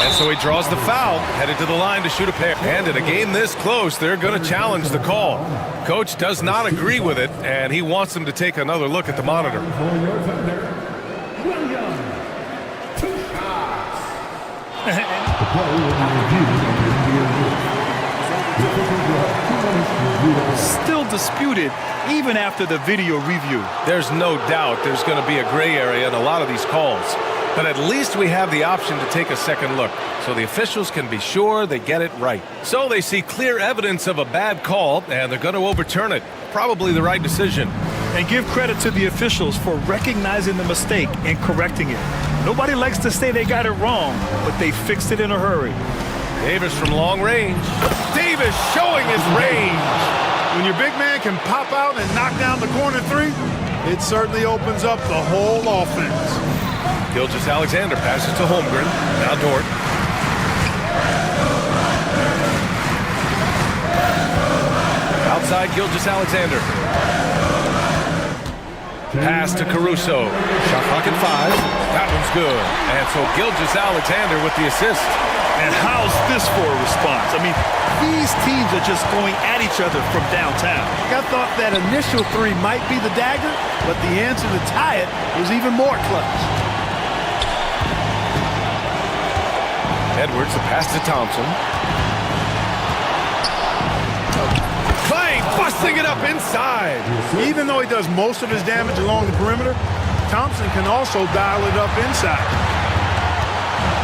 And so he draws the foul, headed to the line to shoot a pair. And in a game this close, they're going to challenge the call. Coach does not agree with it, and he wants them to take another look at the monitor. Still disputed even after the video review. There's no doubt there's going to be a gray area in a lot of these calls. But at least we have the option to take a second look, so the officials can be sure they get it right. So they see clear evidence of a bad call, and they're going to overturn it. Probably the right decision. And give credit to the officials for recognizing the mistake and correcting it. Nobody likes to say they got it wrong, but they fixed it in a hurry. Davis from long range. Davis showing his range. When your big man can pop out and knock down the corner 3, it certainly opens up the whole offense. Gilgeous-Alexander passes to Holmgren. Now Dort. Outside Gilgeous-Alexander. Pass to Caruso. Shot clock at 5. That one's good. And so Gilgeous-Alexander with the assist. And how's this for a response? I mean, these teams are just going at each other from downtown. I thought that initial 3 might be the dagger, but the answer to tie it was even more clutch. Edwards, the pass to Thompson. Clay busting it up inside. Even though he does most of his damage along the perimeter, Thompson can also dial it up inside.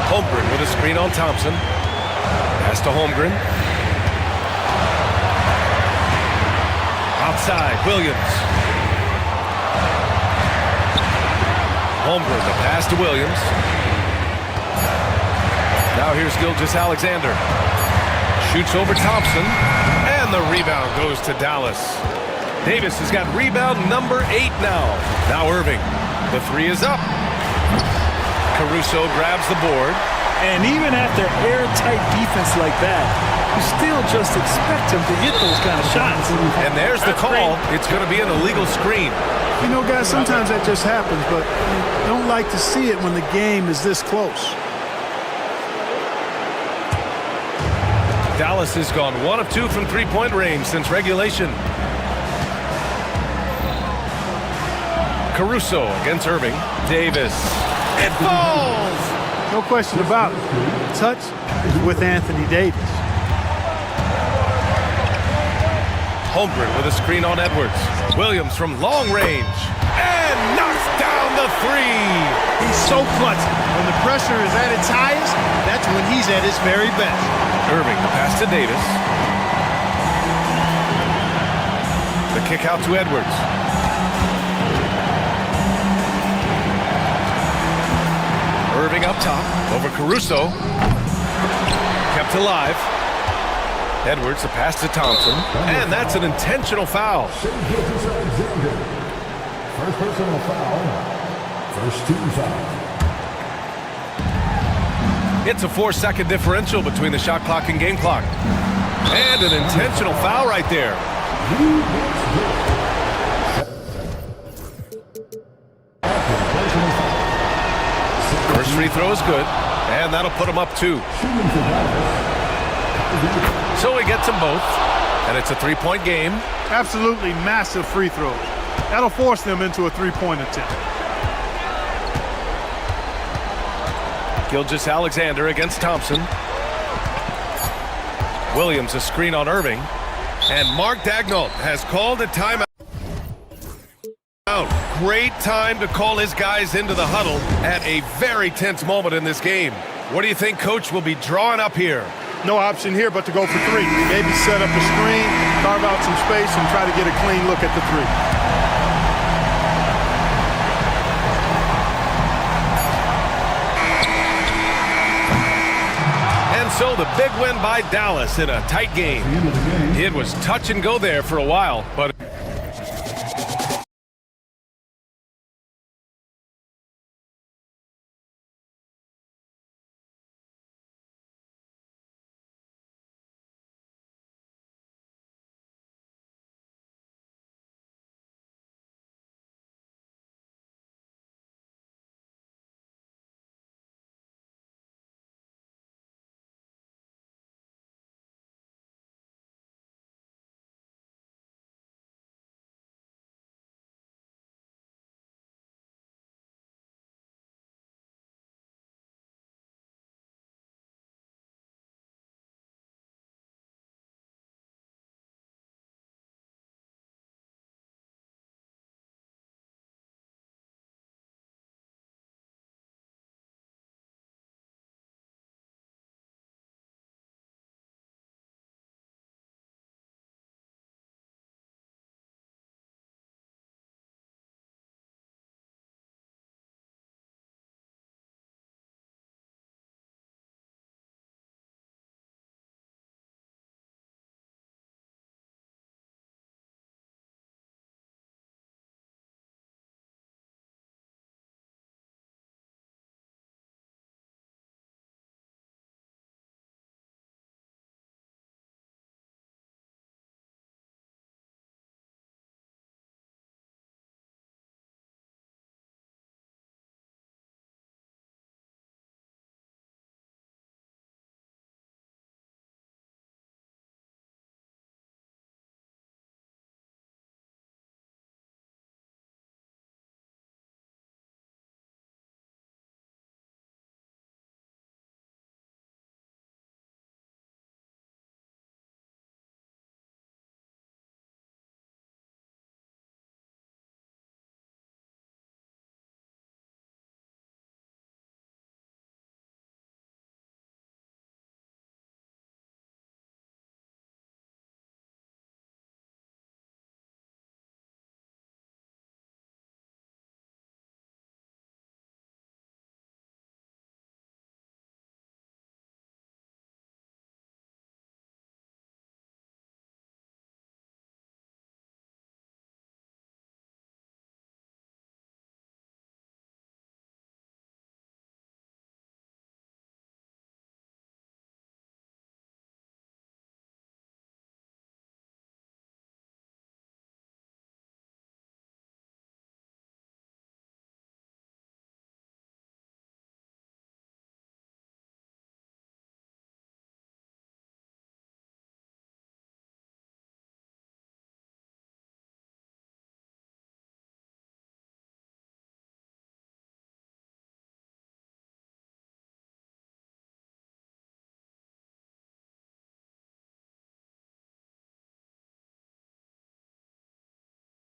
Holmgren with a screen on Thompson. Pass to Holmgren. inside, Williams. Holmgren, the pass to Williams. Now here's Gilgeous-Alexander. Shoots over Thompson, and the rebound goes to Dallas. Davis has got rebound number 8 now. Now Irving. The three is up. Caruso grabs the board. And even after airtight defense like that, you still just expect him to hit those kind of shots. And there's the call. It's going to be an illegal screen. You know, guys, sometimes that just happens, but I don't like to see it when the game is this close. Dallas has gone 1 of 2 from three-point range since regulation. Caruso against Irving. Davis. It falls! No question about it. Touch is with Anthony Davis. Holmgren with a screen on Edwards. Williams from long range. And knocks down the three! He's so clutch. When the pressure is at its highest, that's when he's at his very best. Irving, the pass to Davis. The kick out to Edwards. Irving up top, over Caruso. Kept alive. Edwards, the pass to Thompson. And that's an intentional foul. First personal foul. First team foul. It's a 4-second differential between the shot clock and game clock. And an intentional foul right there. First free throw is good, and that'll put him up 2. So he gets them both, and it's a 3-point game. Absolutely massive free throws. That'll force them into a three-point attempt. Gilgeous-Alexander against Thompson. Williams a screen on Irving. And Mark Daigneault has called a timeout. Great time to call his guys into the huddle at a very tense moment in this game. What do you think Coach will be drawing up here? No option here but to go for 3. Maybe set up a screen, carve out some space, and try to get a clean look at the 3. And so the big win by Dallas in a tight game. It was touch and go there for a while, but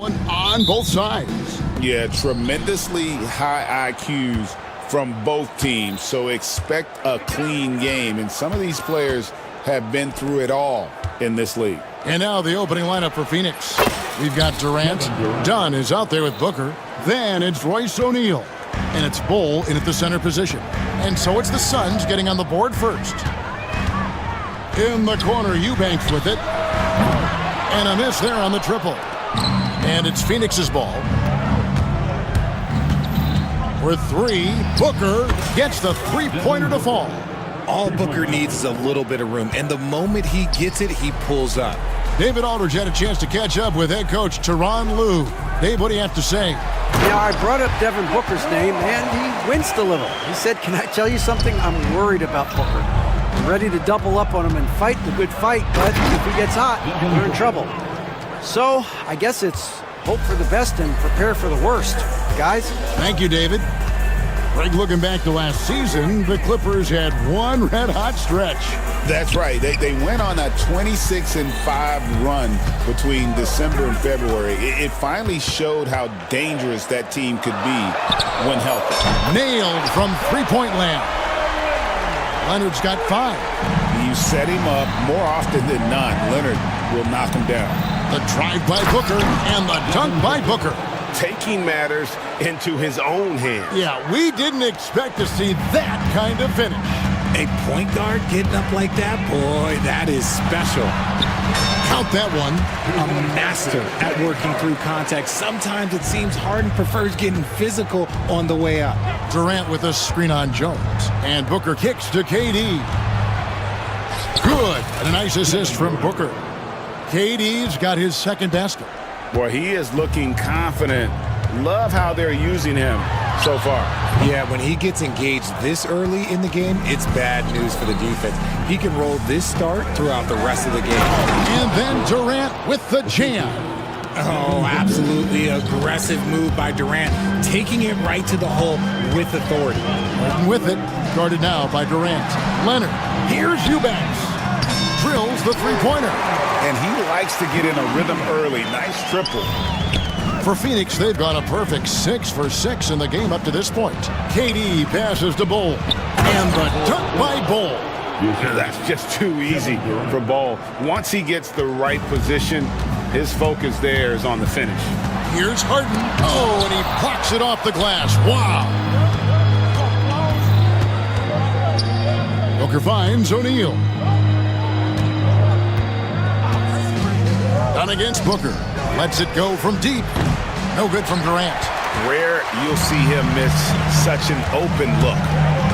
On both sides. Yeah, tremendously high IQs from both teams, so expect a clean game. And some of these players have been through it all in this league. And now the opening lineup for Phoenix. We've got Durant. Dunn is out there with Booker. Then it's Royce O'Neal. And it's Bol in at the center position. And so it's the Suns getting on the board first. In the corner, Eubanks with it. And a miss there on the triple. And it's Phoenix's ball. For three, Booker gets the three-pointer to fall. All Booker needs is a little bit of room, and the moment he gets it, he pulls up. David Aldridge had a chance to catch up with head coach Tyronn Lue. Dave, what do you have to say? Now, I brought up Devin Booker's name, and he winced a little. He said, "Can I tell you something? I'm worried about Booker. I'm ready to double up on him and fight the good fight, but if he gets hot, we're in trouble." So, I guess it's hope for the best and prepare for the worst. Guys? Thank you, David. Greg, looking back to last season, the Clippers had one red-hot stretch. That's right. They went on a 26-5 run between December and February. It finally showed how dangerous that team could be when healthy. Nailed from three-point land. Leonard's got 5. You set him up more often than not. Leonard will knock him down. The drive by Booker and the dunk by Booker. Taking matters into his own hands. Yeah, we didn't expect to see that kind of finish. A point guard getting up like that, boy, that is special. Count that one. A master at working through contact. Sometimes it seems Harden prefers getting physical on the way up. Durant with a screen on Jones. And Booker kicks to KD. Good. And a nice assist from Booker. KD's got his second basket. Boy, he is looking confident. Love how they're using him so far. Yeah, when he gets engaged this early in the game, it's bad news for the defense. He can roll this start throughout the rest of the game. And then Durant with the jam. Oh, absolutely aggressive move by Durant, taking it right to the hole with authority. With it, guarded now by Durant. Leonard, here's Eubanks. Drills the three-pointer. And he likes to get in a rhythm early. Nice triple. For Phoenix, they've gone a perfect 6 for 6 in the game up to this point. KD passes to Bol. And the dunk by Bol. That's just too easy for Bol. Once he gets the right position, his focus there is on the finish. Here's Harden. Oh, and he blocks it off the glass. Wow. Booker finds O'Neal. Done against Booker. Lets it go from deep. No good from Durant. Rare you'll see him miss such an open look.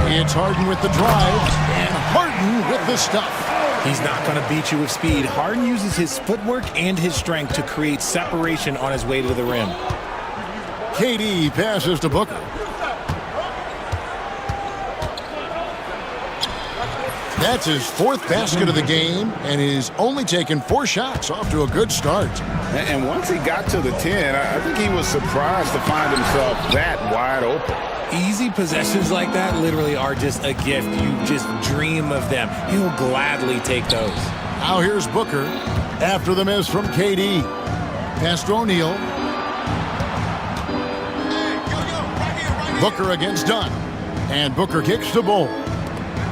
It's Harden with the drive and Harden with the stuff. He's not going to beat you with speed. Harden uses his footwork and his strength to create separation on his way to the rim. KD passes to Booker. That's his 4th basket of the game, and he's only taken 4 shots. Off to a good start. And once he got to the 10, I think he was surprised to find himself that wide open. Easy possessions like that literally are just a gift. You just dream of them. He'll gladly take those. Now here's Booker after the miss from KD. Pass to O'Neal. Booker against Dunn. And Booker kicks to Bol.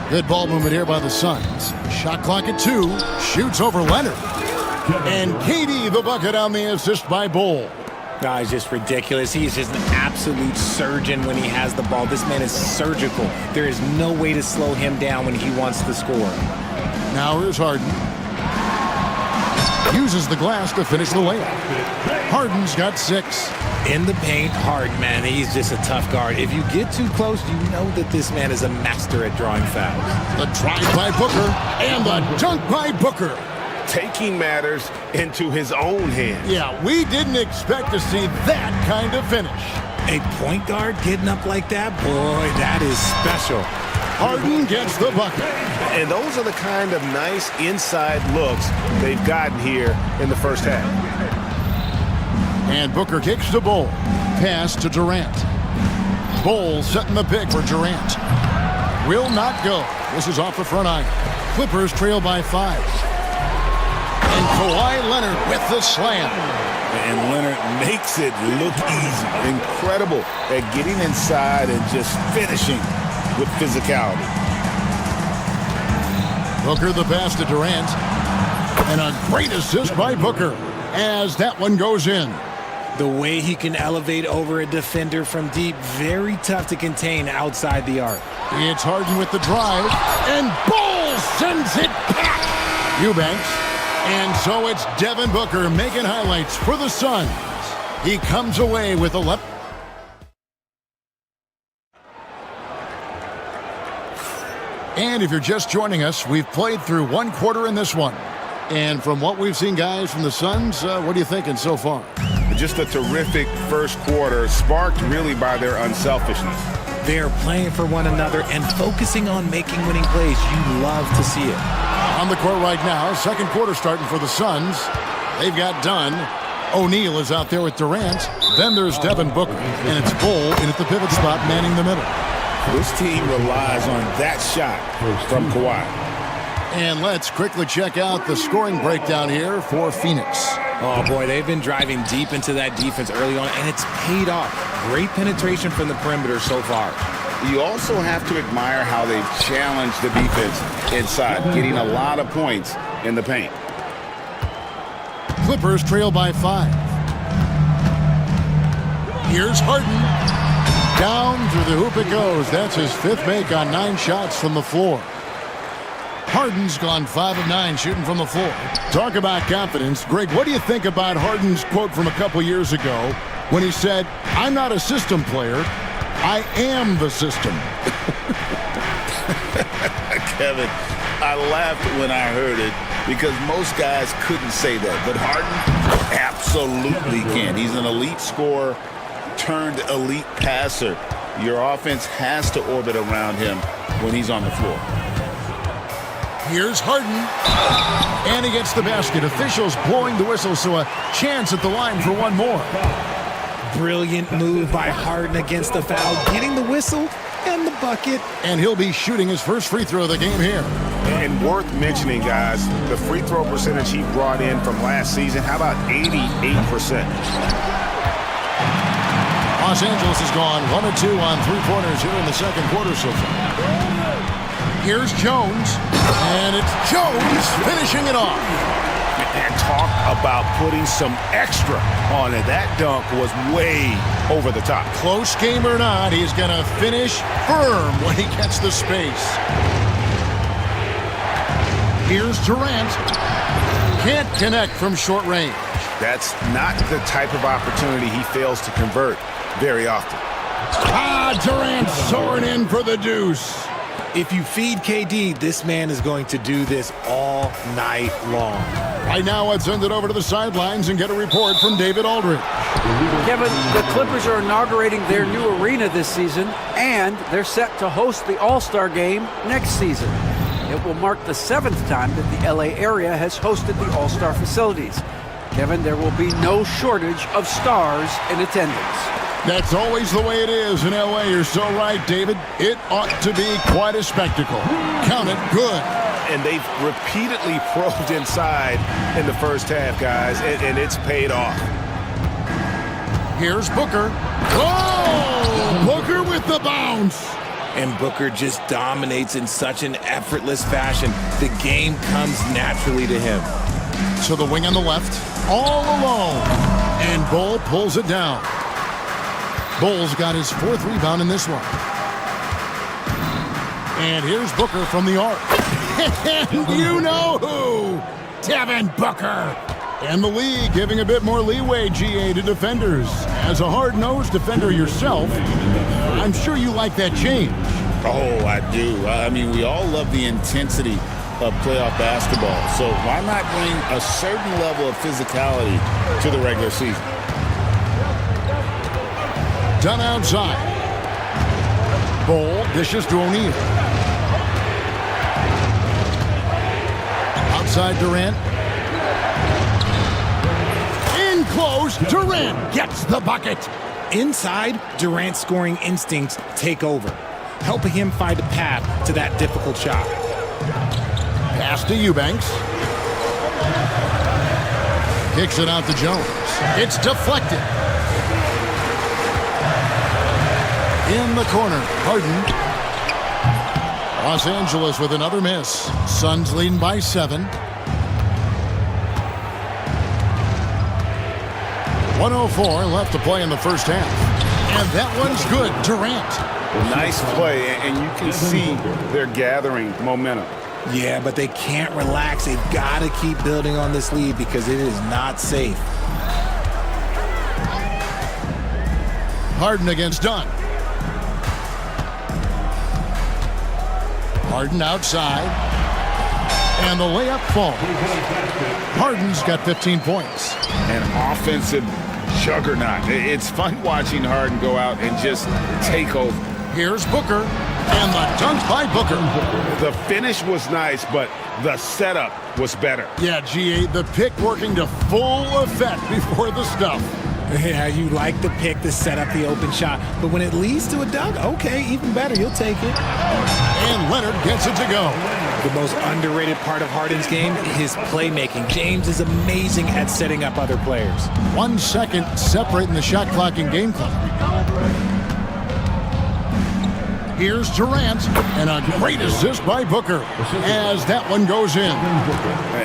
Good ball movement here by the Suns. Shot clock at 2. Shoots over Leonard. And KD the bucket on the assist by Bol. No, he's just ridiculous. He is just an absolute surgeon when he has the ball. This man is surgical. There is no way to slow him down when he wants to score. Now here's Harden. Uses the glass to finish the layup. Harden's got 6. In the paint, Harden, man, he's just a tough guard. If you get too close, you know that this man is a master at drawing fouls. The drive by Booker and the dunk by Booker. Taking matters into his own hands. Yeah, we didn't expect to see that kind of finish. A point guard getting up like that, boy, that is special. Harden gets the bucket. And those are the kind of nice inside looks they've gotten here in the first half. And Booker kicks to Bol. Pass to Durant. Bol setting the pick for Durant. Will not go. This is off the front iron. Clippers trail by 5. And Kawhi Leonard with the slam. And Leonard makes it look easy. Incredible at getting inside and just finishing with physicality. Booker the pass to Durant. And a great assist by Booker as that one goes in. The way he can elevate over a defender from deep, very tough to contain outside the arc. It's Harden with the drive, and Bull sends it back. Eubanks. And so it's Devin Booker making highlights for the Suns. He comes away with 11. And if you're just joining us, we've played through one quarter in this one. And from what we've seen, guys, from the Suns, what are you thinking so far? Just a terrific first quarter, sparked really by their unselfishness. They're playing for one another and focusing on making winning plays. You love to see it. On the court right now, second quarter starting for the Suns. They've got Dunn. O'Neal is out there with Durant. Then there's Devin Booker. And it's Bull in at the pivot spot, manning the middle. This team relies on that shot from Kawhi. And let's quickly check out the scoring breakdown here for Phoenix. Oh, boy, they've been driving deep into that defense early on, and it's paid off. Great penetration from the perimeter so far. You also have to admire how they've challenged the defense inside, getting a lot of points in the paint. Clippers trail by 5. Here's Harden. Down through the hoop it goes. That's his 5th make on 9 shots from the floor. Harden's gone 5 of 9 shooting from the floor. Talk about confidence. Greg, what do you think about Harden's quote from a couple years ago when he said, "I'm not a system player, I am the system"? Kevin, I laughed when I heard it because most guys couldn't say that. But Harden absolutely can. He's an elite scorer turned elite passer. Your offense has to orbit around him when he's on the floor. Here's Harden. And he gets the basket. Officials blowing the whistle, so a chance at the line for one more. Brilliant move by Harden against the foul, getting the whistle and the bucket. And he'll be shooting his first free throw of the game here. And worth mentioning, guys, the free throw percentage he brought in from last season, how about 88%? Los Angeles has gone 1 of 2 on 3-pointers here in the second quarter so far. Here's Jones, and it's Jones finishing it off. And talk about putting some extra on it. That dunk was way over the top. Close game or not, he's going to finish firm when he gets the space. Here's Durant. Can't connect from short range. That's not the type of opportunity he fails to convert very often. Durant soaring in for the deuce. If you feed KD, this man is going to do this all night long. Right now, let's send it over to the sidelines and get a report from David Aldridge. Kevin, the Clippers are inaugurating their new arena this season, and they're set to host the All-Star Game next season. It will mark the 7th time that the LA area has hosted the All-Star facilities. Kevin, there will be no shortage of stars in attendance. That's always the way it is in LA. You're so right, David. It ought to be quite a spectacle. Count it good. And they've repeatedly probed inside in the first half, guys, and it's paid off. Here's Booker. Oh! Booker with the bounce. And Booker just dominates in such an effortless fashion. The game comes naturally to him. So the wing on the left, all alone. And Bull pulls it down. Bull's got his 4th rebound in this one. And here's Booker from the arc. And you know who? Devin Booker. And the league giving a bit more leeway, GA, to defenders. As a hard-nosed defender yourself, I'm sure you like that change. Oh, I do. I mean, we all love the intensity of playoff basketball. So why not bring a certain level of physicality to the regular season? Done outside. Bull dishes to O'Neal. Outside Durant. In close, Durant gets the bucket. Inside, Durant's scoring instincts take over, helping him find a path to that difficult shot. Pass to Eubanks. Kicks it out to Jones. It's deflected. In the corner, Harden. Los Angeles with another miss. Suns leading by 7. 1:04 left to play in the first half. And that one's good. Durant. Nice play, and you can see they're gathering momentum. Yeah, but they can't relax. They've got to keep building on this lead because it is not safe. Harden against Dunn. Harden outside. And the layup falls. Harden's got 15 points. An offensive juggernaut. It's fun watching Harden go out and just take over. Here's Booker, and the dunk by Booker. The finish was nice, but the setup was better. Yeah, GA, the pick working to full effect before the stuff. Yeah, you like the pick to set up the open shot, but when it leads to a dunk, okay, even better, you'll take it. And Leonard gets it to go. The most underrated part of Harden's game, his playmaking. James is amazing at setting up other players. 1 second separating the shot clock and game clock. Here's Durant, and a great assist by Booker as that one goes in.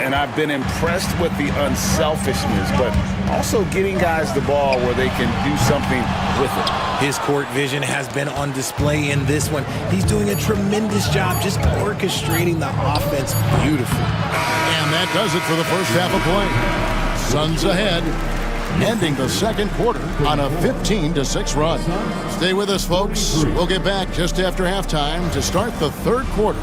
And I've been impressed with the unselfishness, but also getting guys the ball where they can do something with it. His court vision has been on display in this one. He's doing a tremendous job just orchestrating the offense beautifully. And that does it for the first half of play. Suns ahead, ending the second quarter on a 15-6 run. Stay with us, folks. We'll get back just after halftime to start the third quarter.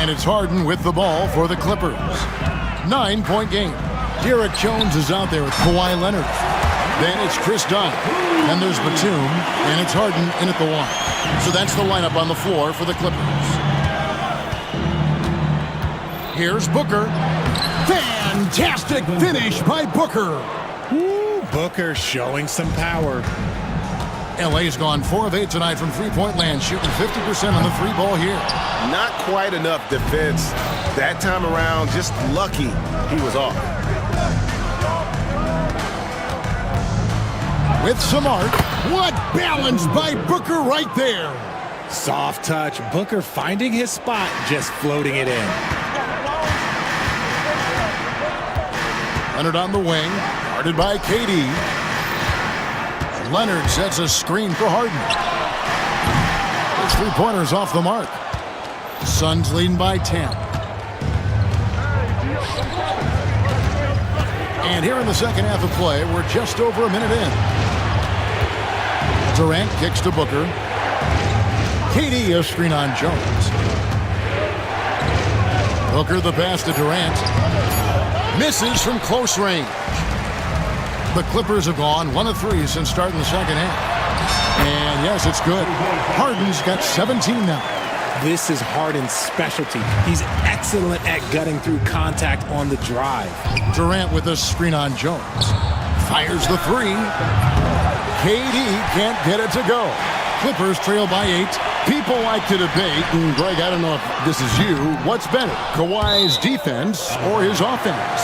And it's Harden with the ball for the Clippers. 9-point game. Derek Jones is out there with Kawhi Leonard. Then it's Chris Dunn. Then there's Batum. And it's Harden in at the 1. So that's the lineup on the floor for the Clippers. Here's Booker. Fantastic finish by Booker. Woo, Booker showing some power. LA's gone 4 of 8 tonight from three-point land, shooting 50% on the three ball here. Not quite enough defense. That time around, just lucky he was off. With some art. What balance by Booker right there. Soft touch. Booker finding his spot, just floating it in. Leonard on the wing, guarded by KD. Leonard sets a screen for Harden. His three-pointers off the mark. Suns leading by 10. And here in the second half of play, we're just over a minute in. Durant kicks to Booker. KD a screen on Jones. Booker the pass to Durant. Misses from close range. The Clippers have gone 1 of 3 since starting the second half. And yes, it's good. Harden's got 17 now. This is Harden's specialty. He's excellent at gutting through contact on the drive. Durant with a screen on Jones. Fires the 3. KD can't get it to go. Clippers trail by 8. People like to debate, and Greg, I don't know if this is you, what's better, Kawhi's defense or his offense?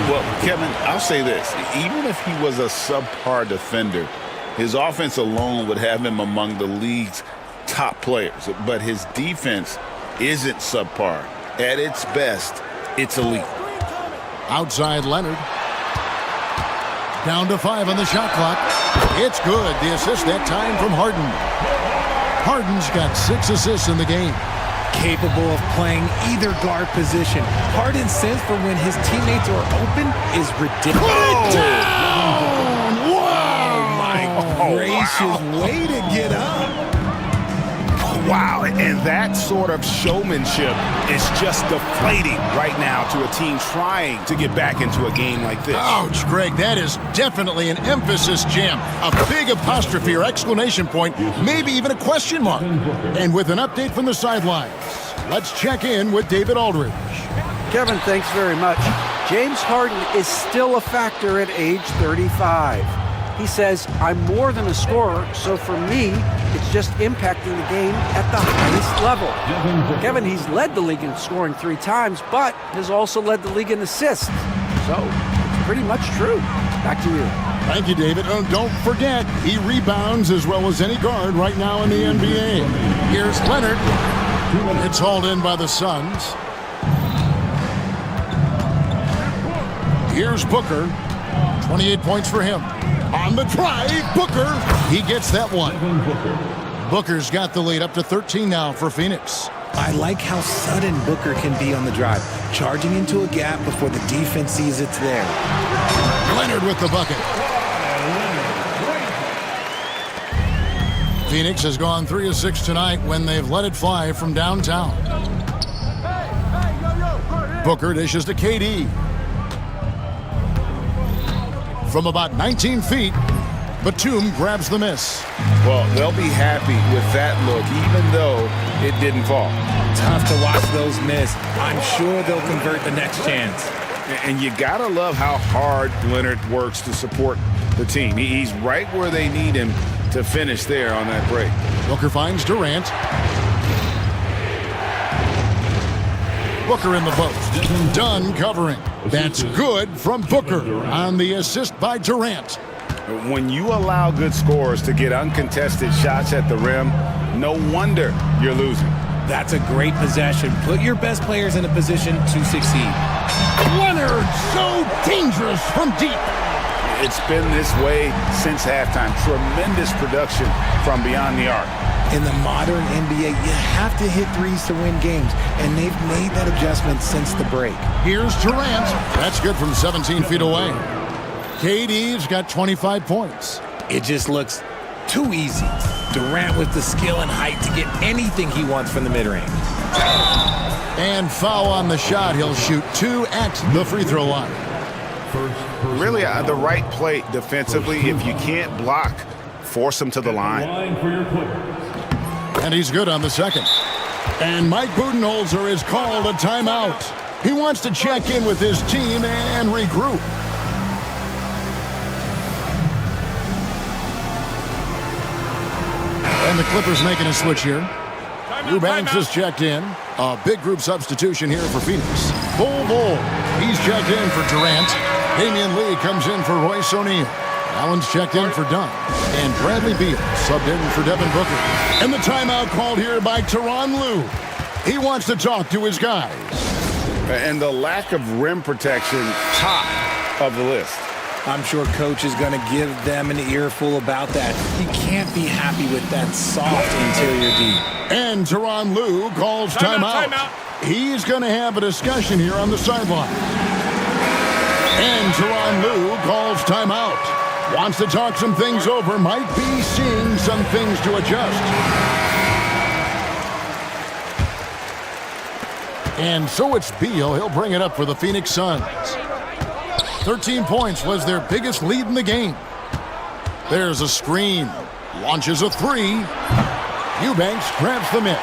Well, Kevin, I'll say this. Even if he was a subpar defender, his offense alone would have him among the league's top players. But his defense isn't subpar. At its best, it's elite. Outside Leonard. Down to 5 on the shot clock. It's good. The assist that time from Harden. Harden's got 6 assists in the game. Capable of playing either guard position. Harden's sense for when his teammates are open is ridiculous. Put it down! Wow! Oh, my gracious. Way to get up. Wow, and that sort of showmanship is just deflating right now to a team trying to get back into a game like this. Ouch, Greg, that is definitely an emphasis jam. A big apostrophe or exclamation point, maybe even a question mark. And with an update from the sidelines, let's check in with David Aldridge. Kevin, thanks very much. James Harden is still a factor at age 35. He says, I'm more than a scorer, so for me, it's just impacting the game at the highest level. Kevin, he's led the league in scoring 3 times, but has also led the league in assists. So, it's pretty much true. Back to you. Thank you, David. Oh, don't forget, he rebounds as well as any guard right now in the NBA. Here's Leonard. It's hauled in by the Suns. Here's Booker. 28 points for him. On the drive, Booker. He gets that one. Booker's got the lead up to 13 now for Phoenix. I like how sudden Booker can be on the drive, charging into a gap before the defense sees it's there. Leonard with the bucket. Phoenix has gone 3 of 6 tonight when they've let it fly from downtown. Booker dishes to KD. From about 19 feet, Batum grabs the miss. Well, they'll be happy with that look, even though it didn't fall. Tough to watch those miss. I'm sure they'll convert the next chance. And you gotta love how hard Leonard works to support the team. He's right where they need him to finish there on that break. Booker finds Durant. Booker in the post. Dunn covering. That's good from Booker on the assist by Durant. When you allow good scorers to get uncontested shots at the rim, no wonder you're losing. That's a great possession. Put your best players in a position to succeed. Leonard, so dangerous from deep. It's been this way since halftime. Tremendous production from beyond the arc. In the modern NBA, you have to hit threes to win games, and they've made that adjustment since the break. Here's Durant. That's good from 17 feet away. KD's got 25 points. It just looks too easy. Durant with the skill and height to get anything he wants from the mid-range. And foul on the shot. He'll shoot 2 at the free throw line. Really, the right play defensively. If you can't block, force him to the line. And he's good on the second. And Mike Budenholzer is called a timeout. He wants to check in with his team and regroup. And the Clippers making a switch here. Eubanks has checked in. A big group substitution here for Phoenix. Bull. He's checked in for Durant. Damian Lee comes in for Royce O'Neal. Allen's checked in for Dunn. And Bradley Beal subbed in for Devin Booker. And the timeout called here by Tyronn Lue. He wants to talk to his guys. And the lack of rim protection, top of the list. I'm sure coach is going to give them an earful about that. You can't be happy with that soft interior D. And Tyronn Lue calls timeout. He's going to have a discussion here on the sideline. And Tyronn Lue calls timeout. Wants to talk some things over. Might be seeing some things to adjust. And so it's Beal. He'll bring it up for the Phoenix Suns. 13 points was their biggest lead in the game. There's a screen. Launches a 3. Eubanks grabs the miss.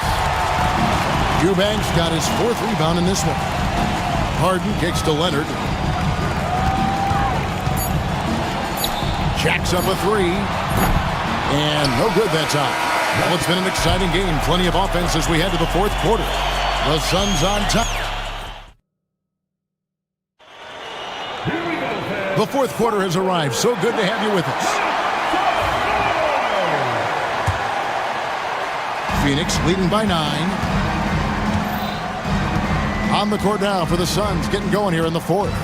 Eubanks got his 4th rebound in this one. Harden kicks to Leonard. Jacks up a 3. And no good that time. Well, it's been an exciting game. Plenty of offense as we head to the fourth quarter. The Suns on top. The fourth quarter has arrived. So good to have you with us. Phoenix leading by 9. On the court now for the Suns, getting going here in the fourth.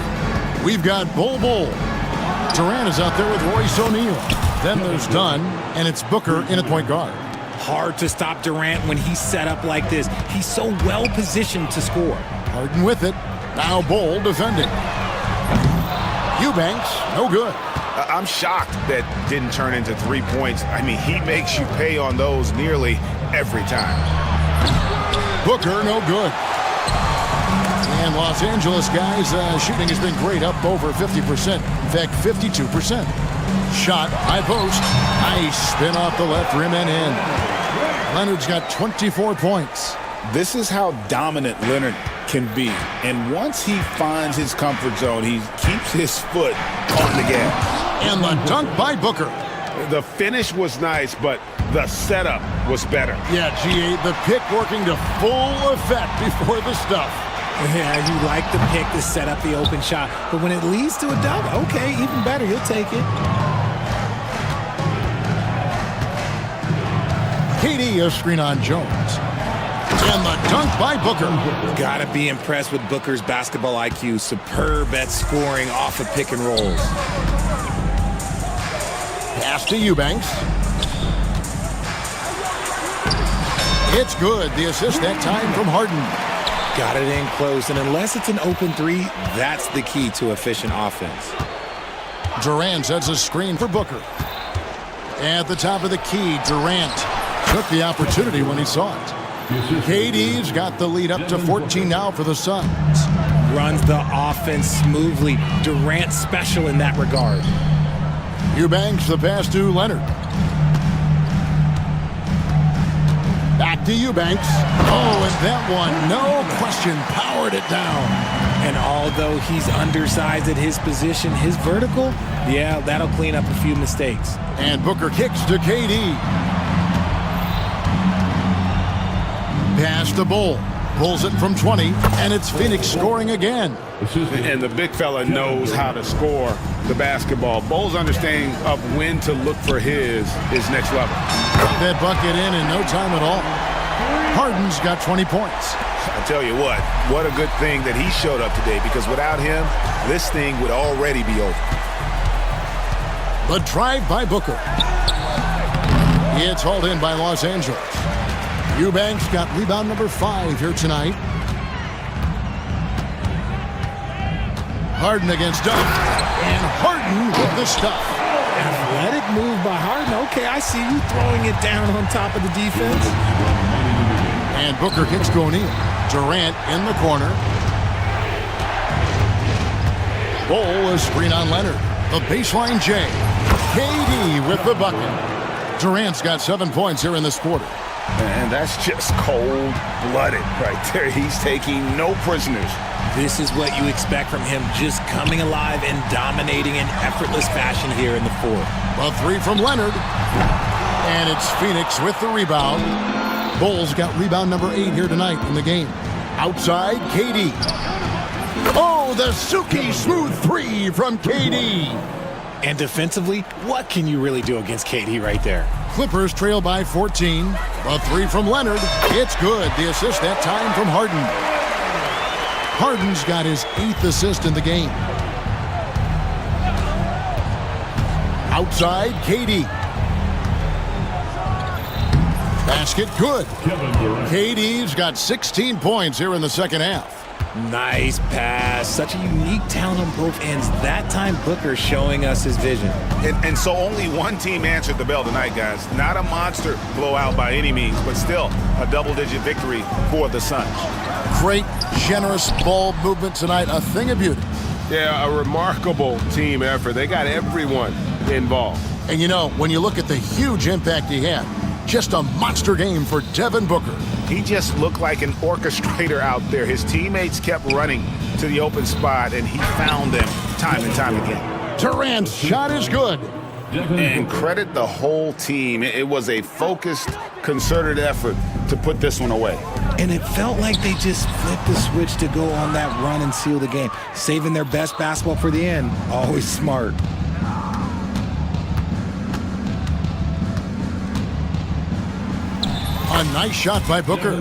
We've got Bull. Durant is out there with Royce O'Neal. Then there's Dunn, and it's Booker in at point guard. Hard to stop Durant when he's set up like this. He's so well positioned to score. Harden with it. Now Bull defending. Eubanks, no good. I'm shocked that didn't turn into 3 points. I mean, he makes you pay on those nearly every time. Booker, no good. And Los Angeles guys, shooting has been great, up over 50%. In fact, 52%. Shot, high post. Nice spin off the left rim and in. Leonard's got 24 points. This is how dominant Leonard can be. And once he finds his comfort zone, he keeps his foot on the gas. And the dunk by Booker. The finish was nice, but the setup was better. Yeah, GA, the pick working to full effect before the stuff. Yeah, you like the pick to set up the open shot. But when it leads to a dunk, okay, even better, you'll take it. KD, a screen on Jones. And the dunk by Booker. Gotta be impressed with Booker's basketball IQ. Superb at scoring off of pick and rolls. Pass to Eubanks. It's good. The assist that time from Harden. Got it in close, and unless it's an open three, that's the key to efficient offense. Durant sets a screen for Booker. At the top of the key, Durant took the opportunity when he saw it. KD's got the lead up to 14 now for the Suns. Runs the offense smoothly. Durant special in that regard. Eubanks the pass to Leonard. Back to Eubanks. Oh, and that one, no question, powered it down. And although he's undersized at his position, his vertical, yeah, that'll clean up a few mistakes. And Booker kicks to KD. Pass to Bull. Pulls it from 20, and it's Phoenix scoring again. And the big fella knows how to score the basketball. Bull's understanding of when to look for his is next level. That bucket in no time at all. Harden's got 20 points. I tell you what a good thing that he showed up today, because without him, this thing would already be over. The drive by Booker. It's hauled in by Los Angeles. Eubanks got rebound number 5 here tonight. Harden against Dunn. And Harden with the stuff. Athletic move by Harden. Okay, I see you throwing it down on top of the defense. And Booker kicks to O'Neal. Durant in the corner. Bull is screen on Leonard. The baseline J. KD with the bucket. Durant's got 7 points here in this quarter. And that's just cold-blooded right there. He's taking no prisoners. This is what you expect from him, just coming alive and dominating in effortless fashion here in the fourth. A 3 from Leonard. And it's Phoenix with the rebound. Bulls got rebound number 8 here tonight in the game. Outside, KD. Oh, the Suki smooth 3 from KD. And defensively, what can you really do against KD right there? Clippers trail by 14. A 3 from Leonard. It's good. The assist that time from Harden. Harden's got his 8th assist in the game. Outside, KD. Basket good. KD's got 16 points here in the second half. Nice pass. Such a unique talent on both ends. That time, Booker showing us his vision. And so only one team answered the bell tonight, guys. Not a monster blowout by any means, but still a double-digit victory for the Suns. Great, generous ball movement tonight. A thing of beauty. Yeah, a remarkable team effort. They got everyone involved. And you know, when you look at the huge impact he had, just a monster game for Devin Booker. He just looked like an orchestrator out there. His teammates kept running to the open spot, and he found them time and time again. Durant's shot is good. And credit the whole team. It was a focused, concerted effort to put this one away. And it felt like they just flipped the switch to go on that run and seal the game. Saving their best basketball for the end. Always smart. A nice shot by Booker.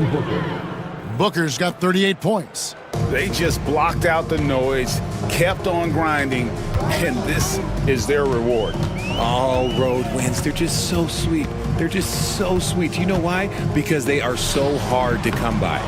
Booker's got 38 points. They just blocked out the noise, kept on grinding, and this is their reward. All road wins. They're just so sweet. They're just so sweet. You know why? Because they are so hard to come by.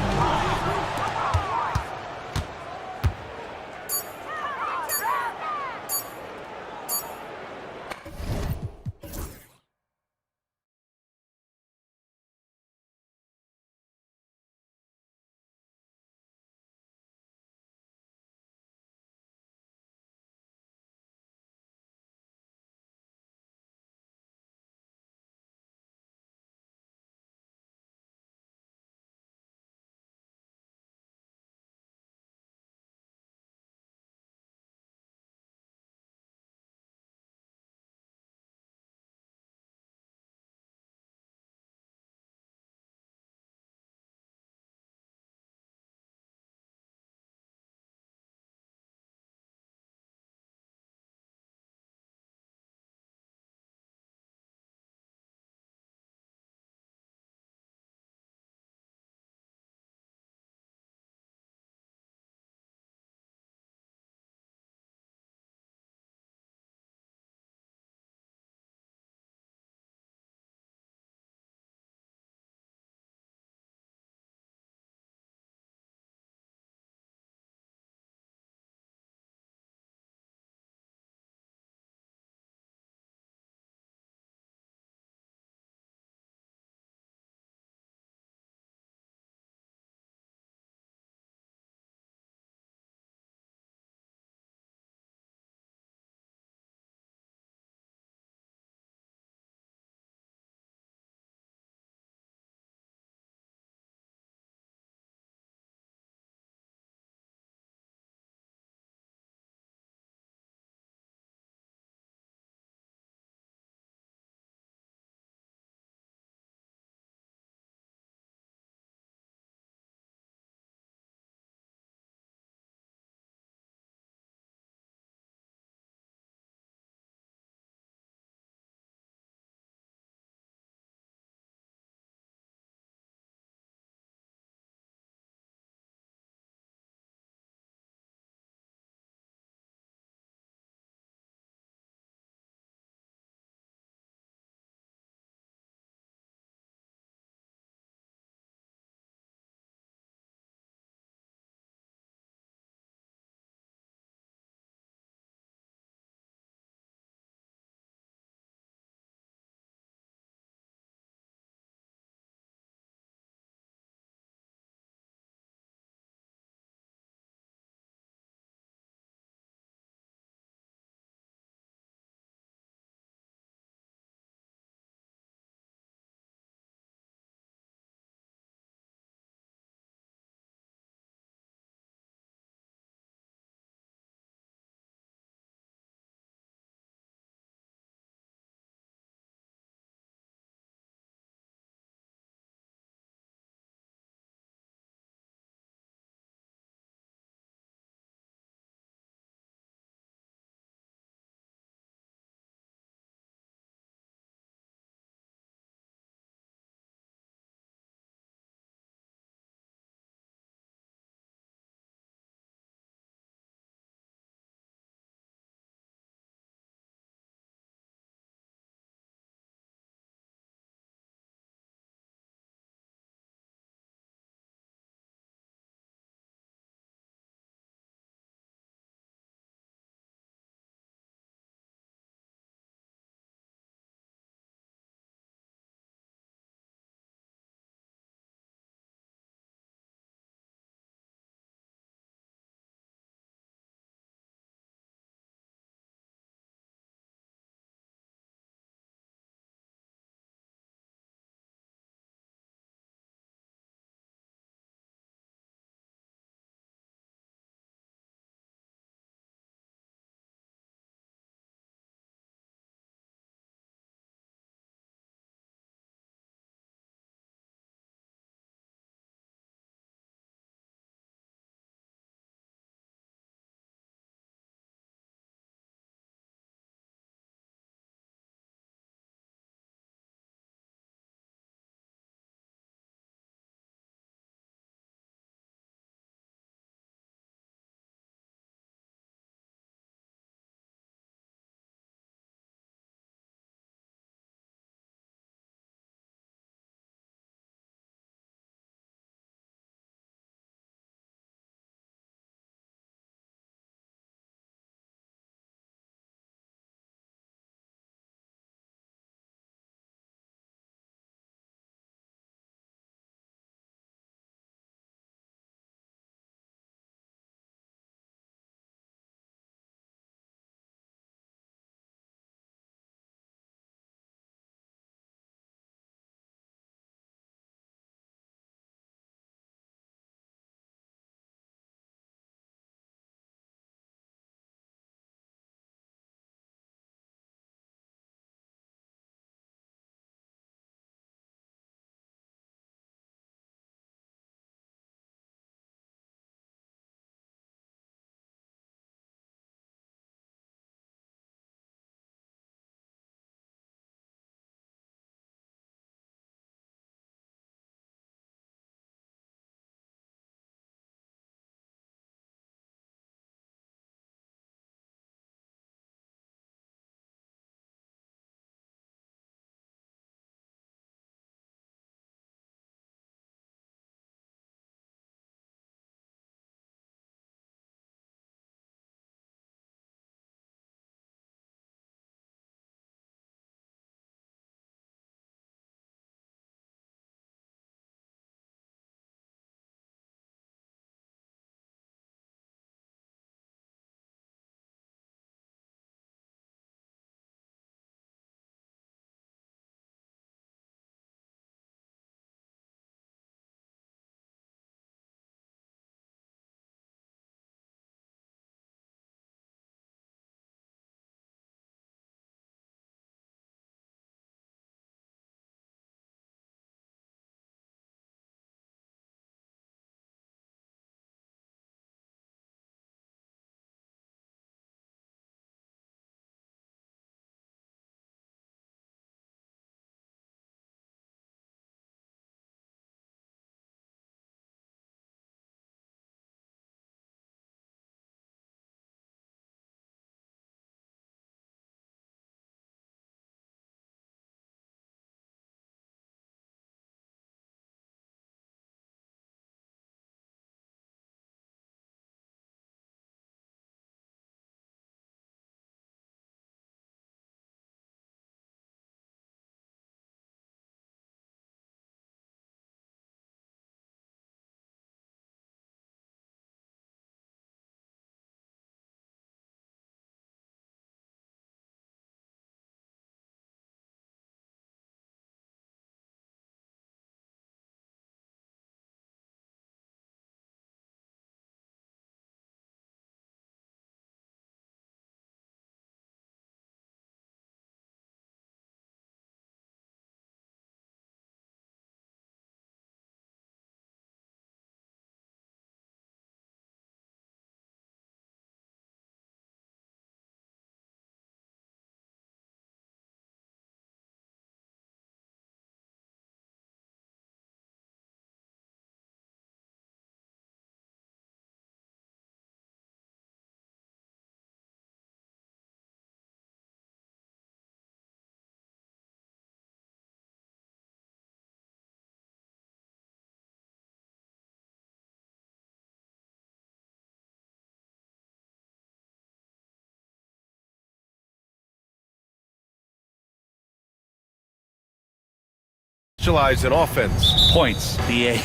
Specialize in offense. Points, BA,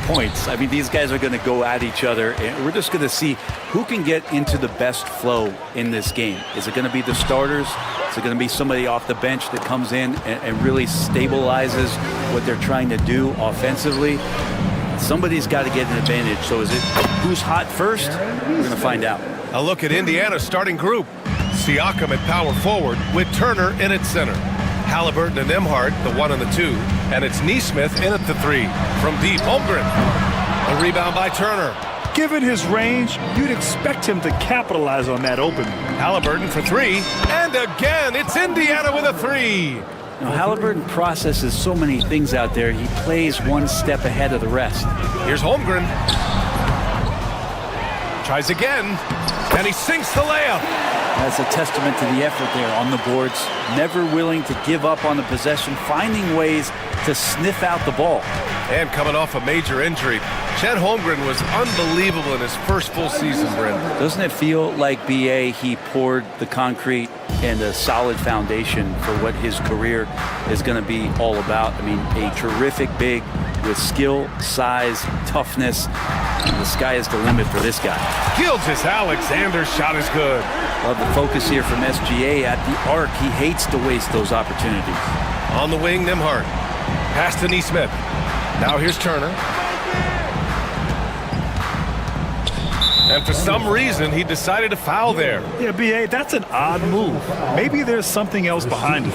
points. I mean, these guys are going to go at each other, and we're just going to see who can get into the best flow in this game. Is it going to be the starters? Is it going to be somebody off the bench that comes in and really stabilizes what they're trying to do offensively? Somebody's got to get an advantage. So is it who's hot first? We're going to find out. A look at Indiana's starting group. Siakam at power forward with Turner in at center. Haliburton and Nembhard, the 1 and the 2. And it's Nesmith in at the 3. From deep, Holmgren. A rebound by Turner. Given his range, you'd expect him to capitalize on that opening. Haliburton for 3. And again, it's Indiana with a 3. Now, Haliburton processes so many things out there. He plays one step ahead of the rest. Here's Holmgren. Tries again, and he sinks the layup. That's a testament to the effort there on the boards. Never willing to give up on the possession, finding ways to sniff out the ball. And coming off a major injury, Chet Holmgren was unbelievable in his first full season, Brent. Doesn't it feel like, BA, he poured the concrete and a solid foundation for what his career is going to be all about? I mean, a terrific big with skill, size, toughness. And the sky is the limit for this guy. Gilgeous-Alexander's shot is good. Love the focus here from SGA at the arc. He hates to waste those opportunities. On the wing, Nembhard. Pass to Nesmith. Now here's Turner. And for some reason, he decided to foul there. Yeah, BA, that's an odd move. Maybe there's something else behind it.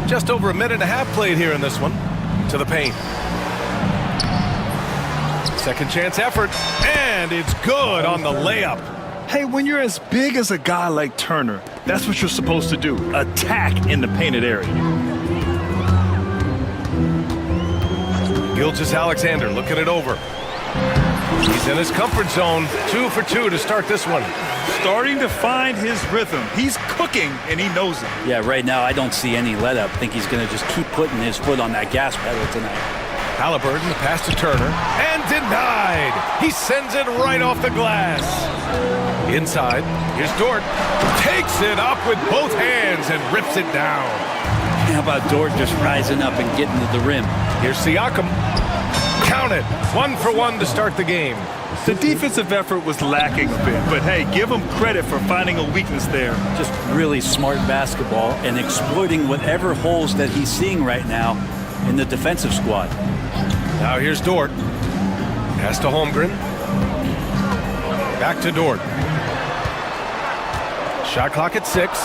Just over a minute and a half played here in this one. To the paint. Second chance effort, and it's good on the layup. Hey, when you're as big as a guy like Turner, that's what you're supposed to do. Attack in the painted area. Gilgeous-Alexander looking it over. He's in his comfort zone. 2 for 2 to start this one. Starting to find his rhythm. He's cooking, and he knows it. Yeah, right now I don't see any let up. I think he's going to just keep putting his foot on that gas pedal tonight. Haliburton, the pass to Turner, and denied. He sends it right off the glass. Inside, here's Dort. Takes it up with both hands and rips it down. How about Dort just rising up and getting to the rim? Here's Siakam. Count it. 1 for 1 to start the game. The defensive effort was lacking a bit, but hey, give him credit for finding a weakness there. Just really smart basketball and exploiting whatever holes that he's seeing right now in the defensive squad. Now here's Dort. Pass to Holmgren. Back to Dort. Shot clock at 6.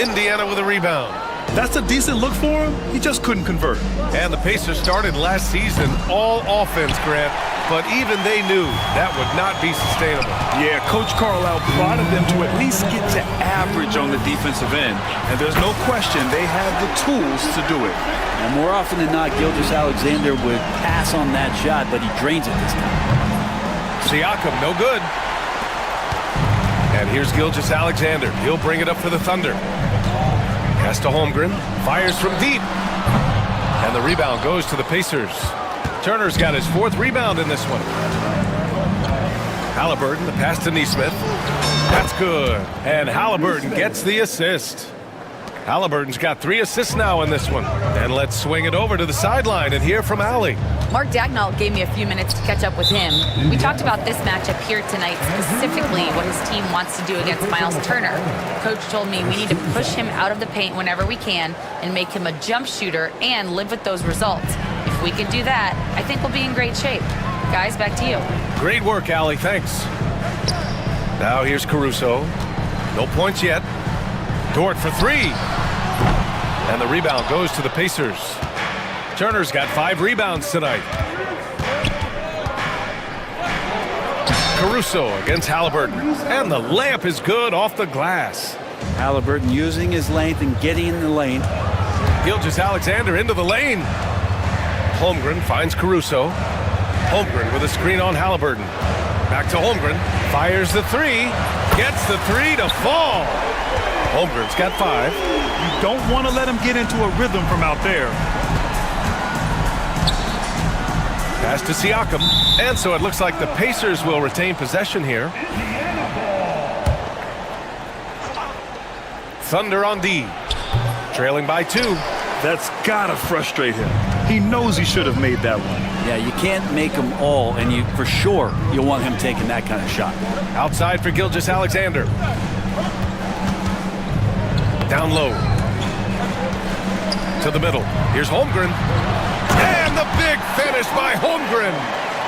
Indiana with a rebound. That's a decent look for him. He just couldn't convert. And the Pacers started last season all offense, Grant, but even they knew that would not be sustainable. Yeah, Coach Carlisle prodded them to at least get to average on the defensive end. And there's no question they have the tools to do it. And more often than not, Gilgeous-Alexander would pass on that shot, but he drains it this time. Siakam, no good. And here's Gilgeous-Alexander. He'll bring it up for the Thunder. Pass to Holmgren. Fires from deep. And the rebound goes to the Pacers. Turner's got his 4th rebound in this one. Haliburton, the pass to Nesmith. That's good. And Haliburton gets the assist. Haliburton's got 3 assists now in this one. And let's swing it over to the sideline and hear from Allie. Mark Dagnall gave me a few minutes to catch up with him. We talked about this matchup here tonight, specifically what his team wants to do against Miles Turner. Coach told me we need to push him out of the paint whenever we can and make him a jump shooter and live with those results. If we can do that, I think we'll be in great shape. Guys, back to you. Great work, Allie. Thanks. Now here's Caruso. No points yet. Dort for 3. And the rebound goes to the Pacers. Turner's got 5 rebounds tonight. Caruso against Haliburton. And the layup is good off the glass. Haliburton using his length and getting in the lane. Gilgeous-Alexander into the lane. Holmgren finds Caruso. Holmgren with a screen on Haliburton. Back to Holmgren. Fires the 3. Gets the 3 to fall. Holmgren's got 5. You don't want to let him get into a rhythm from out there. Pass to Siakam. And so it looks like the Pacers will retain possession here. Thunder on D. Trailing by 2. That's gotta frustrate him. He knows he should have made that one. Yeah, you can't make them all, and for sure you'll want him taking that kind of shot. Outside for Gilgeous-Alexander. Down low. To the middle. Here's Holmgren. And the big finish by Holmgren.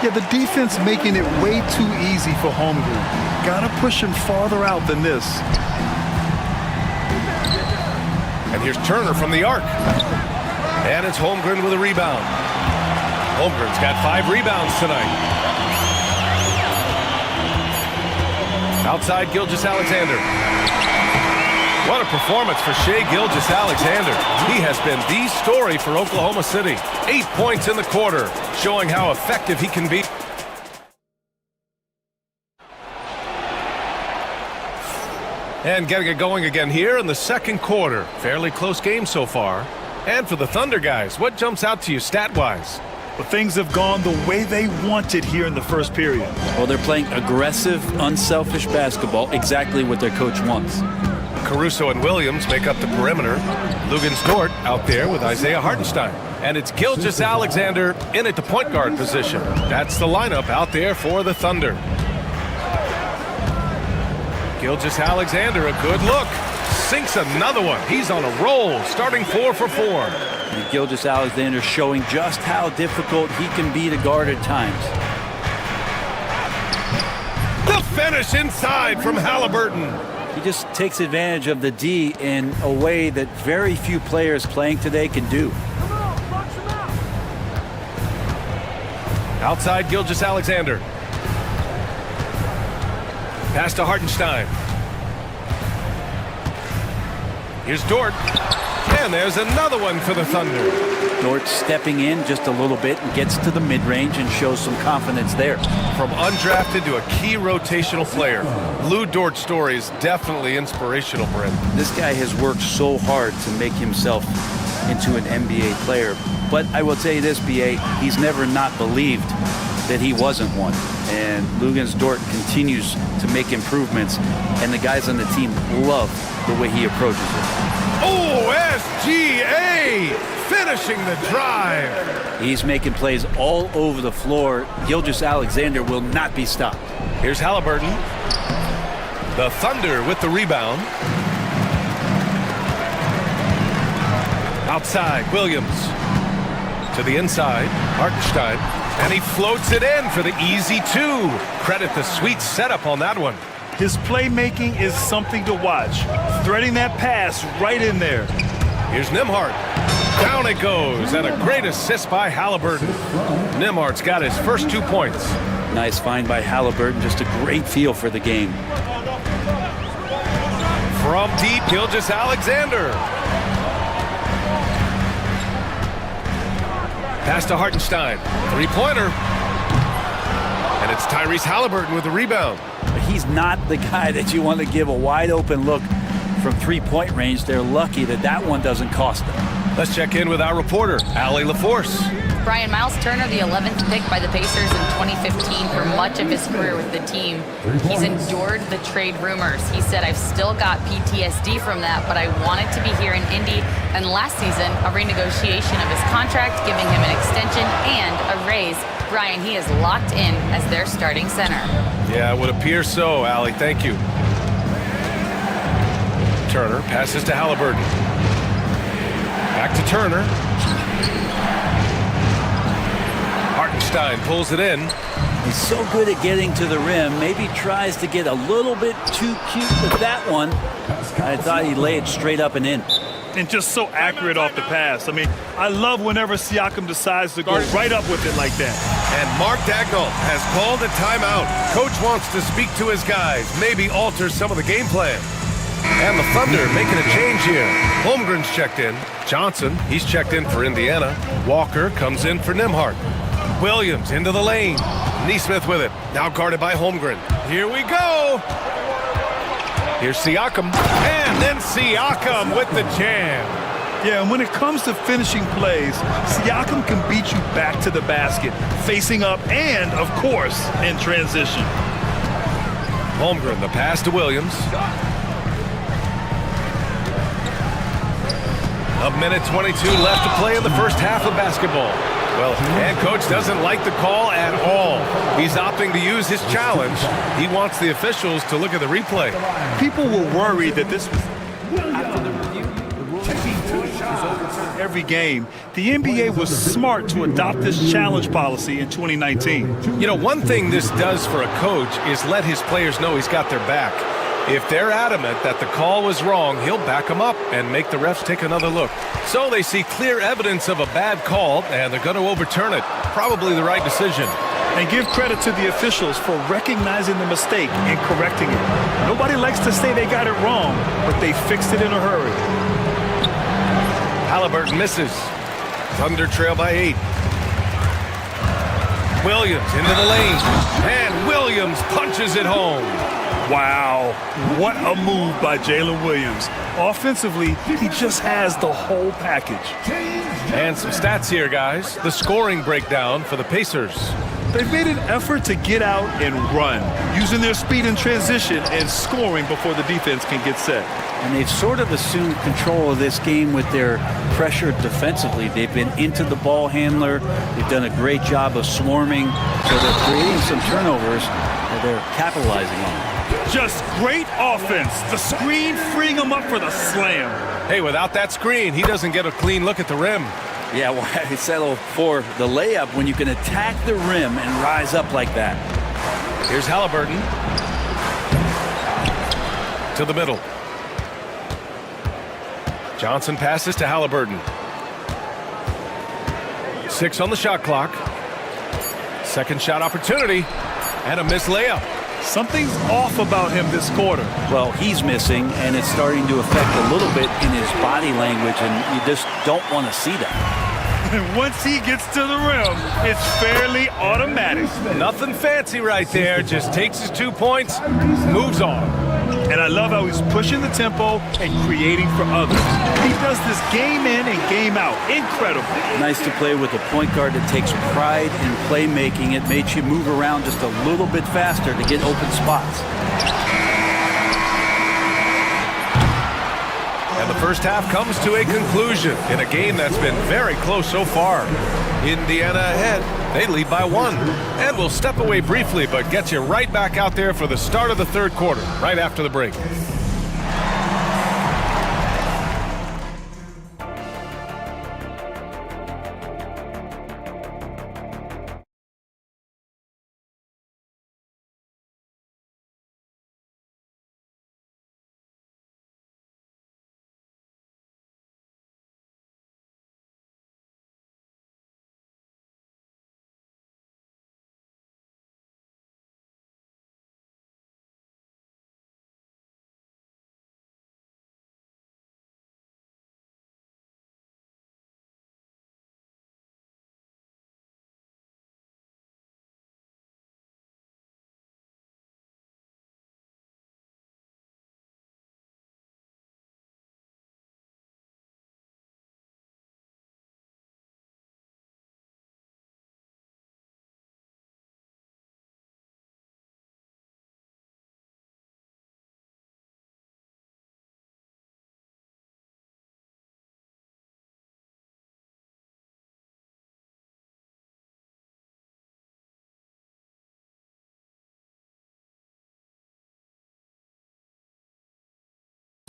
Yeah, the defense making it way too easy for Holmgren. Gotta push him farther out than this. And here's Turner from the arc. And it's Holmgren with a rebound. Holmgren's got 5 rebounds tonight. Outside Gilgeous-Alexander. What a performance for Shai Gilgeous-Alexander. He has been the story for Oklahoma City. 8 points in the quarter, showing how effective he can be. And getting it going again here in the second quarter. Fairly close game so far. And for the Thunder guys, what jumps out to you stat-wise? But things have gone the way they wanted here in the first period. Well, they're playing aggressive, unselfish basketball, exactly what their coach wants. Caruso and Williams make up the perimeter. Lugans-Dort out there with Isaiah Hardenstein. And it's Gilgeous-Alexander in at the point guard position. That's the lineup out there for the Thunder. Gilgeous-Alexander, a good look. Sinks another one. He's on a roll, starting 4 for 4. And Gilgeous-Alexander showing just how difficult he can be to guard at times. The finish inside from Haliburton. He just takes advantage of the D in a way that very few players playing today can do. Outside Gilgeous-Alexander. Pass to Hardenstein. Here's Dort. And there's another one for the Thunder. Dort stepping in just a little bit and gets to the mid-range and shows some confidence there. From undrafted to a key rotational player, Lou Dort's story is definitely inspirational, Brent. This guy has worked so hard to make himself into an NBA player. But I will tell you this, B.A., he's never not believed that he wasn't one. And Lugans-Dort continues to make improvements, and the guys on the team love the way he approaches it. OSGA finishing the drive. He's making plays all over the floor. Gilgeous-Alexander will not be stopped. Here's Haliburton. The Thunder with the rebound. Outside, Williams. To the inside, Hartenstein. And he floats it in for the easy 2. Credit the sweet setup on that one. His playmaking is something to watch. Threading that pass right in there. Here's Nembhard. Down it goes, and a great assist by Haliburton. Nembhard's got his first 2 points. Nice find by Haliburton, just a great feel for the game. From deep, Gilgeous-Alexander. Pass to Hartenstein. 3-pointer. And it's Tyrese Haliburton with the rebound. He's not the guy that you want to give a wide open look from 3-point range. They're lucky that that one doesn't cost them. Let's check in with our reporter, Allie LaForce. Brian, Miles Turner, the 11th pick by the Pacers in 2015 for much of his career with the team. He's endured the trade rumors. He said, I've still got PTSD from that, but I wanted to be here in Indy. And last season, a renegotiation of his contract, giving him an extension and a raise. Brian, he is locked in as their starting center. Yeah, it would appear so, Allie. Thank you. Turner passes to Haliburton. Back to Turner. Hartenstein pulls it in. He's so good at getting to the rim. Maybe tries to get a little bit too cute with that one. I thought he'd lay it straight up and in. And just so accurate off the pass. I mean, I love whenever Siakam decides to go right up with it like that. And Mark Dagnall has called a timeout. Coach wants to speak to his guys, maybe alter some of the game plan. And the Thunder making a change here. Holmgren's checked in. Johnson, he's checked in for Indiana. Walker comes in for Nembhard. Williams into the lane. Nesmith with it. Now guarded by Holmgren. Here we go. Here's Siakam. And then Siakam with the jam. Yeah, and when it comes to finishing plays, Siakam can beat you back to the basket, facing up and, of course, in transition. Holmgren, the pass to Williams. A minute 22 left to play in the first half of basketball. Well, head coach doesn't like the call at all. He's opting to use his challenge. He wants the officials to look at the replay. People were worried that this was after the review. The rule is overturned every game. The NBA was smart to adopt this challenge policy in 2019. You know, one thing this does for a coach is let his players know he's got their back. If they're adamant that the call was wrong, he'll back them up and make the refs take another look. So they see clear evidence of a bad call, and they're going to overturn it. Probably the right decision. And give credit to the officials for recognizing the mistake and correcting it. Nobody likes to say they got it wrong, but they fixed it in a hurry. Haliburton misses. Thunder trail by 8. Williams into the lane, and Williams punches it home. Wow, what a move by Jalen Williams. Offensively, he just has the whole package. And some stats here, guys. The scoring breakdown for the Pacers. They've made an effort to get out and run, using their speed in transition and scoring before the defense can get set. And they've sort of assumed control of this game with their pressure defensively. They've been into the ball handler. They've done a great job of swarming. So they're creating some turnovers that they're capitalizing on. Just great offense. The screen freeing him up for the slam. Hey, without that screen, he doesn't get a clean look at the rim. Yeah, why settle for the layup when you can attack the rim and rise up like that? Here's Haliburton. To the middle. Johnson passes to Haliburton. 6 on the shot clock. Second shot opportunity. And a missed layup. Something's off about him this quarter. Well, he's missing, and it's starting to affect a little bit in his body language, and you just don't want to see that. And once he gets to the rim, it's fairly automatic. Nothing fancy right there. Just takes his 2 points, moves on. And I love how he's pushing the tempo and creating for others. He does this game in and game out. Incredible. Nice to play with a point guard that takes pride in playmaking. It makes you move around just a little bit faster to get open spots. And the first half comes to a conclusion in a game that's been very close so far. Indiana ahead. They lead by 1. And we'll step away briefly, but get you right back out there for the start of the third quarter, right after the break.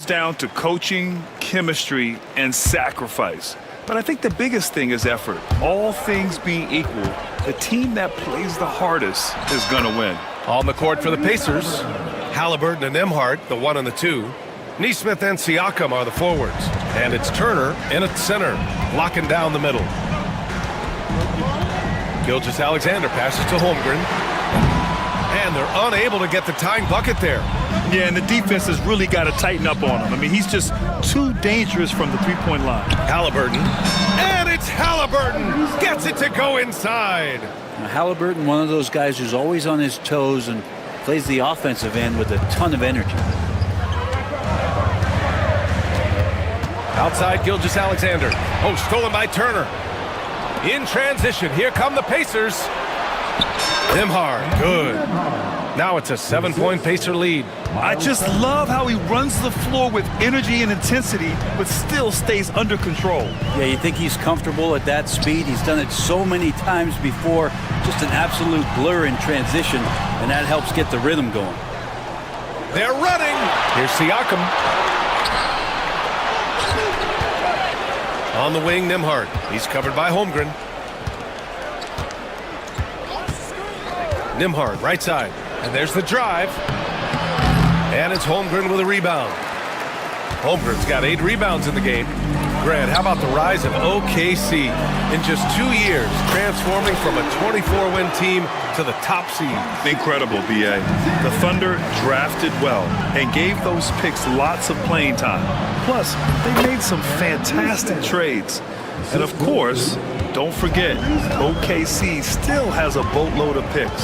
Down to coaching, chemistry, and sacrifice. But I think the biggest thing is effort. All things being equal, the team that plays the hardest is going to win. On the court for the Pacers, Haliburton and Nembhard, the 1 and the 2. Nesmith and Siakam are the forwards. And it's Turner in at center, locking down the middle. Gilgeous-Alexander passes to Holmgren. And they're unable to get the tying bucket there. Yeah, and the defense has really got to tighten up on him. I mean, he's just too dangerous from the three-point line. Haliburton. And it's Haliburton. Gets it to go inside. Now, Haliburton, one of those guys who's always on his toes and plays the offensive end with a ton of energy. Outside Gilgeous-Alexander. Oh, stolen by Turner. In transition, here come the Pacers. Nembhard, good. Now it's a 7-point Pacer lead. I just love how he runs the floor with energy and intensity, but still stays under control. Yeah, you think he's comfortable at that speed? He's done it so many times before. Just an absolute blur in transition, and that helps get the rhythm going. They're running. Here's Siakam. On the wing, Nembhard. He's covered by Holmgren. Nembhard, right side. And there's the drive. And it's Holmgren with a rebound. Holmgren's got 8 rebounds in the game. Grant, how about the rise of OKC? In just 2 years, transforming from a 24-win team to the top seed. Incredible, B.A. The Thunder drafted well and gave those picks lots of playing time. Plus, they made some fantastic trades. And of course, don't forget, OKC still has a boatload of picks.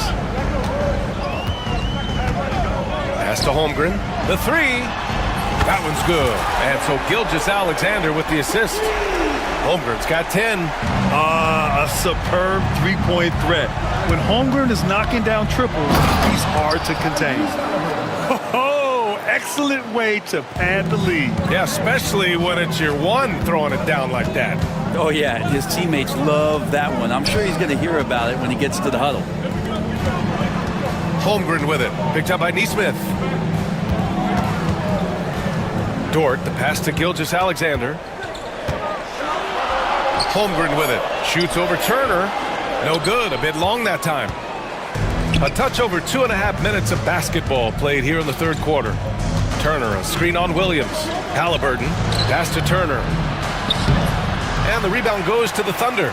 Pass to Holmgren. The 3. That one's good. And so Gilgeous-Alexander with the assist. Holmgren's got 10. A superb three-point threat. When Holmgren is knocking down triples, he's hard to contain. Oh, excellent way to pad the lead. Yeah, especially when it's your one throwing it down like that. Oh, yeah, his teammates love that one. I'm sure he's going to hear about it when he gets to the huddle. Holmgren with it. Picked up by Nesmith. Dort, the pass to Gilgeous-Alexander. Holmgren with it. Shoots over Turner. No good. A bit long that time. A touch over 2.5 minutes of basketball played here in the third quarter. Turner, a screen on Williams. Haliburton, pass to Turner. And the rebound goes to the Thunder.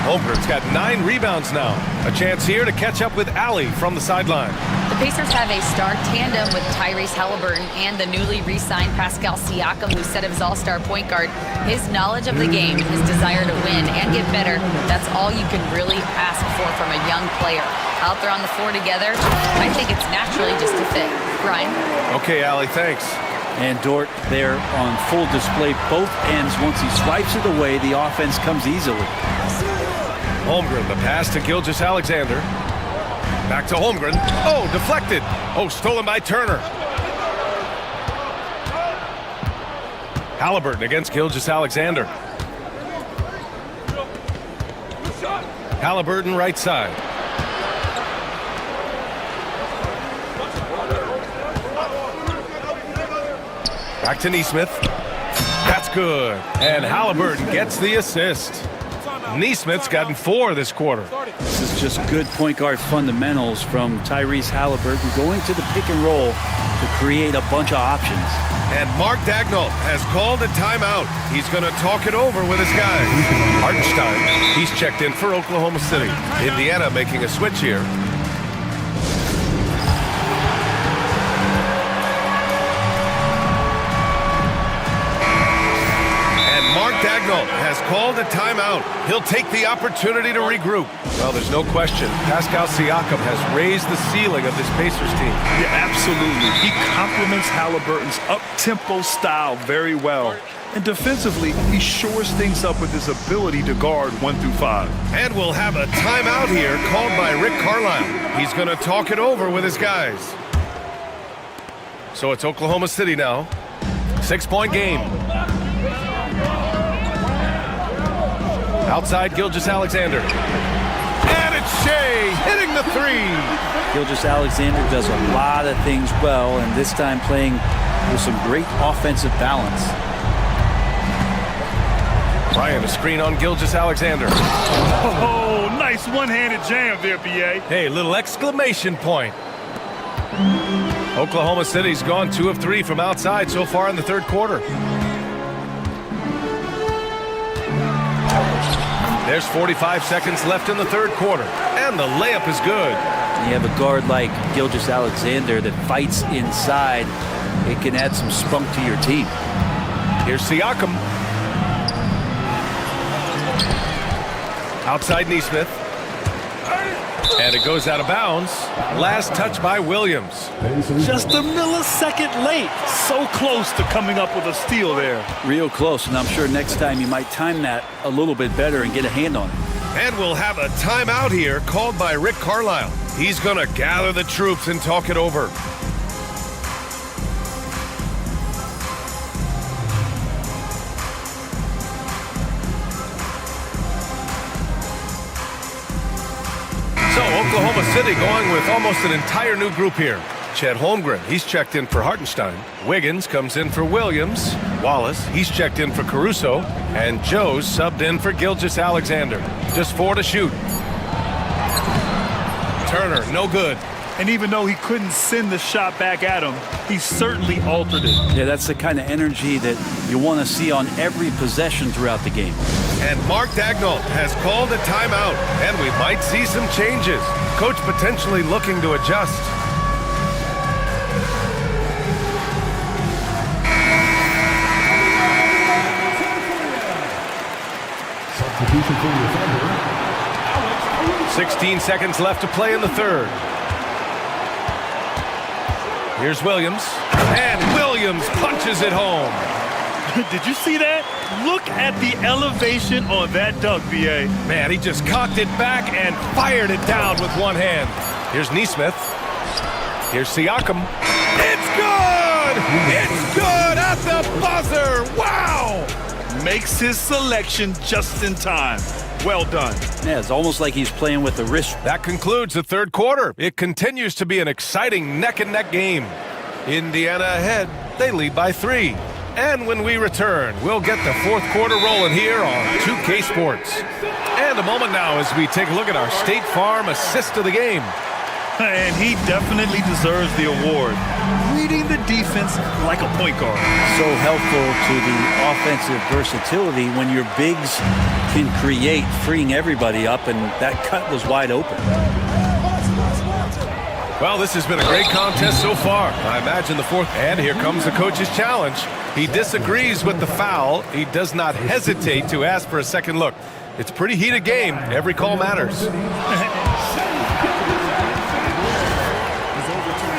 Holmgren's got 9 rebounds now. A chance here to catch up with Allie from the sideline. The Pacers have a star tandem with Tyrese Haliburton and the newly re-signed Pascal Siakam, who's set of his all-star point guard. His knowledge of the game, his desire to win and get better, that's all you can really ask for from a young player. Out there on the floor together, I think it's naturally just a fit. Brian? Okay, Allie, thanks. And Dort there on full display, both ends. Once he swipes it away, the offense comes easily. Holmgren, the pass to Gilgeous-Alexander. Back to Holmgren. Oh, deflected. Oh, stolen by Turner. Haliburton against Gilgeous-Alexander. Haliburton right side. Back to Nesmith. That's good. And Haliburton gets the assist. Nesmith's gotten 4 this quarter. This is just good point guard fundamentals from Tyrese Haliburton, going to the pick and roll to create a bunch of options. And Mark Dagnall has called a timeout. He's going to talk it over with his guys. Hartenstein, he's checked in for Oklahoma City. Indiana making a switch here. Mark Dagnall has called a timeout. He'll take the opportunity to regroup. Well, there's no question. Pascal Siakam has raised the ceiling of this Pacers team. Yeah, absolutely. He complements Haliburton's up-tempo style very well. And defensively, he shores things up with his ability to guard 1 through 5. And we'll have a timeout here called by Rick Carlisle. He's going to talk it over with his guys. So it's Oklahoma City now. 6-point game. Outside Gilgeous-Alexander. And it's Shea hitting the 3. Gilgeous-Alexander does a lot of things well, and this time playing with some great offensive balance. Ryan, a screen on Gilgeous-Alexander. Oh, nice one-handed jam there, B.A. Hey, little exclamation point. Oklahoma City's gone 2 of 3 from outside so far in the third quarter. There's 45 seconds left in the third quarter, and the layup is good. You have a guard like Gilgeous-Alexander that fights inside. It can add some spunk to your team. Here's Siakam. Outside Nesmith. And it goes out of bounds. Last touch by Williams. Just a millisecond late. So close to coming up with a steal there. Real close, and I'm sure next time you might time that a little bit better and get a hand on it. And we'll have a timeout here called by Rick Carlisle. He's going to gather the troops and talk it over. So Oklahoma City going with almost an entire new group here. Chet Holmgren, he's checked in for Hartenstein. Wiggins comes in for Williams. Wallace, he's checked in for Caruso. And Joe's subbed in for Gilgeous-Alexander. Just 4 to shoot. Turner, no good. And even though he couldn't send the shot back at him, he certainly altered it. Yeah, that's the kind of energy that you want to see on every possession throughout the game. And Mark Daigneault has called a timeout, and we might see some changes. Coach potentially looking to adjust. Substitution for the offender. 16 seconds left to play in the third. Here's Williams. And Williams punches it home. Did you see that? Look at the elevation on that dunk, B.A. Man, he just cocked it back and fired it down with one hand. Here's Nesmith. Here's Siakam. It's good! It's good at the buzzer! Wow! Makes his selection just in time. Well done. Yeah, it's almost like he's playing with the wrist. That concludes the third quarter. It continues to be an exciting neck-and-neck game. Indiana ahead. They lead by 3. And when we return, we'll get the fourth quarter rolling here on 2K Sports. And a moment now as we take a look at our State Farm assist of the game. And he definitely deserves the award. Reading the defense like a point guard. So helpful to the offensive versatility when your bigs can create, freeing everybody up, and that cut was wide open. Well, this has been a great contest so far. I imagine the fourth. And here comes the coach's challenge. He disagrees with the foul. He does not hesitate to ask for a second look. It's a pretty heated game. Every call matters.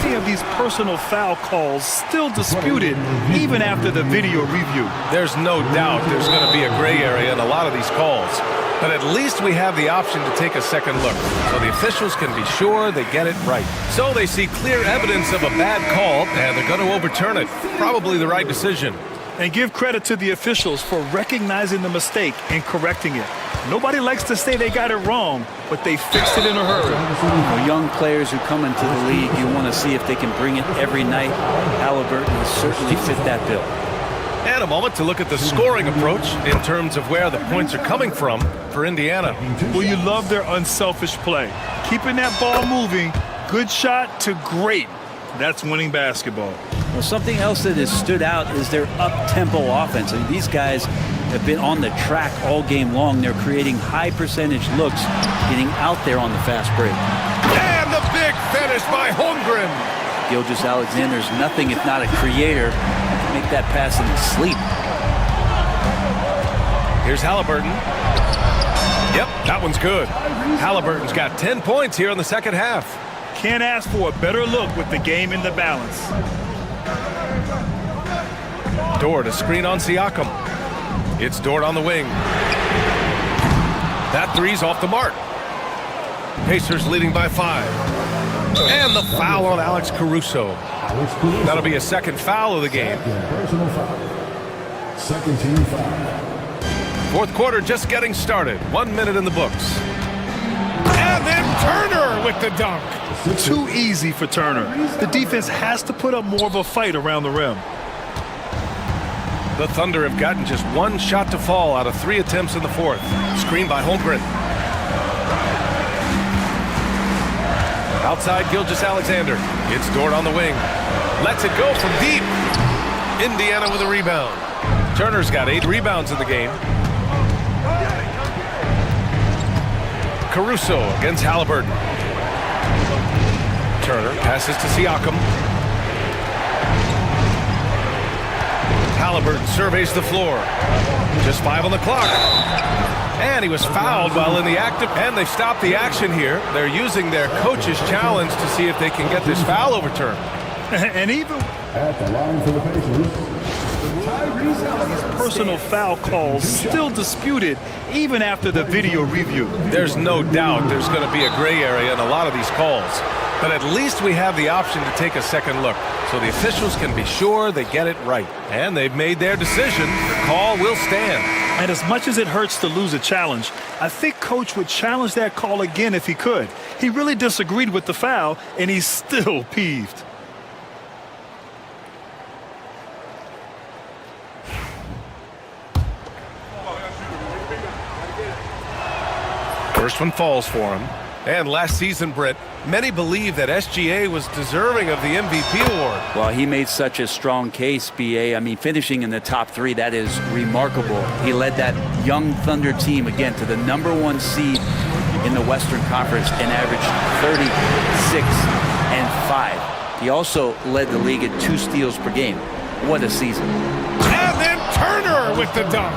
Many of these personal foul calls still disputed even after the video review. There's no doubt there's going to be a gray area in a lot of these calls. But at least we have the option to take a second look, so the officials can be sure they get it right. So they see clear evidence of a bad call, and they're going to overturn it. Probably the right decision. And give credit to the officials for recognizing the mistake and correcting it. Nobody likes to say they got it wrong, but they fixed it in a hurry. For young players who come into the league, you want to see if they can bring it every night. Haliburton has certainly fit that bill. And a moment to look at the scoring approach in terms of where the points are coming from for Indiana. Well, you love their unselfish play. Keeping that ball moving, good shot to great. That's winning basketball. Well, something else that has stood out is their up-tempo offense. I mean, these guys have been on the track all game long. They're creating high-percentage looks, getting out there on the fast break. And the big finish by Holmgren. Gilgeous-Alexander's nothing if not a creator. Make that pass in his sleep. Here's Haliburton. Yep, that one's good. Haliburton's got 10 points here in the second half. Can't ask for a better look with the game in the balance. Dort to screen on Siakam. It's Dort on the wing. That three's off the mark. Pacers leading by 5. And the foul on Alex Caruso. That'll be a second foul of the game. Personal foul. Second team foul. Fourth quarter just getting started. 1 minute in the books. And then Turner with the dunk. Too easy for Turner. The defense has to put up more of a fight around the rim. The Thunder have gotten just 1 shot to fall out of 3 attempts in the fourth. Screen by Holmgren. Outside Gilgeous-Alexander. It's Dort on the wing. Lets it go from deep. Indiana with a rebound. Turner's got 8 rebounds in the game. Caruso against Haliburton. Turner passes to Siakam. Haliburton surveys the floor. Just 5 on the clock. And he was fouled while in the active, and they've stopped the action here. They're using their coach's challenge to see if they can get this foul overturned. And even at the line for the Pacers, Personal foul calls still disputed even after the video review. There's no doubt there's going to be a gray area in a lot of these calls. But at least we have the option to take a second look, so the officials can be sure they get it right. And they've made their decision. The call will stand. And as much as it hurts to lose a challenge, I think Coach would challenge that call again if he could. He really disagreed with the foul, and he's still peeved. First one falls for him. And last season, Britt, many believe that SGA was deserving of the MVP award. Well, he made such a strong case, BA. I mean, finishing in the top 3, that is remarkable. He led that young Thunder team, again, to the #1 seed in the Western Conference and averaged 36 and 5. He also led the league at 2 steals per game. What a season. And then Turner with the dunk.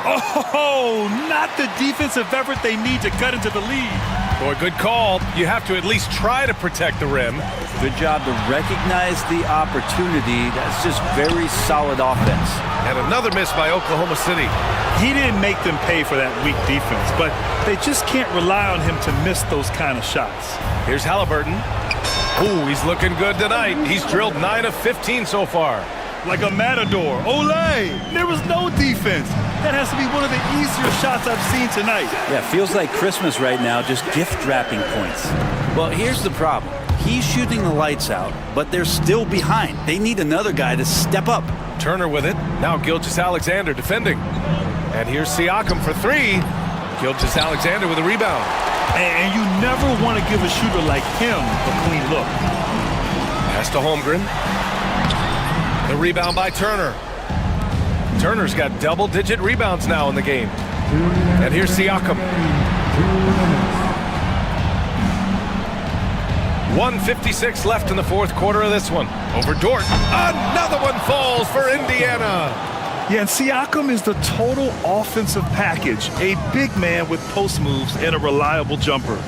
Oh, not the defensive effort they need to cut into the lead. Boy, good call. You have to at least try to protect the rim. Good job to recognize the opportunity. That's just very solid offense. And another miss by Oklahoma City. He didn't make them pay for that weak defense, but they just can't rely on him to miss those kind of shots. Here's Haliburton. Ooh, he's looking good tonight. He's drilled 9 of 15 so far. Like a matador. Olay! There was no defense. That has to be one of the easier shots I've seen tonight. Yeah, feels like Christmas right now, just gift wrapping points. Well, here's the problem. He's shooting the lights out, but they're still behind. They need another guy to step up. Turner with it. Now Gilgeous-Alexander defending. And here's Siakam for 3. Gilgeous-Alexander with a rebound. And you never want to give a shooter like him a clean look. Pass to Holmgren. The rebound by Turner. Turner's got double-digit rebounds now in the game. And here's Siakam. 1:56 left in the fourth quarter of this one. Over Dort. Another one falls for Indiana. Yeah, and Siakam is the total offensive package. A big man with post moves and a reliable jumper.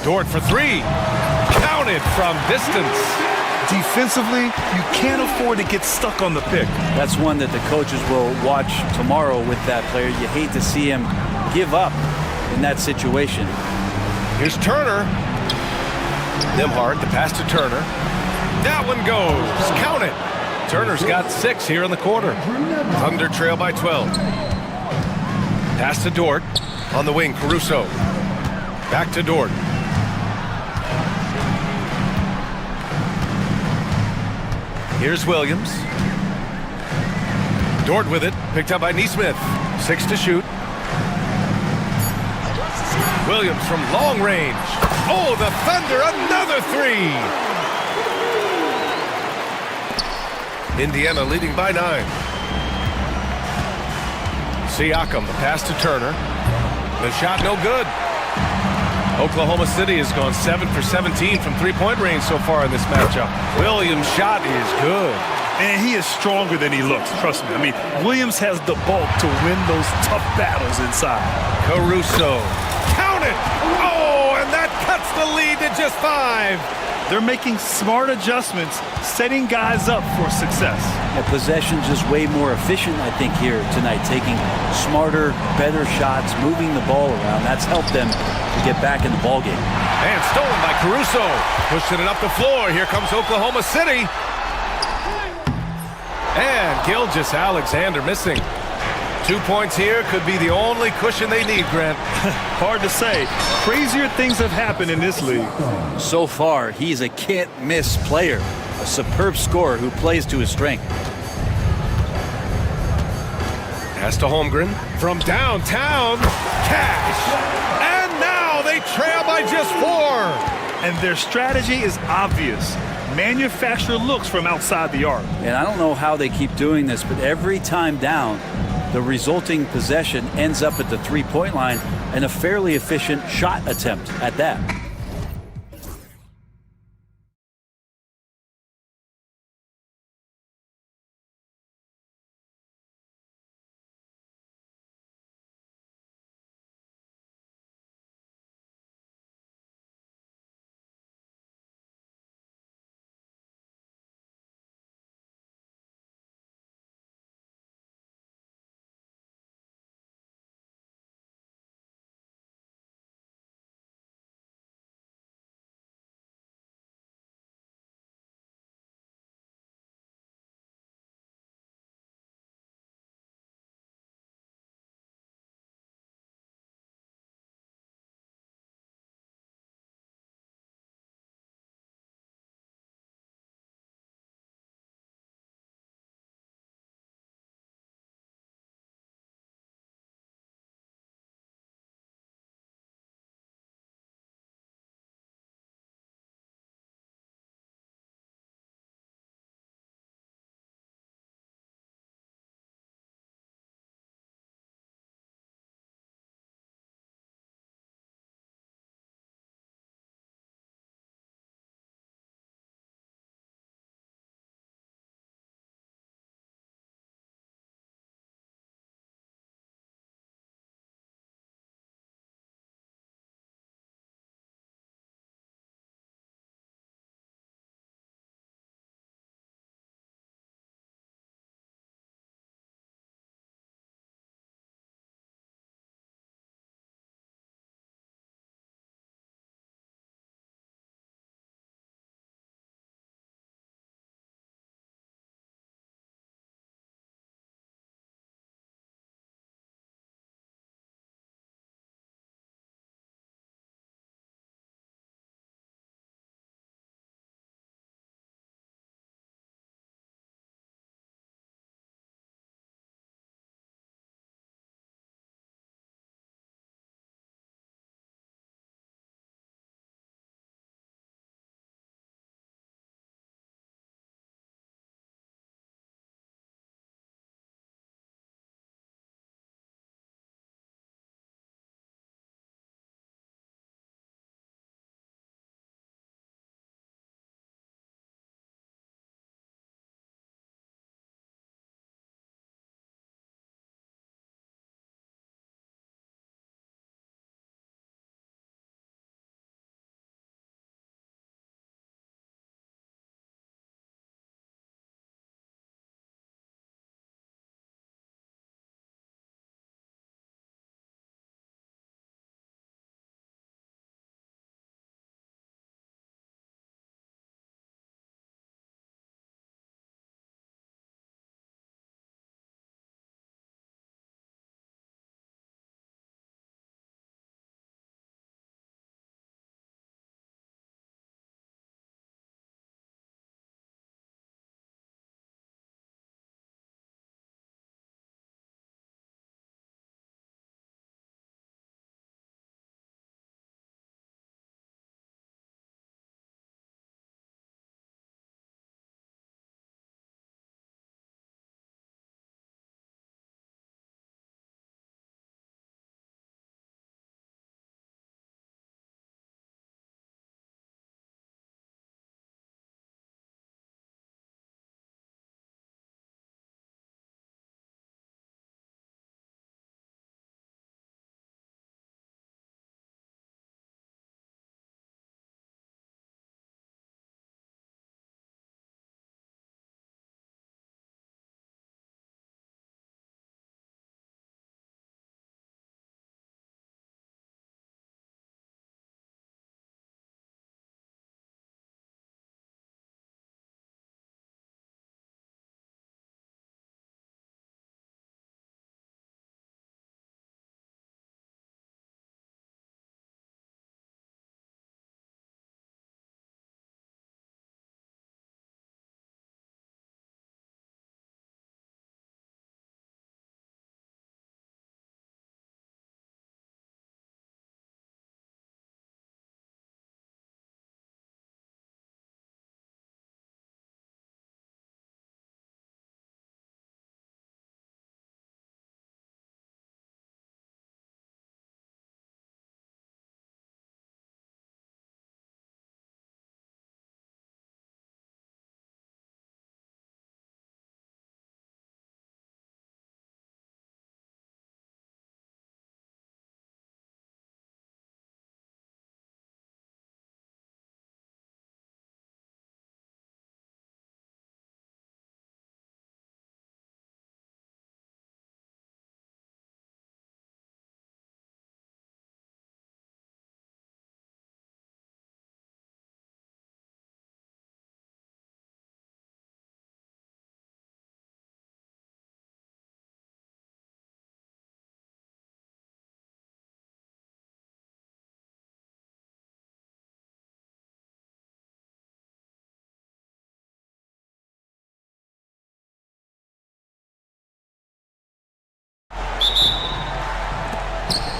Dort for 3. Counted from distance. Defensively, you can't afford to get stuck on the pick. That's one that the coaches will watch tomorrow with that player. You hate to see him give up in that situation. Here's Turner. Nembhard, the pass to Turner. That one goes. Count it. Turner's got 6 here in the quarter. Thunder trail by 12. Pass to Dort. On the wing, Caruso. Back to Dort. Here's Williams. Dort with it. Picked up by Nesmith. 6 to shoot. Williams from long range. Oh, the Thunder, another 3. Indiana leading by 9. Siakam, the pass to Turner. The shot no good. Oklahoma City has gone 7 for 17 from three-point range so far in this matchup. Williams' shot is good. And he is stronger than he looks, trust me. I mean, Williams has the bulk to win those tough battles inside. Caruso. Count it! Oh, and that cuts the lead to just 5. They're making smart adjustments, setting guys up for success. The possession just way more efficient, I think, here tonight. Taking smarter, better shots, moving the ball around. That's helped them to get back in the ballgame. And stolen by Caruso. Pushing it up the floor. Here comes Oklahoma City. And Gilgeous-Alexander missing. 2 points here could be the only cushion they need, Grant. Hard to say. Crazier things have happened in this league. So far, he's a can't-miss player. A superb scorer who plays to his strength. Pass to Holmgren. From downtown, Cash. And now they trail by just 4. And their strategy is obvious. Manufacture looks from outside the arc. And I don't know how they keep doing this, but every time down, the resulting possession ends up at the three-point line and a fairly efficient shot attempt at that.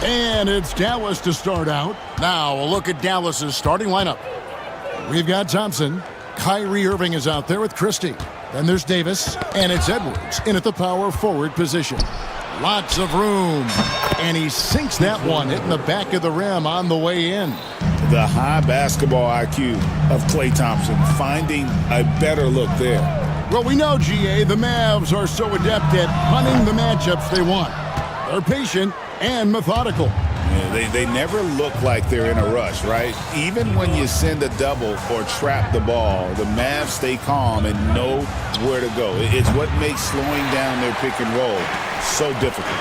And it's Dallas to start out. Now a look at Dallas's starting lineup. We've got Thompson. Kyrie Irving is out there with Christie. Then there's Davis, and it's Edwards in at the power forward position. Lots of room, and he sinks that one, hitting the back of the rim on the way in. The high basketball IQ of Klay Thompson, finding a better look there. Well, we know, GA, the Mavs are so adept at hunting the matchups they want. They're patient and methodical. Yeah, they never look like they're in a rush, right? Even when you send a double or trap the ball, the Mavs stay calm and know where to go. It's what makes slowing down their pick and roll so difficult.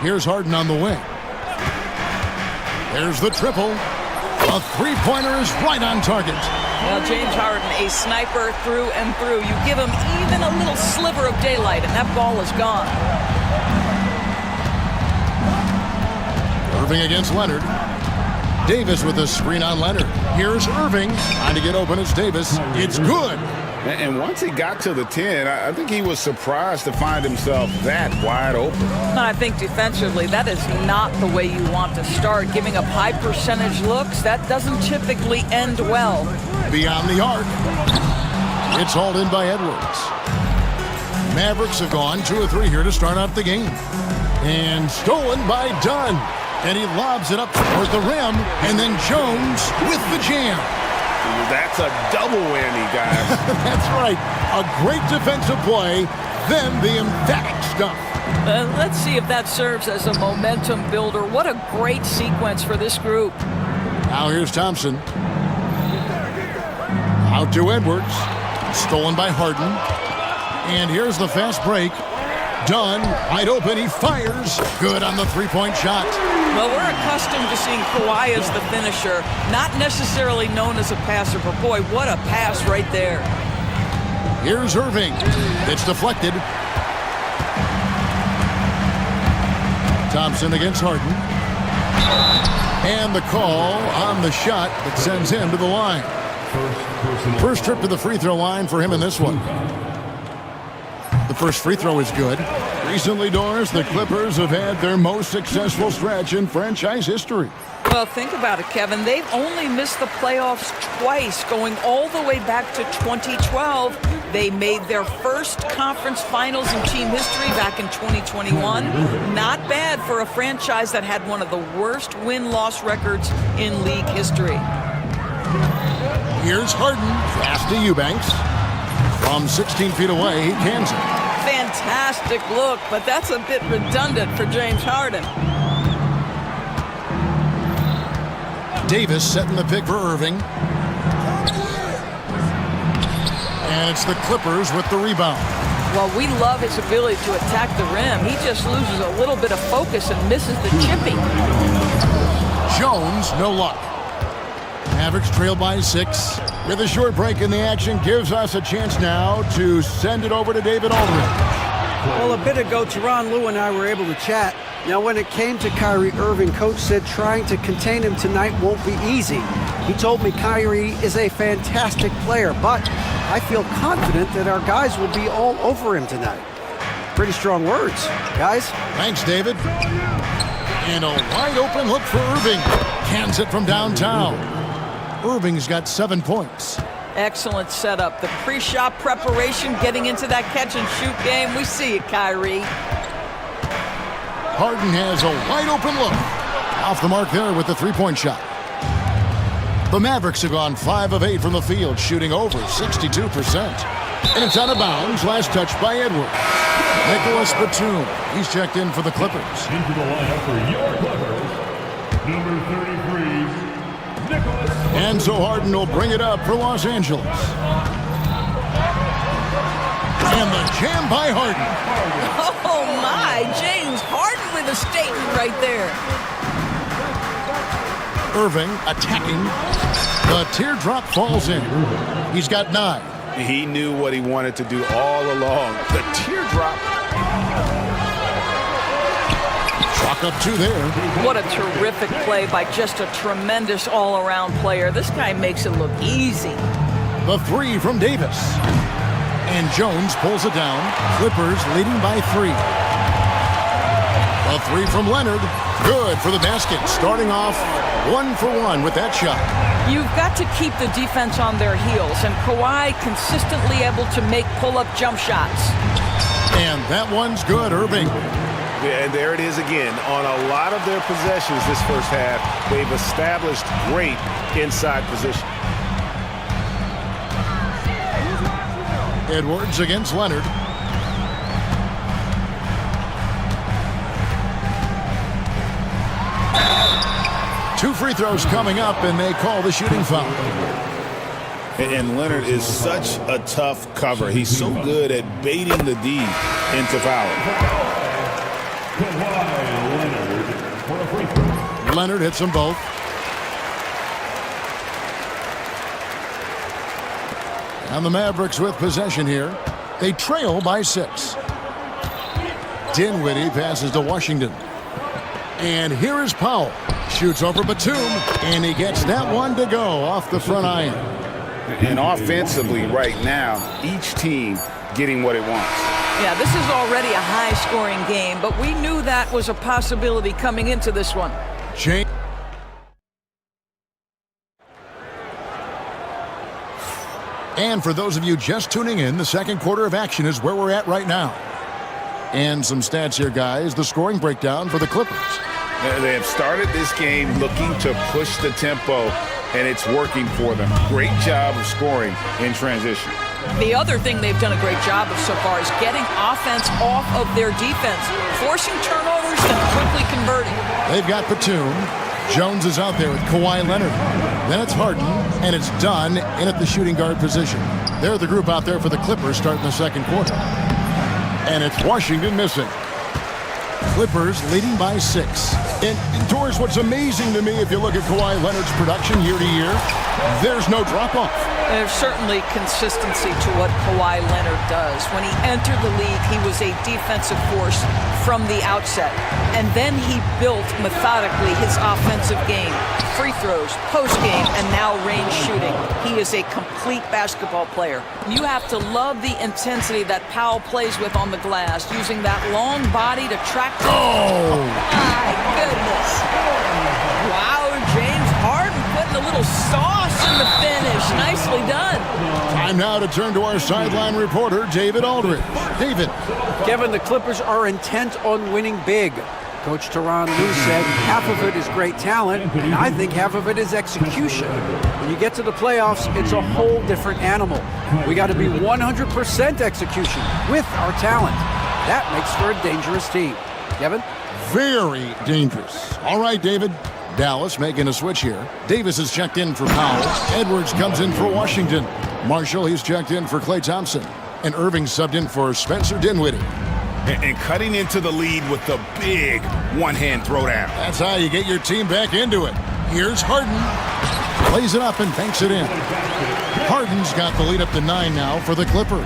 Here's Harden on the wing. There's the triple. A three-pointer is right on target. Well, James Harden, a sniper through and through. You give him even a little sliver of daylight, and that ball is gone. Irving against Leonard. Davis with a screen on Leonard. Here's Irving. Trying to get open. It's Davis. It's good. And once he got to the 10, I think he was surprised to find himself that wide open. And I think defensively, that is not the way you want to start. Giving up high percentage looks, that doesn't typically end well. Beyond the arc. It's hauled in by Edwards. Mavericks have gone 2 of 3 here to start out the game. And stolen by Dunn. And he lobs it up toward the rim. And then Jones with the jam. That's a double whammy, guys. That's right. A great defensive play, then the emphatic stuff. Let's see if that serves as a momentum builder. What a great sequence for this group. Now here's Thompson. Out to Edwards. Stolen by Harden. And here's the fast break. Dunn, wide open, he fires. Good on the three-point shot. Well, we're accustomed to seeing Kawhi as the finisher, not necessarily known as a passer, but boy, what a pass right there. Here's Irving. It's deflected. Thompson against Harden. And the call on the shot that sends him to the line. First trip to the free throw line for him in this one. The first free throw is good. Recently, Doris, the Clippers have had their most successful stretch in franchise history. Well, think about it, Kevin. They've only missed the playoffs twice, going all the way back to 2012. They made their first conference finals in team history back in 2021. Not bad for a franchise that had one of the worst win-loss records in league history. Here's Harden. Pass to Eubanks. From 16 feet away, he cans it. Fantastic look, but that's a bit redundant for James Harden. Davis setting the pick for Irving. And it's the Clippers with the rebound. Well, we love his ability to attack the rim. He just loses a little bit of focus and misses the chipping. Jones, no luck. Mavericks trail by 6. With a short break in the action, gives us a chance now to send it over to David Aldridge. Well, a bit ago, Tyronn Lue and I were able to chat. Now, when it came to Kyrie Irving, Coach said trying to contain him tonight won't be easy. He told me Kyrie is a fantastic player, but I feel confident that our guys will be all over him tonight. Pretty strong words, guys. Thanks, David. And a wide open look for Irving. Cans it from downtown. Irving's got 7 points. Excellent setup. The pre-shot preparation, getting into that catch-and-shoot game. We see it, Kyrie. Harden has a wide open look. Off the mark there with the three-point shot. The Mavericks have gone 5 of 8 from the field, shooting over 62%. And it's out of bounds. Last touch by Edwards. Nicholas Batum. He's checked in for the Clippers. Into the lineup for your Clippers, number 33, Nicholas. And so Harden will bring it up for Los Angeles. And the jam by Harden. Oh, my. James Harden with a statement right there. Irving attacking. The teardrop falls in. He's got 9. He knew what he wanted to do all along. The teardrop. Chalk up 2 there. What a terrific play by just a tremendous all-around player. This guy makes it look easy. The 3 from Davis. And Jones pulls it down. Clippers leading by 3. A three from Leonard. Good for the basket. Starting off 1 for 1 with that shot. You've got to keep the defense on their heels, and Kawhi consistently able to make pull-up jump shots. And that one's good, Irving. Yeah, and there it is again. On a lot of their possessions this first half, they've established great inside position. Edwards against Leonard. Two free throws coming up, and they call the shooting foul. And Leonard is such a tough cover. He's so good at baiting the D into fouling. Leonard hits them both. And the Mavericks with possession here. They trail by 6. Dinwiddie passes to Washington. And here is Powell. Shoots over Batum, and he gets that one to go off the front iron. And offensively right now, each team getting what it wants. Yeah, this is already a high-scoring game, but we knew that was a possibility coming into this one. And for those of you just tuning in, the second quarter of action is where we're at right now. And some stats here, guys. The scoring breakdown for the Clippers. They have started this game looking to push the tempo, and it's working for them. Great job of scoring in transition. The other thing they've done a great job of so far is getting offense off of their defense, forcing turnovers and quickly converting. They've got Batum. Jones is out there with Kawhi Leonard. Then it's Harden, and it's Dunn in at the shooting guard position. They're the group out there for the Clippers starting the second quarter. And it's Washington missing. Clippers leading by 6. And Doris, what's amazing to me, if you look at Kawhi Leonard's production year to year, there's no drop-off. There's certainly consistency to what Kawhi Leonard does. When he entered the league, he was a defensive force from the outset. And then he built methodically his offensive game. Free throws, post-game, and now range shooting. He is a complete basketball player. You have to love the intensity that Powell plays with on the glass, using that long body to track. Oh! My goodness. Wow, James Harden putting a little sauce in the finish. Nicely done. Time now to turn to our sideline reporter, David Aldridge. David. Kevin, the Clippers are intent on winning big. Coach Tyronn Lue said half of it is great talent, and I think half of it is execution. When you get to the playoffs, it's a whole different animal. We got to be 100% execution with our talent. That makes for a dangerous team. Kevin? Very dangerous. All right, David. Dallas making a switch here. Davis is checked in for Powell. Edwards comes in for Washington. Marshall, he's checked in for Klay Thompson. And Irving subbed in for Spencer Dinwiddie. And cutting into the lead with the big one-hand throwdown. That's how you get your team back into it. Here's Harden. Plays it up and banks it in. Harden's got the lead up to 9 now for the Clippers.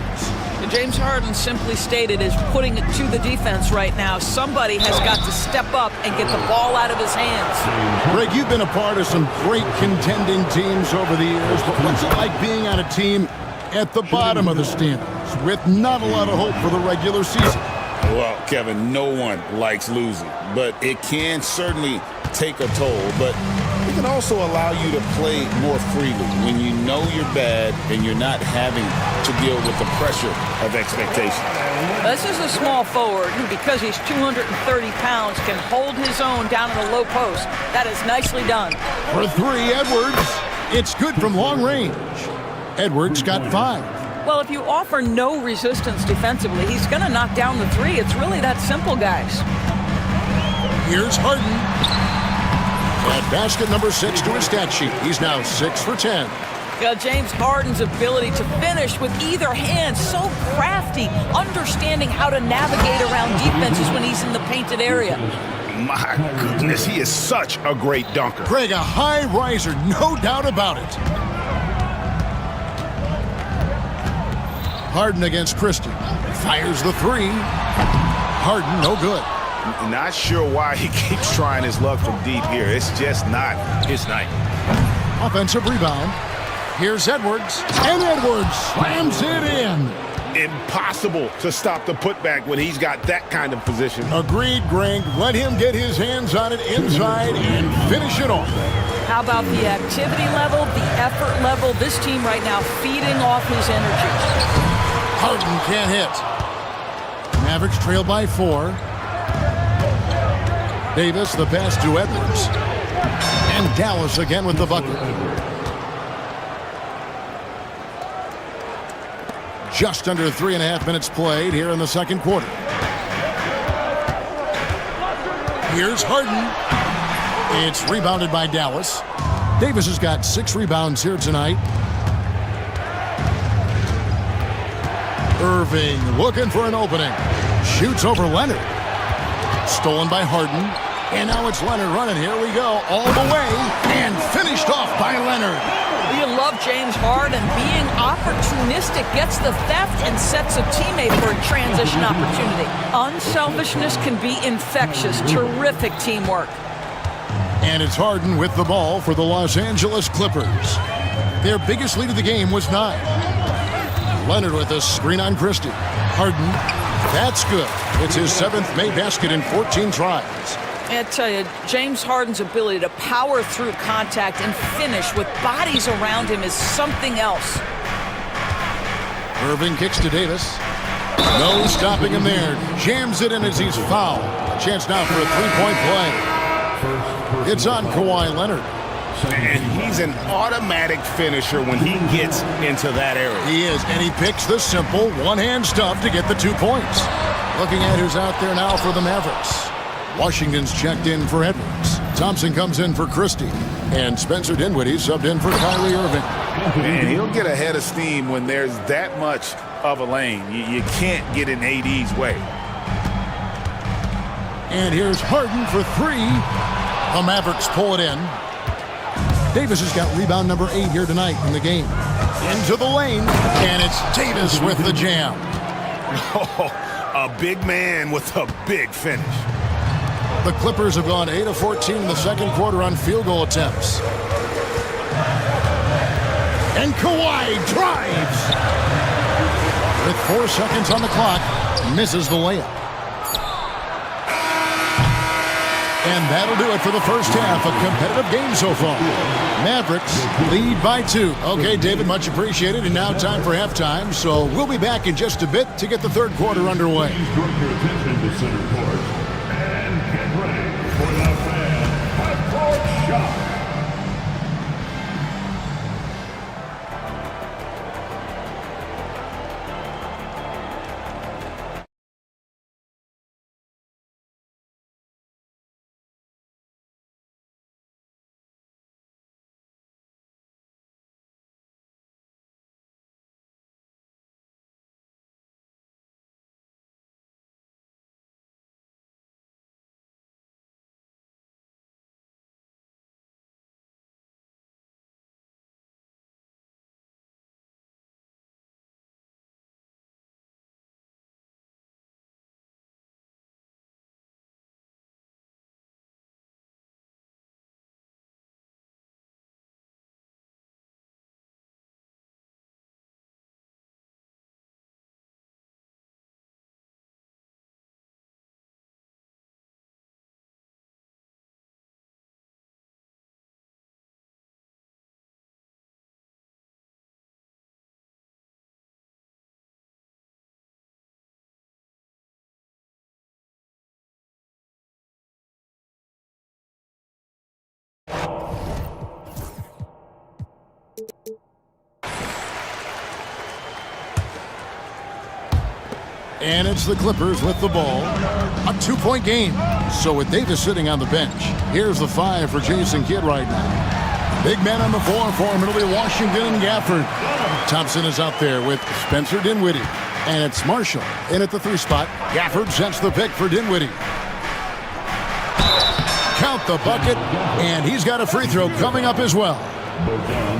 And James Harden simply stated is putting it to the defense right now. Somebody has got to step up and get the ball out of his hands. Greg, you've been a part of some great contending teams over the years, but what's it like being on a team at the bottom of the standings with not a lot of hope for the regular season? Well, Kevin, no one likes losing, but it can certainly take a toll. But it can also allow you to play more freely when you know you're bad and you're not having to deal with the pressure of expectations. This is a small forward who, because he's 230 pounds, can hold his own down in a low post. That is nicely done. For 3, Edwards. It's good from long range. Edwards got 5. Well, if you offer no resistance defensively, he's going to knock down the 3. It's really that simple, guys. Here's Harden. At basket number 6 to his stat sheet. He's now 6 for 10. James Harden's ability to finish with either hand, so crafty, understanding how to navigate around defenses when he's in the painted area. My goodness, he is such a great dunker. Greg, a high riser, no doubt about it. Harden against Christie. Fires the 3. Harden, no good. Not sure why he keeps trying his luck from deep here. It's just not his night. Offensive rebound. Here's Edwards. And Edwards slams it in. impossible to stop the putback when he's got that kind of position. Agreed, Greg. Let him get his hands on it inside and finish it off. How about the activity level, the effort level? This team right now feeding off his energy. Harden can't hit. Mavericks trail by 4. Davis, the pass to Edwards. And Dallas again with the bucket. Just under 3.5 minutes played here in the second quarter. Here's Harden. It's rebounded by Dallas. Davis has got 6 rebounds here tonight. Irving looking for an opening. Shoots over Leonard. Stolen by Harden. And now it's Leonard running. Here we go. All the way. And finished off by Leonard. You love James Harden being opportunistic, gets the theft and sets a teammate for a transition opportunity. Unselfishness can be infectious. Terrific teamwork. And it's Harden with the ball for the Los Angeles Clippers. Their biggest lead of the game was 9. Leonard with a screen on Christie. Harden, that's good. It's his 7th made basket in 14 tries. I tell you, James Harden's ability to power through contact and finish with bodies around him is something else. Irving kicks to Davis. No stopping him there. Jams it in as he's fouled. A chance now for a 3-point play. It's on Kawhi Leonard. And he's an automatic finisher when he gets into that area. He is, and he picks the simple one-hand stuff to get the 2 points. Looking at who's out there now for the Mavericks. Washington's checked in for Edwards. Thompson comes in for Christie. And Spencer Dinwiddie subbed in for Kyrie Irving. Man, he'll get ahead of steam when there's that much of a lane. You can't get in AD's way. And here's Harden for 3. The Mavericks pull it in. Davis has got rebound number 8 here tonight in the game. Into the lane, and it's Davis with the jam. Oh, a big man with a big finish. The Clippers have gone 8 of 14 in the second quarter on field goal attempts. And Kawhi drives. With 4 seconds on the clock, misses the layup. And that'll do it for the first half. A competitive game so far. Mavericks lead by 2. Okay, David, much appreciated. And now time for halftime. So we'll be back in just a bit to get the third quarter underway. Direct your attention to center court and get ready for the fan half-court shot. And it's the Clippers with the ball. A 2-point game. So with Davis sitting on the bench, here's the 5 for Jason Kidd right now. Big man on the floor for him. It'll be Washington and Gafford. Thompson is out there with Spencer Dinwiddie. And it's Marshall in at the 3 spot. Gafford sets the pick for Dinwiddie. Count the bucket. And he's got a free throw coming up as well.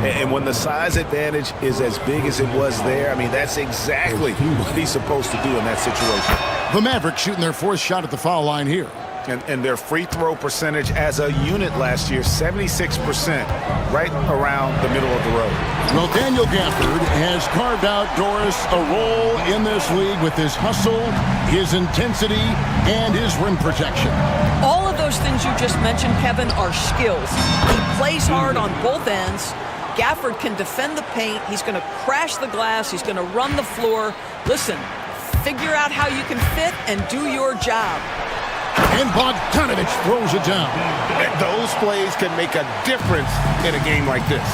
And when the size advantage is as big as it was there, I mean, that's exactly what he's supposed to do in that situation. The Mavericks shooting their 4th shot at the foul line here. And their free throw percentage as a unit last year, 76%, right around the middle of the road. Well, Daniel Gafford has carved out, Doris, a role in this league with his hustle, his intensity, and his rim protection. All of those things you just mentioned, Kevin, are skills. He plays hard on both ends. Gafford can defend the paint. He's going to crash the glass. He's going to run the floor. Listen, figure out how you can fit and do your job. And Bogdanovich throws it down. Those plays can make a difference in a game like this.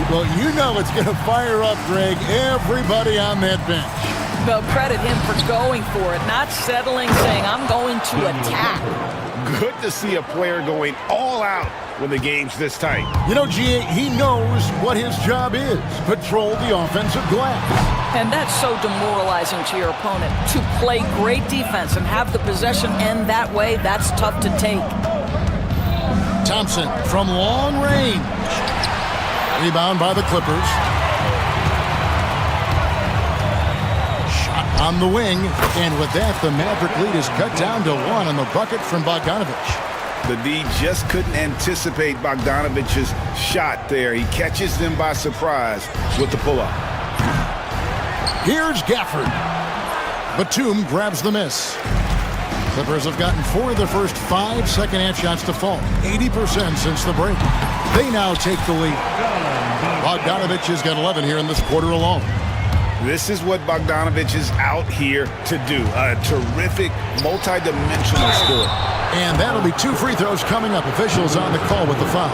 Well, you know it's going to fire up, Greg, everybody on that bench. Well, credit him for going for it, not settling, saying, I'm going to attack. Good to see a player going all out when the game's this tight. You know, G.A., he knows what his job is. Patrol the offensive glass. And that's so demoralizing to your opponent. To play great defense and have the possession end that way, that's tough to take. Thompson from long range. Rebound by the Clippers. Shot on the wing. And with that, the Maverick lead is cut down to 1 on the bucket from Bogdanovich. The D just couldn't anticipate Bogdanovich's shot there. He catches them by surprise with the pull-up. Here's Gafford. Batum grabs the miss. Clippers have gotten 4 of their first 5 second-half shots to fall. 80% since the break. They now take the lead. Bogdanovich has got 11 here in this quarter alone. This is what Bogdanovich is out here to do. A terrific, multi-dimensional scorer. And that'll be 2 free throws coming up. Officials on the call with the foul.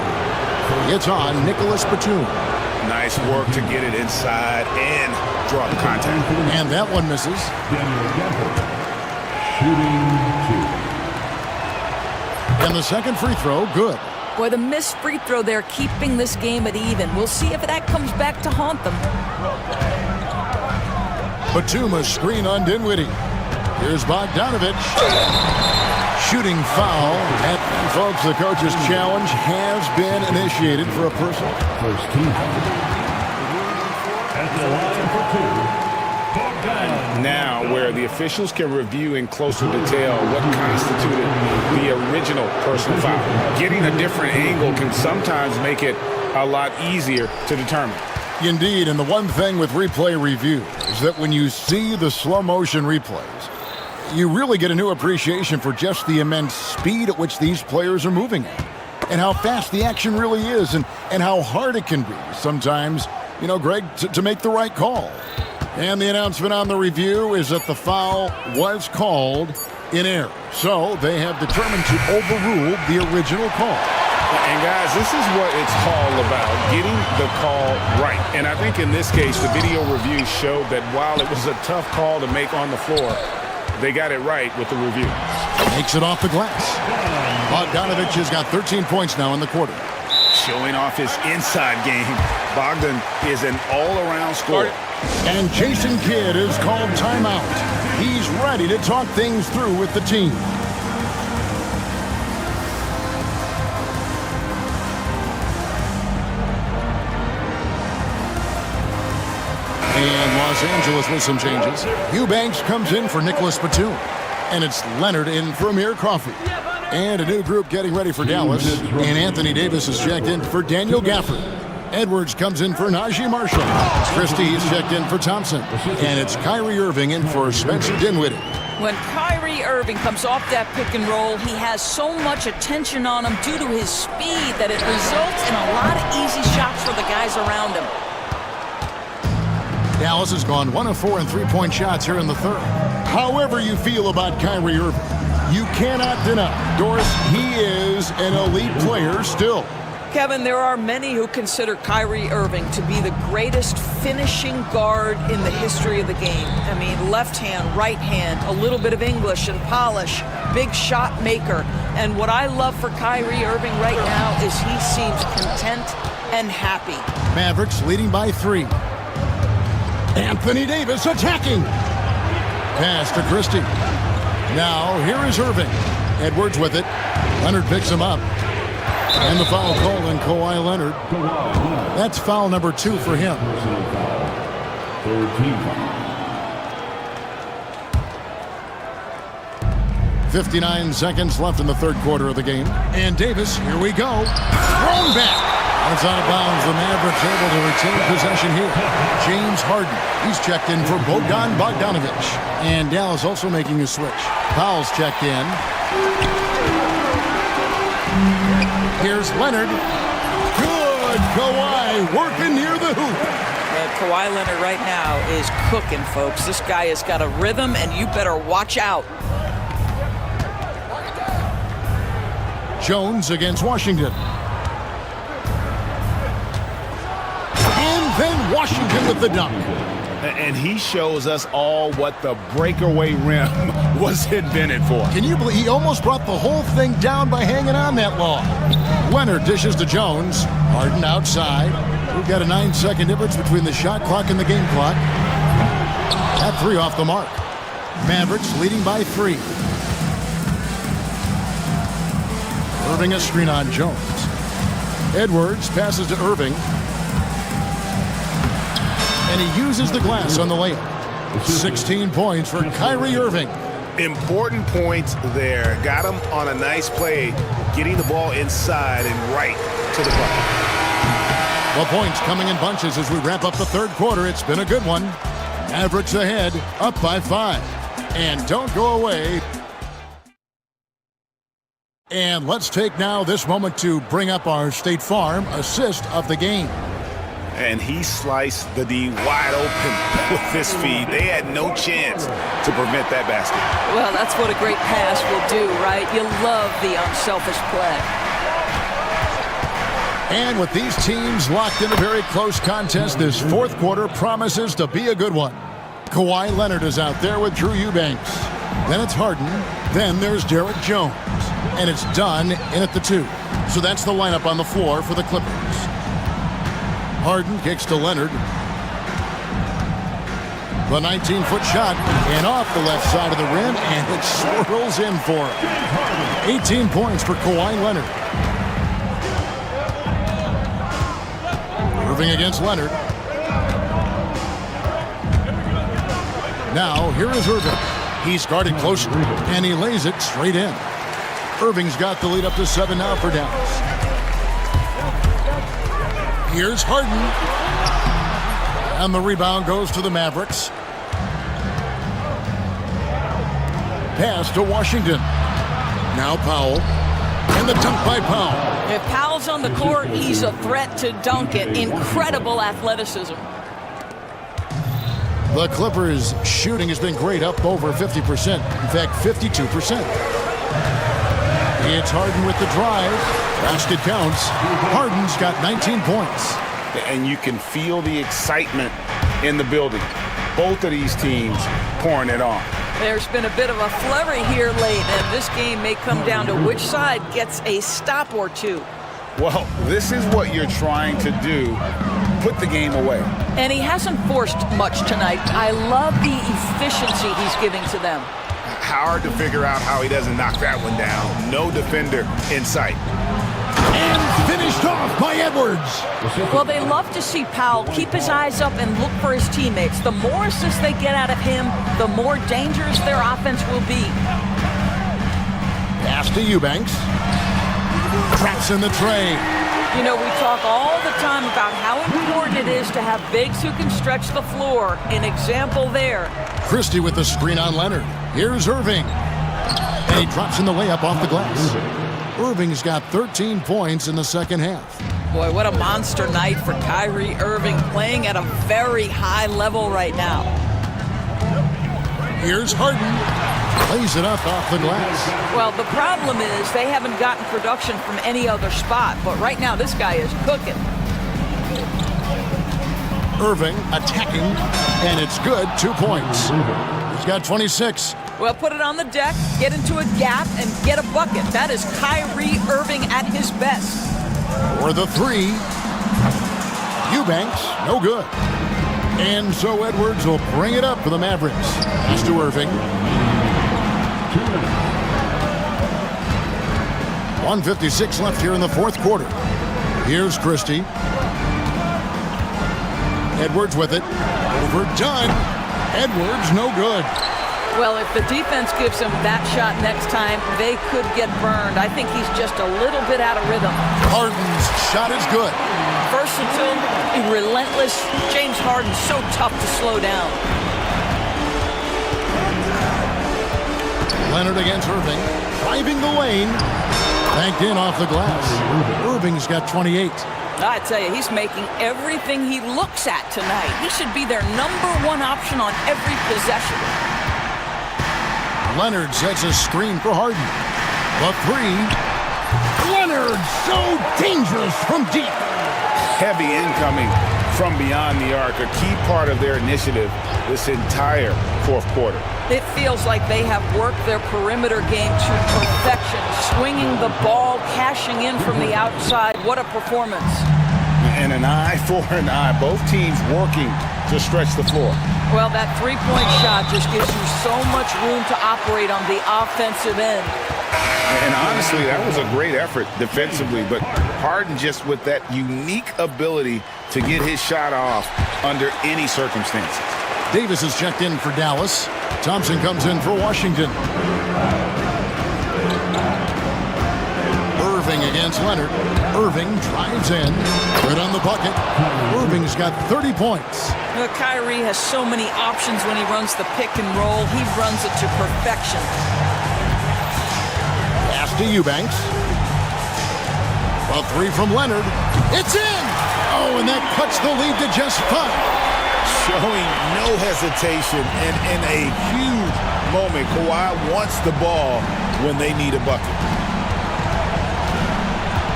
It's on Nicholas Batum. Nice work to get it inside and draw the contact. And that one misses. And the second free throw, good. Boy, the missed free throw there, keeping this game at even. We'll see if that comes back to haunt them. Batum, a screen on Dinwiddie. Here's Bogdanovich. Shooting foul. And folks, the coach's challenge has been initiated for a personal. First team. At the line for 2. Now, where the officials can review in closer detail what constituted the original personal foul. Getting a different angle can sometimes make it a lot easier to determine. Indeed, and the one thing with replay review is that when you see the slow motion replays, you really get a new appreciation for just the immense speed at which these players are moving at, and how fast the action really is, and how hard it can be sometimes, you know, Greg, to make the right call. And the announcement on the review is that the foul was called in error. So they have determined to overrule the original call. And guys, this is what it's all about, getting the call right. And I think in this case, the video review showed that while it was a tough call to make on the floor, they got it right with the review. Makes it off the glass. Bogdanovich has got 13 points now in the quarter. Showing off his inside game. Bogdan is an all-around scorer. And Jason Kidd is called timeout. He's ready to talk things through with the team. And Los Angeles with some changes. Eubanks comes in for Nicholas Batum. And it's Leonard in for Amir Coffey. And a new group getting ready for Dallas. And Anthony Davis is checked in for Daniel Gafford. Edwards comes in for Najee Marshall. Christie is checked in for Thompson. And it's Kyrie Irving in for Spencer Dinwiddie. When Kyrie Irving comes off that pick and roll, he has so much attention on him due to his speed that it results in a lot of easy shots for the guys around him. Dallas has gone 1 of 4 in three-point shots here in the third. However you feel about Kyrie Irving, you cannot deny, Doris, he is an elite player still. Kevin, there are many who consider Kyrie Irving to be the greatest finishing guard in the history of the game. I mean, left hand, right hand, a little bit of English and polish, big shot maker. And what I love for Kyrie Irving right now is he seems content and happy. Mavericks leading by 3. Anthony Davis attacking. Pass to Christie. Now here is Irving. Edwards with it. Leonard picks him up. And the foul called on Kawhi Leonard. That's foul number 2 for him. 59 seconds left in the third quarter of the game. And Davis, here we go. Thrown back. And it's out of bounds. The Mavericks able to retain possession here. James Harden. He's checked in for Bogdan Bogdanovic. And Dallas also making a switch. Powell's checked in. Here's Leonard. Good. Kawhi working near the hoop. Kawhi Leonard right now is cooking, folks. This guy has got a rhythm, and you better watch out. Jones against Washington. And then Washington with the dunk. And he shows us all what the breakaway rim was invented for. Can you believe he almost brought the whole thing down by hanging on that long? Leonard dishes to Jones. Harden outside. We've got a 9-second difference between the shot clock and the game clock. That three off the mark. Mavericks leading by 3. Irving a screen on Jones. Edwards passes to Irving. And he uses the glass on the layup. 16 points for Kyrie Irving. Important points there. Got him on a nice play, getting the ball inside and right to the bucket. Well, points coming in bunches as we wrap up the third quarter. It's been a good one. Mavericks ahead, up by 5. And don't go away. And let's take now this moment to bring up our State Farm assist of the game. And he sliced the D wide open with this feed. They had no chance to prevent that basket. Well, that's what a great pass will do, right? You love the unselfish play. And with these teams locked in a very close contest, this fourth quarter promises to be a good one. Kawhi Leonard is out there with Drew Eubanks. Then it's Harden. Then there's Derek Jones. And it's done in at the 2. So that's the lineup on the floor for the Clippers. Harden kicks to Leonard. The 19-foot shot and off the left side of the rim, and it swirls in for him. 18 points for Kawhi Leonard. Irving against Leonard. Now, here is Irving. He's guarded closely, and he lays it straight in. Irving's got the lead up to 7 now for Dallas. Here's Harden. And the rebound goes to the Mavericks. Pass to Washington. Now Powell. And the dunk by Powell. If Powell's on the court, he's a threat to dunk it. Incredible athleticism. The Clippers' shooting has been great, up over 50%. In fact, 52%. It's Harden with the drive. Basket counts. Harden's got 19 points. And you can feel the excitement in the building. Both of these teams pouring it on. There's been a bit of a flurry here late, and this game may come down to which side gets a stop or two. Well, this is what you're trying to do. Put the game away. And he hasn't forced much tonight. I love the efficiency he's giving to them. Hard to figure out how he doesn't knock that one down. No defender in sight. And finished off by Edwards. Well, they love to see Powell keep his eyes up and look for his teammates. The more assists they get out of him, the more dangerous their offense will be. Pass to Eubanks. Traps in the tray. You know, we talk all the time about how important it is to have bigs who can stretch the floor. An example there. Christie with the screen on Leonard. Here's Irving. And he drops in the layup off the glass. Irving's got 13 points in the second half. Boy, what a monster night for Kyrie Irving, playing at a very high level right now. Here's Harden. Plays it up off the glass. Well, the problem is they haven't gotten production from any other spot, but right now this guy is cooking. Irving attacking, and it's good, 2 points. He's got 26. Well, put it on the deck, get into a gap, and get a bucket. That is Kyrie Irving at his best. For the 3. Eubanks, no good. And so Edwards will bring it up for the Mavericks. Pass to Irving. 1:56 left here in the fourth quarter. Here's Christie. Edwards with it. Overdone. Edwards, no good. Well, if the defense gives him that shot next time, they could get burned. I think he's just a little bit out of rhythm. Harden's shot is good. Versatile, relentless. James Harden, so tough to slow down. Leonard against Irving, driving the lane, banked in off the glass. Irving's got 28. I tell you, he's making everything he looks at tonight. He should be their #1 option on every possession. Leonard sets a screen for Harden. The three. Leonard, so dangerous from deep. Heavy incoming from beyond the arc, a key part of their initiative this entire fourth quarter. It feels like they have worked their perimeter game to perfection, swinging the ball, cashing in from the outside. What a performance. And an eye for an eye. Both teams working to stretch the floor. Well, that three-point shot just gives you so much room to operate on the offensive end. And honestly, that was a great effort defensively, but Harden just with that unique ability to get his shot off under any circumstances. Davis is checked in for Dallas. Thompson comes in for Washington. Irving against Leonard. Irving drives in. Good on the bucket. Irving's got 30 points. Well, Kyrie has so many options when he runs the pick and roll. He runs it to perfection. Pass to Eubanks. A three from Leonard. It's in! Oh, and that cuts the lead to just 5. Showing no hesitation, and in a huge moment, Kawhi wants the ball when they need a bucket.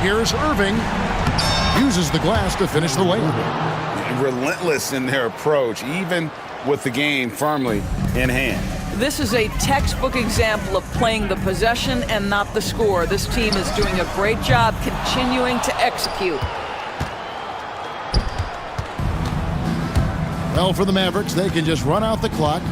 Here's Irving. Uses the glass to finish the layup. Relentless in their approach, even with the game firmly in hand. This is a textbook example of playing the possession and not the score. This team is doing a great job continuing to execute. Well, for the Mavericks, they can just run out the clock,